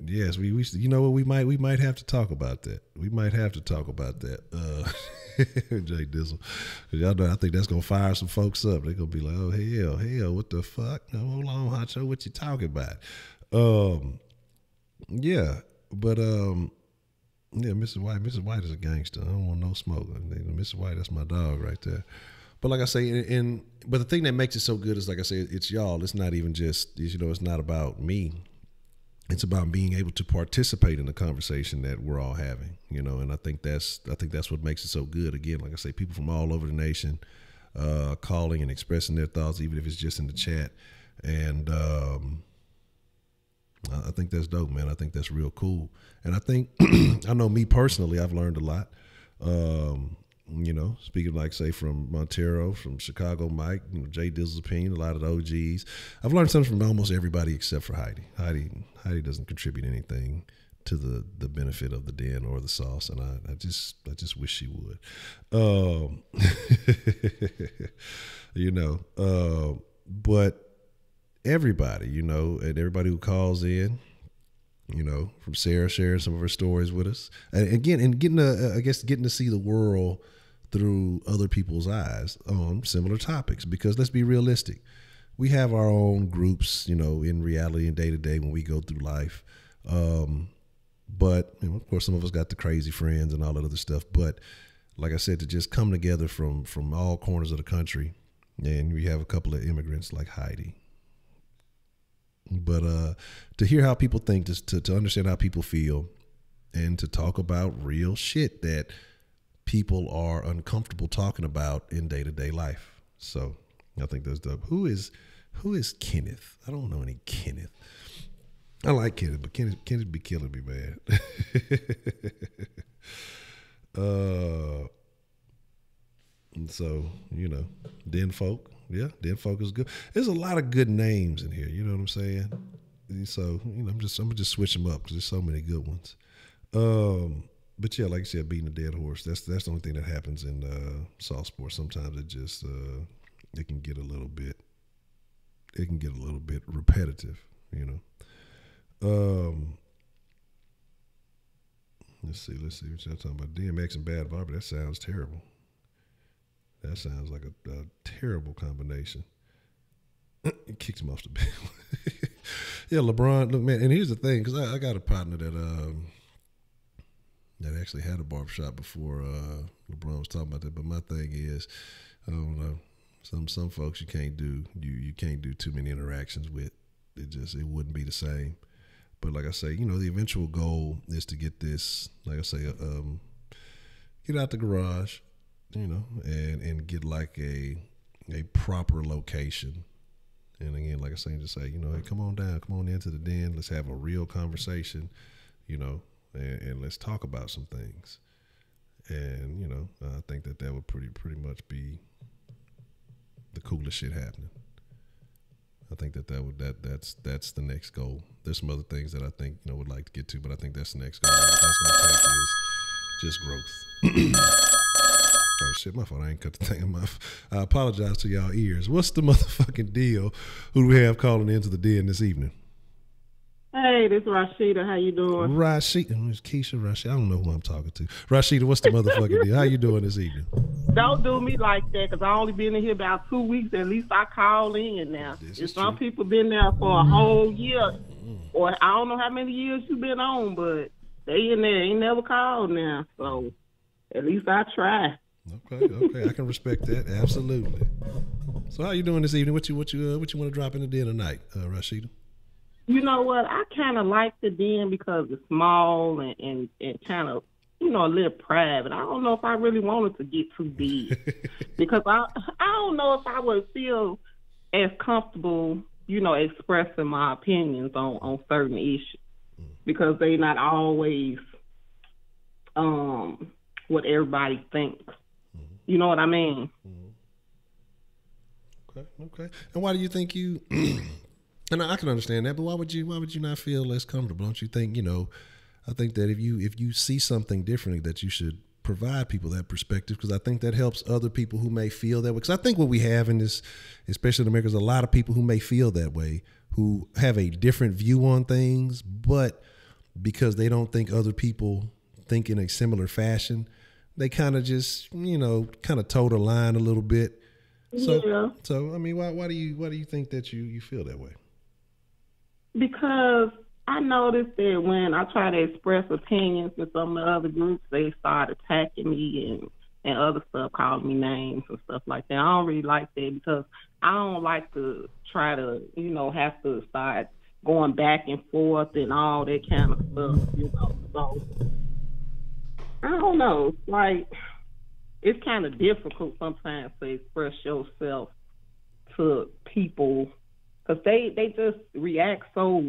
Yes, we you know what, we might have to talk about that. We might have to talk about that. Jay Dizzle, because y'all know I think that's gonna fire some folks up. They're gonna be like, oh hell, what the fuck? No, hold on, Honcho, what you talking about? Yeah, but yeah, Mrs. White is a gangster. I don't want no smoke. Mrs. White, that's my dog right there. But like I say, but the thing that makes it so good is, like I say, it's y'all. It's not even just, it's not about me. It's about being able to participate in the conversation that we're all having, and I think that's what makes it so good. Again, like I say, people from all over the nation calling and expressing their thoughts, even if it's just in the chat. And I think that's dope, man. I think that's real cool. And I think, I know me personally, I've learned a lot. Speaking like, say, from Montero, from Chicago Mike, Jay Dizzle's opinion, a lot of the OGs. I've learned something from almost everybody except for Heidi. Heidi doesn't contribute anything to the benefit of the den or the sauce, and I just wish she would. But everybody, and everybody who calls in, from Sarah sharing some of her stories with us, and getting to see the world through other people's eyes on similar topics. Because let's be realistic, we have our own groups, in reality and day to day when we go through life. But of course, some of us got the crazy friends and all that other stuff. But like I said, to just come together from all corners of the country, and we have a couple of immigrants like Heidi. But to hear how people think, to understand how people feel, and to talk about real shit that people are uncomfortable talking about in day-to-day life. So I think that's dope. Who is Kenneth? I don't know any Kenneth. I like Kenneth, but Kenneth be killing me, man. And so, Den Folk. Yeah, Den Folk is good. There's a lot of good names in here. You know what I'm saying? So, I'm just switch them up because there's so many good ones. But yeah, like you said, beating a dead horse. That's the only thing that happens in soft sports. Sometimes it just it can get a little bit repetitive. Let's see what y'all talking about. DMX and Bad Barber. That sounds terrible. That sounds like a terrible combination. It kicks him off the bed. Yeah, LeBron. Look, man, and here's the thing, because I got a partner that actually had a barbershop before LeBron was talking about that. But my thing is, I don't know, some folks you can't do too many interactions with. It wouldn't be the same. But like I say, the eventual goal is to get this, like I say, get out the garage, and get like a proper location. And again, like I say, just say, hey, come on into the den. Let's have a real conversation, and let's talk about some things. And, I think that would pretty much be the coolest shit happening. I think that's the next goal. There's some other things that I think, would like to get to, but I think that's the next goal. What that's going to take is just growth. Oh shit, my fault. I ain't cut the thing off. I apologize to y'all ears. What's the motherfucking deal? Who do we have calling into the den this evening? Hey, this is Rashida. How you doing? Rashida. It's Keisha, Rashida. I don't know who I'm talking to. Rashida, what's the motherfucking deal? How you doing this evening? Don't do me like that, because I only been in here about 2 weeks. At least I call in now. Some people been there for a whole year, or I don't know how many years you been on, but they in there ain't never called now. So at least I try. Okay, I can respect that. Absolutely. So how you doing this evening? What you want to drop in the den tonight, Rashida? You know what? I kind of like the den because it's small and kind of, a little private. I don't know if I really wanted to get too big because I don't know if I would feel as comfortable, expressing my opinions on certain issues because they're not always what everybody thinks. You know what I mean? Okay. And why do you think you? And I can understand that, but why would you not feel less comfortable? Don't you think, I think that if you see something differently, that you should provide people that perspective, because I think that helps other people who may feel that way. Because I think what we have in this, especially in America, is a lot of people who may feel that way, who have a different view on things, but because they don't think other people think in a similar fashion, they kind of just, kind of toe the line a little bit. So I mean, why do you think that you feel that way? Because I noticed that when I try to express opinions in some of the other groups, they start attacking me and other stuff, calling me names and stuff like that. I don't really like that, because I don't like to try to, have to start going back and forth and all that kind of stuff, So I don't know. Like, it's kind of difficult sometimes to express yourself to people, because they just react so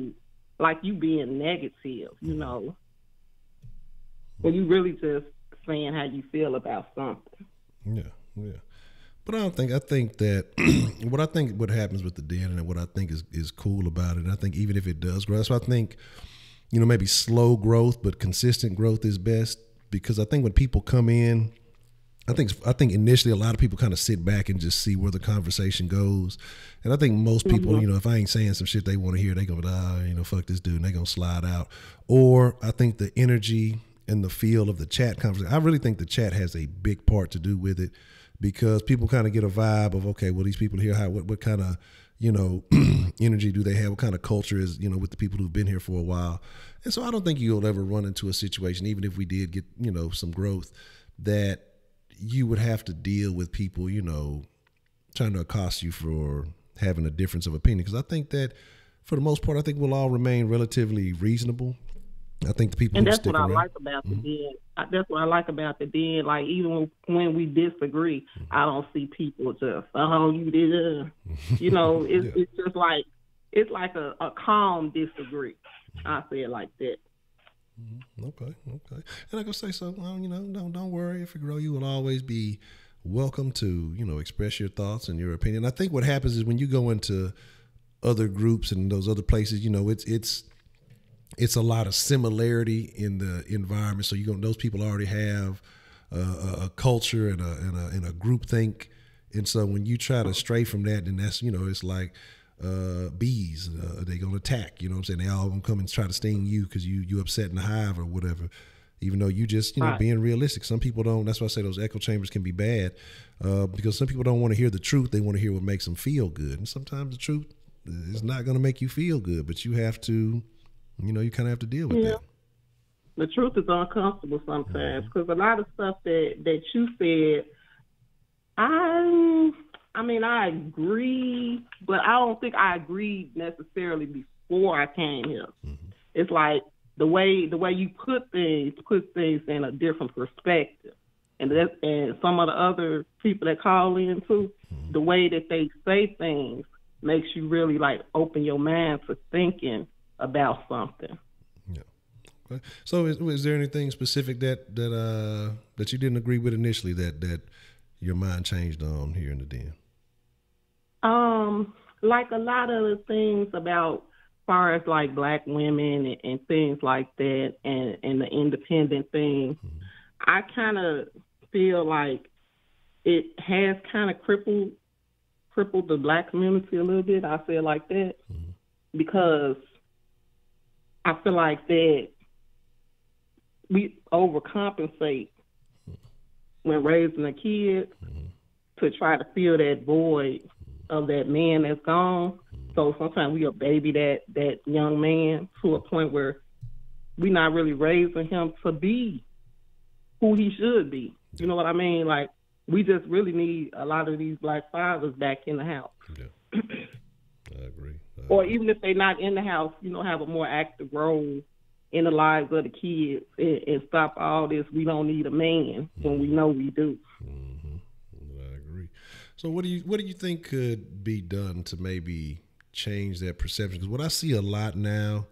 like you being negative, when you really just saying how you feel about something. Yeah. But I think that what happens with the den, and what I think is cool about it, and I think even if it does grow, that's why I think, maybe slow growth, but consistent growth is best, because I think when people come in, I think initially a lot of people kind of sit back and just see where the conversation goes. And I think most people, if I ain't saying some shit they want to hear, they go, fuck this dude, and they gonna slide out. Or I think the energy and the feel of the chat conversation, I really think the chat has a big part to do with it, because people kind of get a vibe of, okay, well, these people here, what kind of, energy do they have? What kind of culture is, with the people who've been here for a while? And so I don't think you'll ever run into a situation, even if we did get, some growth, that you would have to deal with people, trying to accost you for having a difference of opinion. Because I think that for the most part, I think we'll all remain relatively reasonable. I think the people who stick around. And that's what I like about the den. That's what I like about the den. Like, even when we disagree, I don't see people just, you did. It's just like, it's like a calm disagree. I say it like that. Okay. And I can say so. Don't worry. If you grow, you will always be welcome to, express your thoughts and your opinion. I think what happens is when you go into other groups and those other places, it's a lot of similarity in the environment. So those people already have a culture and a group think. And so when you try to stray from that, then that's, it's like bees, they gonna attack, you know what I'm saying? They all gonna come and try to sting you because you upset in the hive or whatever, even though you just, being realistic. Some people don't. That's why I say those echo chambers can be bad, because some people don't want to hear the truth. They want to hear what makes them feel good. And sometimes the truth is not gonna make you feel good, but you have to, you kind of have to deal with that. The truth is uncomfortable sometimes, because a lot of stuff that you said, I mean, I agree, but I don't think I agreed necessarily before I came here. It's like the way you put things in a different perspective, and some of the other people that call in too, the way that they say things makes you really like open your mind for thinking about something. Yeah. Okay. So, is there anything specific that you didn't agree with initially that your mind changed on here in the den? Like a lot of the things about, as far as like black women and things like that, and the independent thing, I kind of feel like it has kind of crippled the black community a little bit. I feel like that because I feel like that we overcompensate when raising a kid to try to fill that void of that man that's gone. So sometimes we baby that young man to a point where we're not really raising him to be who he should be. You know what I mean? Like, we just really need a lot of these black fathers back in the house. Yeah. I agree. Or even if they're not in the house, have a more active role in the lives of the kids and stop all this, we don't need a man, when we know we do. I agree. So what do you think could be done to maybe change that perception? Because what I see a lot now,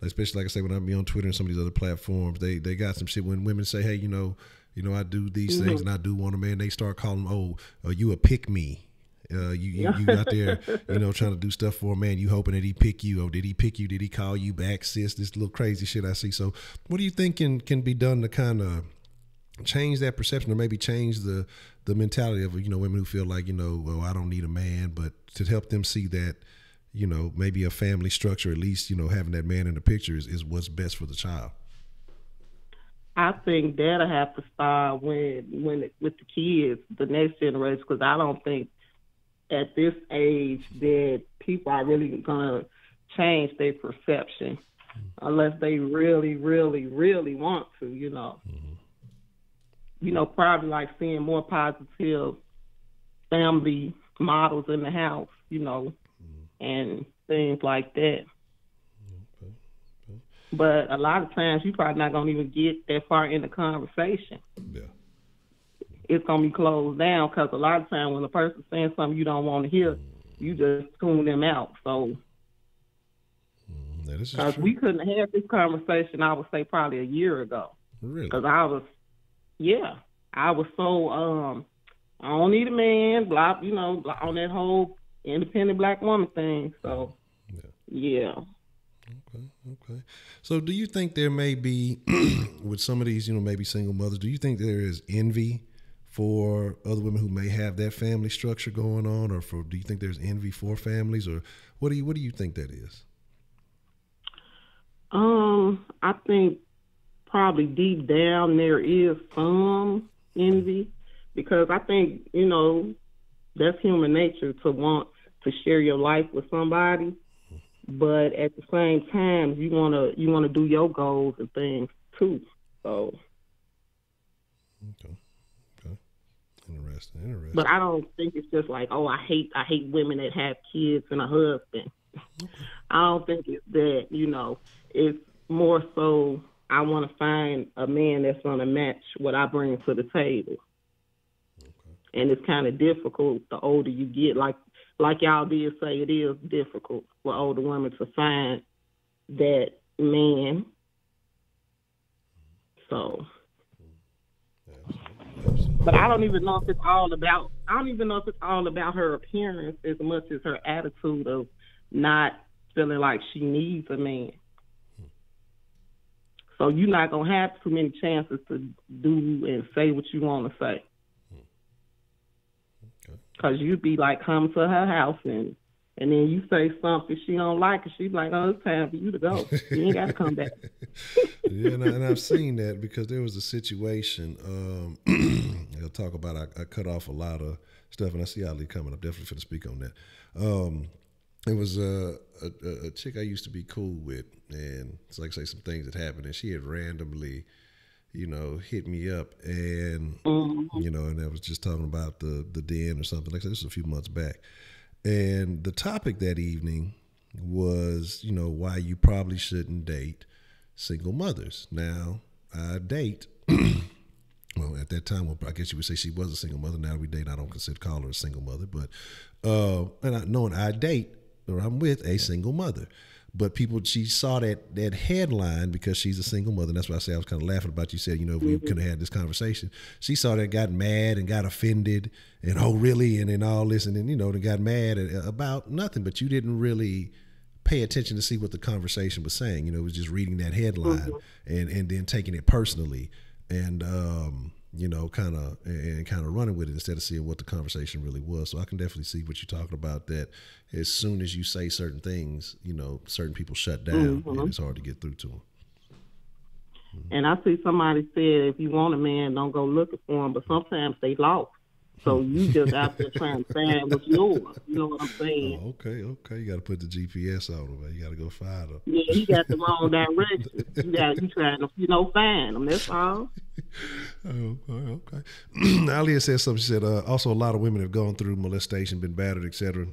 especially like I say, when I be on Twitter and some of these other platforms, they got some shit when women say, hey, you know, I do these things and I do want a man. They start calling, oh, you a pick me. You out there, you know, trying to do stuff for a man. You hoping that he pick you. Oh, did he pick you? Did he call you back, sis? This little crazy shit I see. So what do you think can be done to kind of change that perception, or maybe change the mentality of, you know, women who feel like, you know, well, I don't need a man, but to help them see that, you know, maybe a family structure, at least, you know, having that man in the picture is what's best for the child? I think that'll have to start with the kids, the next generation, because I don't think at this age that people are really gonna change their perception unless they really, really, really want to, you know. You know, probably like seeing more positive family models in the house, you know, and things like that. But a lot of times you're probably not going to even get that far in the conversation. Yeah. It's going to be closed down because a lot of times when a person's saying something you don't want to hear, you just tune them out. So, because we couldn't have had this conversation, I would say probably a year ago. Really? Because I was so, I don't need a man, blah, you know, on that whole independent black woman thing. So, yeah. Okay. So do you think there may be, with some of these, you know, maybe single mothers, do you think there is envy for other women who may have that family structure going on, or do you think there's envy for families, or what do you think that is? I think probably deep down there is some envy, because I think, you know, that's human nature to want to share your life with somebody. But at the same time, you wanna do your goals and things too. So. Okay. Interesting. But I don't think it's just like, oh, I hate women that have kids and a husband. I don't think it's that. You know, it's more so I want to find a man that's gonna match what I bring to the table. Okay. And it's kind of difficult the older you get. Like y'all did say, it is difficult for older women to find that man. So, but I don't even know if it's all about her appearance as much as her attitude of not feeling like she needs a man. So you're not gonna have too many chances to do and say what you want to say. Because you'd be like, come to her house and then you say something she don't like, and she's like, oh, it's time for you to go. You ain't got to come back. Yeah, and I've seen that because there was a situation, I'll talk about, I cut off a lot of stuff, and I see Ali coming. I'm definitely going to speak on that. It was a chick I used to be cool with, and it's like, say, some things that happened, and she had randomly, you know, hit me up, and you know, and I was just talking about the den or something like that. This was a few months back, and the topic that evening was, you know, why you probably shouldn't date single mothers. Now, I date. Well, at that time, well, I guess you would say she was a single mother. Now we date, I don't call her a single mother, but knowing I date, or I'm with a single mother. But she saw that headline because she's a single mother. And that's why I say I was kind of laughing about you said, you know, if we could have had this conversation. She saw that, got mad and got offended and, oh, really? And then all this. And then, you know, they got mad about nothing. But you didn't really pay attention to see what the conversation was saying. You know, it was just reading that headline and then taking it personally and, you know, kind of running with it instead of seeing what the conversation really was. So I can definitely see what you're talking about, that as soon as you say certain things, you know, certain people shut down and it's hard to get through to them. And I see somebody said, if you want a man, don't go looking for him, but sometimes they lost. So you just out there trying to find what's yours. You know what I'm saying? Oh, okay. You got to put the GPS on them, man. You got to go find them. Yeah, he got the wrong direction. You trying to, you know, find them. That's all. Okay. Alia said something. She said, also a lot of women have gone through molestation, been battered, etc.,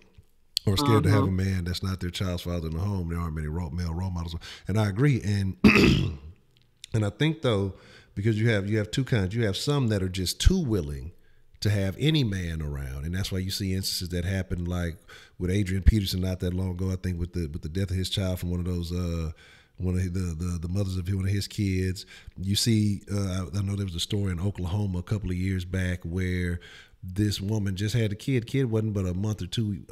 or scared to have a man that's not their child's father in the home. There aren't many male role models. And I agree. And and I think, though, because you have two kinds. You have some that are just too willing to have any man around, and that's why you see instances that happen, like with Adrian Peterson not that long ago. I think with the death of his child from one of those one of the mothers of one of his kids. You see, I know there was a story in Oklahoma a couple of years back where this woman just had a kid. Kid wasn't but a month or two,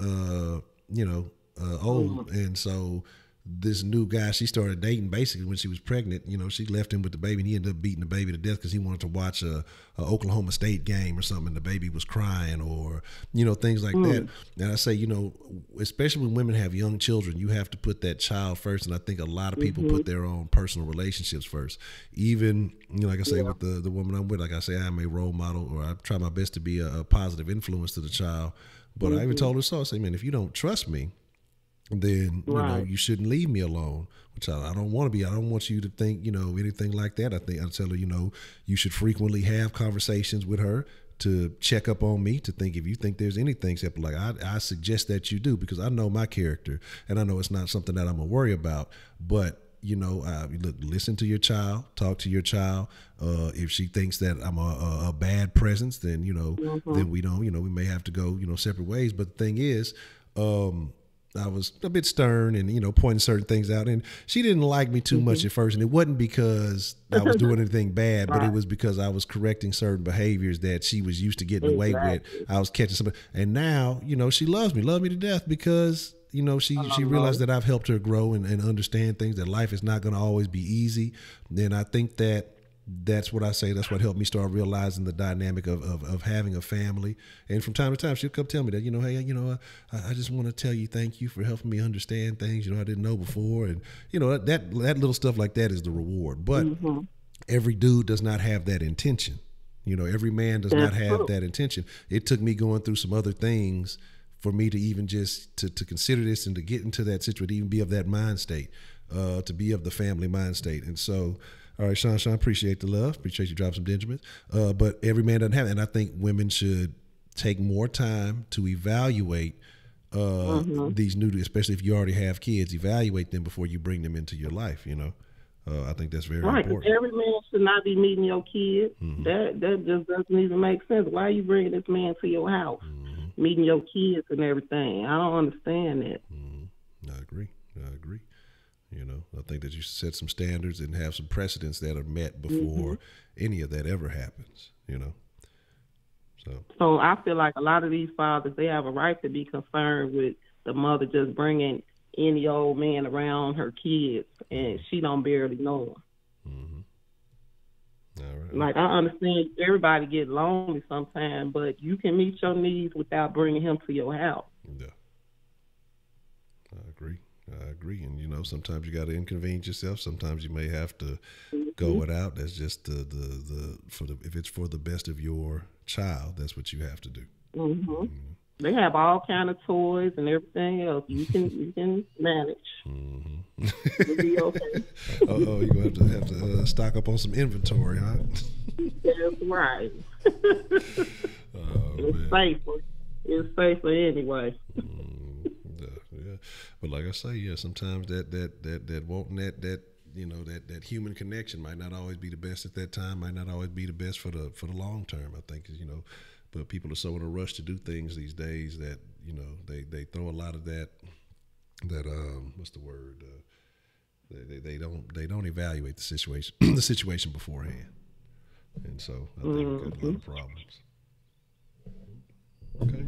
old, and so this new guy she started dating basically when she was pregnant, she left him with the baby, and he ended up beating the baby to death because he wanted to watch a Oklahoma State game or something, and the baby was crying, or things like that. And I say, especially when women have young children, you have to put that child first, and I think a lot of people put their own personal relationships first. Even like I say with the woman I'm with, like I say, I'm a role model, or I try my best to be a positive influence to the child. But I even told her so. I say, man, if you don't trust me, then you shouldn't leave me alone, which I don't want to be. I don't want you to think anything like that. I tell her you should frequently have conversations with her to check up on me, to think if you think there's anything simple, like I suggest that you do, because I know my character and I know it's not something that I'm gonna worry about. But look, listen to your child, talk to your child. If she thinks that I'm a bad presence, then then we don't, we may have to go separate ways. But the thing is, I was a bit stern and, pointing certain things out, and she didn't like me too much at first. And it wasn't because I was doing anything bad, but it was because I was correcting certain behaviors that she was used to getting away with. I was catching somebody, and now, she loves me to death because, she realized that I've helped her grow and understand things, that life is not going to always be easy. Then I think that's what I say. That's what helped me start realizing the dynamic of having a family. And from time to time, she'll come tell me that, hey, I just want to tell you thank you for helping me understand things, I didn't know before. And, that little stuff like that is the reward. But every dude does not have that intention. Every man does not have that intention. It took me going through some other things for me to even just to consider this and to get into that situation, to even be of that mind state, to be of the family mind state. And so, all right, Sean, appreciate the love. Appreciate you dropping some Benjamins. But every man doesn't have it. And I think women should take more time to evaluate these new, especially if you already have kids, evaluate them before you bring them into your life, I think that's very important. Every man should not be meeting your kids. That just doesn't even make sense. Why are you bringing this man to your house, meeting your kids and everything? I don't understand that. I agree. I think that you should set some standards and have some precedents that are met before any of that ever happens, So I feel like a lot of these fathers, they have a right to be concerned with the mother just bringing any old man around her kids, and she don't barely know him. All right. Like, I understand everybody get lonely sometimes, but you can meet your needs without bringing him to your house. Yeah, I agree. And sometimes you got to inconvenience yourself. Sometimes you may have to go without. That's just if it's for the best of your child, that's what you have to do. They have all kind of toys and everything else. You can manage. It'll be okay. You're going to have to stock up on some inventory, huh? That's right. It's safer. It's safer anyway. Yeah, but like I say, sometimes that wanting that human connection might not always be the best at that time. Might not always be the best for the long term. I think but people are so in a rush to do things these days that they throw a lot of that what's the word? They don't evaluate the situation beforehand, and so I think we've got a lot of problems. Okay.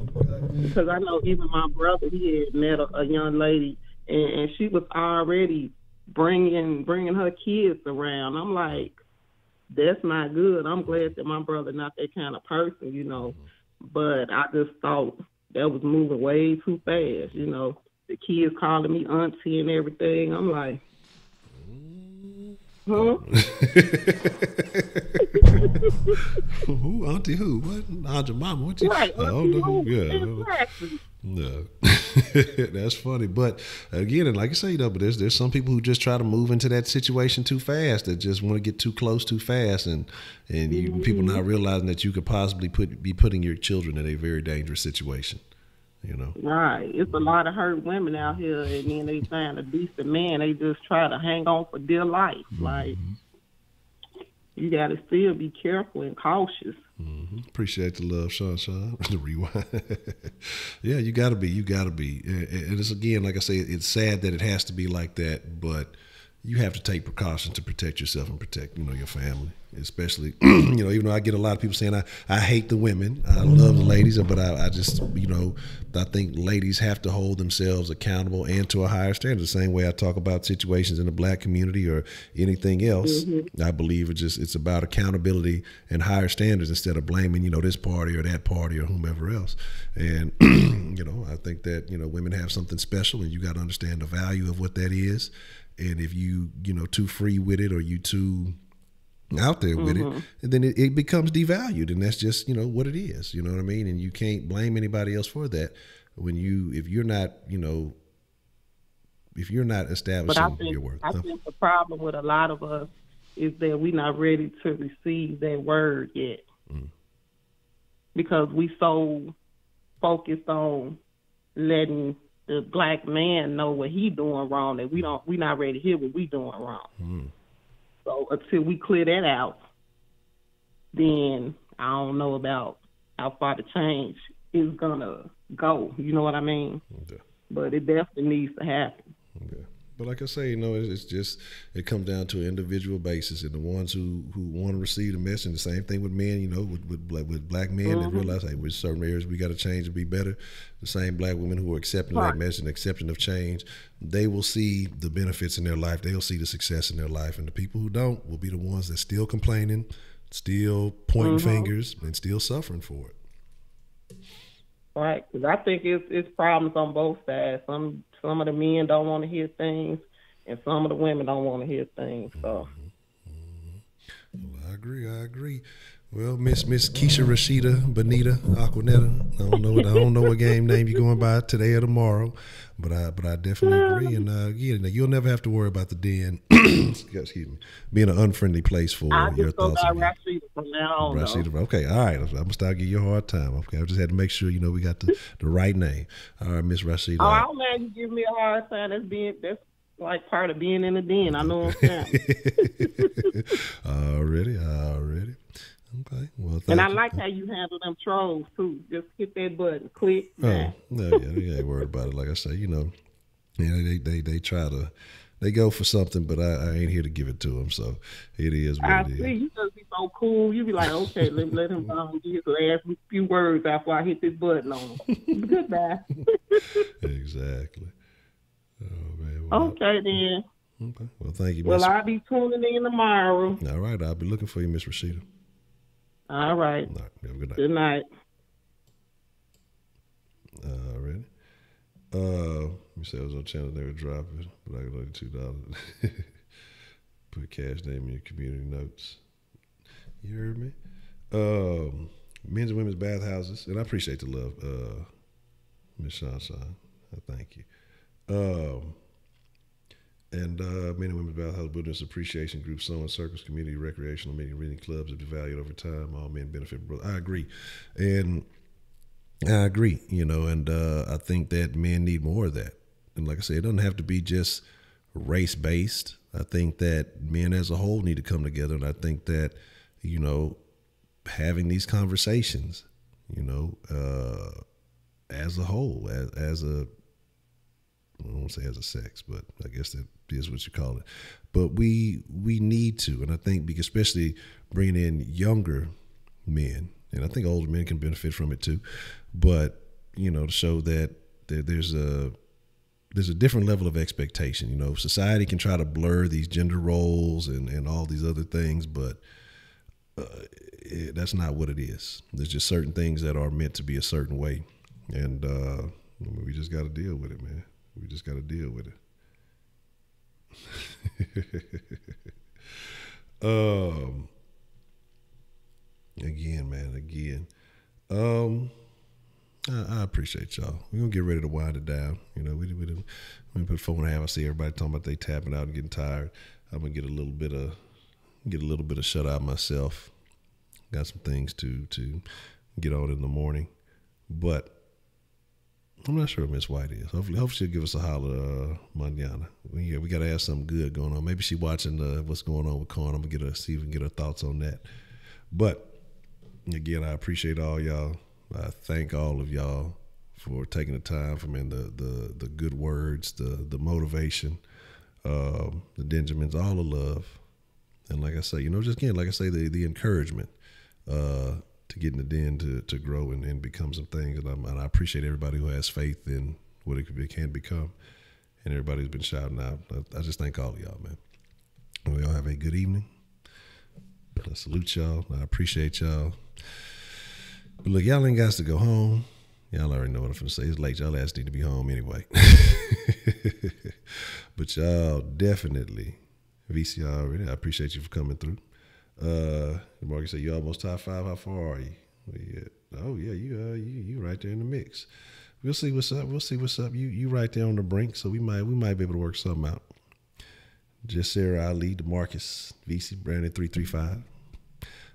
Because I know even my brother, he had met a young lady, and she was already bringing her kids around. I'm like, that's not good. I'm glad that my brother not that kind of person, But I just thought that was moving way too fast, The kids calling me auntie and everything. I'm like, huh? Who? Auntie who? What? Aunt your mama? What you? Right, Auntie who? Yeah. Exactly. No. That's funny. But again, and like I say, but there's some people who just try to move into that situation too fast, that just want to get too close too fast, and people not realizing that you could possibly be putting your children in a very dangerous situation. Right. It's a lot of hurt women out here, and then they find a decent man. They just try to hang on for dear life. Like, you got to still be careful and cautious. Appreciate the love, Sean. The rewind. Yeah, you got to be. And it's, again, like I say, it's sad that it has to be like that, but you have to take precautions to protect yourself and protect, your family, especially, even though I get a lot of people saying I hate the women, I love the ladies, but I just, I think ladies have to hold themselves accountable and to a higher standard. The same way I talk about situations in the black community or anything else, I believe it's about accountability and higher standards instead of blaming, this party or that party or whomever else. And, I think that, women have something special, and you got to understand the value of what that is. And if you, too free with it, or you too out there with it, then it becomes devalued, and that's just, what it is. You know what I mean? And you can't blame anybody else for that if you're not establishing your worth. I think the problem with a lot of us is that we're not ready to receive that word yet, because we so focused on letting the black man know what he doing wrong that we not ready to hear what we doing wrong. So until we clear that out, then I don't know about how far the change is gonna go. You know what I mean? Okay. But it definitely needs to happen. Okay. But like I say, it's just, it comes down to an individual basis, and the ones who want to receive the message. The same thing with men, with black men that realize, hey, with certain areas we got to change to be better. The same black women who are accepting that message and accepting of change, they will see the benefits in their life. They'll see the success in their life, and the people who don't will be the ones that still complaining, still pointing fingers, and still suffering for it. Right, because I think it's problems on both sides. Some of the men don't want to hear things, and some of the women don't want to hear things. So, well, I agree. Well, Miss Keisha Rashida Benita Aquanetta, I don't know what game name you're going by today or tomorrow, but I definitely agree. And you'll never have to worry about the den, excuse me, being an unfriendly place for your thoughts. I just go by Rashida from now on. Rashida, okay, all right. I'm gonna start giving you a hard time. Okay, I just had to make sure we got the right name. All right, Miss Rashida. Oh, I'm glad you give me a hard time. That's like part of being in the den. I know what I'm saying. Already. Okay. Well, and I like how you handle them trolls too. Just hit that button, click. No, they ain't worried about it. Like I say, they try to, they go for something, but I ain't here to give it to them. So it is what it is. I see. You just be so cool. You be like, okay, let him get his last few words after I hit this button on him. Goodbye. Exactly. Oh man. Well, okay then. Okay. Well, thank you. Well, I'll be tuning in tomorrow. All right. I'll be looking for you, Miss Rashida. All right. All right. Have a good night. Good night. Ready? You said I was on channel, they were dropping, but I got only $2. Put cash name in your community notes. You heard me? Men's and women's bathhouses, and I appreciate the love, Miss Sunshine. Thank you. And men and women's bathhouse buildings appreciation groups, sewing circles, community recreational meeting, reading clubs have devalued over time. All men benefit. I agree, and I agree. And I think that men need more of that. And like I said, it doesn't have to be just race based. I think that men as a whole need to come together, and I think that having these conversations, as a whole, as a I don't want to say as a sex, but I guess that is what you call it. But we need to, and I think especially bringing in younger men, and I think older men can benefit from it too. But to show that there's a different level of expectation. Society can try to blur these gender roles and all these other things, but that's not what it is. There's just certain things that are meant to be a certain way, and we just got to deal with it, man. We just got to deal with it. Again. I appreciate y'all. We're going to get ready to wind it down. We put 4.5. I see everybody talking about they tapping out and getting tired. I'm going to get a little bit of shut out myself. Got some things to get on in the morning. But I'm not sure where Miss White is. Hopefully she'll give us a holler mañana. We got to have something good going on. Maybe she's watching what's going on with Corn. I'm gonna see if we can get her thoughts on that. But again, I appreciate all y'all. I thank all of y'all for taking the time for the good words, the motivation. the Benjamins, all the love. And like I say, just again, like I say, the encouragement to get in the den to grow and become some things. And I appreciate everybody who has faith in what it can become. And everybody who's been shouting out. I just thank all of y'all, man. And we all have a good evening. I salute y'all. I appreciate y'all. But look, y'all ain't got to go home. Y'all already know what I'm finna say. It's late. Y'all ass need to be home anyway. But y'all definitely, VC already, I appreciate you for coming through. Marcus said, you almost top 5. How far are you? Oh, yeah, you right there in the mix. We'll see what's up. You right there on the brink, so we might be able to work something out. Just Sarah Ali, DeMarcus, VC, Brandon 335.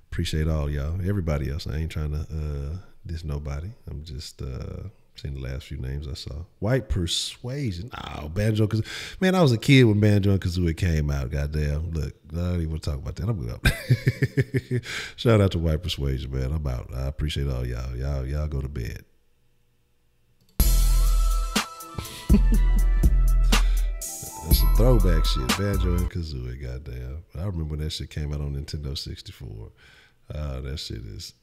Appreciate all y'all. Everybody else. I ain't trying to diss nobody. I'm just seeing the last few names I saw. White Persuasion. Oh, Banjo Kazooie. Man, I was a kid when Banjo and Kazooie came out. Goddamn. Look, I don't even want to talk about that. I'm up. Shout out to White Persuasion, man. I'm out. I appreciate all y'all. Y'all go to bed. That's some throwback shit. Banjo and Kazooie, goddamn. I remember when that shit came out on Nintendo 64. That shit is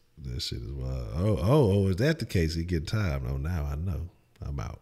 wild. Oh, is that the case? He getting tired. Oh, now I know. I'm out.